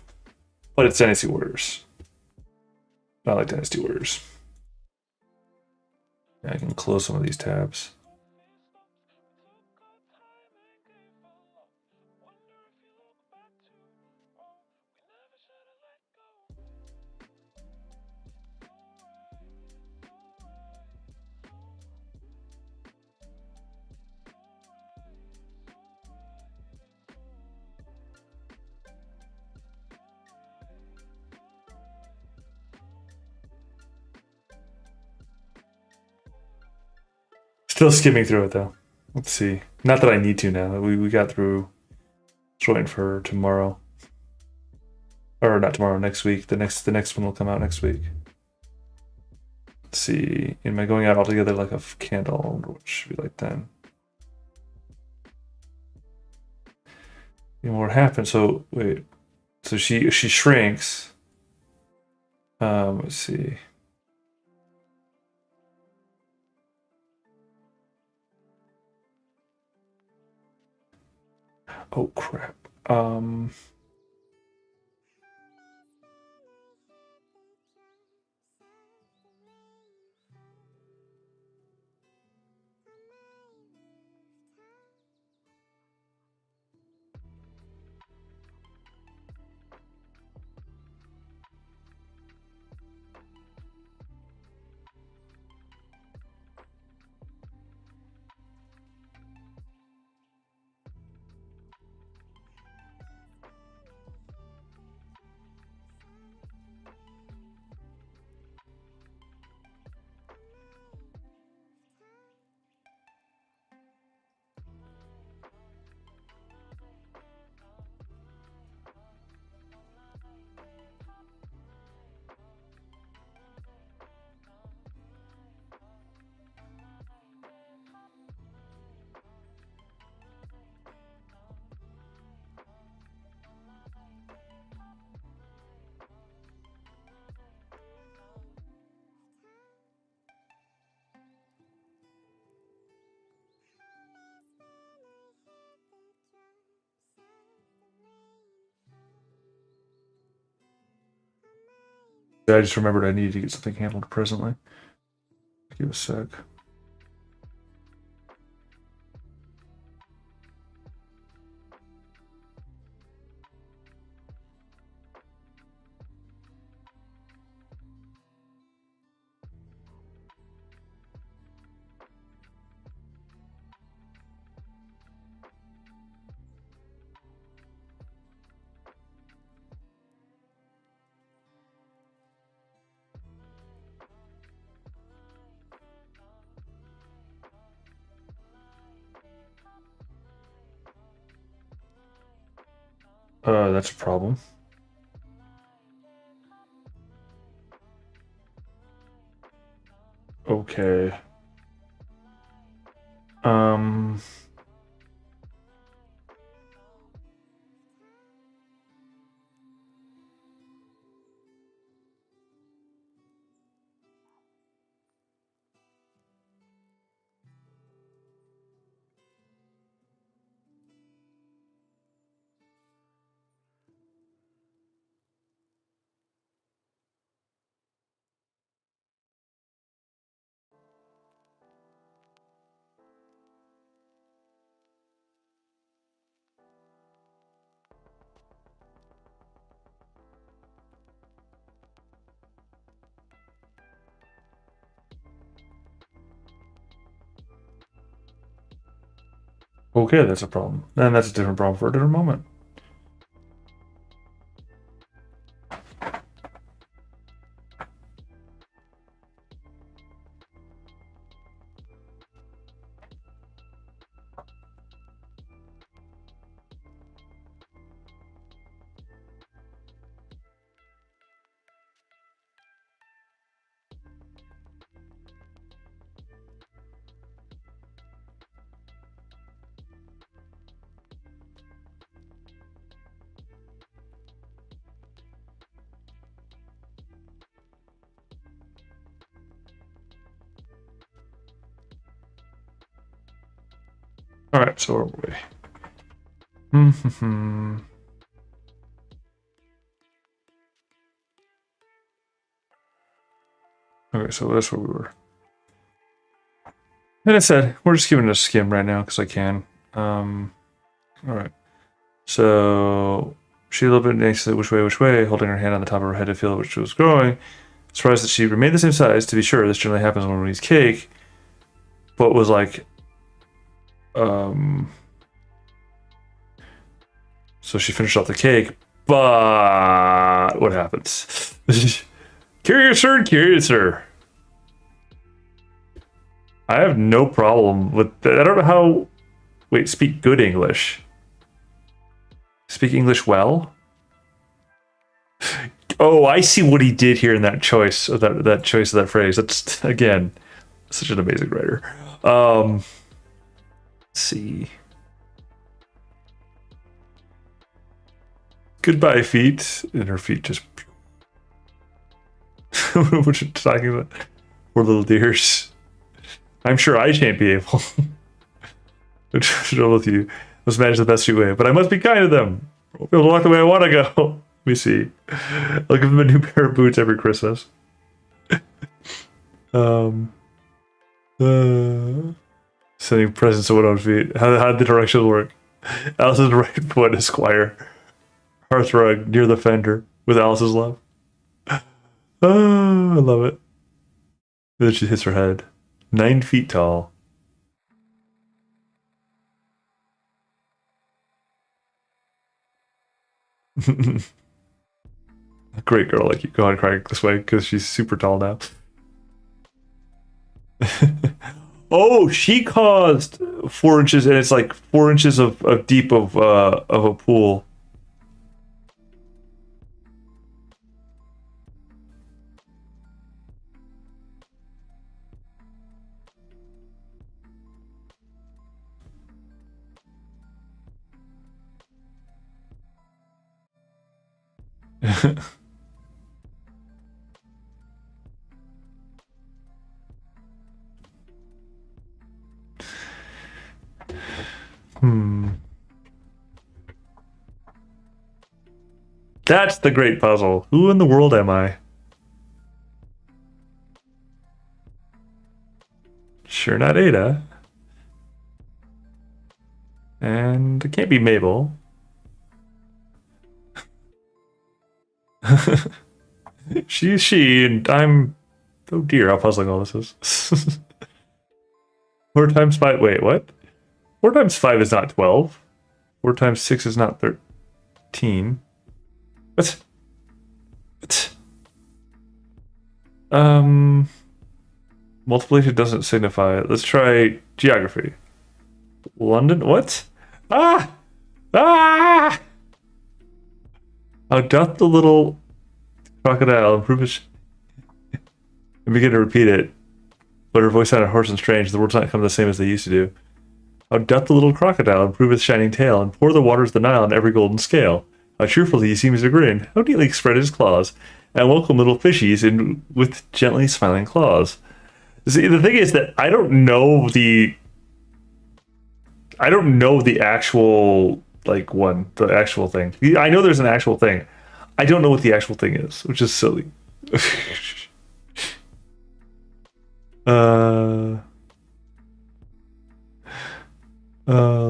but it's Dynasty Warriors. I like Dynasty Warriors. Yeah, I can close some of these tabs. Still skimming through it though. Let's see. Not that I need to now. We got through. Just waiting for tomorrow, or not tomorrow. Next week. The next one will come out next week. Let's see. Am I going out altogether like a candle? What should be like then? You know what happened? So wait. So she shrinks. Let's see. Oh crap. I just remembered I needed to get something handled presently. Give a sec. That's a problem. Okay. Um. Okay, that's a problem. Then that's a different problem for a different moment. All right, so where are we? Okay, so that's where we were. And I said, we're just giving it a skim right now because I can. All right. So she a little bit anxiously, which way, holding her hand on the top of her head to feel which was growing. Surprised that she remained the same size. To be sure, this generally happens when we eat cake. But was like, so she finished off the cake, but what happens? Curiouser. I have no problem with that. I don't know how. Wait, speak good English. Speak English well. Oh, I see what he did here in that choice of that choice of that phrase. That's again such an amazing writer. Let's see. Goodbye, feet. And her feet just. What you're talking about? Poor little dears. I'm sure I shan't be able. What's wrong with you? Must manage the best you way, but I must be kind to them. I'll be able to walk the way I want to go. Let me see. I'll give them a new pair of boots every Christmas. Sending presents to 100 feet. How did the directions work? Alice's right foot, Esquire. Hearthrug near the fender with Alice's love. Oh, I love it. Then she hits her head. 9 feet tall. Great girl, like you go on crying this way because she's super tall now. Oh, she caused 4 inches, and it's like 4 inches of deep of a pool. That's the great puzzle. Who in the world am I? Sure not Ada. And it can't be Mabel. She's she, and I'm... Oh dear, how puzzling all this is. 4 times 5... Wait, what? 4 times 5 is not 12. 4 times 6 is not 13. What? Multiplication doesn't signify it. Let's try geography. London? What? Ah! Ah! How doth the little crocodile improve his... and begin to repeat it. But her voice sounded hoarse and strange. The words not come the same as they used to do. How doth the little crocodile improve his shining tail and pour the waters of the Nile on every golden scale? How cheerfully he seems to grin. How neatly spread his claws. And welcome little fishies in with gently smiling claws. See, the thing is that I don't know the actual the actual thing. I know there's an actual thing. I don't know what the actual thing is, which is silly.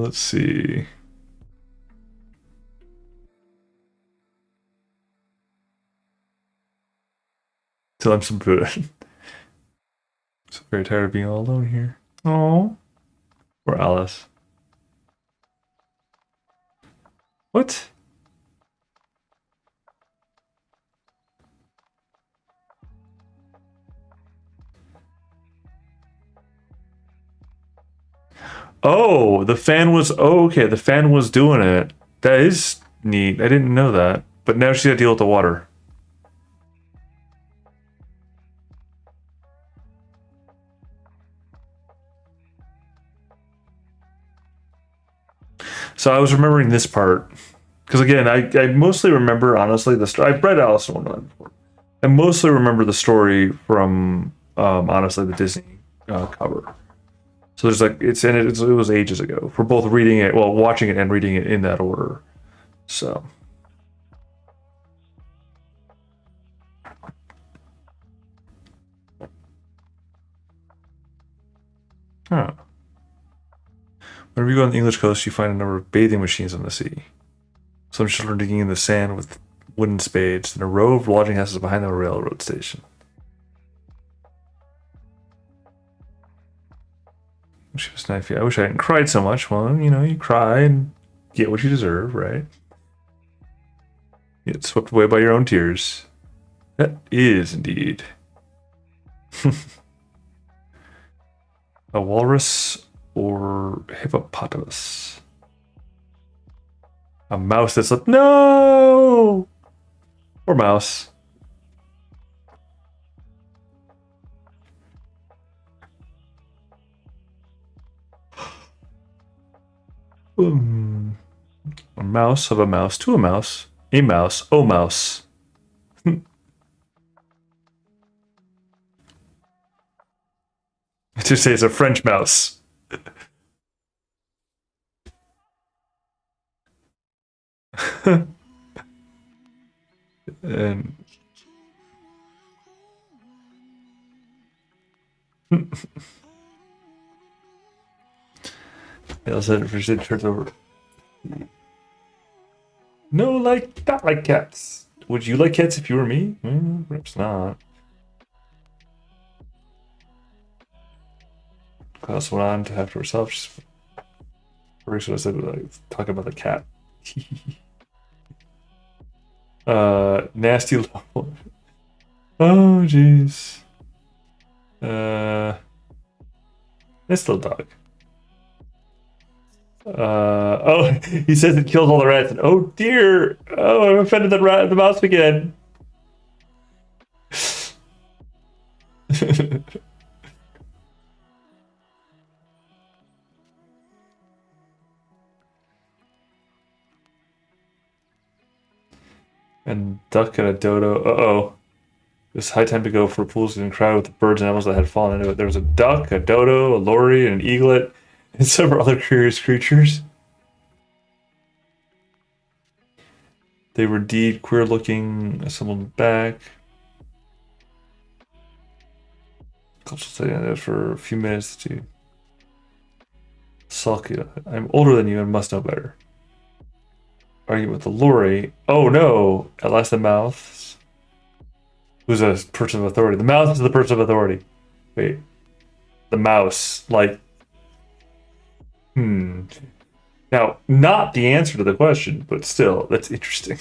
Let's see. Till I'm some food. So very tired of being all alone here. Oh, or Alice. What? Oh, the fan was... Oh, okay, the fan was doing it. That is neat. I didn't know that. But now she's got to deal with the water. So I was remembering this part. Because again, I mostly remember, honestly, the story. I've read Alice in Wonderland before. I mostly remember the story from, honestly, the Disney cover. So there's like it was ages ago. We're both reading it, well, watching it and reading it in that order. So. Huh. Whenever you go on the English coast, you find a number of bathing machines on the sea. Some children digging in the sand with wooden spades, and a row of lodging houses behind the railroad station. She was nice. I wish I hadn't cried so much. Well, you know, you cry and get what you deserve, right? You get swept away by your own tears. That is indeed. A walrus or hippopotamus? A mouse that's like, no! Or mouse. A mouse of a mouse to a mouse. A mouse, oh mouse. I just say it's a French mouse. And I also turns over. No, like not like cats. Would you like cats if you were me? Perhaps not. Klaus went on to have to herself. Just first, what I said, like talking about the cat. Nasty. Oh, jeez. This little dog. Oh, he says it kills all the rats. And, oh dear! Oh, I've offended the mouse again. And duck and a dodo. Uh-oh. It's high time to go for pools and crowd with the birds and animals that had fallen into it. There was a duck, a dodo, a lory, and an eaglet, and several other curious creatures. They were indeed queer looking. Someone back. Cultural study on that for a few minutes to sulky. I'm older than you and must know better. Argue with the lory. Oh no! At last the mouse. Who's a person of authority? The mouse is the person of authority. Wait. The mouse. Like. Now, not the answer to the question, but still, that's interesting.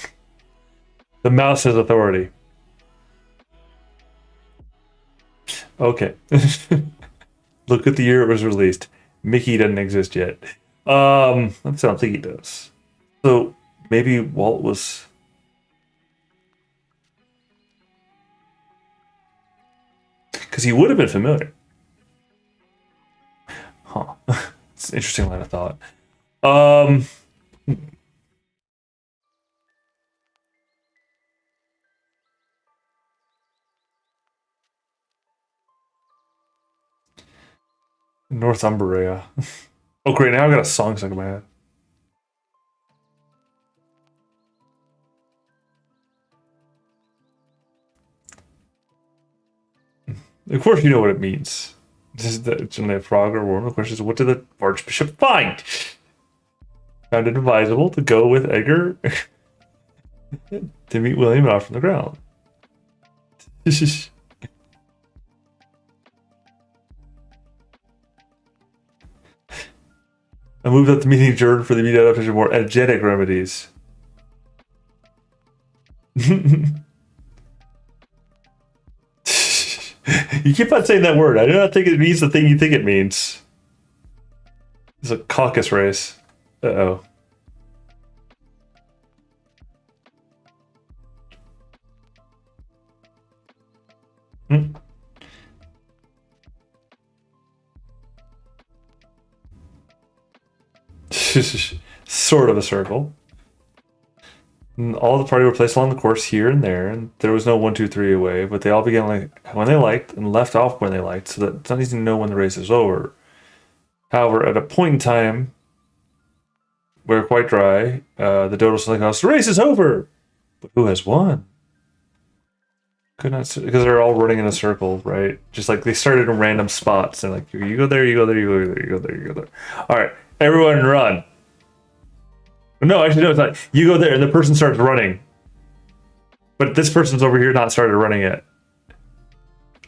The mouse has authority. Okay. Look at the year it was released. Mickey doesn't exist yet. I don't think he does. So maybe Walt was. Because he would have been familiar. Huh. It's an interesting line of thought. Northumbria. Oh, great. Now I got a song stuck in my head. Of course, you know what it means. This is generally a frog or worm. The question is, what did the Archbishop find? Found it advisable to go with Edgar to meet William and off from the ground. I moved up the meeting adjourned for the immediate adaptation of more energetic remedies. You keep on saying that word. I do not think it means the thing you think it means. It's a caucus race. Uh-oh. Sort of a circle. And all the party were placed along the course here and there, and there was no 1, 2, 3 away, but they all began like when they liked and left off when they liked, so that it's not easy to know when the race is over. However, at a point in time, we're quite dry. The dodo suddenly calls, "The race is over!" But who has won? Could not, because they're all running in a circle, right? Just like they started in random spots. And like, you go there, you go there, you go there, you go there, you go there. All right, everyone run. No, actually, no, it's not. You go there, and the person starts running. But this person's over here not started running yet.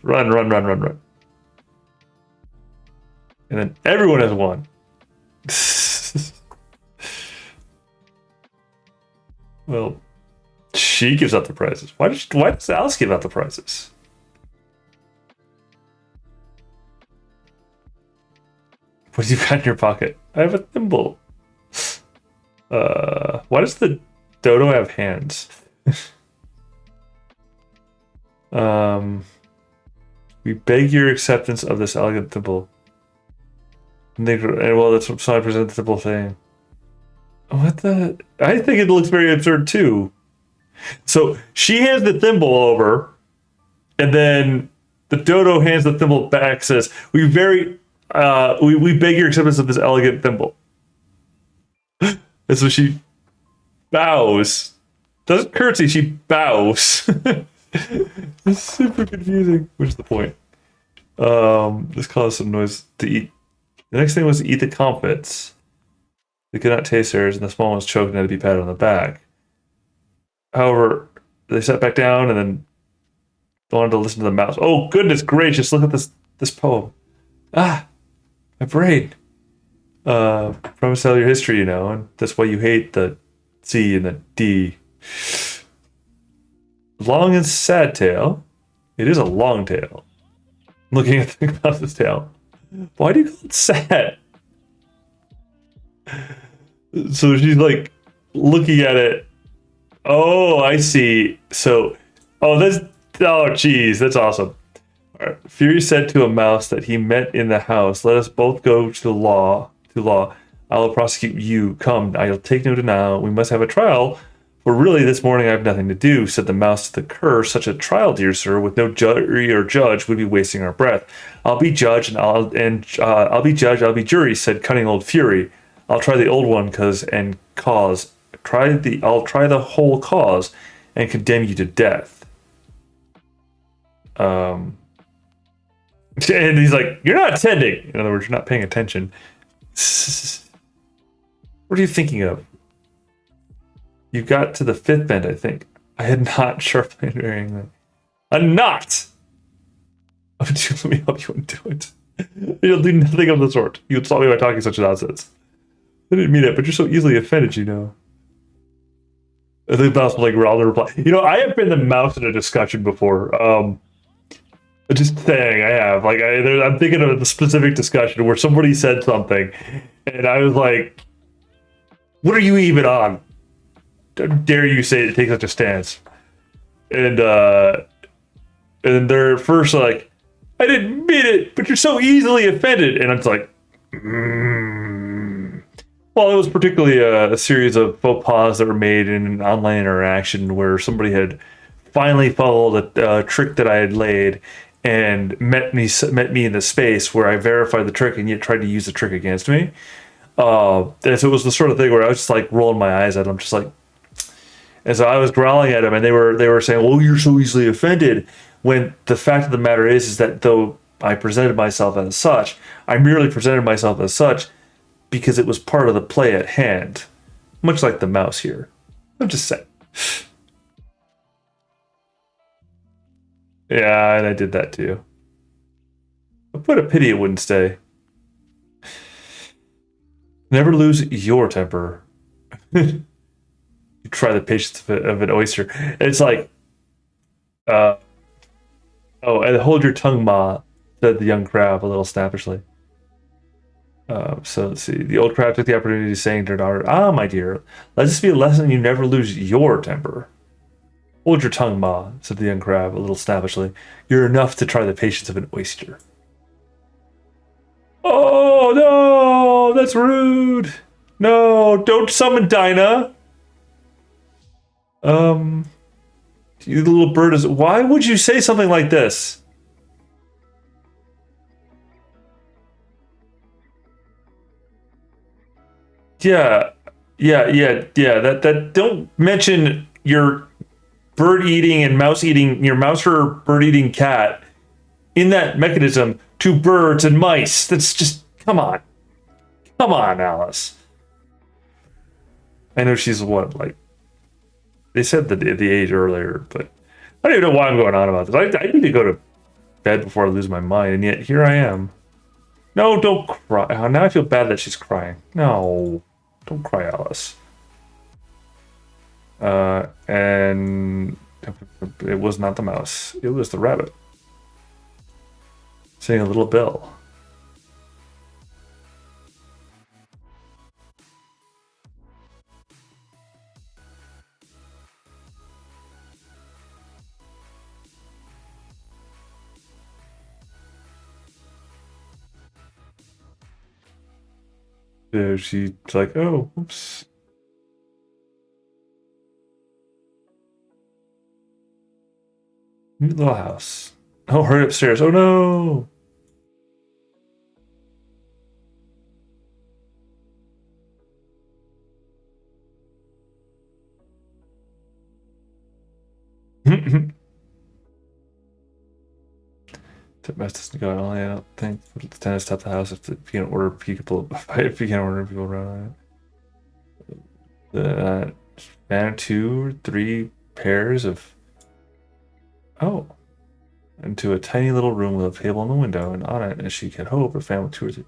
Run, run, run, run, run. And then everyone has won. Well, she gives out the prizes. Why does Alice give out the prizes? What do you got in your pocket? I have a thimble. Why does the dodo have hands? We beg your acceptance of this elegant thimble. And well, that's what I present the thimble thing. What the? I think it looks very absurd too. So she hands the thimble over, and then the dodo hands the thimble back. Says, "We beg your acceptance of this elegant thimble." And so she bows. Doesn't curtsy, she bows. It's super confusing. Which is the point? This caused some noise to eat. The next thing was to eat the comfits. They could not taste theirs, and the small ones choked and had to be patted on the back. However, they sat back down and then wanted to listen to the mouse. Oh, goodness gracious, look at this poem. Ah, my brain. From cellular history, you know, and that's why you hate the C and the D. Long and sad tale. It is a long tale. Looking at the about this tale. Why do you call it sad? So she's like looking at it. Oh, I see. So, geez, that's awesome. All right. Fury said to a mouse that he met in the house, "Let us both go to law. I will prosecute you. Come, I'll take no denial. We must have a trial. For really, this morning I have nothing to do," said the mouse to the cur. "Such a trial, dear sir, with no jury or judge, would be wasting our breath. I'll be judge and I'll be judge. I'll be jury," said cunning old Fury. "I'll try the old one, I'll try the whole cause and condemn you to death." And he's like, "You're not attending." In other words, you're not paying attention. What are you thinking of? You got to the fifth bend, I think. I had not sharply hearing that. A knot! Let me help you undo it. You'll do nothing of the sort. You'll stop me by talking such nonsense. I didn't mean it, but you're so easily offended, you know. I think the mouse will like rather reply. You know, I have been the mouse in a discussion before. Just saying, I have. Like, I'm thinking of a specific discussion where somebody said something, and I was like, "What are you even on? How dare you say to take such a stance?" And they're first like, "I didn't mean it, but you're so easily offended," and it's like, Well, it was particularly a series of faux pas that were made in an online interaction where somebody had finally followed a trick that I had laid and met me in the space where I verified the trick and yet tried to use the trick against me. And so it was the sort of thing where I was just like rolling my eyes at them, just like. And so I was growling at them, and they were saying, "Oh, you're so easily offended." When the fact of the matter is that though I presented myself as such, I merely presented myself as such because it was part of the play at hand, much like the mouse here. I'm just saying. Yeah, and I did that too. But what a pity it wouldn't stay. Never lose your temper. You try the patience of an oyster. It's like, and hold your tongue, Ma, said the young crab a little snappishly. So let's see. The old crab took the opportunity, saying to her daughter, "Ah, my dear, let this be a lesson you never lose your temper." "Hold your tongue, Ma," said the young crab a little snappishly. "You're enough to try the patience of an oyster." "Oh, no, that's rude. No, don't summon Dinah. You little bird is. Why would you say something like this?" Yeah, yeah. That don't mention your bird eating and mouse eating, your mouse or bird eating cat in that mechanism to birds and mice. That's just come on, Alice. I know she's what, like they said the age earlier, but I don't even know why I'm going on about this. I need to go to bed before I lose my mind, and yet here I am. No, don't cry. Oh, now I feel bad that she's crying. No, don't cry, Alice. And it was not the mouse. It was the rabbit. Saying a little bell. She's like, oh, oops. New little house. Oh, hurry upstairs. Oh no. The mess doesn't go on. I don't think the tenants stop the house if you can order people. If you can't order people around. And 2 or 3 pairs of. Oh, into a tiny little room with a table in the window, and on it, as she could hope, a fan with 2 or 3.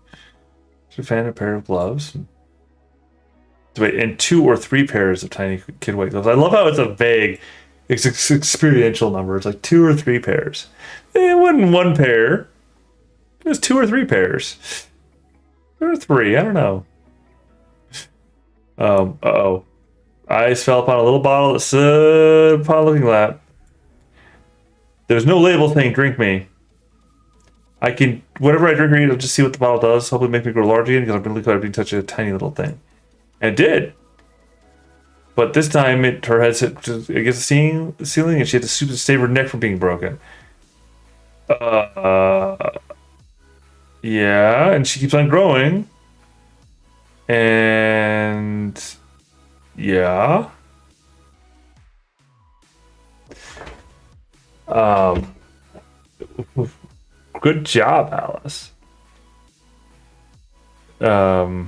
She found a pair of gloves. Wait, and 2 or 3 pairs of tiny kid white gloves. I love how it's a vague, it's experiential number. It's like 2 or 3 pairs. It wasn't 1 pair. It was 2 or 3 pairs. Or 3, I don't know. Uh-oh. Eyes fell upon a little bottle that stood upon a looking lap. There's no label saying drink me. I can, whatever I drink, I'll just see what the bottle does. Hopefully make me grow large again, because I've been looking at being touching a tiny little thing. And it did. But this time, her head hit against the ceiling, and she had to save her neck from being broken. Yeah, and she keeps on growing. And yeah. Good job, Alice. But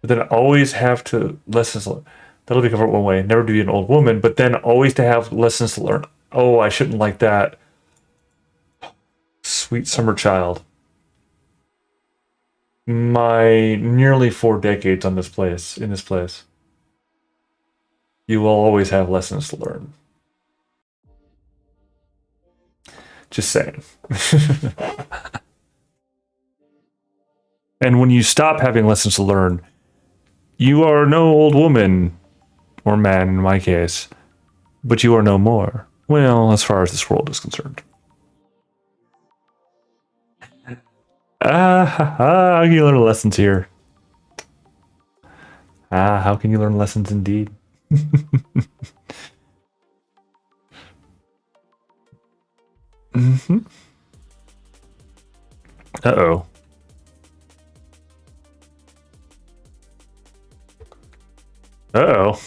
then always have to lessons learned. That'll be covered one way. Never to be an old woman, but then always to have lessons to learn. Oh, I shouldn't like that. Sweet summer child. My nearly 4 decades in this place. You will always have lessons to learn. Just saying. And when you stop having lessons to learn, you are no old woman, or man in my case, but you are no more. Well, as far as this world is concerned. How can you learn lessons here? How can you learn lessons indeed? Mm-hmm. Uh-oh. Uh-oh.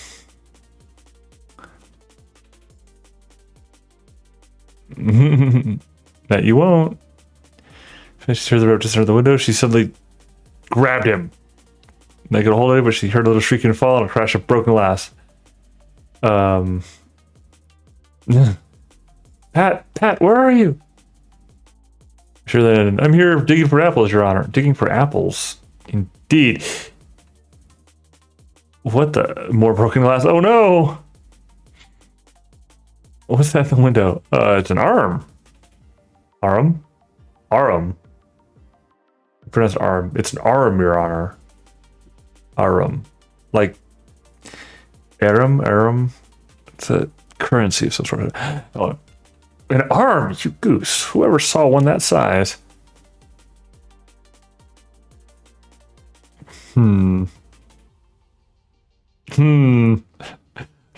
That you won't. She turned the rope just under the window. She suddenly grabbed him. They could hold it, but she heard a little shrieking fall and a crash of broken glass. Pat, where are you? Sure then, I'm here digging for apples, Your Honor. Digging for apples? Indeed. What the? More broken glass? Oh no! What's that in the window? It's an arm. Arm? Pronounced arm. It's an arm, Your Honor. Arum. Like arum. It's a currency of some sort. Oh, an arm, you goose. Whoever saw one that size?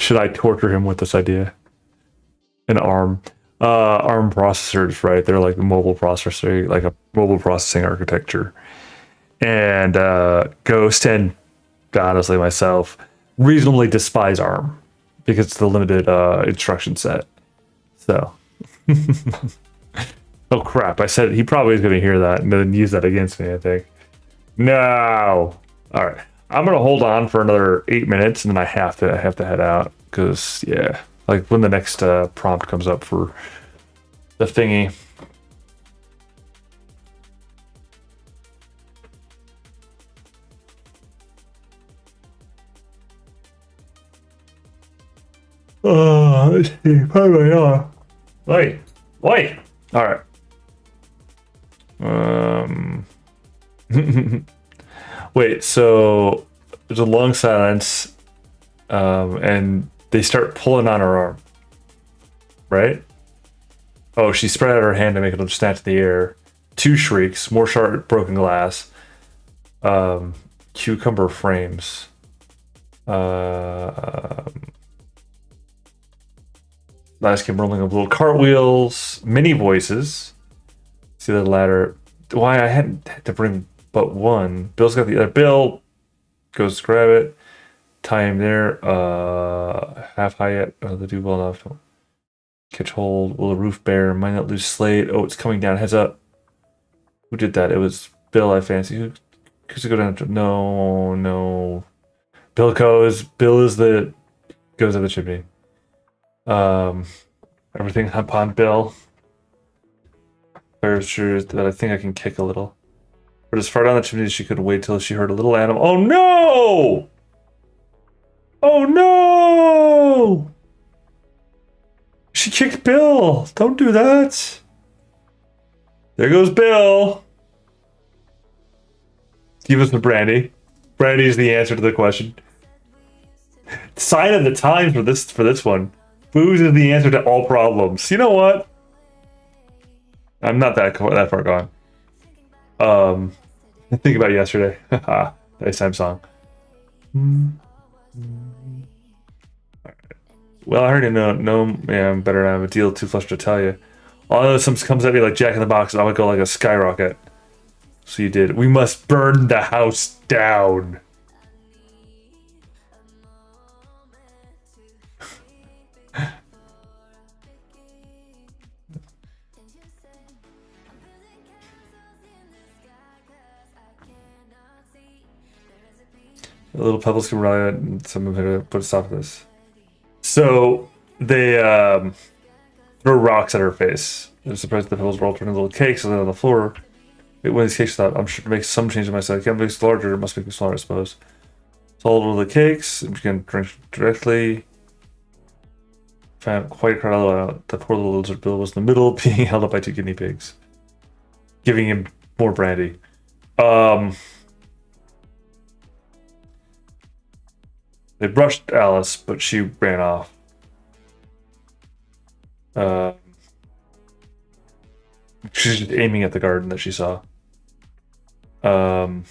Should I torture him with this idea? An ARM. ARM processors, right? They're like the mobile processor, like a mobile processing architecture. And Ghost and honestly myself reasonably despise ARM because it's the limited instruction set. So, oh crap! I said he probably is going to hear that and then use that against me. I think. No. All right. I'm gonna hold on for another 8 minutes, and then I have to head out because yeah, like when the next prompt comes up for the thingy. Let's see. Probably not. Wait. Wait. All right. Wait. So there's a long silence, and they start pulling on her arm. Right? Oh, she spread out her hand to make it snatch in the air. 2 shrieks, more sharp broken glass. Cucumber frames. Last came rolling up little cartwheels, mini voices. See the ladder. Why I had to bring but one. Bill's got the other. Bill goes to grab it. Tie him there. Half high yet. Oh, they do well enough. Catch hold. Will the roof bear? Might not lose slate. Oh, it's coming down. Heads up. Who did that? It was Bill, I fancy. Who's it go down to? No, no. Bill goes. Bill is the goes up the chimney. Everything upon Bill. Very sure that I think I can kick a little. But as far down the chimney as she could wait till she heard a little animal. Oh no! Oh no! She kicked Bill. Don't do that. There goes Bill. Give us the brandy. Brandy is the answer to the question. Sign of the times for this one. Booze is the answer to all problems. You know what? I'm not that far gone. Think about yesterday. Nice time song. Well, I already know. Yeah, I'm better. I have a deal too flustered to tell you. All I know is something comes at me like Jack in the Box, and I would go like a skyrocket. So you did. We must burn the house down. The little pebbles come right and some of it put a stop to this. So they throw rocks at her face. They're surprised the pebbles roll into little cakes and then on the floor. When these cakes thought, I'm sure to make some change in myself. I can't make it larger, it must make it smaller, I suppose. So all over the cakes, and began drink directly. Found quite a crowd out. The poor little lizard Bill was in the middle, being held up by 2 guinea pigs. Giving him more brandy. They brushed Alice, but she ran off. She's just aiming at the garden that she saw. Let's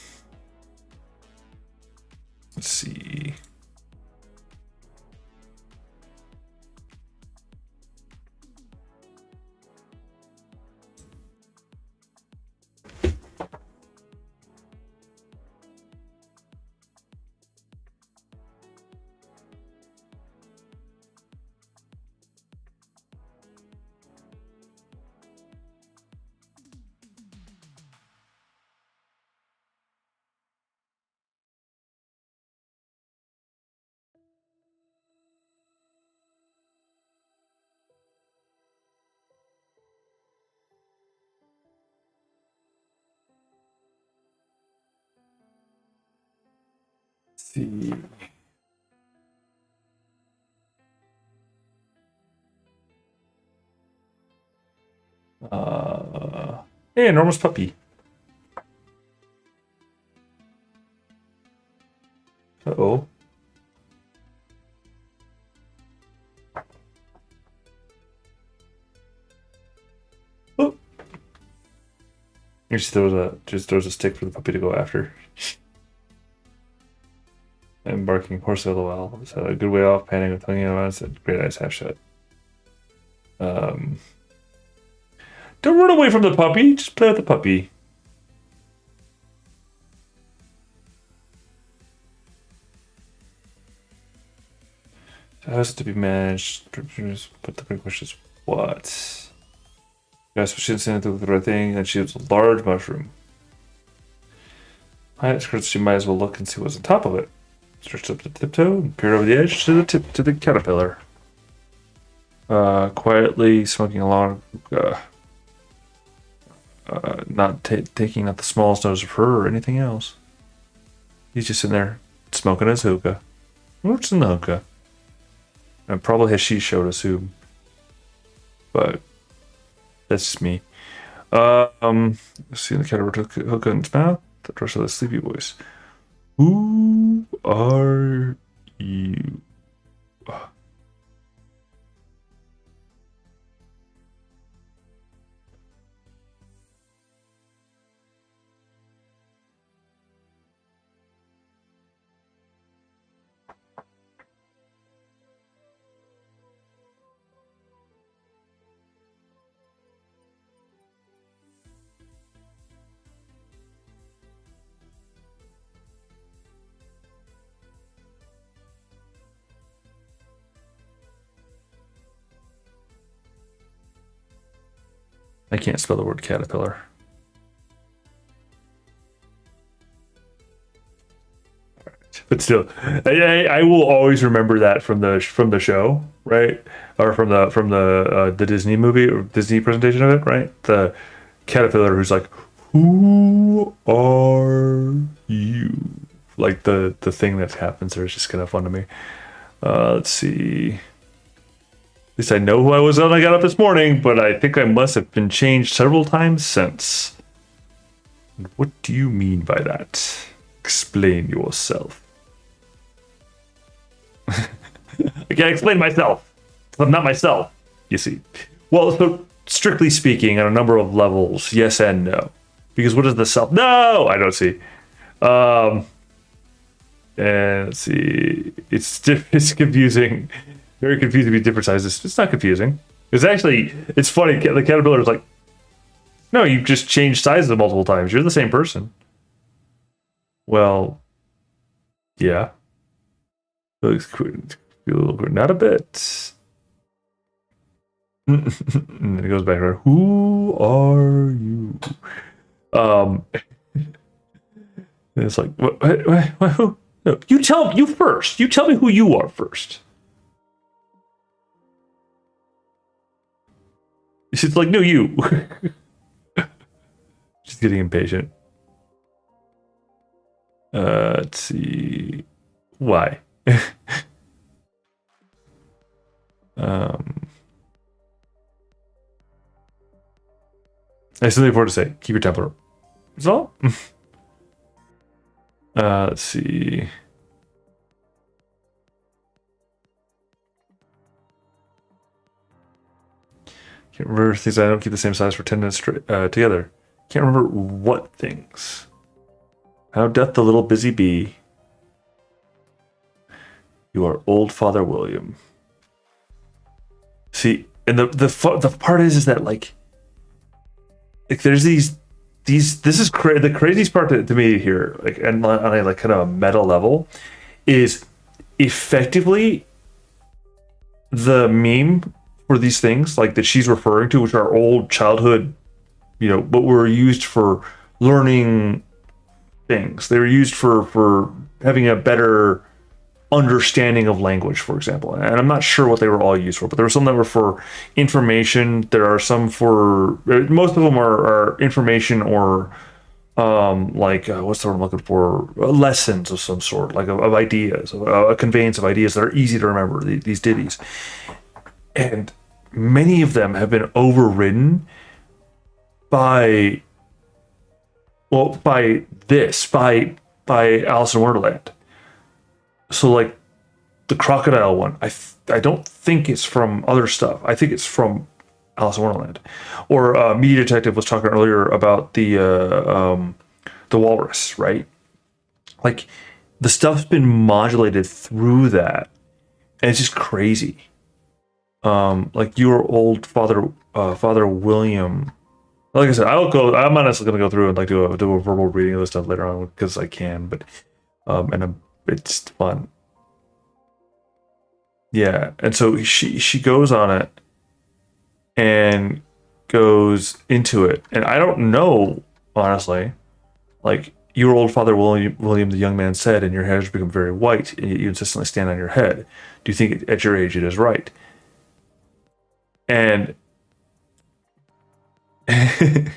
see. See. Hey, enormous puppy. Uh-oh. Oh. Here she throws a stick for the puppy to go after. And barking horse LOL. Is that a good way off? Panning with tongue out. Great eyes half shut. Don't run away from the puppy. Just play with the puppy. How is it to be managed? But the big question is what? Yes, she didn't say anything with the right thing, and she was a large mushroom. She might as well look and see what's on top of it. Stretched up the tiptoe and peered over the edge to the tip to the caterpillar. Quietly smoking along, not taking not the smallest notice of her or anything else. He's just sitting there smoking his hookah. What's in the hookah? And probably hashish, I would assume. But that's just me. Seeing the caterpillar hookah in its mouth, the rest of the sleepy voice. Who are you? I can't spell the word caterpillar. But still, I will always remember that from the show, right? Or from the Disney movie or Disney presentation of it, right? The caterpillar who's like, "Who are you?" Like the thing that happens there is just kind of fun to me. Let's see. At least I know who I was when I got up this morning, but I think I must have been changed several times since. What do you mean by that? Explain yourself. I can't explain myself. I'm not myself, you see. Well, so strictly speaking, on a number of levels, yes and no. Because what is the self? No, I don't see. And let's see. It's confusing. Very confusing to be different sizes. It's not confusing. It's funny. The caterpillar is like, no, you just changed sizes multiple times. You're the same person. Well, yeah. Not a bit. And then it goes back to who are you? And it's like, what, who? No, you tell you first. You tell me who you are first. She's like, no, you. She's getting impatient. Let's see. Why? I still have more to say. Keep your temper. That's all. Let's see. Can't remember things I don't keep the same size for 10 minutes together. Can't remember what things. How doth the little busy bee? You are old Father William. See, and the part is that like there's these this is the craziest part to me here, like, and on a like kind of a meta level, is effectively the meme for these things like that she's referring to, which are old childhood, but were used for learning things. They were used for having a better understanding of language, for example. And I'm not sure what they were all used for, but there were some that were for information. There are some for, most of them are information or what's the word I'm looking for? Lessons of some sort, like of ideas, a conveyance of ideas that are easy to remember, these ditties. And many of them have been overridden by Alice in Wonderland. So like the crocodile one, I don't think it's from other stuff. I think it's from Alice in Wonderland. Or Media Detective was talking earlier about the walrus, right? Like the stuff's been modulated through that, and it's just crazy. Like your old father, Father William. Like I said, I'm honestly gonna go through and like do a verbal reading of this stuff later on because I can, but it's fun. Yeah, and so she goes on it and goes into it, and I don't know honestly, like your old father William, the young man said, and your hair has become very white, and you insistently stand on your head. Do you think at your age it is right? And okay,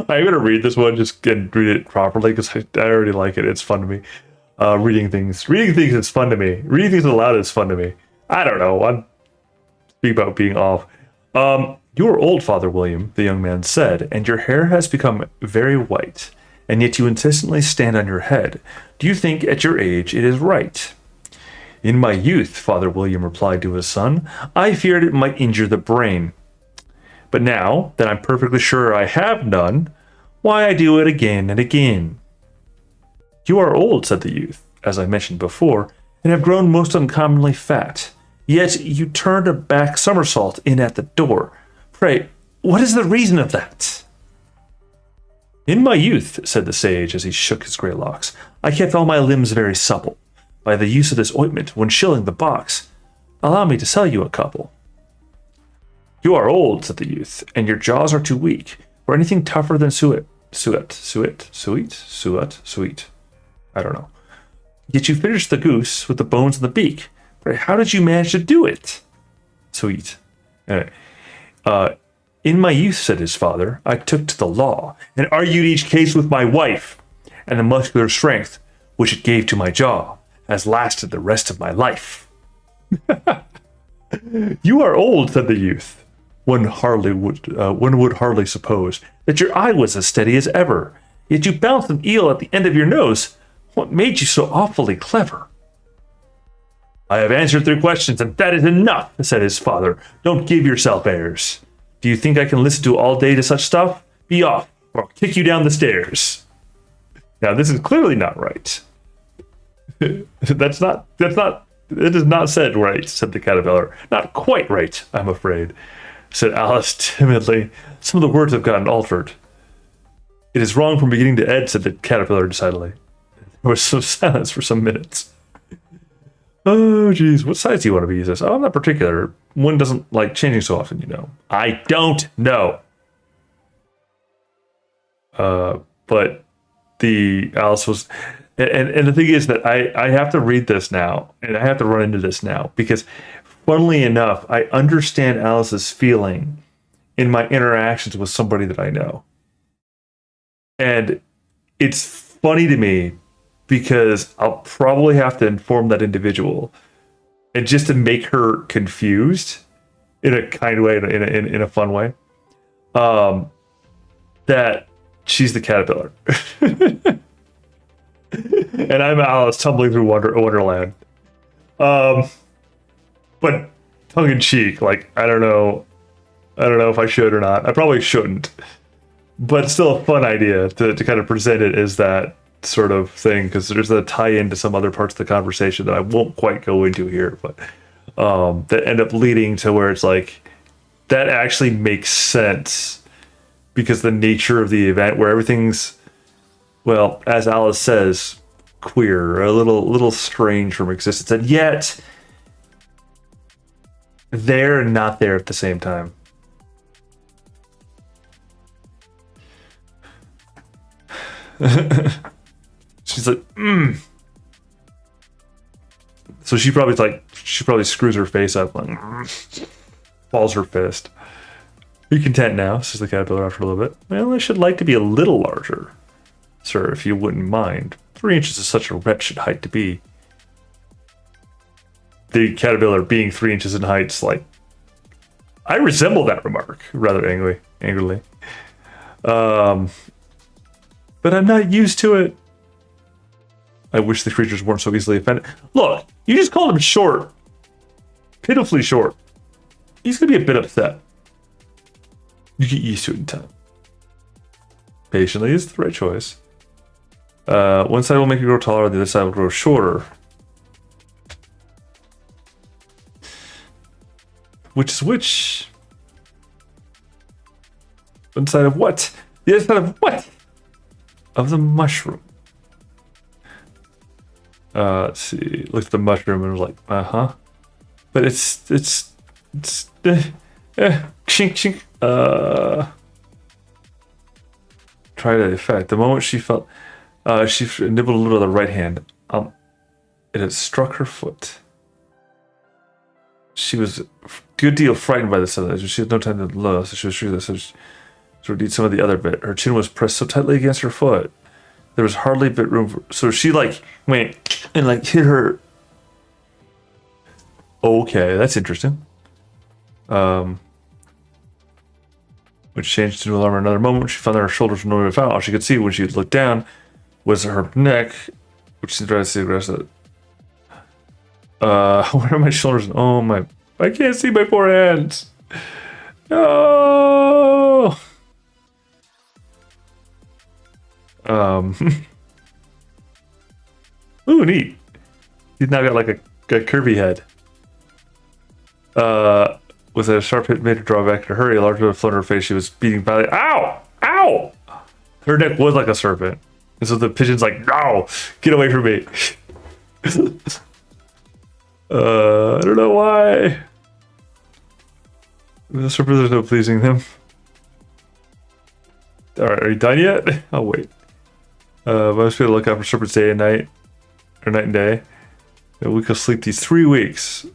I'm gonna read this one just and read it properly because I already like it. It's fun to me. Reading things is fun to me. Reading things aloud is fun to me. I don't know. I'm speaking about being off. Your old father, William, the young man said, and your hair has become very white, and yet you insistently stand on your head. Do you think at your age it is right? In my youth, Father William replied to his son, I feared it might injure the brain. But now that I'm perfectly sure I have none, why I do it again and again. You are old, said the youth, as I mentioned before, and have grown most uncommonly fat. Yet you turned a back somersault in at the door. Pray, what is the reason of that? In my youth, said the sage as he shook his grey locks, I kept all my limbs very supple. By the use of this ointment, when shilling the box, allow me to sell you a couple. You are old, said the youth, and your jaws are too weak for anything tougher than suet. I don't know. Yet you finished the goose with the bones in the beak. Pray, how did you manage to do it? Sweet. Anyway, in my youth, said his father, I took to the law and argued each case with my wife, and the muscular strength which it gave to my jaw has lasted the rest of my life. You are old, said the youth. One would hardly suppose that your eye was as steady as ever, yet you bounced an eel at the end of your nose. What made you so awfully clever? I have answered 3 questions, and that is enough, said his father. Don't give yourself airs. Do you think I can listen to all day to such stuff? Be off, or I'll kick you down the stairs. Now, this is clearly not right. It is not said right, said the caterpillar. Not quite right, I'm afraid, said Alice timidly. Some of the words have gotten altered. It is wrong from beginning to end, said the caterpillar decidedly. There was some silence for some minutes. Oh, geez. What size do you want to be? He says, oh, I'm not particular. One doesn't like changing so often, you know. I don't know. But the Alice was... And the thing is that I have to read this now, and I have to run into this now, because funnily enough, I understand Alice's feeling in my interactions with somebody that I know. And it's funny to me because I'll probably have to inform that individual, and just to make her confused in a kind way, in a fun way, that she's the caterpillar. And I'm Alice tumbling through Wonderland. But tongue in cheek, like, I don't know if I should or not. I probably shouldn't. But it's still a fun idea to kind of present it as that sort of thing, because there's a tie-in to some other parts of the conversation that I won't quite go into here, but that end up leading to where it's like, that actually makes sense because the nature of the event where everything's, well, as Alice says, queer, a little strange from existence, and yet they're not there at the same time. She's like, So she probably screws her face up, like, balls her fist. Are you content now? Says the caterpillar after a little bit. Well, I should like to be a little larger, sir, if you wouldn't mind. 3 inches is such a wretched height to be. The caterpillar being 3 inches in height is like, I resemble that remark, rather angrily. But I'm not used to it. I wish the creatures weren't so easily offended. Look, you just called him short. Pitifully short. He's going to be a bit upset. You get used to it in time. Patiently is the right choice. One side will make you grow taller, the other side will grow shorter. Which is which? One side of what? The other side of what? Of the mushroom. Let's see. Looked at the mushroom and was like, uh-huh. But it's chink chink. Try the effect. The moment she felt, she nibbled a little of the right hand. It had struck her foot. She was a good deal frightened by this. She had no time to look, so she was sure that so she would eat some of the other bit. Her chin was pressed so tightly against her foot. There was hardly a bit room for, so she like went and like hit her. Okay, that's interesting. Which changed to alarm her another moment. She found that her shoulders were nowhere found. All she could see when she looked down was her neck, which she tried to see the rest of it. Where are my shoulders? Oh my! I can't see my four hands. No. Ooh, neat. He's now got like a curvy head. With a sharp hit made her draw back in a hurry. A large bit of flood in her face. She was beating badly. Ow! Ow! Her neck was like a serpent. And so the pigeon's like, no! Get away from me. I don't know why. The serpents are no pleasing them. Alright, are you done yet? I'll wait. I must be able to look out for serpents day and night. Or night and day. A week of sleep these 3 weeks.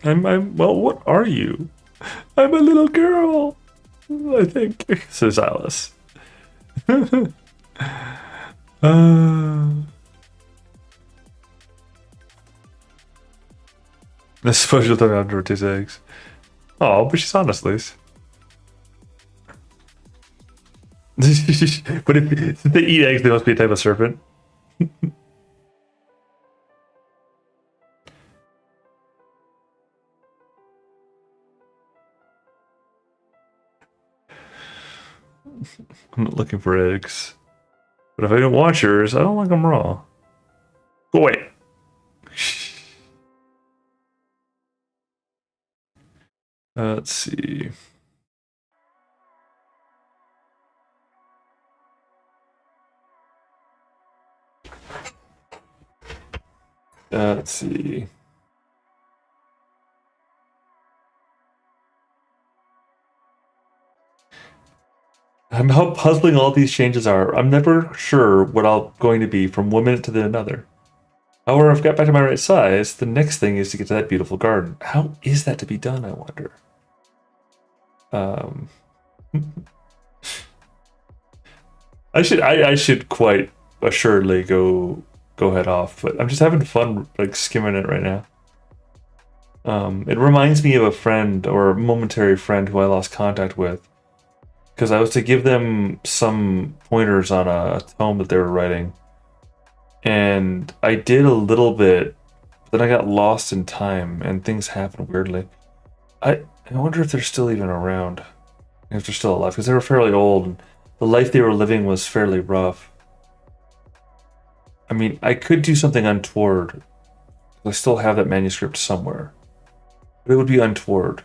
Well, what are you? I'm a little girl, I think, says Alice. I suppose you'll tell me how to rotate eggs. Oh, but she's honest, at least. But if they eat eggs, they must be a type of serpent. I'm not looking for eggs. But if I don't want yours, I don't like them raw. Go away. Let's see. Let's see. And how puzzling all these changes are. I'm never sure what I'm going to be from one minute to the another. However, I've got back to my right size. The next thing is to get to that beautiful garden. How is that to be done, I wonder? I should quite assuredly go head off, but I'm just having fun like skimming it right now. It reminds me of a friend or a momentary friend who I lost contact with. Because I was to give them some pointers on a tome that they were writing. And I did a little bit, but then I got lost in time and things happened weirdly. I wonder if they're still even around. If they're still alive, because they were fairly old. And the life they were living was fairly rough. I mean, I could do something untoward. I still have that manuscript somewhere. But it would be untoward.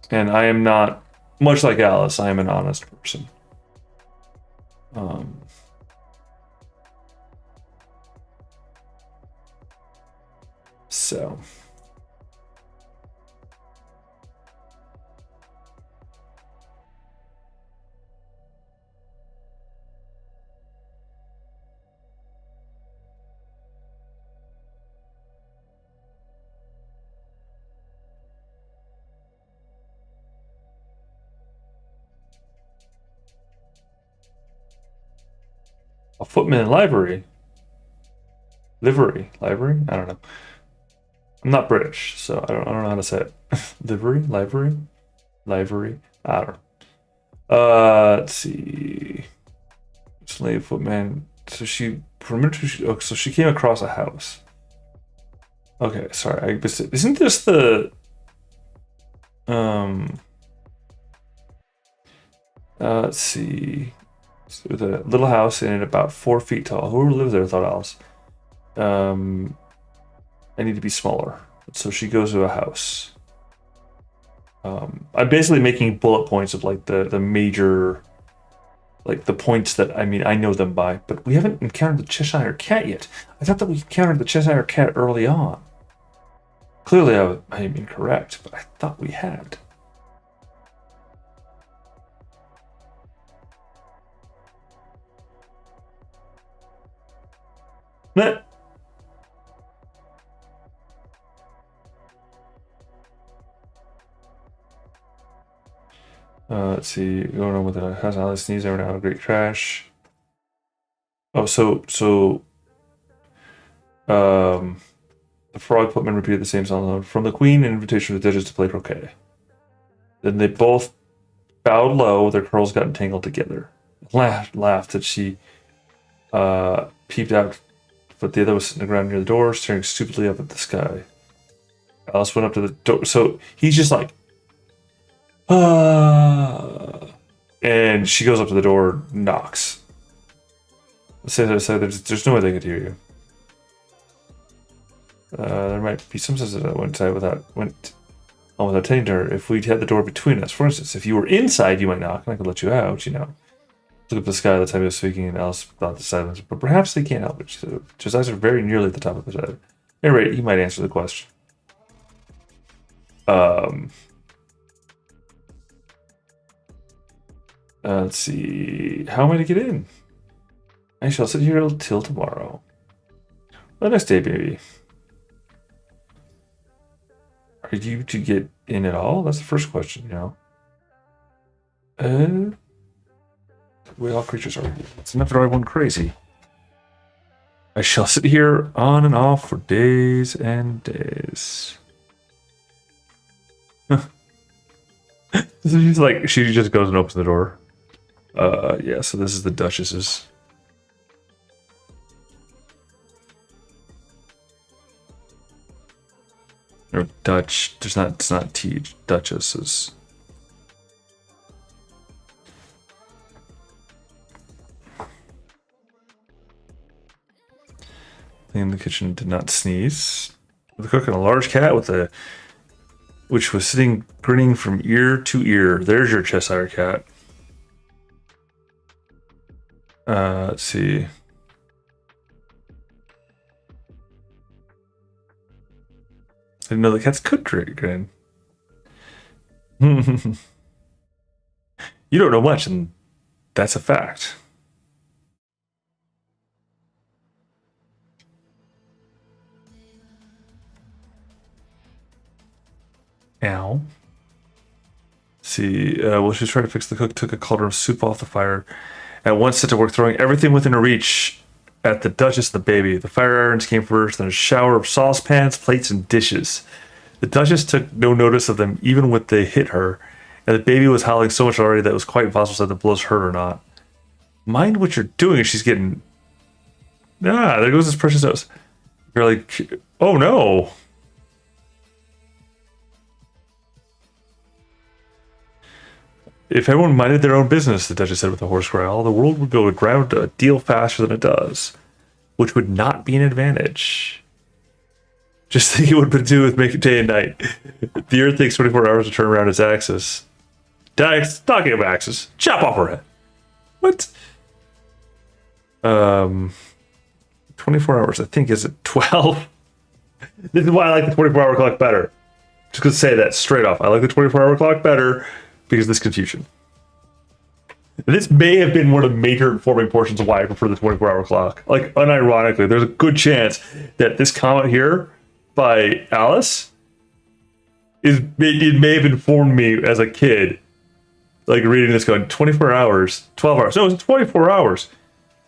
And I am not... Much like Alice, I am an honest person. So. A footman in livery? Livery? Livery? I don't know. I'm not British, so I don't know how to say it. Livery? Livery? Livery? I don't know. Let's see. Slave footman. So she so she came across a house. Okay, sorry. Isn't this the Um, let's see. So the little house and about 4 feet tall. Who lives there? Thought Alice. I need to be smaller. So she goes to a house. I'm basically making bullet points of like the major, like the points that I mean I know them by. But we haven't encountered the Cheshire Cat yet. I thought that we encountered the Cheshire Cat early on. Clearly, I am incorrect, but I thought we had. Meh. Let's see. Going on with the house. Alice sneeze every now. Great crash. Oh, the frog footman repeated the same song from the queen, an invitation for the Duchess to play croquet. Then they both bowed low, their curls got entangled together. Laughed as she peeped out, but the other was sitting on the ground near the door, staring stupidly up at the sky. Alice went up to the door, so he's just like, and she goes up to the door, knocks. Says, there's no way they could hear you. There might be some sense that I went on without telling her. If we'd had the door between us, for instance, if you were inside, you might knock, and I could let you out. Look up at the sky. The time he was speaking, and Alice thought the silence. But perhaps they can't help it. So, his eyes are very nearly at the top of his head. At any rate, he might answer the question. Let's see. How am I to get in? I shall sit here till tomorrow. The next day, maybe. Are you to get in at all? That's the first question, the way all creatures are. It's enough to drive one crazy. I shall sit here on and off for days and days. So she just goes and opens the door. Yeah, so this is the Duchess's. Or Dutch. It's not T. Duchess's. In the kitchen did not sneeze. The cook and a large cat which was sitting grinning from ear to ear. There's your Cheshire Cat. Let's see. I didn't know the cats could grin. You don't know much, and that's a fact. Ow. See, while she was trying to fix the cook, took a cauldron of soup off the fire. At once set to work throwing everything within her reach at the Duchess and the baby. The fire irons came first, then a shower of saucepans, plates, and dishes. The Duchess took no notice of them, even when they hit her, and the baby was howling so much already that it was quite impossible to say the blows hurt or not. Mind what you're doing. She's getting. There goes this precious nose. You're like, oh no. If everyone minded their own business, the Duchess said with a hoarse growl, the world would go aground a deal faster than it does, which would not be an advantage. Just think it would have to do with making day and night. The Earth takes 24 hours to turn around its axis. Talking of axis, chop off her head. What? 24 hours, I think, is it 12? This is why I like the 24-hour clock better. Just gonna say that straight off. I like the 24-hour clock better because of this confusion. This may have been one of the major informing portions of why I prefer the 24-hour clock. Like, unironically, there's a good chance that this comment here by Alice it may have informed me as a kid, like reading this going 24 hours, 12 hours. No, it's 24 hours.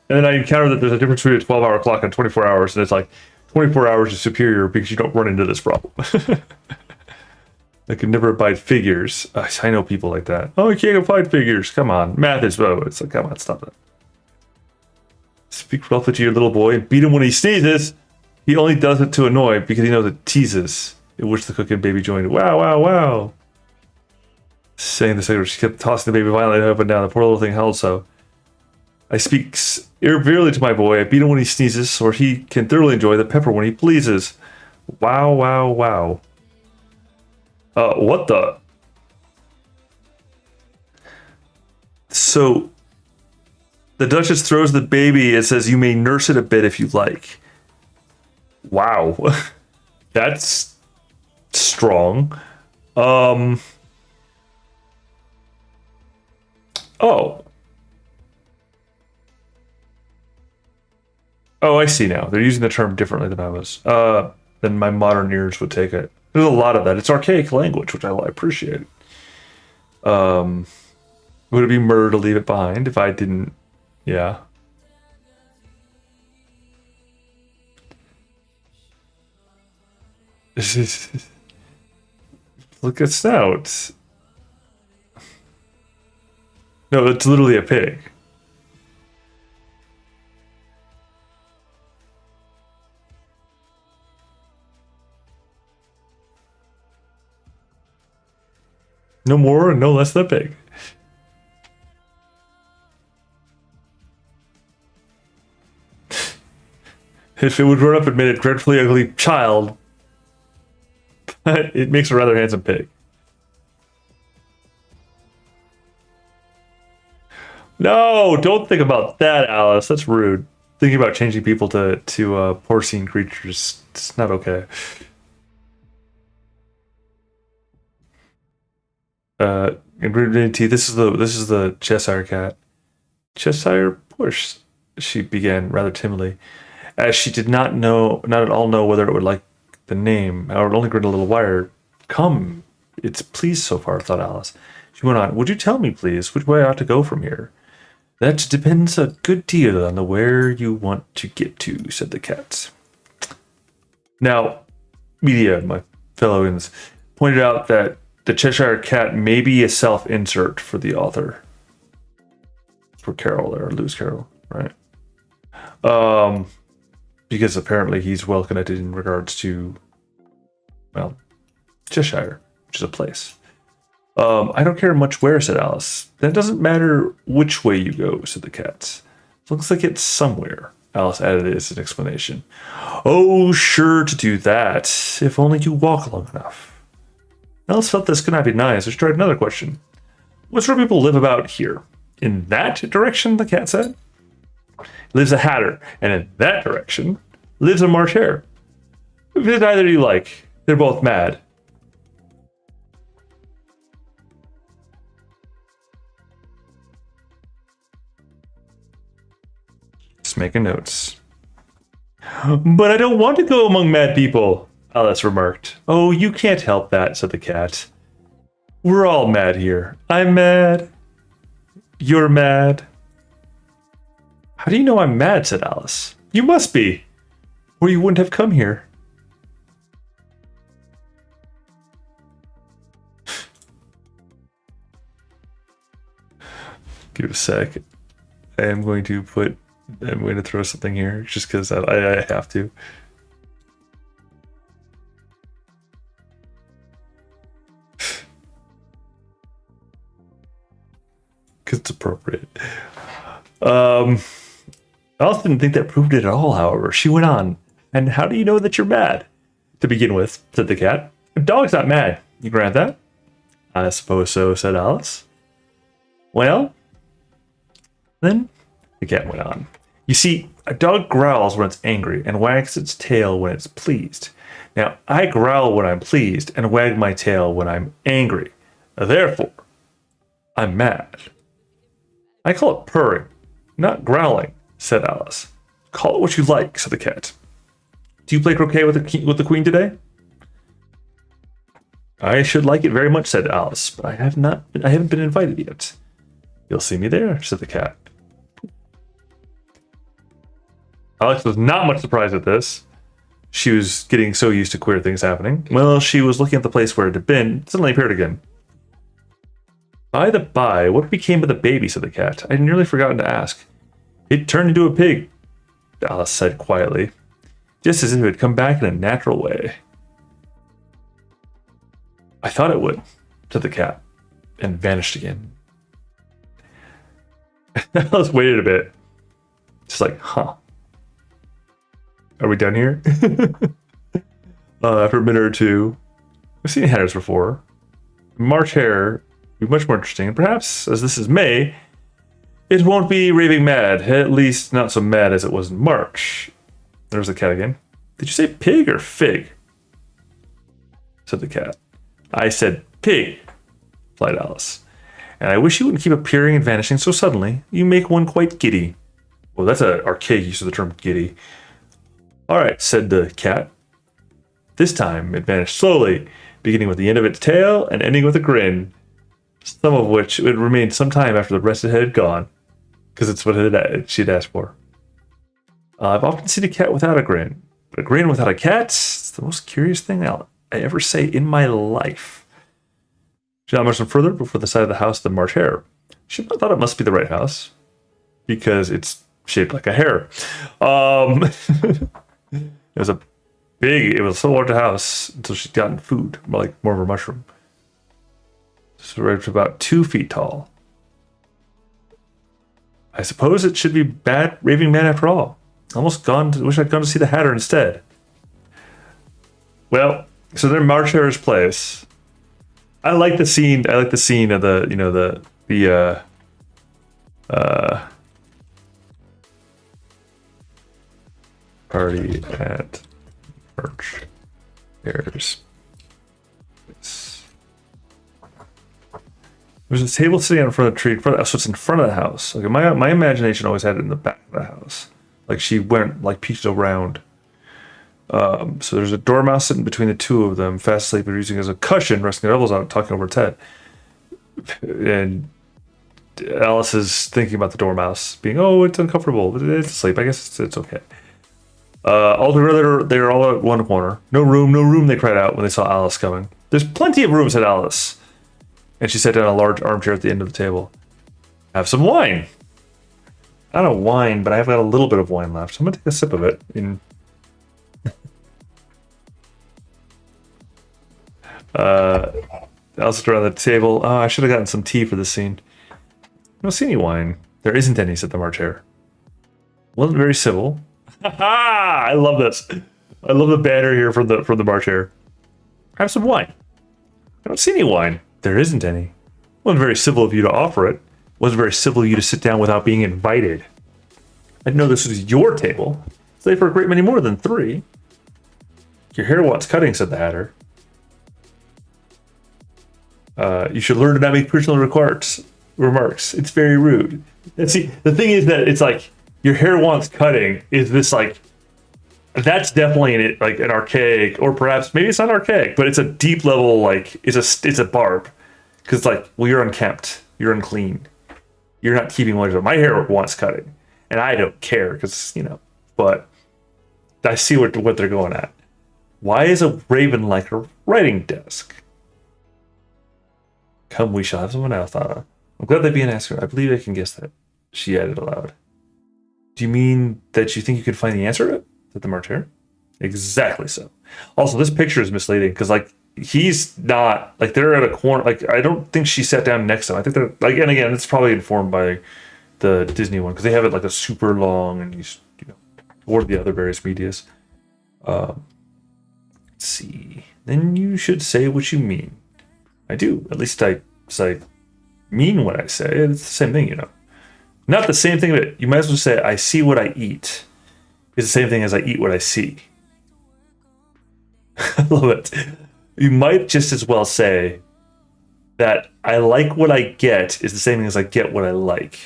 And then I encountered that there's a difference between a 12-hour clock and 24 hours, and it's like 24 hours is superior because you don't run into this problem. I could never abide figures. I know people like that. Oh, you can't abide figures. Come on. Math is, it's like, come on, stop that. Speak roughly to your little boy and beat him when he sneezes. He only does it to annoy because he knows it teases. In which the cook and baby joined. Wow, wow, wow. Saying this, she kept tossing the baby violently up and down. The poor little thing held so. I speak irreverently to my boy. I beat him when he sneezes, or he can thoroughly enjoy the pepper when he pleases. Wow, wow, wow. What the? So, the Duchess throws the baby and says, "You may nurse it a bit if you like." Wow. That's strong. Oh. Oh, I see now. They're using the term differently than I was. Than my modern ears would take it. There's a lot of that. It's archaic language, which I appreciate. Would it be murder to leave it behind if I didn't? Yeah. Look at snout. No, it's literally a pig. No more and no less than a pig. If it would run up and made a dreadfully ugly child, it makes a rather handsome pig. No, don't think about that, Alice. That's rude. Thinking about changing people to porcine creatures, it's not okay. This is the Cheshire cat. Cheshire push, she began rather timidly, as she did not at all know whether it would like the name. However, it only grinned a little wider. Come, it's pleased so far, thought Alice. She went on, would you tell me, please, which way I ought to go from here? That depends a good deal on the where you want to get to, said the cat. Now, media, my fellow ins, pointed out that the Cheshire Cat may be a self-insert for the author. For Carol there, Lewis Carroll, right? Because apparently he's well connected in regards to, well, Cheshire, which is a place. I don't care much where, said Alice. That doesn't matter which way you go, said the cat. Looks like it's somewhere, Alice added as an explanation. Oh, sure to do that, if only you walk long enough. Alice felt this could not be nice, so she tried another question. What sort of people live about here? In that direction, the cat said. Lives a hatter, and in that direction lives a marsh hare. If either you like, they're both mad. Just making notes. But I don't want to go among mad people, Alice remarked. Oh, you can't help that, said the cat. We're all mad here. I'm mad. You're mad. How do you know I'm mad, said Alice. You must be, or you wouldn't have come here. Give it a sec. I'm going to throw something here just because I have to. Because it's appropriate. Alice didn't think that proved it at all, however. She went on. And how do you know that you're mad? To begin with, said the cat. A dog's not mad. You grant that? I suppose so, said Alice. Well, then the cat went on. You see, a dog growls when it's angry and wags its tail when it's pleased. Now, I growl when I'm pleased and wag my tail when I'm angry. Therefore, I'm mad. I call it purring, not growling, said Alice. Call it what you like, said the cat. Do you play croquet with the queen today? I should like it very much, said Alice, but I haven't been invited yet. You'll see me there, said the cat. Alex was not much surprised at this. She was getting so used to queer things happening. Well, she was looking at the place where it had been. It suddenly appeared again. By the by, what became of the baby, said the cat. I'd nearly forgotten to ask. It turned into a pig, Alice said quietly, just as if it had come back in a natural way. I thought it would, said the cat. and vanished again. Alice waited a bit. Just like, huh. Are we done here? After a minute or two, I've seen hatters before. March hare would be much more interesting. And perhaps, as this is May, it won't be raving mad. At least not so mad as it was in March. There's the cat again. Did you say pig or fig? Said the cat. I said pig, replied Alice. And I wish you wouldn't keep appearing and vanishing so suddenly. You make one quite giddy. Well, that's an archaic use of the term giddy. All right, said the cat. This time it vanished slowly, beginning with the end of its tail and ending with a grin, some of which would remain some time after the rest of it had gone, because it's what she'd asked for. I've often seen a cat without a grin, but a grin without a cat is the most curious thing I ever say in my life. She got much further before the side of the house the March hare. She thought it must be the right house, because it's shaped like a hare. It was so large a house until she'd gotten food, more of a mushroom. So right to about 2 feet tall. I suppose it should be bad raving man after all. Wish I'd gone to see the Hatter instead. Well, so they're in March hare's place. I like the scene. I like the scene of the party at March hare's. There's a table sitting out in front of the tree. So it's in front of the house. Okay, my imagination always had it in the back of the house. Like she went peeked around. So there's a dormouse sitting between the two of them, fast asleep and using it as a cushion, resting their elbows on it, talking over its head. And Alice is thinking about the dormouse being, it's uncomfortable, but it's asleep. I guess it's okay. All together, they're all at one corner. No room, they cried out when they saw Alice coming. There's plenty of room, said Alice. And she sat down in a large armchair at the end of the table. Have some wine. I don't wine, but I've got a little bit of wine left. So I'm going to take a sip of it. Alice looked around the table. Oh, I should have gotten some tea for this scene. I don't see any wine. There isn't any, said the March hare. Wasn't very civil. I love this. I love the banner here from the March hare. Have some wine. I don't see any wine. There isn't any. Wasn't very civil of you to offer it. Wasn't very civil of you to sit down without being invited. I didn't know this was your table. Stay for a great many more than 3. Your hair wants cutting, said the Hatter. You should learn to not make personal remarks. It's very rude. And see, the thing is that it's like your hair wants cutting is this that's definitely an archaic, or perhaps maybe it's not archaic, but it's a deep level it's a barb, because it's like, well, you're unkempt, you're unclean, you're not keeping what my hair wants cutting, and I don't care because but I see what they're going at. Why is a raven like a writing desk? Come, we shall have someone else, Anna. I'm glad they'd be an answer. I believe I can guess that. She added aloud. Do you mean that you think you could find the answer to it? Said the March hare. Exactly so. Also, this picture is misleading because he's not they're at a corner. I don't think she sat down next to him. I think they're and again, it's probably informed by the Disney one because they have it a super long and he's or the other various medias. Let's see. Then you should say what you mean. I do. At least I mean what I say. It's the same thing, Not the same thing, but you might as well say I see what I eat. It's the same thing as I eat what I see. I love it. You might just as well say that I like what I get is the same thing as I get what I like.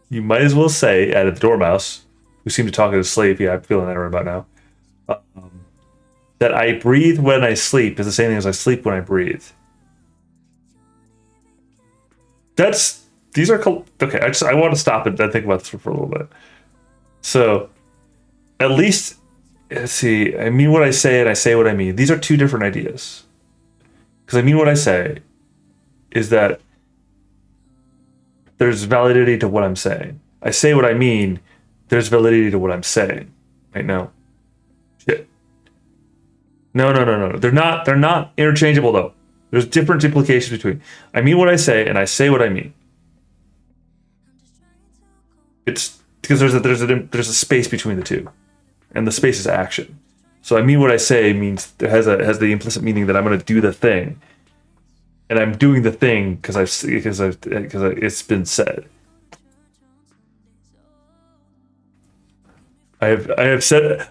You might as well say, added the dormouse, who seemed to talk as a slave. Yeah, I'm feeling that right about now. That I breathe when I sleep is the same thing as I sleep when I breathe. These are okay. I want to stop and think about this for a little bit. So, at least, let's see. I mean what I say, and I say what I mean. These are two different ideas. Because I mean what I say is that there's validity to what I'm saying. I say what I mean. There's validity to what I'm saying. Right now. Shit. No. They're not interchangeable though. There's different implications between I mean what I say and I say what I mean. It's because there's a space between the two, and the space is action. So I mean what I say means has the implicit meaning that I'm going to do the thing, and I'm doing the thing because it's been said. I have said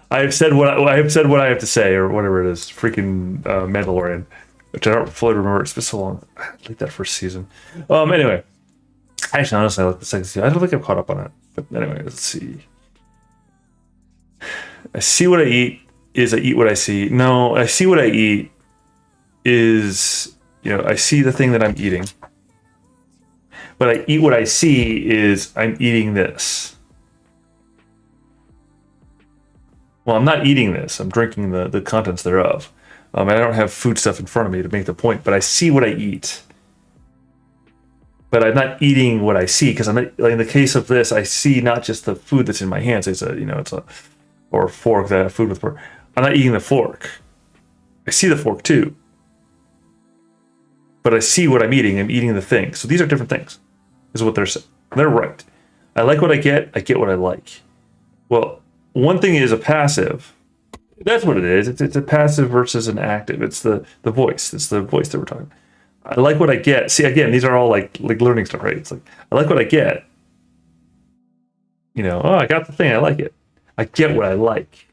what I have to say, or whatever it is. Freaking Mandalorian, which I don't fully remember. It's been so long. I like that first season. Anyway, actually, honestly, I like the second season. I don't think I'm caught up on it. But anyway, let's see. I see what I eat is I eat what I see. No, I see what I eat is, I see the thing that I'm eating. But I eat what I see is I'm eating this. Well, I'm not eating this. I'm drinking the contents thereof. And I don't have food stuff in front of me to make the point, but I see what I eat. But I'm not eating what I see, because I'm not, like in the case of this, I see not just the food that's in my hands. It's or a fork that I have food with fork. I'm not eating the fork. I see the fork too. But I see what I'm eating. I'm eating the thing. So these are different things, is what they're saying. They're right. I like what I get what I like. Well, one thing is a passive. That's what it is. It's a passive versus an active. It's the voice. It's the voice that we're talking. I like what I get. See, again, these are all like learning stuff, right? It's like, I like what I get. I got the thing. I like it. I get what I like.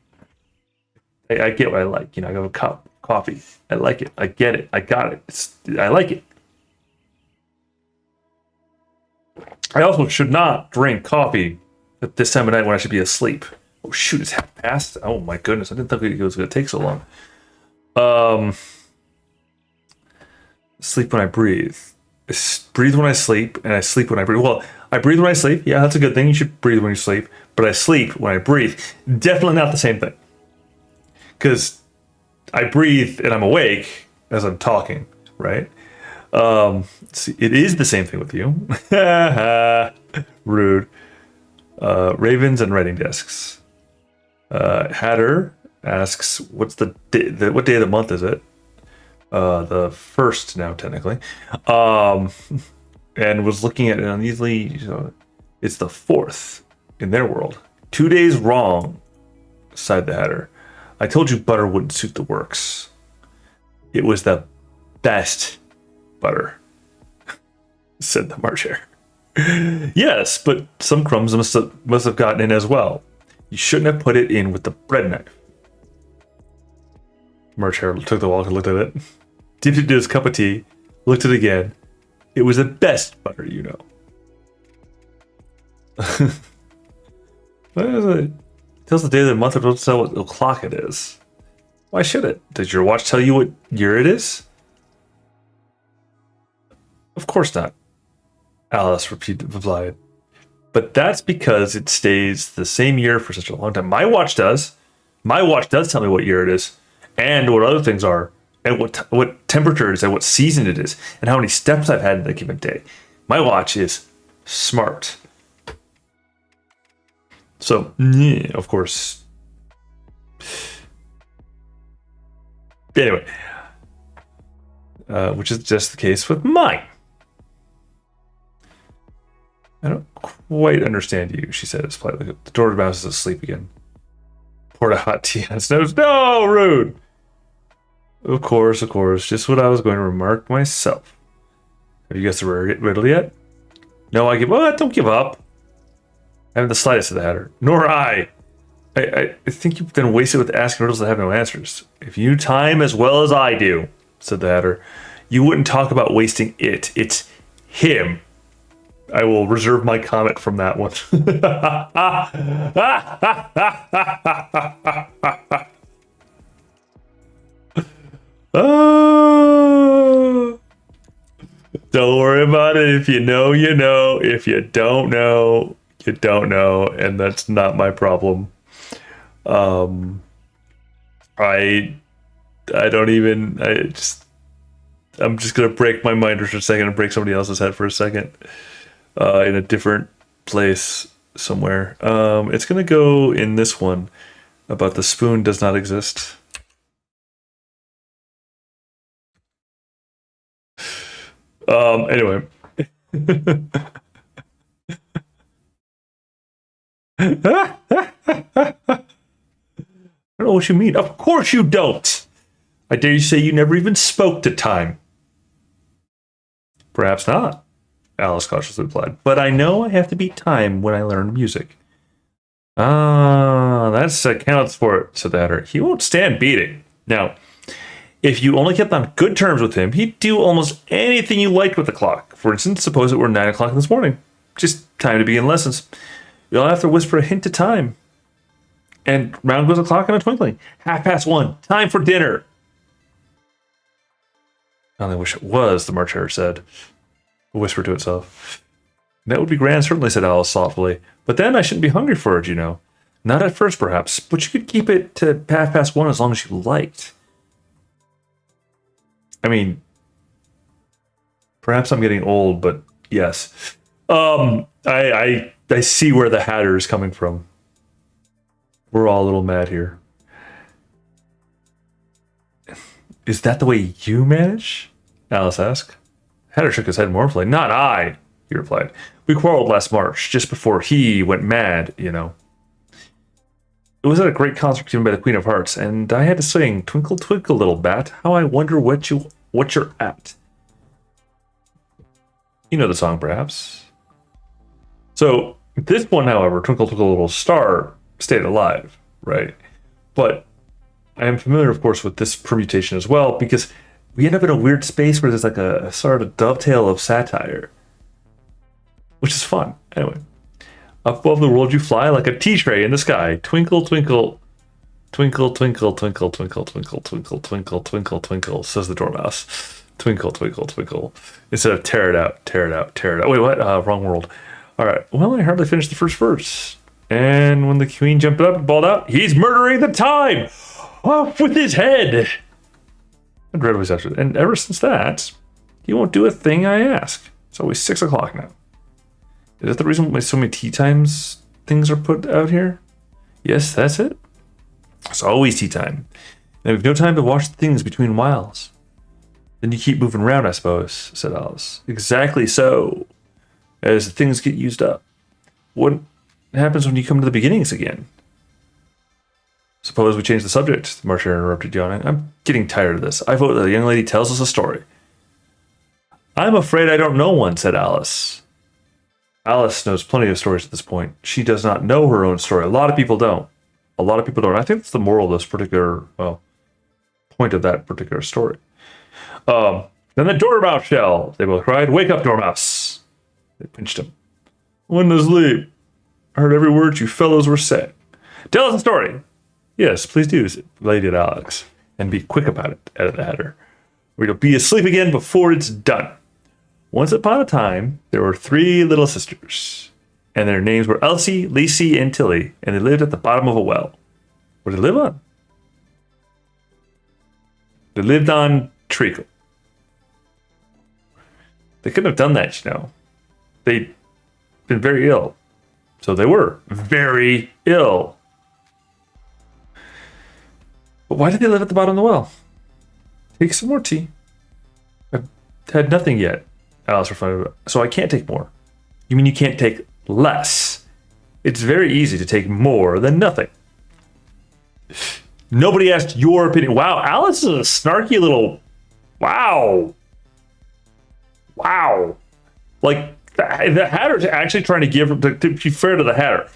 I get what I like. I have a cup of coffee. I like it. I get it. I got it. I like it. I also should not drink coffee at this time of night when I should be asleep. Oh shoot, it's half past. Oh my goodness, I didn't think it was going to take so long. Sleep when I breathe. I breathe when I sleep, and I sleep when I breathe. Well, I breathe when I sleep. Yeah, that's a good thing. You should breathe when you sleep. But I sleep when I breathe. Definitely not the same thing. Because I breathe and I'm awake as I'm talking, right? See, it is the same thing with you. Rude. Ravens and writing desks. Hatter asks, what day of the month is it? The first now, technically. And was looking at it uneasily. It's the 4th in their world. 2 days wrong, sighed the Hatter. I told you butter wouldn't suit the works. It was the best butter, said the March Hare. Yes, but some crumbs must have gotten in as well. You shouldn't have put it in with the bread knife. March Hare took the walk and looked at it, dipped it into his cup of tea, looked at it again. It was the best butter, What is it? It tells the day of the month, it doesn't tell what o'clock it is. Why should it? Does your watch tell you what year it is? Of course not, Alice replied. But that's because it stays the same year for such a long time. My watch does. My watch does tell me what year it is, and what other things are, and what temperature it is, and what season it is, and how many steps I've had in a given day. My watch is smart. So, yeah, of course. Anyway, which is just the case with mine. I don't quite understand you, she said as politely. The door mouse is asleep again. Poured a hot tea on his nose. No, rude! Of course, just what I was going to remark myself. Have you guessed the riddle yet? No, I give up. Don't give up. I haven't the slightest of the Hatter. Nor I. I think you've been wasted with asking riddles that have no answers. If you knew time as well as I do, said the Hatter, you wouldn't talk about wasting it. It's him. I will reserve my comment from that one. Don't worry about it. If you know, you know. If you don't know, you don't know. And that's not my problem. I don't even, I'm just going to break my mind for a second and break somebody else's head for a second. In a different place somewhere. It's going to go in this one about the spoon does not exist. Anyway. I don't know what you mean. Of course you don't. I dare you say you never even spoke to time. Perhaps not, Alice cautiously replied. But I know I have to beat time when I learn music. Ah, that accounts for it, said the Hatter. He won't stand beating. Now, if you only kept on good terms with him, he'd do almost anything you liked with the clock. For instance, suppose it were 9 o'clock this morning. Just time to begin lessons. You'll have to whisper a hint to time. And round goes the clock in a twinkling. 1:30. Time for dinner. I only wish it was, the March Hare said. A whisper to itself. That would be grand, certainly, said Alice thoughtfully. But then I shouldn't be hungry for it, you know. Not at first, perhaps, but you could keep it to 1:30 as long as you liked. I mean, perhaps I'm getting old, but yes. I see where the Hatter is coming from. We're all a little mad here. Is that the way you manage? Alice asked. Hatter shook his head mournfully. Not I, he replied. We quarreled last March, just before he went mad, you know. It was at a great concert given by the Queen of Hearts, and I had to sing, Twinkle, Twinkle, Little Bat, how I wonder what you're at. You know the song, perhaps. So, this one, however, Twinkle, Twinkle, Little Star, stayed alive, right? But I am familiar, of course, with this permutation as well, because we end up in a weird space where there's like a sort of dovetail of satire, which is fun. Anyway, up above the world you fly like a tea tray in the sky. Twinkle, twinkle, twinkle, twinkle, twinkle, twinkle, twinkle, twinkle, twinkle, twinkle, twinkle, says the dormouse. Twinkle, twinkle, twinkle. Instead of tear it out, tear it out, tear it out. Wait, what? Wrong world. All right. Well, I hardly finished the first verse. And when the queen jumped up and bawled out, he's murdering the time! Off with his head! And Red was after it. And ever since that, he won't do a thing I ask. It's always 6 o'clock now. Is that the reason why so many tea times things are put out here? Yes, that's it. It's always tea time. And we've no time to watch the things between whiles. Then you keep moving around, I suppose, said Alice. Exactly so. As the things get used up. What happens when you come to the beginnings again? Suppose we change the subject, the March Hare interrupted, yawning. I'm getting tired of this. I vote that the young lady tells us a story. I'm afraid I don't know one, said Alice. Alice knows plenty of stories at this point. She does not know her own story. A lot of people don't. A lot of people don't. I think that's the moral of this particular, point of that particular story. Then the dormouse shall, they both cried. Wake up, dormouse. They pinched him. When to sleep? I heard every word you fellows were saying. Tell us a story. Yes, please do, Lady Alex. And be quick about it, added the Hatter. Or you'll be asleep again before it's done. Once upon a time, there were 3 little sisters. And their names were Elsie, Lacey, and Tilly. And they lived at the bottom of a well. What did they live on? They lived on treacle. They couldn't have done that, you know. They'd been very ill. So they were very ill. But why did they live at the bottom of the well? Take some more tea. I've had nothing yet, Alice reflected. So I can't take more. You mean you can't take less? It's very easy to take more than nothing. Nobody asked your opinion. Wow, Alice is a snarky little... Wow. Like, the Hatter's actually trying to give her... To be fair to the Hatter,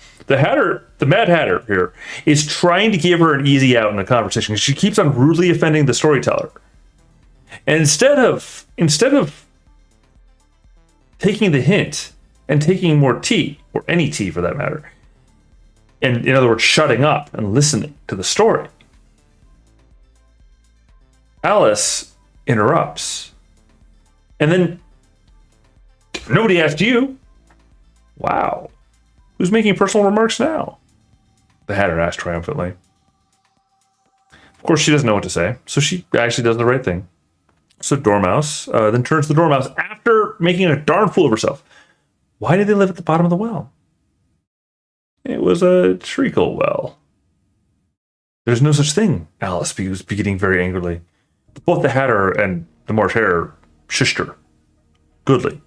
the Mad Hatter here, is trying to give her an easy out in the conversation. She keeps on rudely offending the storyteller. And instead of taking the hint and taking more tea, or any tea for that matter, and in other words, shutting up and listening to the story, Alice interrupts. And then, nobody asked you. Wow. Who's making personal remarks now? The Hatter asked triumphantly. Of course, she doesn't know what to say, so she actually does the right thing. So Dormouse then turns to the Dormouse after making a darn fool of herself. Why did they live at the bottom of the well? It was a treacle well. There's no such thing, Alice was beginning very angrily. But both the Hatter and the March Hare shushed her. Goodly.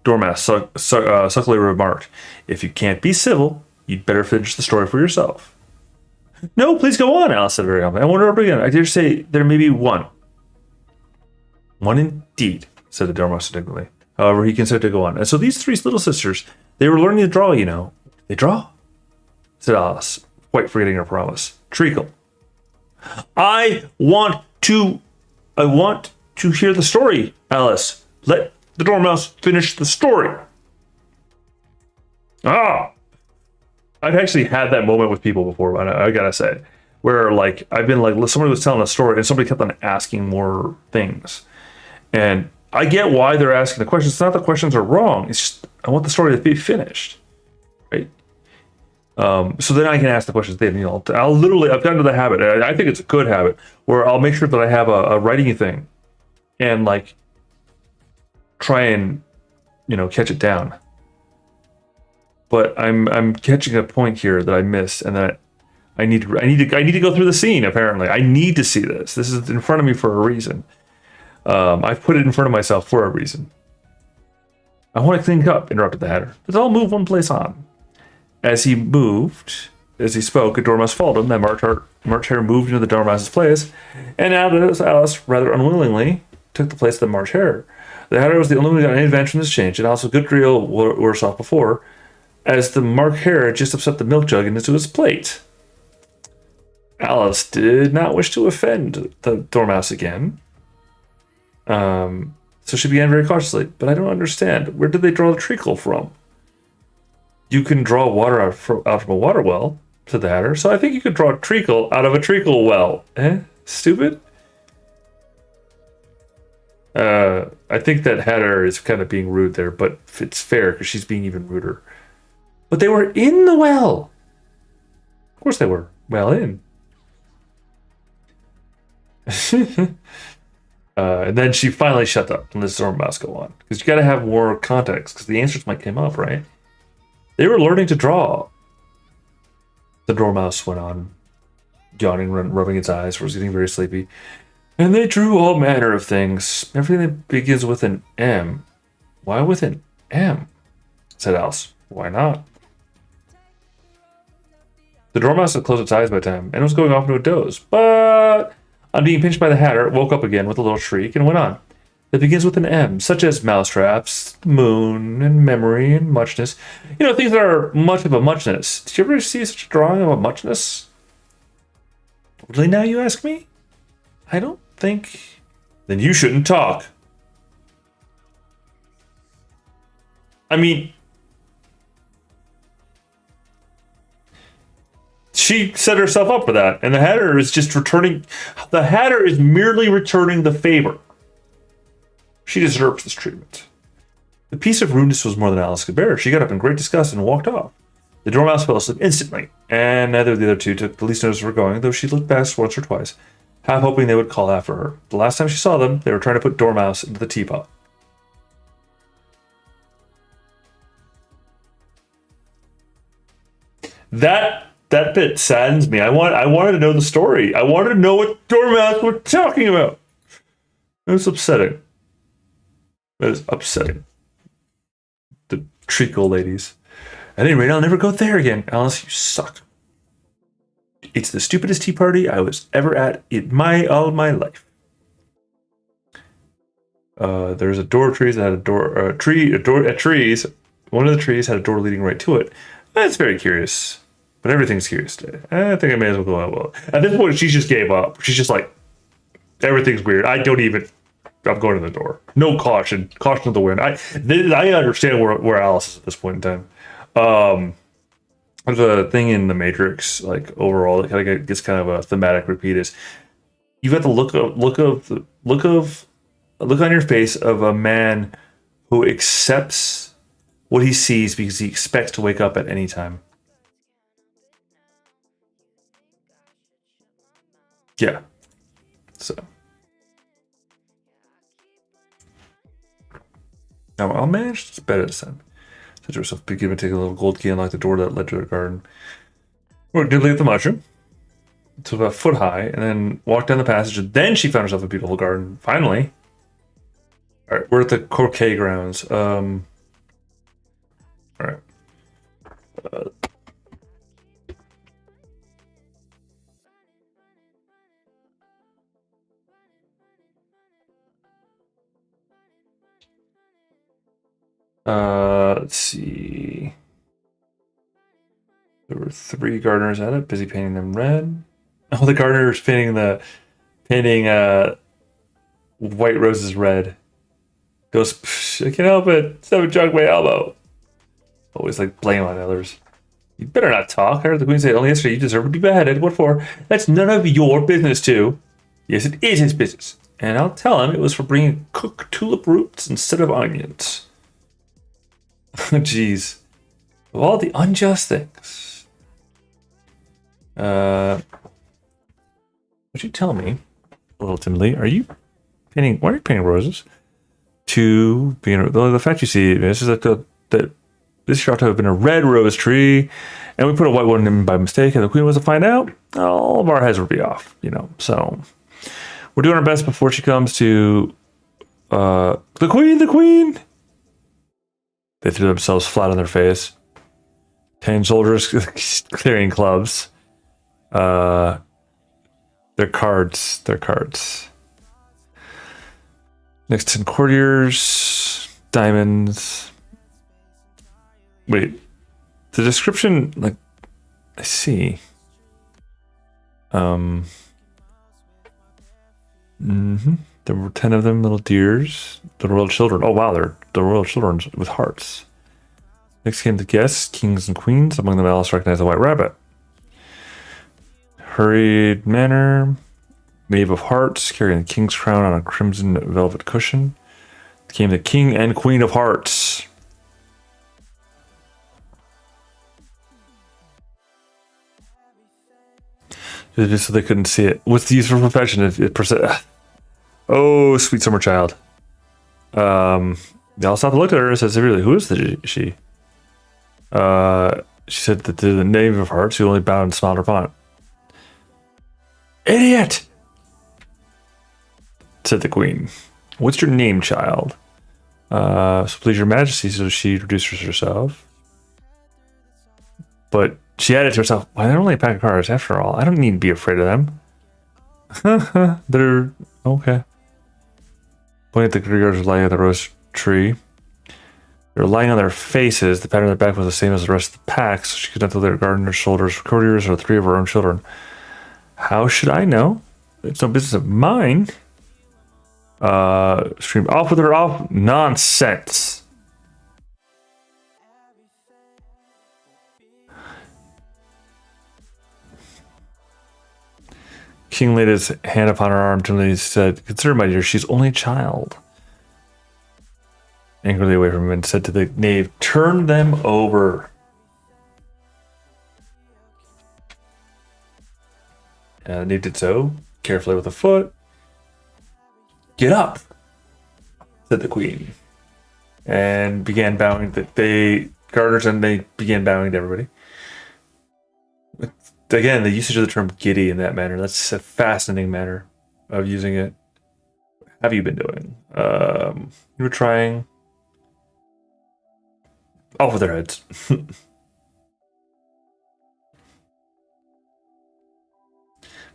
Dormouse suckily remarked, "If you can't be civil, you'd better finish the story for yourself." "No, please go on," Alice said very humbly. "I wonder again. I dare say there may be one." "One indeed," said the Dormouse indignantly. However, he consented to go on. "And so these three little sisters, they were learning to draw, you know." "They draw?" said Alice, quite forgetting her promise. "Treacle." I want to hear the story, Alice. Let the Dormouse finish the story." I've actually had that moment with people before, I gotta say, where like I've been like somebody was telling a story and somebody kept on asking more things, and I get why they're asking the questions. It's not the questions are wrong. It's just I want the story to be finished, right? So then I can ask the questions. Then I've gotten to the habit. I think it's a good habit where I'll make sure that I have a writing thing, and like try and catch it down. But I'm catching a point here that I missed, and that I need to go through the scene. Apparently, I need to see this. This is in front of me for a reason. I've put it in front of myself for a reason. "I want to clean up," interrupted the Hatter. "Let's all move one place on." As he spoke, a Dormouse followed him. Then March Hare moved into the Dormouse's place, and Alice rather unwillingly took the place of the March Hare. The Hatter was the only one who got any advantage from this change, and also a good deal worse off before, as the March Hare had just upset the milk jug into his plate. Alice did not wish to offend the Dormouse again, so she began very cautiously. "But I don't understand. Where did they draw the treacle from?" "You can draw water out from a water well," said the Hatter. "So I think you could draw a treacle out of a treacle well." Stupid? I think that Hatter is kind of being rude there, but it's fair because she's being even ruder. "But they were in the well." "Of course they were. Well in." And then she finally shut up and let the Dormouse go on. Because you got to have more context, because the answers might come up, right? "They were learning to draw." The Dormouse went on, yawning, rubbing its eyes, for it was getting very sleepy. "And they drew all manner of things. Everything that begins with an M." "Why with an M?" said Alice. "Why not?" The Dormouse had closed its eyes by the time, and was going off into a doze. But on being pinched by the Hatter, it woke up again with a little shriek and went on. "That begins with an M, such as mousetraps, the moon, and memory, and muchness. Things that are much of a muchness. Did you ever see such a drawing of a muchness?" "Really now, you ask me? I don't think..." "Then you shouldn't talk." I mean, she set herself up for that, and the Hatter is just returning. The Hatter is merely returning the favor. She deserves this treatment. The piece of rudeness was more than Alice could bear. She got up in great disgust and walked off. The Dormouse fell asleep instantly, and neither of the other two took the least notice of her going, though she looked back once or twice, half hoping they would call after her. The last time she saw them, they were trying to put Dormouse into the teapot. That bit saddens me. I wanted to know the story. I wanted to know what Dormouse were talking about. It was upsetting. It was upsetting. The treacle ladies. At any rate, I'll never go there again. Alice, you suck. It's the stupidest tea party I was ever at in all my life. There's a door of trees that had a door at trees. One of the trees had a door leading right to it. That's very curious. But everything's curious today. I think I may as well go out well. At this point, she just gave up. She's just like, everything's weird. I'm going to the door. No caution. Caution to the wind. I understand where Alice is at this point in time. There's a thing in the Matrix, like overall, that kind of gets kind of a thematic repeat is you've got the look on your face of a man who accepts what he sees because he expects to wake up at any time. Yeah. So. Now I'll manage to better this time. Said to herself, begin to take a little gold key and unlock the door that led to her garden. Worked diddly at the mushroom. It's about a foot high, and then walked down the passage, and then she found herself a beautiful garden. Finally. All right, we're at the croquet grounds. All right. Let's see. There were 3 gardeners at it, busy painting them red. Oh, the gardener's painting white roses red. Goes, "Psh, I can't help it. Someone chucked my elbow." Always like blame on others. You better not talk. I heard the queen say only yesterday you deserve to be beheaded. What for? That's none of your business, too. Yes, it is his business. And I'll tell him it was for bringing cooked tulip roots instead of onions. Jeez. Of all the unjust things. Would you tell me, a little timidly, why are you painting roses? The fact you see, this is this should to have been a red rose tree, and we put a white one in by mistake, and the queen was to find out, all of our heads would be off, So we're doing our best before she comes to the queen. They threw themselves flat on their face. 10 soldiers clearing clubs. Their cards. Next 10 courtiers, diamonds. Wait, the description, like, I see. There were 10 of them, little deers, the royal children. Oh wow, they're the royal children with hearts. Next came the guests, kings and queens. Among them, Alice recognized the white rabbit. Hurried manner. Knave of Hearts, carrying the king's crown on a crimson velvet cushion. Became the king and queen of hearts. Just so they couldn't see it. What's the use of profession? Oh, sweet summer child. They all stopped and looked at her and said severely, "Who is she?" She said that the knave of hearts who only bowed and smiled upon it. "Idiot!" said the queen. "What's your name, child?" So please your majesty. So she introduced herself. But she added to herself, "Why, they're only a pack of cards after all. I don't need to be afraid of them." They're okay. Pointing at the courtiers lying at the rose tree. They were lying on their faces. The pattern of their back was the same as the rest of the pack, so she could not tell their gardener's shoulders, courtiers, or 3 of her own children. How should I know? It's no business of mine. Scream, "Off with her, off!" Nonsense. King laid his hand upon her arm and said, "Consider, my dear, she's only a child." Angrily away from him and said to the knave, "Turn them over." And the knave did so, carefully with a foot. "Get up," said the queen, and began bowing. Gardeners, and they began bowing to everybody. Again, the usage of the term "giddy" in that manner, that's a fascinating manner of using it. What have you been doing? You were trying. Off with their heads.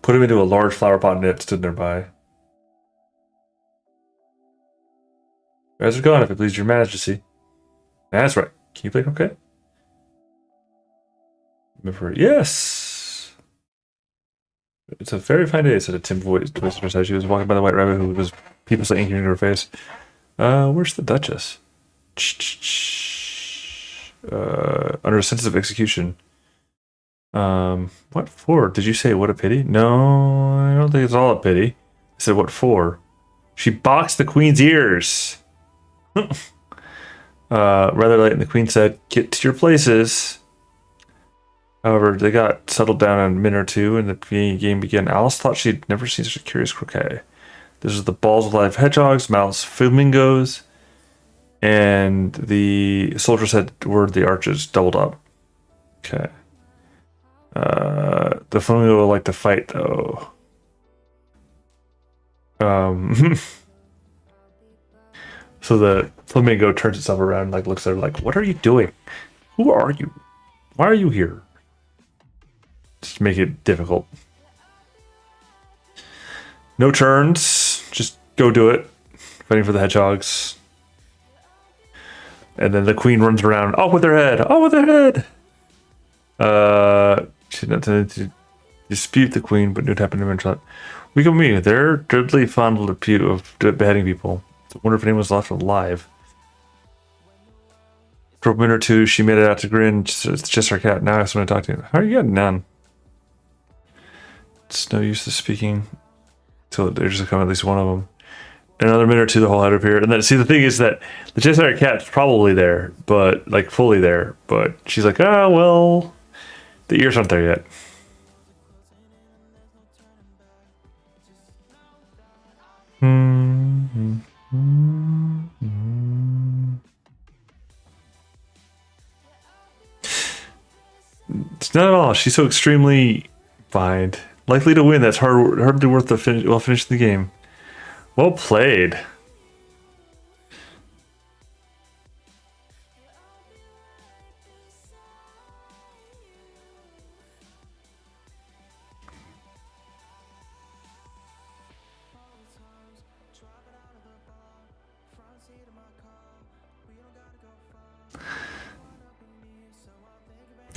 Put him into a large flower pot that stood nearby. "You guys are gone, if it pleases your majesty." "That's right. Can you play croquet?" Remember, "Yes. It's a very fine day," said a timid voice as she was walking by the white rabbit who was peepishly inking into her face. Where's the Duchess?" Under a sentence of execution. What for? Did you say what a pity? No, I don't think it's all a pity. I said what for? She boxed the queen's ears. Rather late, and the queen said, "Get to your places." However, they got settled down in a minute or two, and the game began. Alice thought she'd never seen such a curious croquet. This was the balls of live hedgehogs, mouse flamingos, and the soldiers had word the arches doubled up. Okay. The flamingo would like to fight, though. So the flamingo turns itself around, like looks at her, like, "What are you doing? Who are you? Why are you here?" Just make it difficult. No turns. Just go do it. Fighting for the hedgehogs. And then the queen runs around. Off with her head. Off with her head. She not to dispute the queen, but knew to happen to mention. We can meet. They're dreadfully fond of beheading people. I wonder if anyone's left alive. For a minute or two, she made it out to grin. It's just our cat. Now I just want to talk to you. How are you getting on? It's no use to speaking until there's to come at least one of them. In another minute or two, the whole head appeared. And then, see, the thing is that the Cheshire Cat's probably there, but like fully there. But she's like, oh, well, the ears aren't there yet. It's not at all. She's so extremely fine. Likely to win. That's hardly worth the finishing the game. Well played.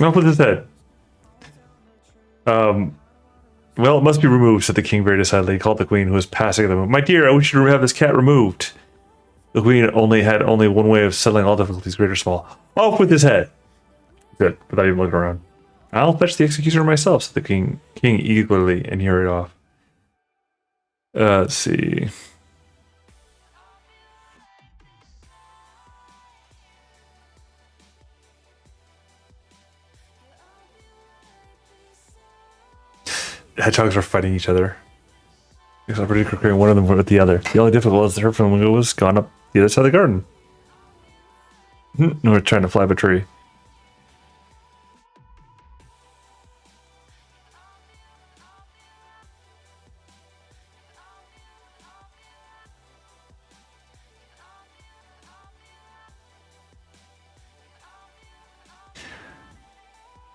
Off with his head. Well, it must be removed, said the king very decidedly. He called the queen, who was passing at the moment. My dear, I wish you to have this cat removed. The queen had only one way of settling all difficulties, great or small. Off with his head. Good, without even looking around. I'll fetch the executioner myself, said the king eagerly, and he hurried off. Let's see. Hedgehogs are fighting each other. Because I'm pretty quickly one of them with the other. The only difficult was that her flamingo was gone up the other side of the garden. We're trying to fly up a tree.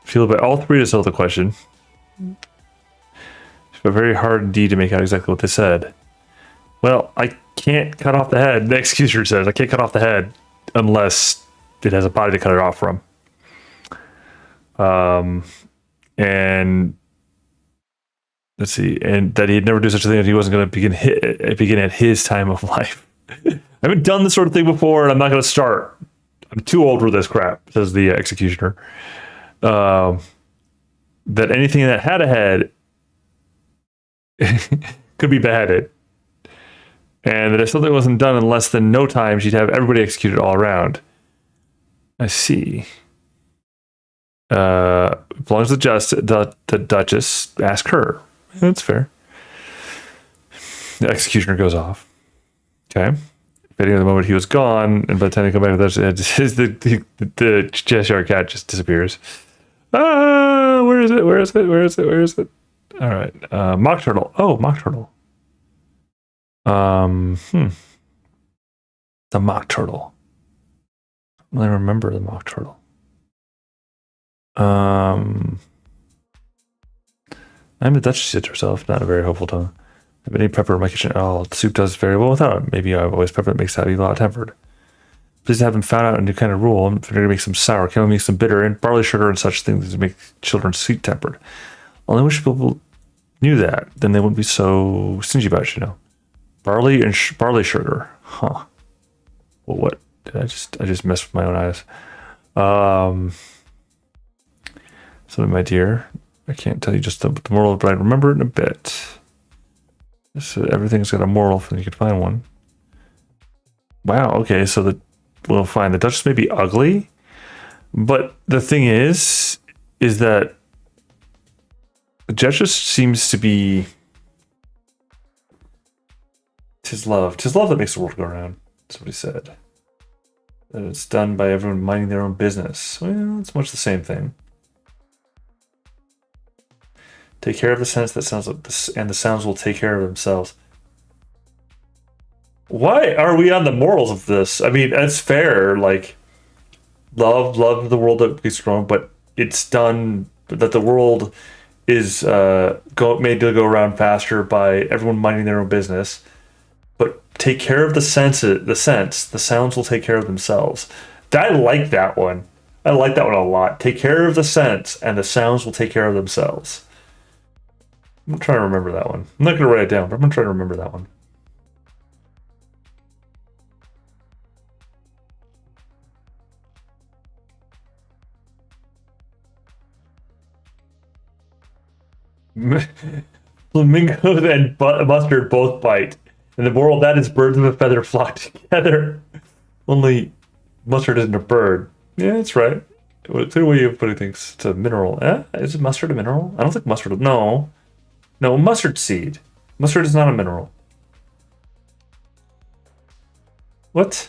Feel about all three to solve the question. But very hard indeed to make out exactly what they said. Well, I can't cut off the head. The executioner says I can't cut off the head unless it has a body to cut it off from. And let's see, and that he'd never do such a thing if he wasn't going to begin at his time of life. I haven't done this sort of thing before, and I'm not going to start. I'm too old for this crap, says the executioner. That anything that had a head could be beheaded, and that if something wasn't done in less than no time, she'd have everybody executed all around. I see. Belongs to the Duchess. Ask her. That's fair. The executioner goes off. Okay. Fitting at the moment he was gone, and by the time he come back, the Cheshire Cat just disappears. Where is it? Where is it? Where is it? Where is it? All right. Mock turtle. Oh, mock turtle. The mock turtle. I remember the mock turtle. I'm the Duchess, she said to herself, not a very hopeful tone. I've been eating pepper in my kitchen. Oh, the soup does very well without it. Maybe I've always pepper that makes that evil hot-tempered. Please have him found out a new kind of rule. I'm going to make some sour, can we make some bitter, and barley sugar and such things to make children sweet-tempered. Only wish people knew that, then they wouldn't be so stingy about it, you know. Barley and barley sugar. Huh. Well, what? Did I just messed with my own eyes. Something, my dear. I can't tell you just the moral, but I remember it in a bit. So everything's got a moral if you can find one. Wow, okay, so we'll find the Duchess may be ugly, but the thing is that the Duchess seems to be 'tis love that makes the world go round. That's what he said. That it's done by everyone minding their own business. Well, it's much the same thing. Take care of the sense that sounds like this, and the sounds will take care of themselves. Why are we on the morals of this? I mean, that's fair. Like, love the world that be strong, but it's done that the world is made to go around faster by everyone minding their own business. But take care of the the sounds will take care of themselves. I like that one. I like that one a lot. Take care of the sense, and the sounds will take care of themselves. I'm trying to remember that one. I'm not gonna write it down, but I'm gonna try to remember that one. Flamingos and mustard both bite. And the moral of that is birds of a feather flock together. Only mustard isn't a bird. Yeah, that's right. It's a good way of putting things. It's a mineral. Is it mustard a mineral? I don't think mustard. No. No, mustard seed. Mustard is not a mineral. What?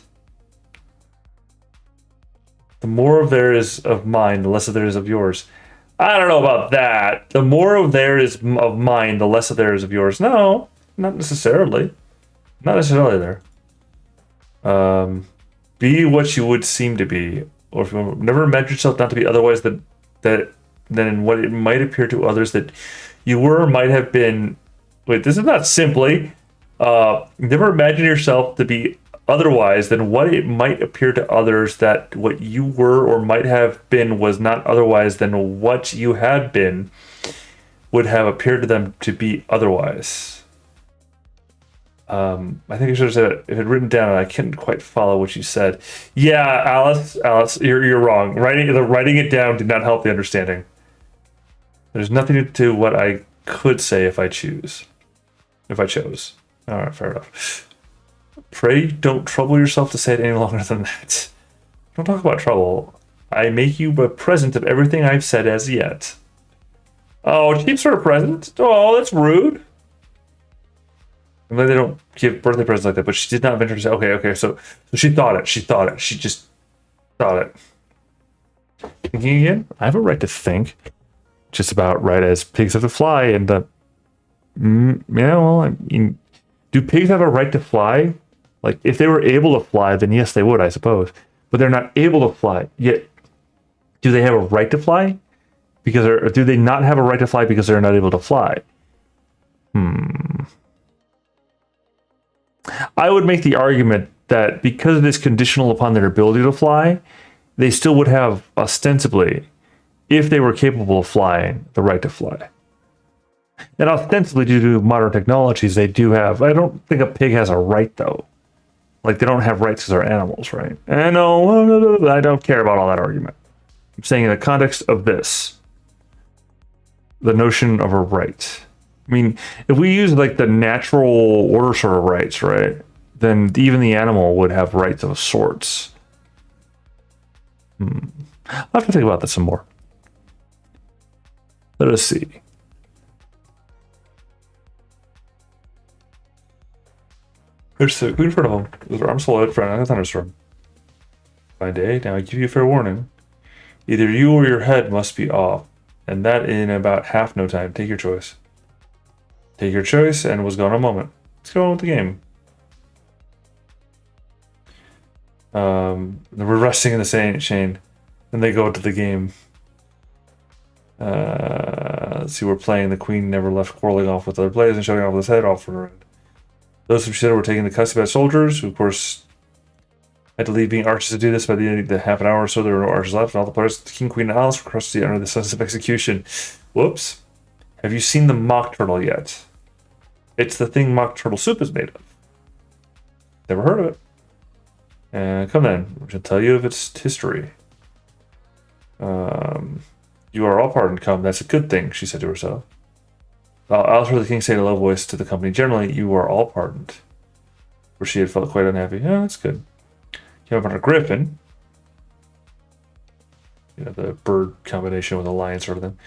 The more of there is of mine, the less of there is of yours. I don't know about that. The more of there is of mine, the less of there is of yours. No, not necessarily. Not necessarily there. Be what you would seem to be, or if you never imagine yourself not to be otherwise than what it might appear to others that you were or might have been. Wait, this is not simply. Never imagine yourself to be otherwise than what it might appear to others that what you were or might have been was not otherwise than what you had been would have appeared to them to be otherwise. I think I should have said it if it written down and I couldn't quite follow what you said. Yeah, Alice, you're wrong. Writing it down did not help the understanding. There's nothing to do what I could say if I chose. All right, fair enough. Pray don't trouble yourself to say it any longer than that. Don't talk about trouble. I make you a present of everything I've said as yet. Oh, cheap sort of present? Oh, that's rude. I mean, they don't give birthday presents like that, but she did not venture to say, okay, so she thought it. She just thought it. Thinking again? I have a right to think. Just about right as pigs have to fly, and yeah, well, I mean, do pigs have a right to fly? Like, if they were able to fly, then yes, they would, I suppose. But they're not able to fly. Yet, do they have a right to fly? Or do they not have a right to fly because they're not able to fly? I would make the argument that because it is conditional upon their ability to fly, they still would have, ostensibly, if they were capable of flying, the right to fly. And ostensibly, due to modern technologies, they do have. I don't think a pig has a right, though. Like, they don't have rights because they're animals, right? And no, I don't care about all that argument. I'm saying in the context of this, the notion of a right. I mean, if we use like the natural order sort of rights, right? Then even the animal would have rights of sorts. I'll have to think about this some more. Let us see. There's a in front of him. With her arms folded, front of a thunderstorm. Fine day. Now I give you a fair warning. Either you or your head must be off, and that in about half no time. Take your choice. Take your choice, and was gone in a moment. Let's go on with the game. We're resting in the same chain, and they go into the game. Let's see, we're playing. The queen never left quarreling off with other players and showing off with his head off for her. Those who said were taken into custody by soldiers, who of course had to leave being archers to do this. By the end of the half an hour or so, there were no archers left, and all the players, the king, queen, and Alice, were crushed under the sentence of execution. Whoops. Have you seen the mock turtle yet? It's the thing mock turtle soup is made of. Never heard of it. Come then, I shall tell you of its history. You are all pardoned, come, that's a good thing, she said to herself. Alice heard the king say in a low voice to the company, generally, you are all pardoned. For she had felt quite unhappy. Yeah, that's good. Came up on a griffin. You know, the bird combination with a lion sort of thing.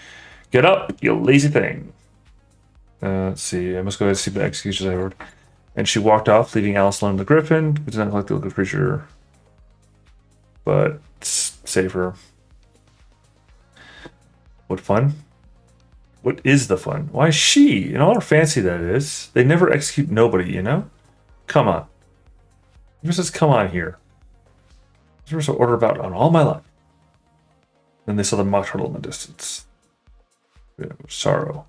Get up, you lazy thing. Let's see, I must go ahead and see the executions I heard. And she walked off, leaving Alice alone with the griffin, who did not like the look of the creature, but save her. What fun? What is the fun? Why she? In all her fancy that is. They never execute nobody, you know? Come on. He says, come on here. There's an order about on all my life. Then they saw the mock turtle in the distance. Sorrow.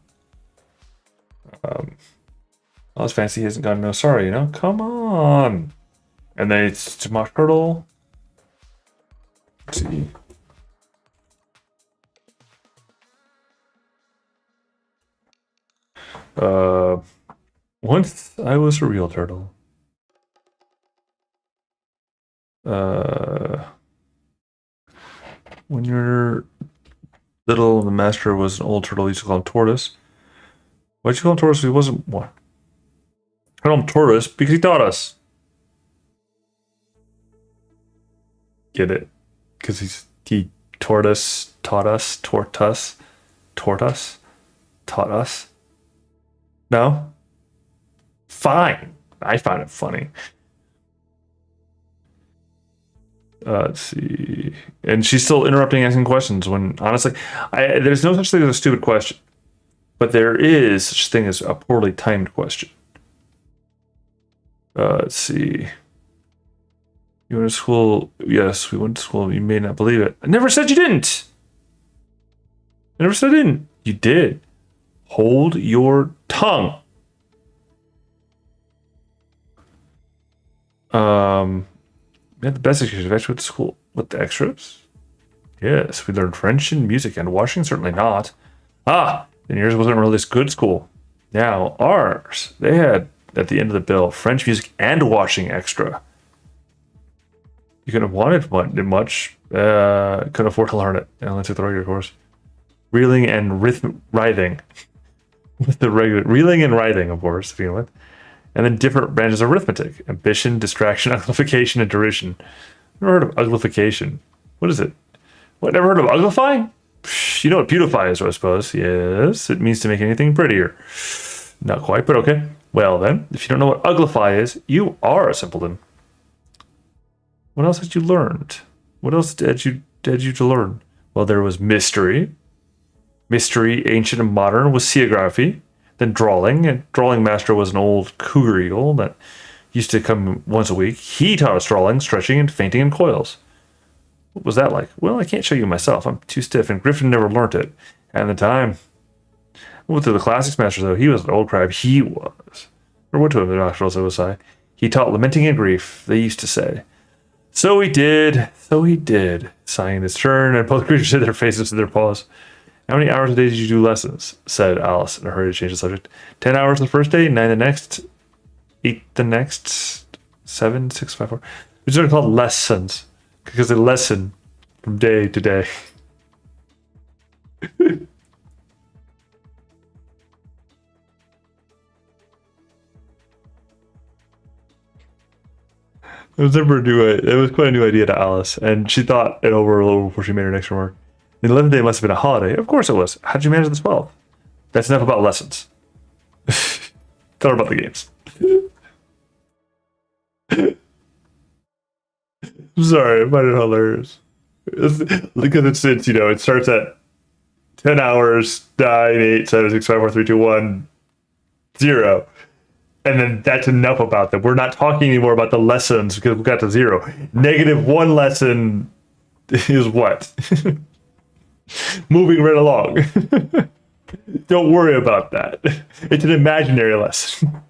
All his fancy, he hasn't gotten no sorrow, you know? Come on. And then it's mock turtle. Let's see. Once I was a real turtle. When you're little, the master was an old turtle. You used to call him Tortoise. Why'd you call him Tortoise? He wasn't one. I call him Tortoise because he taught us. Get it? Because he taught us. No? Fine. I found it funny. Let's see. And she's still interrupting, asking questions when, honestly, there's no such thing as a stupid question. But there is such a thing as a poorly timed question. Let's see. You went to school? Yes, we went to school. You may not believe it. I never said you didn't. I never said I didn't. You did. Hold your tongue. We had the best exchange actually with school. With the extras? Yes, we learned French and music and washing, certainly not. Ah, then yours wasn't really this good school. Now, ours, they had, at the end of the bill, French music and washing extra. You couldn't have wanted much. Couldn't afford to learn it. I only took the regular course. Reeling and writhing. With the regular, reeling and writhing, of course, to begin with. And then different branches of arithmetic. Ambition, distraction, uglification, and derision. Never heard of uglification. What is it? What, never heard of uglify? Psh, you know what beautify is, I suppose. Yes, it means to make anything prettier. Not quite, but okay. Well then, if you don't know what uglify is, you are a simpleton. What else had you learned? What else had you to learn? Well, there was mystery. Mystery, ancient and modern, was seagraphy. Then drawing, and drawing master was an old cougar eagle that used to come once a week. He taught us drawing, stretching, and fainting in coils. What was that like? Well, I can't show you myself. I'm too stiff, and Griffin never learnt it. At the time. I went to the classics master, though. He was an old crab. He was. I went to him, the doctor also was I. He taught lamenting and grief, they used to say. So he did. Sighing in his turn, and both creatures hid their faces to their paws. How many hours a day did you do lessons? Said Alice in a hurry to change the subject. 10 hours the first day, 9 the next, 8 the next, 7, 6, 5, 4. These are called lessons because they lesson from day to day. It was quite a new idea to Alice, and she thought it over a little before she made her next remark. The 11th day must have been a holiday. Of course it was. How did you manage the 12th? That's enough about lessons. Tell her about the games. I'm sorry, I find it hilarious. Because it's it starts at 10 hours, 9, 8, 7, 6, 5, 4, 3, 2, 1, 0. And then that's enough about them. We're not talking anymore about the lessons because we got to 0. -1 lesson is what? Moving right along. Don't worry about that. It's an imaginary lesson.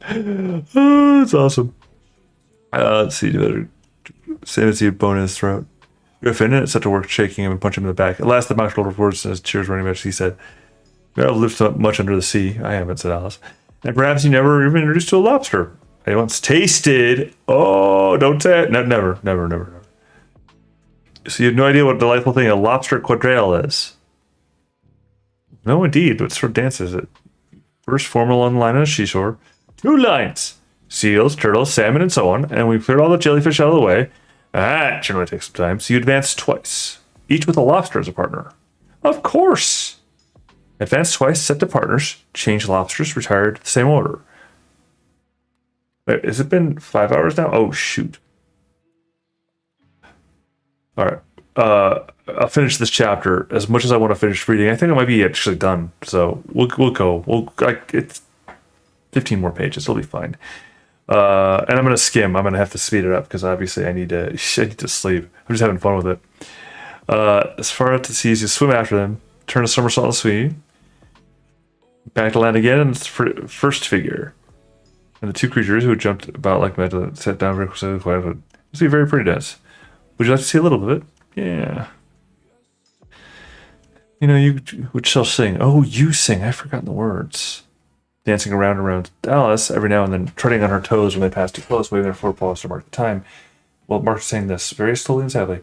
Oh, that's awesome. Let's see. Sanity bone in his throat. Griffin, it set to work shaking him and punching him in the back. At last, the mock turtle reports as cheers running back. He said, "I've lived so much under the sea." I haven't, said Alice. And perhaps you never even introduced to a lobster. I once tasted. Oh, don't say it. No, never. So you have no idea what a delightful thing a lobster quadrille is? No, indeed. What sort of dance is it? First, form along the line on the seashore. 2 lines. Seals, turtles, salmon, and so on. And we've cleared all the jellyfish out of the way. That generally takes some time. So you advance twice. Each with a lobster as a partner. Of course. Advance twice, set to partners. Change lobsters, retired the same order. Wait, has it been 5 hours now? Oh, shoot. All right. I'll finish this chapter as much as I want to finish reading. I think I might be actually done. So we'll go. It's 15 more pages. It'll be fine. And I'm gonna skim. I'm gonna have to speed it up because obviously I need to. I need to sleep. I'm just having fun with it. As far out to sea as you swim after them, turn a somersault in the sea, back to land again, and it's first figure. And the two creatures who jumped about like mad sat down very quickly. It must be a very pretty dance. Would you like to see a little bit of it? Yeah. You know, you which shall sing. Oh, you sing. I've forgotten the words. Dancing around and around Alice every now and then, treading on her toes when they pass too close, waving their forepaws to mark the time. Well, Mark was saying this very slowly and sadly.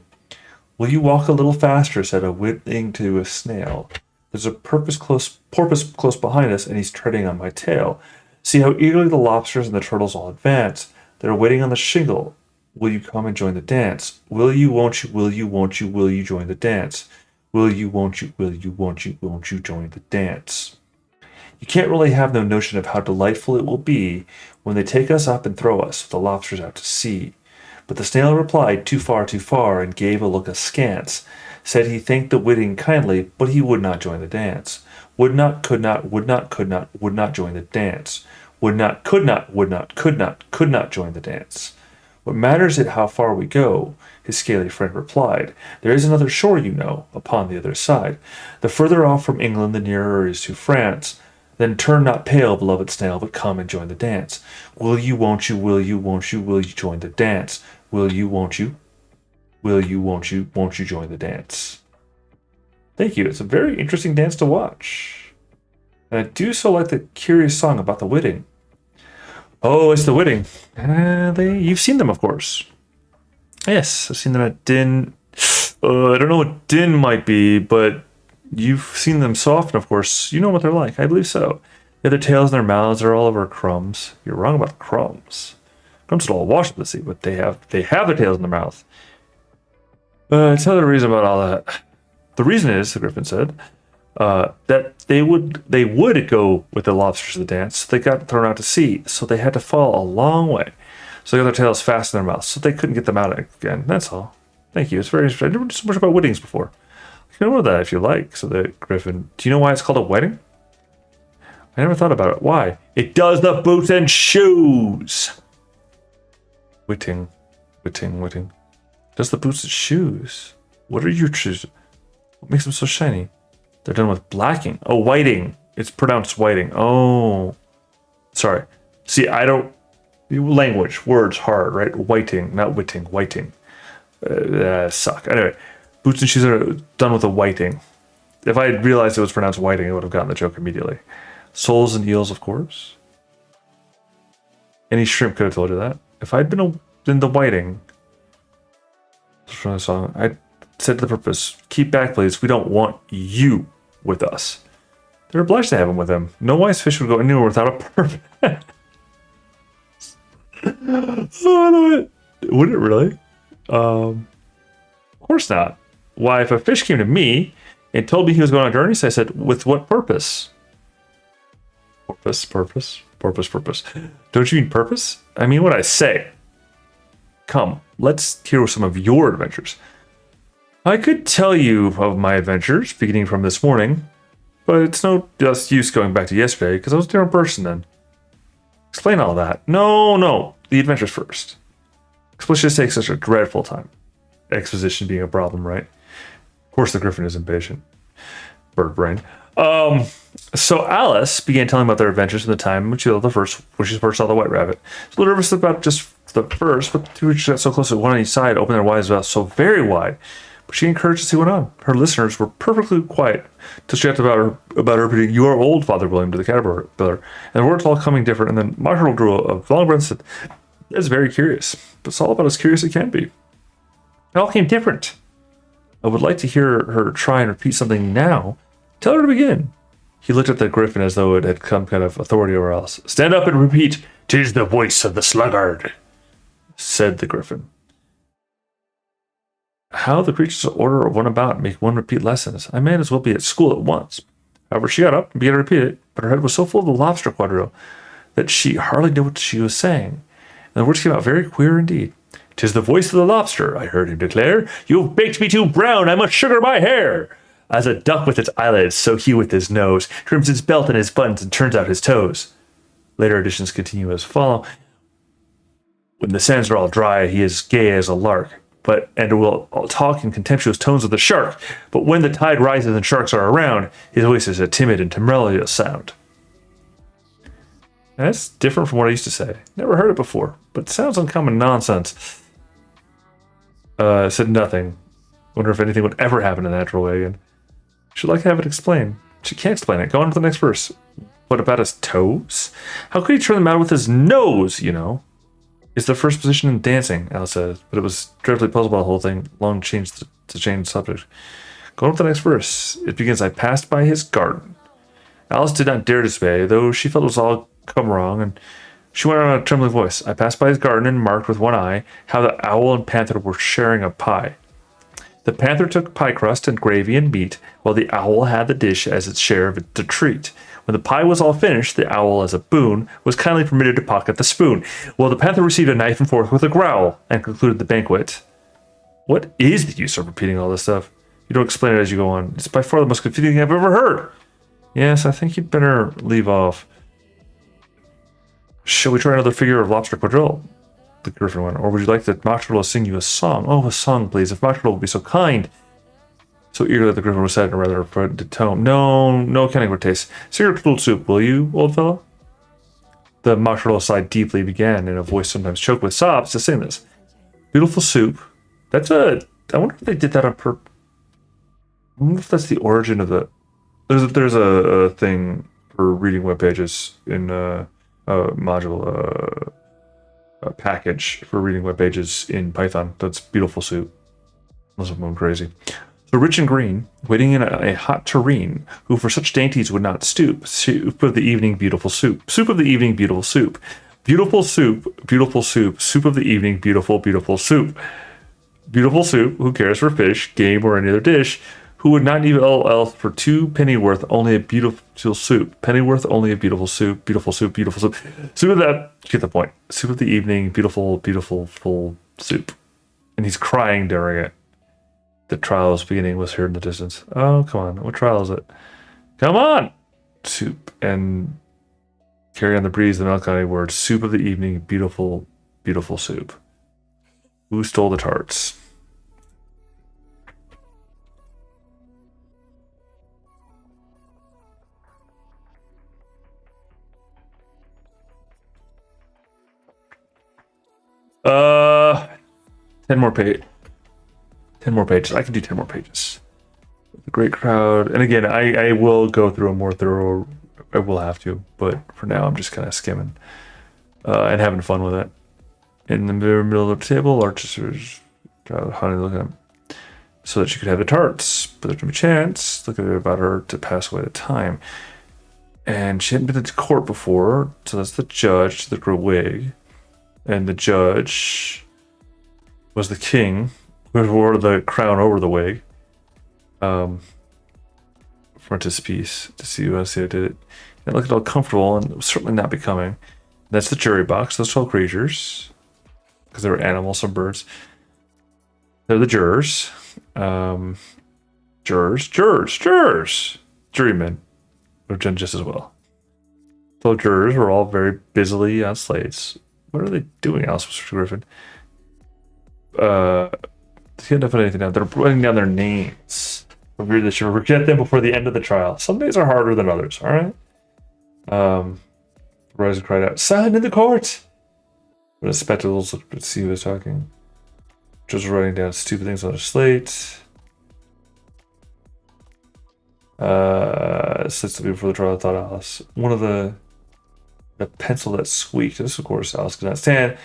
Will you walk a little faster? Said a whiting to a snail. There's a porpoise close behind us, and he's treading on my tail. See how eagerly the lobsters and the turtles all advance. They're waiting on the shingle. Will you come and join the dance? Will you, won't you, will you, won't you, will you join the dance? Will you, won't you, will you, won't you join the dance? You can't really have no notion of how delightful it will be when they take us up and throw us with the lobsters out to sea. But the snail replied, too far, and gave a look askance. Said he thanked the whiting kindly, but he would not join the dance. Would not, could not join the dance. Would not, could not join the dance. What matters it how far we go? His scaly friend replied. There is another shore, you know, upon the other side. The further off from England, the nearer is to France. Then turn not pale, beloved snail, but come and join the dance. Will you, won't you, will you, won't you join the dance? Will you, won't you? Will you, won't you join the dance? Thank you. It's a very interesting dance to watch. And I do so like the curious song about the whiting. Oh, it's the whiting. You've seen them, of course. Yes, I've seen them at Din. I don't know what Din might be, but you've seen them so often, of course. You know what they're like. I believe so. They have their tails and their mouths are all over crumbs. You're wrong about the crumbs. Crumbs are all washed up the sea, but they have their tails in their mouth. Tell the reason about all that. The reason is, the Griffin said, that they would go with the lobsters to the dance. They got thrown out to sea, so they had to fall a long way. So they got their tails fast in their mouths, so they couldn't get them out again. That's all. Thank you. It's very interesting. I never knew so much about whittings before. You can know that if you like. So the Griffin. Do you know why it's called a whiting? I never thought about it. Why? It does the boots and shoes. Whiting. Does the boots and shoes? What are your shoes? What makes them so shiny? They're done with blacking. Oh, whiting. It's pronounced whiting. Oh. Sorry. See, I don't... Language. Words hard, right? Whiting, not whiting. Whiting. Suck. Anyway. Boots and shoes are done with a whiting. If I had realized it was pronounced whiting, I would have gotten the joke immediately. Soles and eels, of course. Any shrimp could have told you that. If I'd been in the whiting... From the song, I said to the purpose, keep back, please. We don't want you with us. They're obliged to have him with them. No wise fish would go anywhere without a purpose. Oh, would it really? Of course not. Why, if a fish came to me and told me he was going on journeys, I said, with what purpose? Purpose. Don't you mean purpose? I mean what I say. Come, let's hear some of your adventures. I could tell you of my adventures, beginning from this morning, but it's no just use going back to yesterday, because I was a different person then. Explain all that. No, the adventures first. Exposition takes such a dreadful time. Exposition being a problem, right? Of course the Griffin is impatient. Bird brain. So Alice began telling about their adventures in the time when she first saw the white rabbit. She's a little nervous about just the first, but the two got so close to one on each side, opened their wide mouths so very wide. But she encouraged to see what went on. Her listeners were perfectly quiet till she asked about her repeating, "You are old, Father William," to the caterpillar, and the words all coming different. And then Marshall drew a long breath and said, "That's very curious, but it's all about as curious as it can be. It all came different. I would like to hear her try and repeat something now. Tell her to begin." He looked at the Griffin as though it had some kind of authority over Alice. "Stand up and repeat, 'Tis the voice of the sluggard," said the Griffin. How the creatures order one about and make one repeat lessons. I might as well be at school at once. However, she got up and began to repeat it, but her head was so full of the lobster quadrille that she hardly knew what she was saying. And the words came out very queer indeed. "'Tis the voice of the lobster," I heard him declare. "You've baked me too brown, I must sugar my hair." As a duck with its eyelids, so he with his nose trims his belt and his buttons and turns out his toes. Later editions continue as follow. When the sands are all dry, he is gay as a lark, and will talk in contemptuous tones of the shark. But when the tide rises and sharks are around, his voice is a timid and tremulous sound. And that's different from what I used to say. Never heard it before, but it sounds uncommon nonsense. Said nothing. Wonder if anything would ever happen in the natural way again. Should like to have it explained. She can't explain it. Go on to the next verse. What about his toes? How could he turn them out with his nose, you know? Is the first position in dancing, Alice says, but it was dreadfully puzzled by the whole thing. Long changed to change the subject. Go on to the next verse. It begins, I passed by his garden. Alice did not dare disobey, though she felt it was all come wrong, and she went on in a trembling voice. I passed by his garden and marked with one eye how the owl and panther were sharing a pie. The panther took pie crust and gravy and meat, while the owl had the dish as its share of the treat. When the pie was all finished, the owl, as a boon, was kindly permitted to pocket the spoon, while the panther received a knife and fork with a growl, and concluded the banquet. What is the use of repeating all this stuff? You don't explain it as you go on. It's by far the most confusing thing I've ever heard. Yes, I think you'd better leave off. Shall we try another figure of lobster quadrille? The Griffin went. Or would you like the Mock Turtle to sing you a song? Oh, a song, please. If Mock Turtle would be so kind. So eagerly the Griffin was said in a rather affronted tone. No accounting for taste. Sing your turtle soup, will you, old fellow? The Mock Turtle sighed deeply, began in a voice sometimes choked with sobs to sing this. Beautiful soup. That's a... I wonder if they did that on purpose. I wonder if that's the origin of the... There's a thing for reading web pages in a module, a package for reading web pages in Python. That's beautiful soup. Unless I'm going crazy. So rich and green, waiting in a hot tureen, who for such dainties would not stoop. Soup of the evening, beautiful soup. Soup of the evening, beautiful soup. Beautiful soup, beautiful soup. Soup of the evening, beautiful, beautiful soup. Beautiful soup, who cares for fish, game, or any other dish, who would not need all else for 2 pennyworth, only a beautiful soup. Pennyworth, only a beautiful soup. Beautiful soup, beautiful soup. Soup of that, you get the point. Soup of the evening, beautiful, beautiful, full soup. And he's crying during it. The trial is beginning, was heard in the distance. Oh, come on. What trial is it? Come on! Soup. And carry on the breeze the melancholy word. Soup of the evening, beautiful, beautiful soup. Who stole the tarts? Uh, 10 more pages. 10 more pages. I can do 10 more pages. The great crowd. And again, I will go through a more thorough... I will have to. But for now, I'm just kind of skimming. And having fun with it. In the middle of the table, Archer's honey looking at him. So that she could have the tarts. But there's no chance. Look at it about her to pass away the time. And she hadn't been to court before. So that's the judge, the wig. And the judge was the king, who wore the crown over the wig. Frontispiece to see who else did it. It looked all comfortable and was certainly not becoming. That's the jury box, those 12 creatures. Because they were animals, some birds. They're the jurors. Jurors. Jurymen. Would have done just as well. 12 jurors were all very busily on slates. What are they doing, Alice, Mr. Griffin? They can't put anything down. They're writing down their names. They should forget them before the end of the trial. Some days are harder than others, alright? Rise cried out, silent in the court! When the spectacles looked to see who was talking. Judge was writing down stupid things on a slate. Sits to be before the trial, thought Alice. One of the pencil that squeaked. This, of course, Alice could not stand.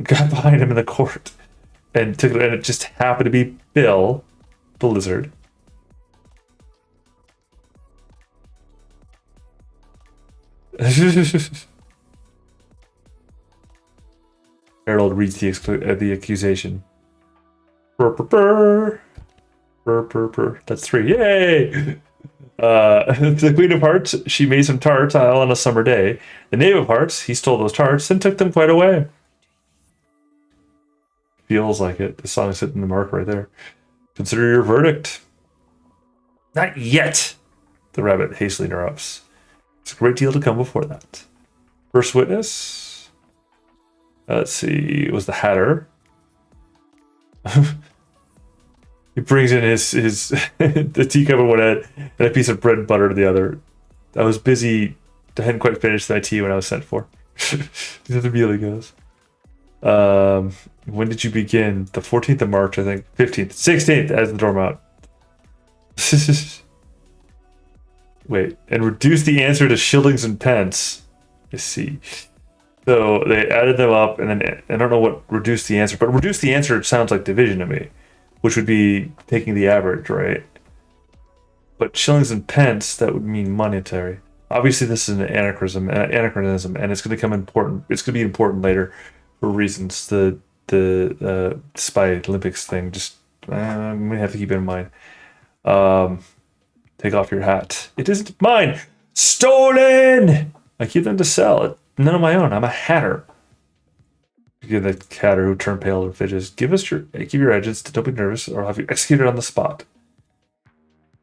Got behind him in the court and took it, and it just happened to be Bill, the lizard. Harold reads the accusation. Burr. That's 3. Yay! The Queen of Hearts, she made some tarts on a summer day. The Knave of Hearts, he stole those tarts and took them quite away. Feels like it. The song's hitting the mark right there. Consider your verdict. Not yet, the rabbit hastily interrupts. It's a great deal to come before that. First witness. Let's see. It was the Hatter. He brings in his the teacup in one end and a piece of bread and butter to the other. I was busy. I hadn't quite finished my tea when I was sent for. This immediately goes. When did you begin? The 14th of March, I think. 15th. 16th as the doormat. Wait, and reduce the answer to shillings and pence. I see. So they added them up, and then I don't know what reduce the answer, but reduce the answer sounds like division to me, which would be taking the average, right? But shillings and pence, that would mean monetary. Obviously, this is an anachronism, and it's going to come important. It's going to be important later for reasons. The Spy Olympics thing. Just I'm going to have to keep it in mind. Take off your hat. It isn't mine. Stolen. I keep them to sell. None of my own. I'm a hatter. Give the hatter who turned pale or fidgets. Give your edges. Don't be nervous, or I'll have you executed on the spot.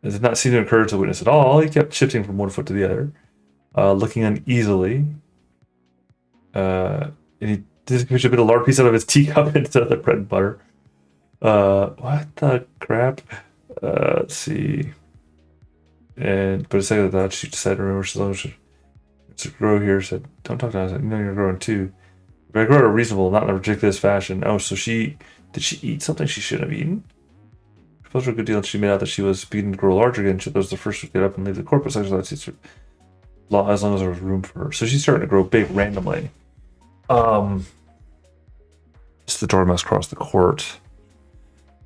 It did not seem to encourage the witness at all. He kept shifting from one foot to the other, looking uneasily. And he did push a bit of lard piece out of his teacup instead of the bread and butter. What the crap? Let's see. But a second thought, she decided to remember to grow here. Said, "Don't talk to us. You know you're growing too. But I grow at a reasonable, not in a ridiculous fashion." Oh, so did she eat something she shouldn't have eaten? She felt her a good deal, and she made out that she was beginning to grow larger again. She was the first to get up and leave the corporate section as long as there was room for her. So she's starting to grow big randomly. Just the dormouse crossed the court.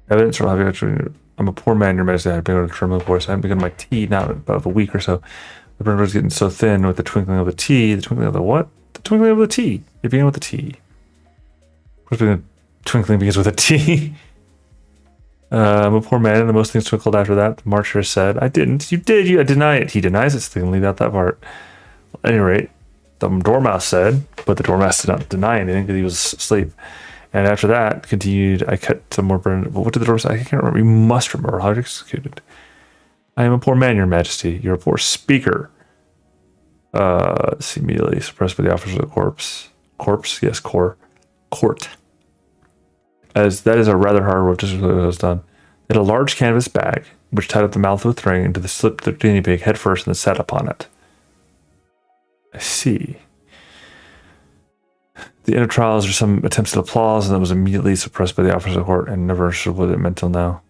Evidence or having actually. I'm a poor man, Your Majesty. I've been able to tremble voice. I haven't begun my tea now in about a week or so. The burn was getting so thin with the twinkling of the tea. The twinkling of the what? The twinkling of the tea. It began with the tea. Of course, the twinkling begins with a T. I'm a poor man, and the most things twinkled after that. The marcher said, "I didn't. You did. I deny it." He denies it, so they can leave out that part. At any rate, the dormouse said, but the dormouse did not deny anything because he was asleep. And after that, continued, I cut some more burn. But what did the dormouse say? I can't remember. You must remember how it executed. I am a poor man, Your Majesty. You're a poor speaker. Immediately suppressed by the officers of the corpse. Yes, court. As that is a rather hard work, just what was done. They had a large canvas bag, which tied up the mouth with a string into the slipped the guinea pig head first and then sat upon it. I see. The inner trials are some attempts at applause, and that was immediately suppressed by the officers of the court, and never understood what it meant till now.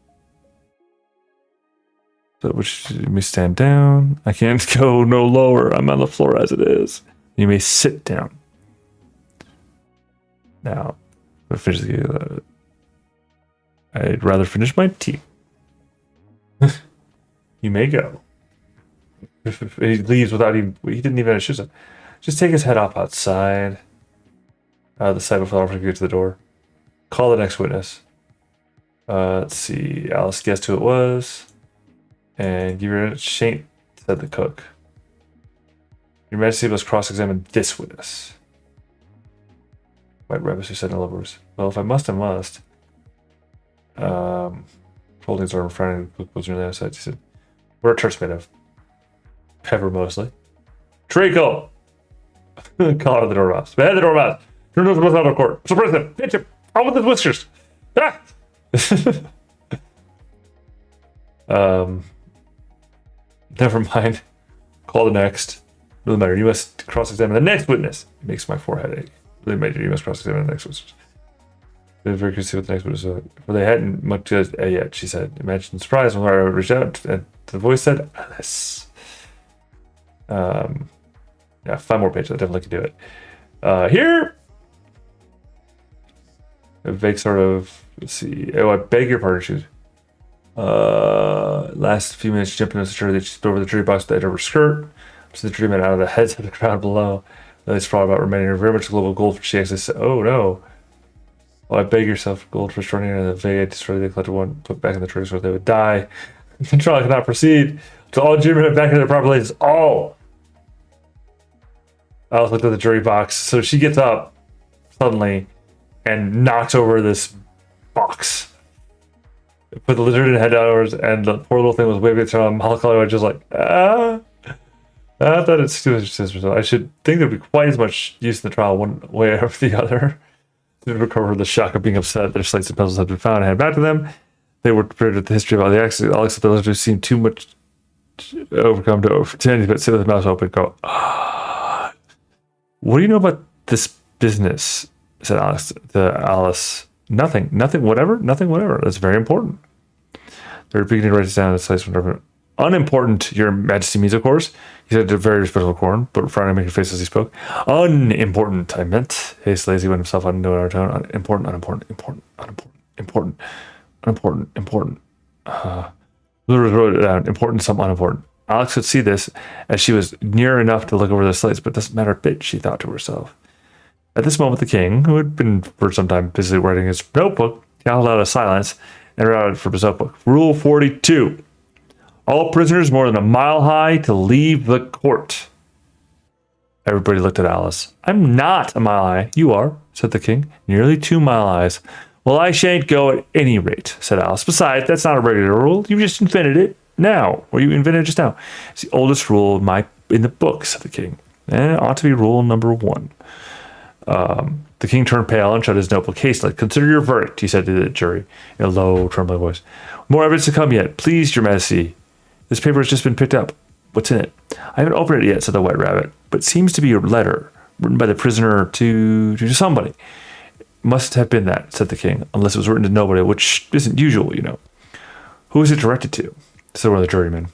So, which you may stand down. I can't go no lower. I'm on the floor as it is. You may sit down. Now, I'd rather finish my tea. You may go. If he leaves without even, he didn't even have his shoes on. Just take his head off outside. Out of the sight before offering to get to the door. Call the next witness. Let's see. Alice guessed who it was. And give her a shame, said the cook. Your Majesty must cross-examine this witness. White Rabbit, who said in other words. Well, if I must, I must. Folding his arm in front of the cook was on the other side. He said, "What are tarts made of?" Pepper, mostly. Treacle! Call out the dormouse. Behead the dormouse! Turn those out of court. Suppress him! Pinch him! Out with his whiskers! Ah! Never mind. Call the next. Doesn't matter. You must cross-examine the next witness. It makes my forehead ache. Really major. You must cross-examine the next witness. Very curious to see what the next witness was. For they hadn't much yet, she said. Imagine surprise when I reached out, and the voice said, "Alice." Yeah, 5 more pages. I definitely can do it. Here. A vague sort of. Let's see. Oh, I beg your pardon. She last few minutes, she jumped into the chair. They just over the jury box with the edge of her skirt. So the jury men out of the heads of the crowd below. They sprawled about remaining very much global goldfish. She actually said, "Oh no. Well, I beg yourself, goldfish running into the vague destroyed. They collected one, put back in the trigger so they would die. The trial could not proceed until all jury men back in their proper places." Oh! Alice looked at the jury box. So she gets up suddenly and knocks over this box. Put the lizard in head downwards, and the poor little thing was waving its arm. Malachi was just like, ah. I thought it's too much. I should think there'd be quite as much use in the trial one way or the other. To recover the shock of being upset, their slates and pencils had been found and handed back to them. They were prepared with the history of all the accidents. Alex, the villagers seemed too much overcome to pretend, but sit with his mouth open and go, ah. What do you know about this business? Said Alex to Alice. Nothing, whatever. That's very important. They're beginning to write it down in the slates from unimportant, your majesty means, of course. He said to a very respectful corn, but frowning, making a face as he spoke. Unimportant, I meant. Hastily as he went himself on into an Outertone. Important. Literally wrote it down. Important, some unimportant. Alex could see this as she was near enough to look over the slates, but it doesn't matter a bit, she thought to herself. At this moment, the king, who had been for some time busily writing his notebook, held out a silence and read out from his notebook. Rule 42. All prisoners more than a mile high to leave the court. Everybody looked at Alice. I'm not a mile high. You are, said the king. Nearly 2 mile highs. Well, I shan't go at any rate, said Alice. Besides, that's not a regular rule. You just invented it now. Or you invented it just now. It's the oldest rule in the book, said the king. And it ought to be rule number 1. The king turned pale and shut his notebook hastily. Consider your verdict, he said to the jury in a low, trembling voice. More evidence to come yet. Please, your majesty. This paper has just been picked up. What's in it? I haven't opened it yet, said the white rabbit, but it seems to be a letter written by the prisoner to somebody. It must have been that, said the king, unless it was written to nobody, which isn't usual, you know. Who is it directed to? Said one of the jurymen.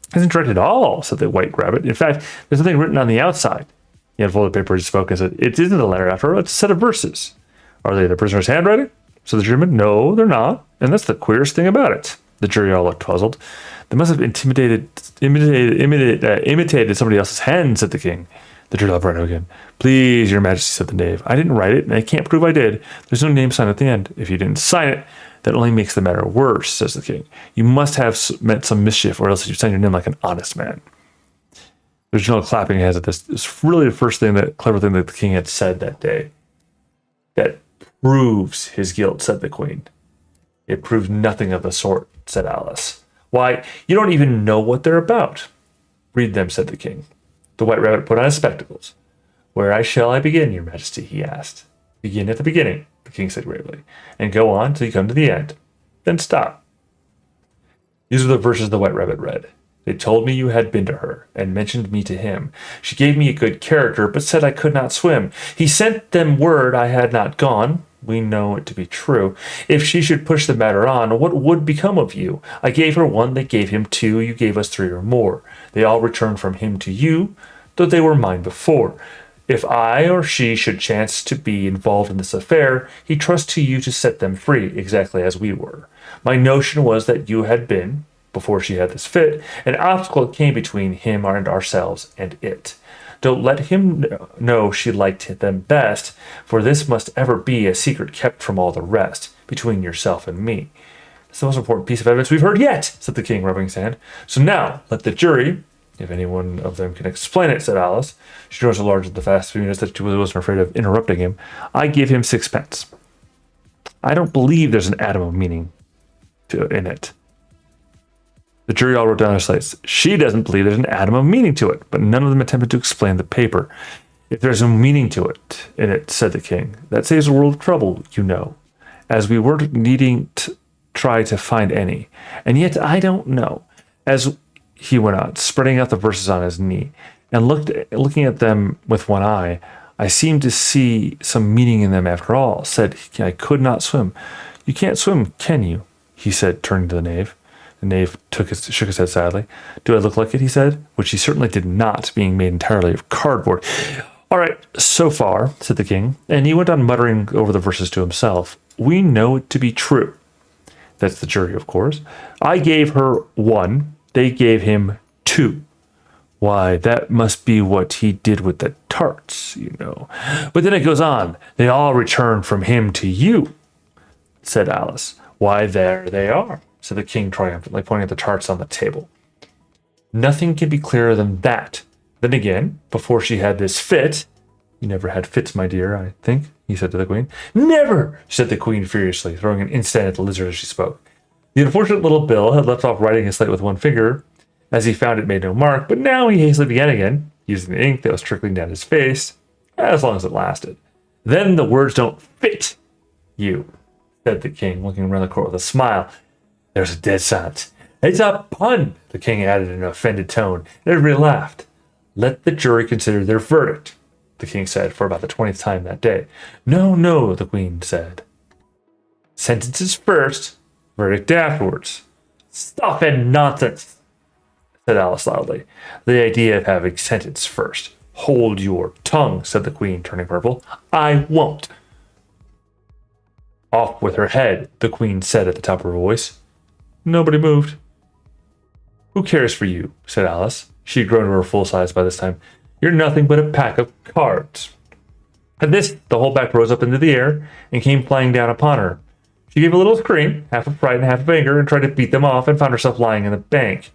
It isn't directed at all, said the white rabbit. In fact, there's nothing written on the outside. He unfolded the paper as he spoke and said, it isn't a letter after all, it's a set of verses. Are they the prisoner's handwriting? Said the juryman. No, they're not. And that's the queerest thing about it. The jury all looked puzzled. They must have imitated somebody else's hand, said the king. The jury laughed right out again. Please, your majesty, said the knave. I didn't write it, and I can't prove I did. There's no name sign at the end. If you didn't sign it, that only makes the matter worse, says the king. You must have meant some mischief, or else you signed your name like an honest man. There's no clapping hands at this. It's really the clever thing that the king had said that day. That proves his guilt, said the queen. It proves nothing of the sort, said Alice. Why, you don't even know what they're about. Read them, said the king. The white rabbit put on his spectacles. Where shall I begin, your majesty, he asked. Begin at the beginning, the king said gravely, and go on till you come to the end. Then stop. These are the verses the white rabbit read. They told me you had been to her, and mentioned me to him. She gave me a good character, but said I could not swim. He sent them word I had not gone. We know it to be true. If she should push the matter on, what would become of you? I gave her 1, they gave him 2, you gave us 3 or more. They all returned from him to you, though they were mine before. If I or she should chance to be involved in this affair, he trusts to you to set them free, exactly as we were. My notion was that you had been, before she had this fit, an obstacle came between him and ourselves and it. Don't let him know she liked them best, for this must ever be a secret kept from all the rest, between yourself and me. It's the most important piece of evidence we've heard yet, said the king, rubbing his hand. So now, let the jury, if any one of them can explain it, said Alice. She rose so large at the fast few minutes that she wasn't afraid of interrupting him. I give him 6 pence. I don't believe there's an atom of meaning in it. The jury all wrote down their slates. She doesn't believe there's an atom of meaning to it, but none of them attempted to explain the paper. If there's no meaning to it, in it, said the king, that saves the world of trouble, you know, as we weren't needing to try to find any. And yet I don't know. As he went on, spreading out the verses on his knee, and looking at them with one eye, I seemed to see some meaning in them after all. Said, I could not swim. You can't swim, can you? He said, turning to the knave. The knave shook his head sadly. Do I look like it, he said, which he certainly did not, being made entirely of cardboard. All right, so far, said the king, and he went on muttering over the verses to himself. We know it to be true. That's the jury, of course. I gave her 1, they gave him 2. Why, that must be what he did with the tarts, you know. But then it goes on. They all returned from him to you, said Alice. Why, there they are, said the king triumphantly, pointing at the tarts on the table. Nothing can be clearer than that. Then again, before she had this fit, you never had fits, my dear, I think, he said to the queen. Never, said the queen furiously, throwing an instant at the lizard as she spoke. The unfortunate little Bill had left off writing his slate with one finger, as he found it made no mark, but now he hastily began again, using the ink that was trickling down his face, as long as it lasted. Then the words don't fit you, said the king, looking around the court with a smile. There's a dead silence. It's a pun, the king added in an offended tone, and everybody laughed. Let the jury consider their verdict, the king said for about the 20th time that day. No, no, the queen said. Sentences first, verdict afterwards. Stuff and nonsense, said Alice loudly. The idea of having sentence first. Hold your tongue, said the queen, turning purple. I won't. Off with her head, the queen said at the top of her voice. Nobody moved. Who cares for you, said Alice. She had grown to her full size by this time. You're nothing but a pack of cards. At this, the whole back rose up into the air and came flying down upon her. She gave a little scream, half of fright and half of anger, and tried to beat them off and found herself lying in the bank,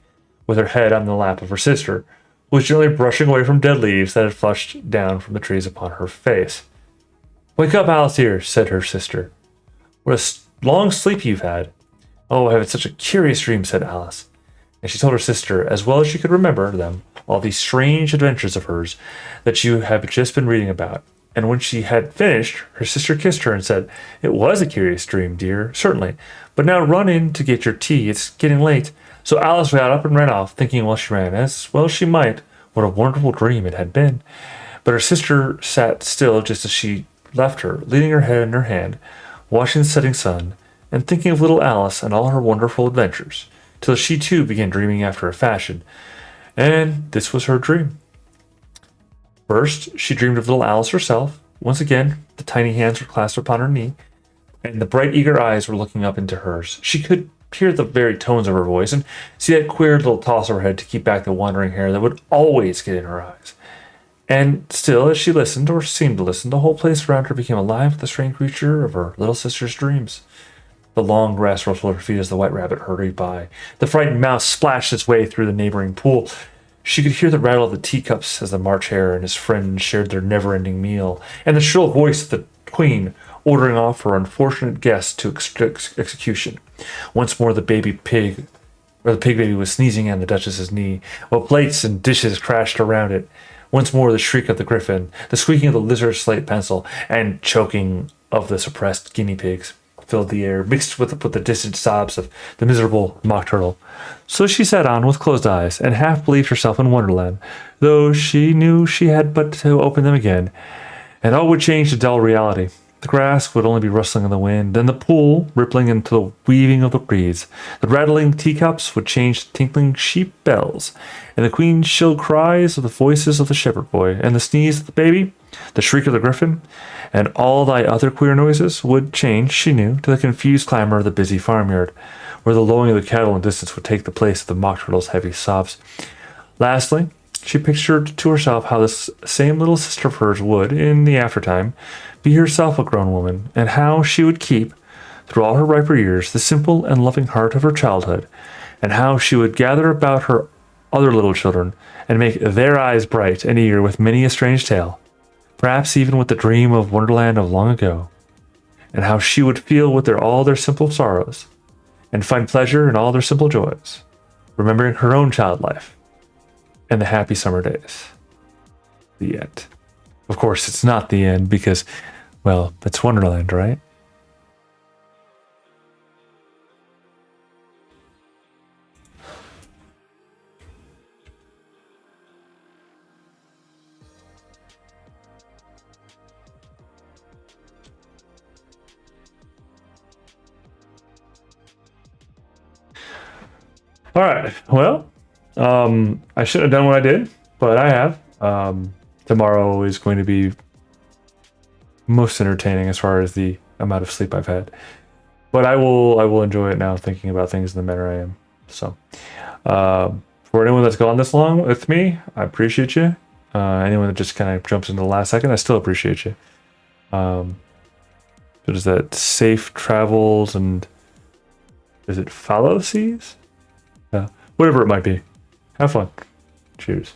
with her head on the lap of her sister, who was gently brushing away from dead leaves that had flushed down from the trees upon her face. Wake up, Alice dear, said her sister. What a long sleep you've had. Oh, I had such a curious dream, said Alice. And she told her sister, as well as she could remember them, all these strange adventures of hers that you have just been reading about. And when she had finished, her sister kissed her and said, It was a curious dream, dear, certainly. But now run in to get your tea. It's getting late. So Alice got up and ran off, thinking while she ran, as well as she might, what a wonderful dream it had been. But her sister sat still just as she left her, leaning her head in her hand, watching the setting sun, and thinking of little Alice and all her wonderful adventures, till she too began dreaming after a fashion. And this was her dream. First, she dreamed of little Alice herself. Once again, the tiny hands were clasped upon her knee, and the bright, eager eyes were looking up into hers. She could hear the very tones of her voice and see that queer little toss of her head to keep back the wandering hair that would always get in her eyes. And still, as she listened, or seemed to listen, the whole place around her became alive with the strange creature of her little sister's dreams. The long grass rustled at her feet as the white rabbit hurried by. The frightened mouse splashed its way through the neighboring pool. She could hear the rattle of the teacups as the March Hare and his friends shared their never-ending meal, and the shrill voice of the queen ordering off her unfortunate guests to execution. Once more the pig baby was sneezing on the Duchess's knee, while plates and dishes crashed around it. Once more the shriek of the griffin, the squeaking of the lizard's slate pencil, and choking of the suppressed guinea pigs filled the air, mixed with the distant sobs of the miserable mock turtle. So she sat on with closed eyes, and half believed herself in Wonderland, though she knew she had but to open them again, and all would change to dull reality. The grass would only be rustling in the wind, then the pool rippling into the weaving of the reeds. The rattling teacups would change to tinkling sheep bells, and the queen's shrill cries of the voices of the shepherd boy, and the sneeze of the baby, the shriek of the griffin, and all thy other queer noises would change, she knew, to the confused clamor of the busy farmyard, where the lowing of the cattle in distance would take the place of the mock turtle's heavy sobs. Lastly, she pictured to herself how this same little sister of hers would, in the aftertime, be herself a grown woman, and how she would keep, through all her riper years, the simple and loving heart of her childhood, and how she would gather about her other little children, and make their eyes bright and eager with many a strange tale, perhaps even with the dream of Wonderland of long ago, and how she would feel with all their simple sorrows, and find pleasure in all their simple joys, remembering her own child life, and the happy summer days. The end. Of course, it's not the end because, well, it's Wonderland, right? All right. Well, I shouldn't have done what I did, but I have. Tomorrow is going to be most entertaining as far as the amount of sleep I've had. But I will enjoy it now, thinking about things in the manner I am. So, for anyone that's gone this long with me, I appreciate you. Anyone that just kind of jumps into the last second, I still appreciate you. What is that? Safe travels and is it fallacies? Whatever it might be. Have fun. Cheers.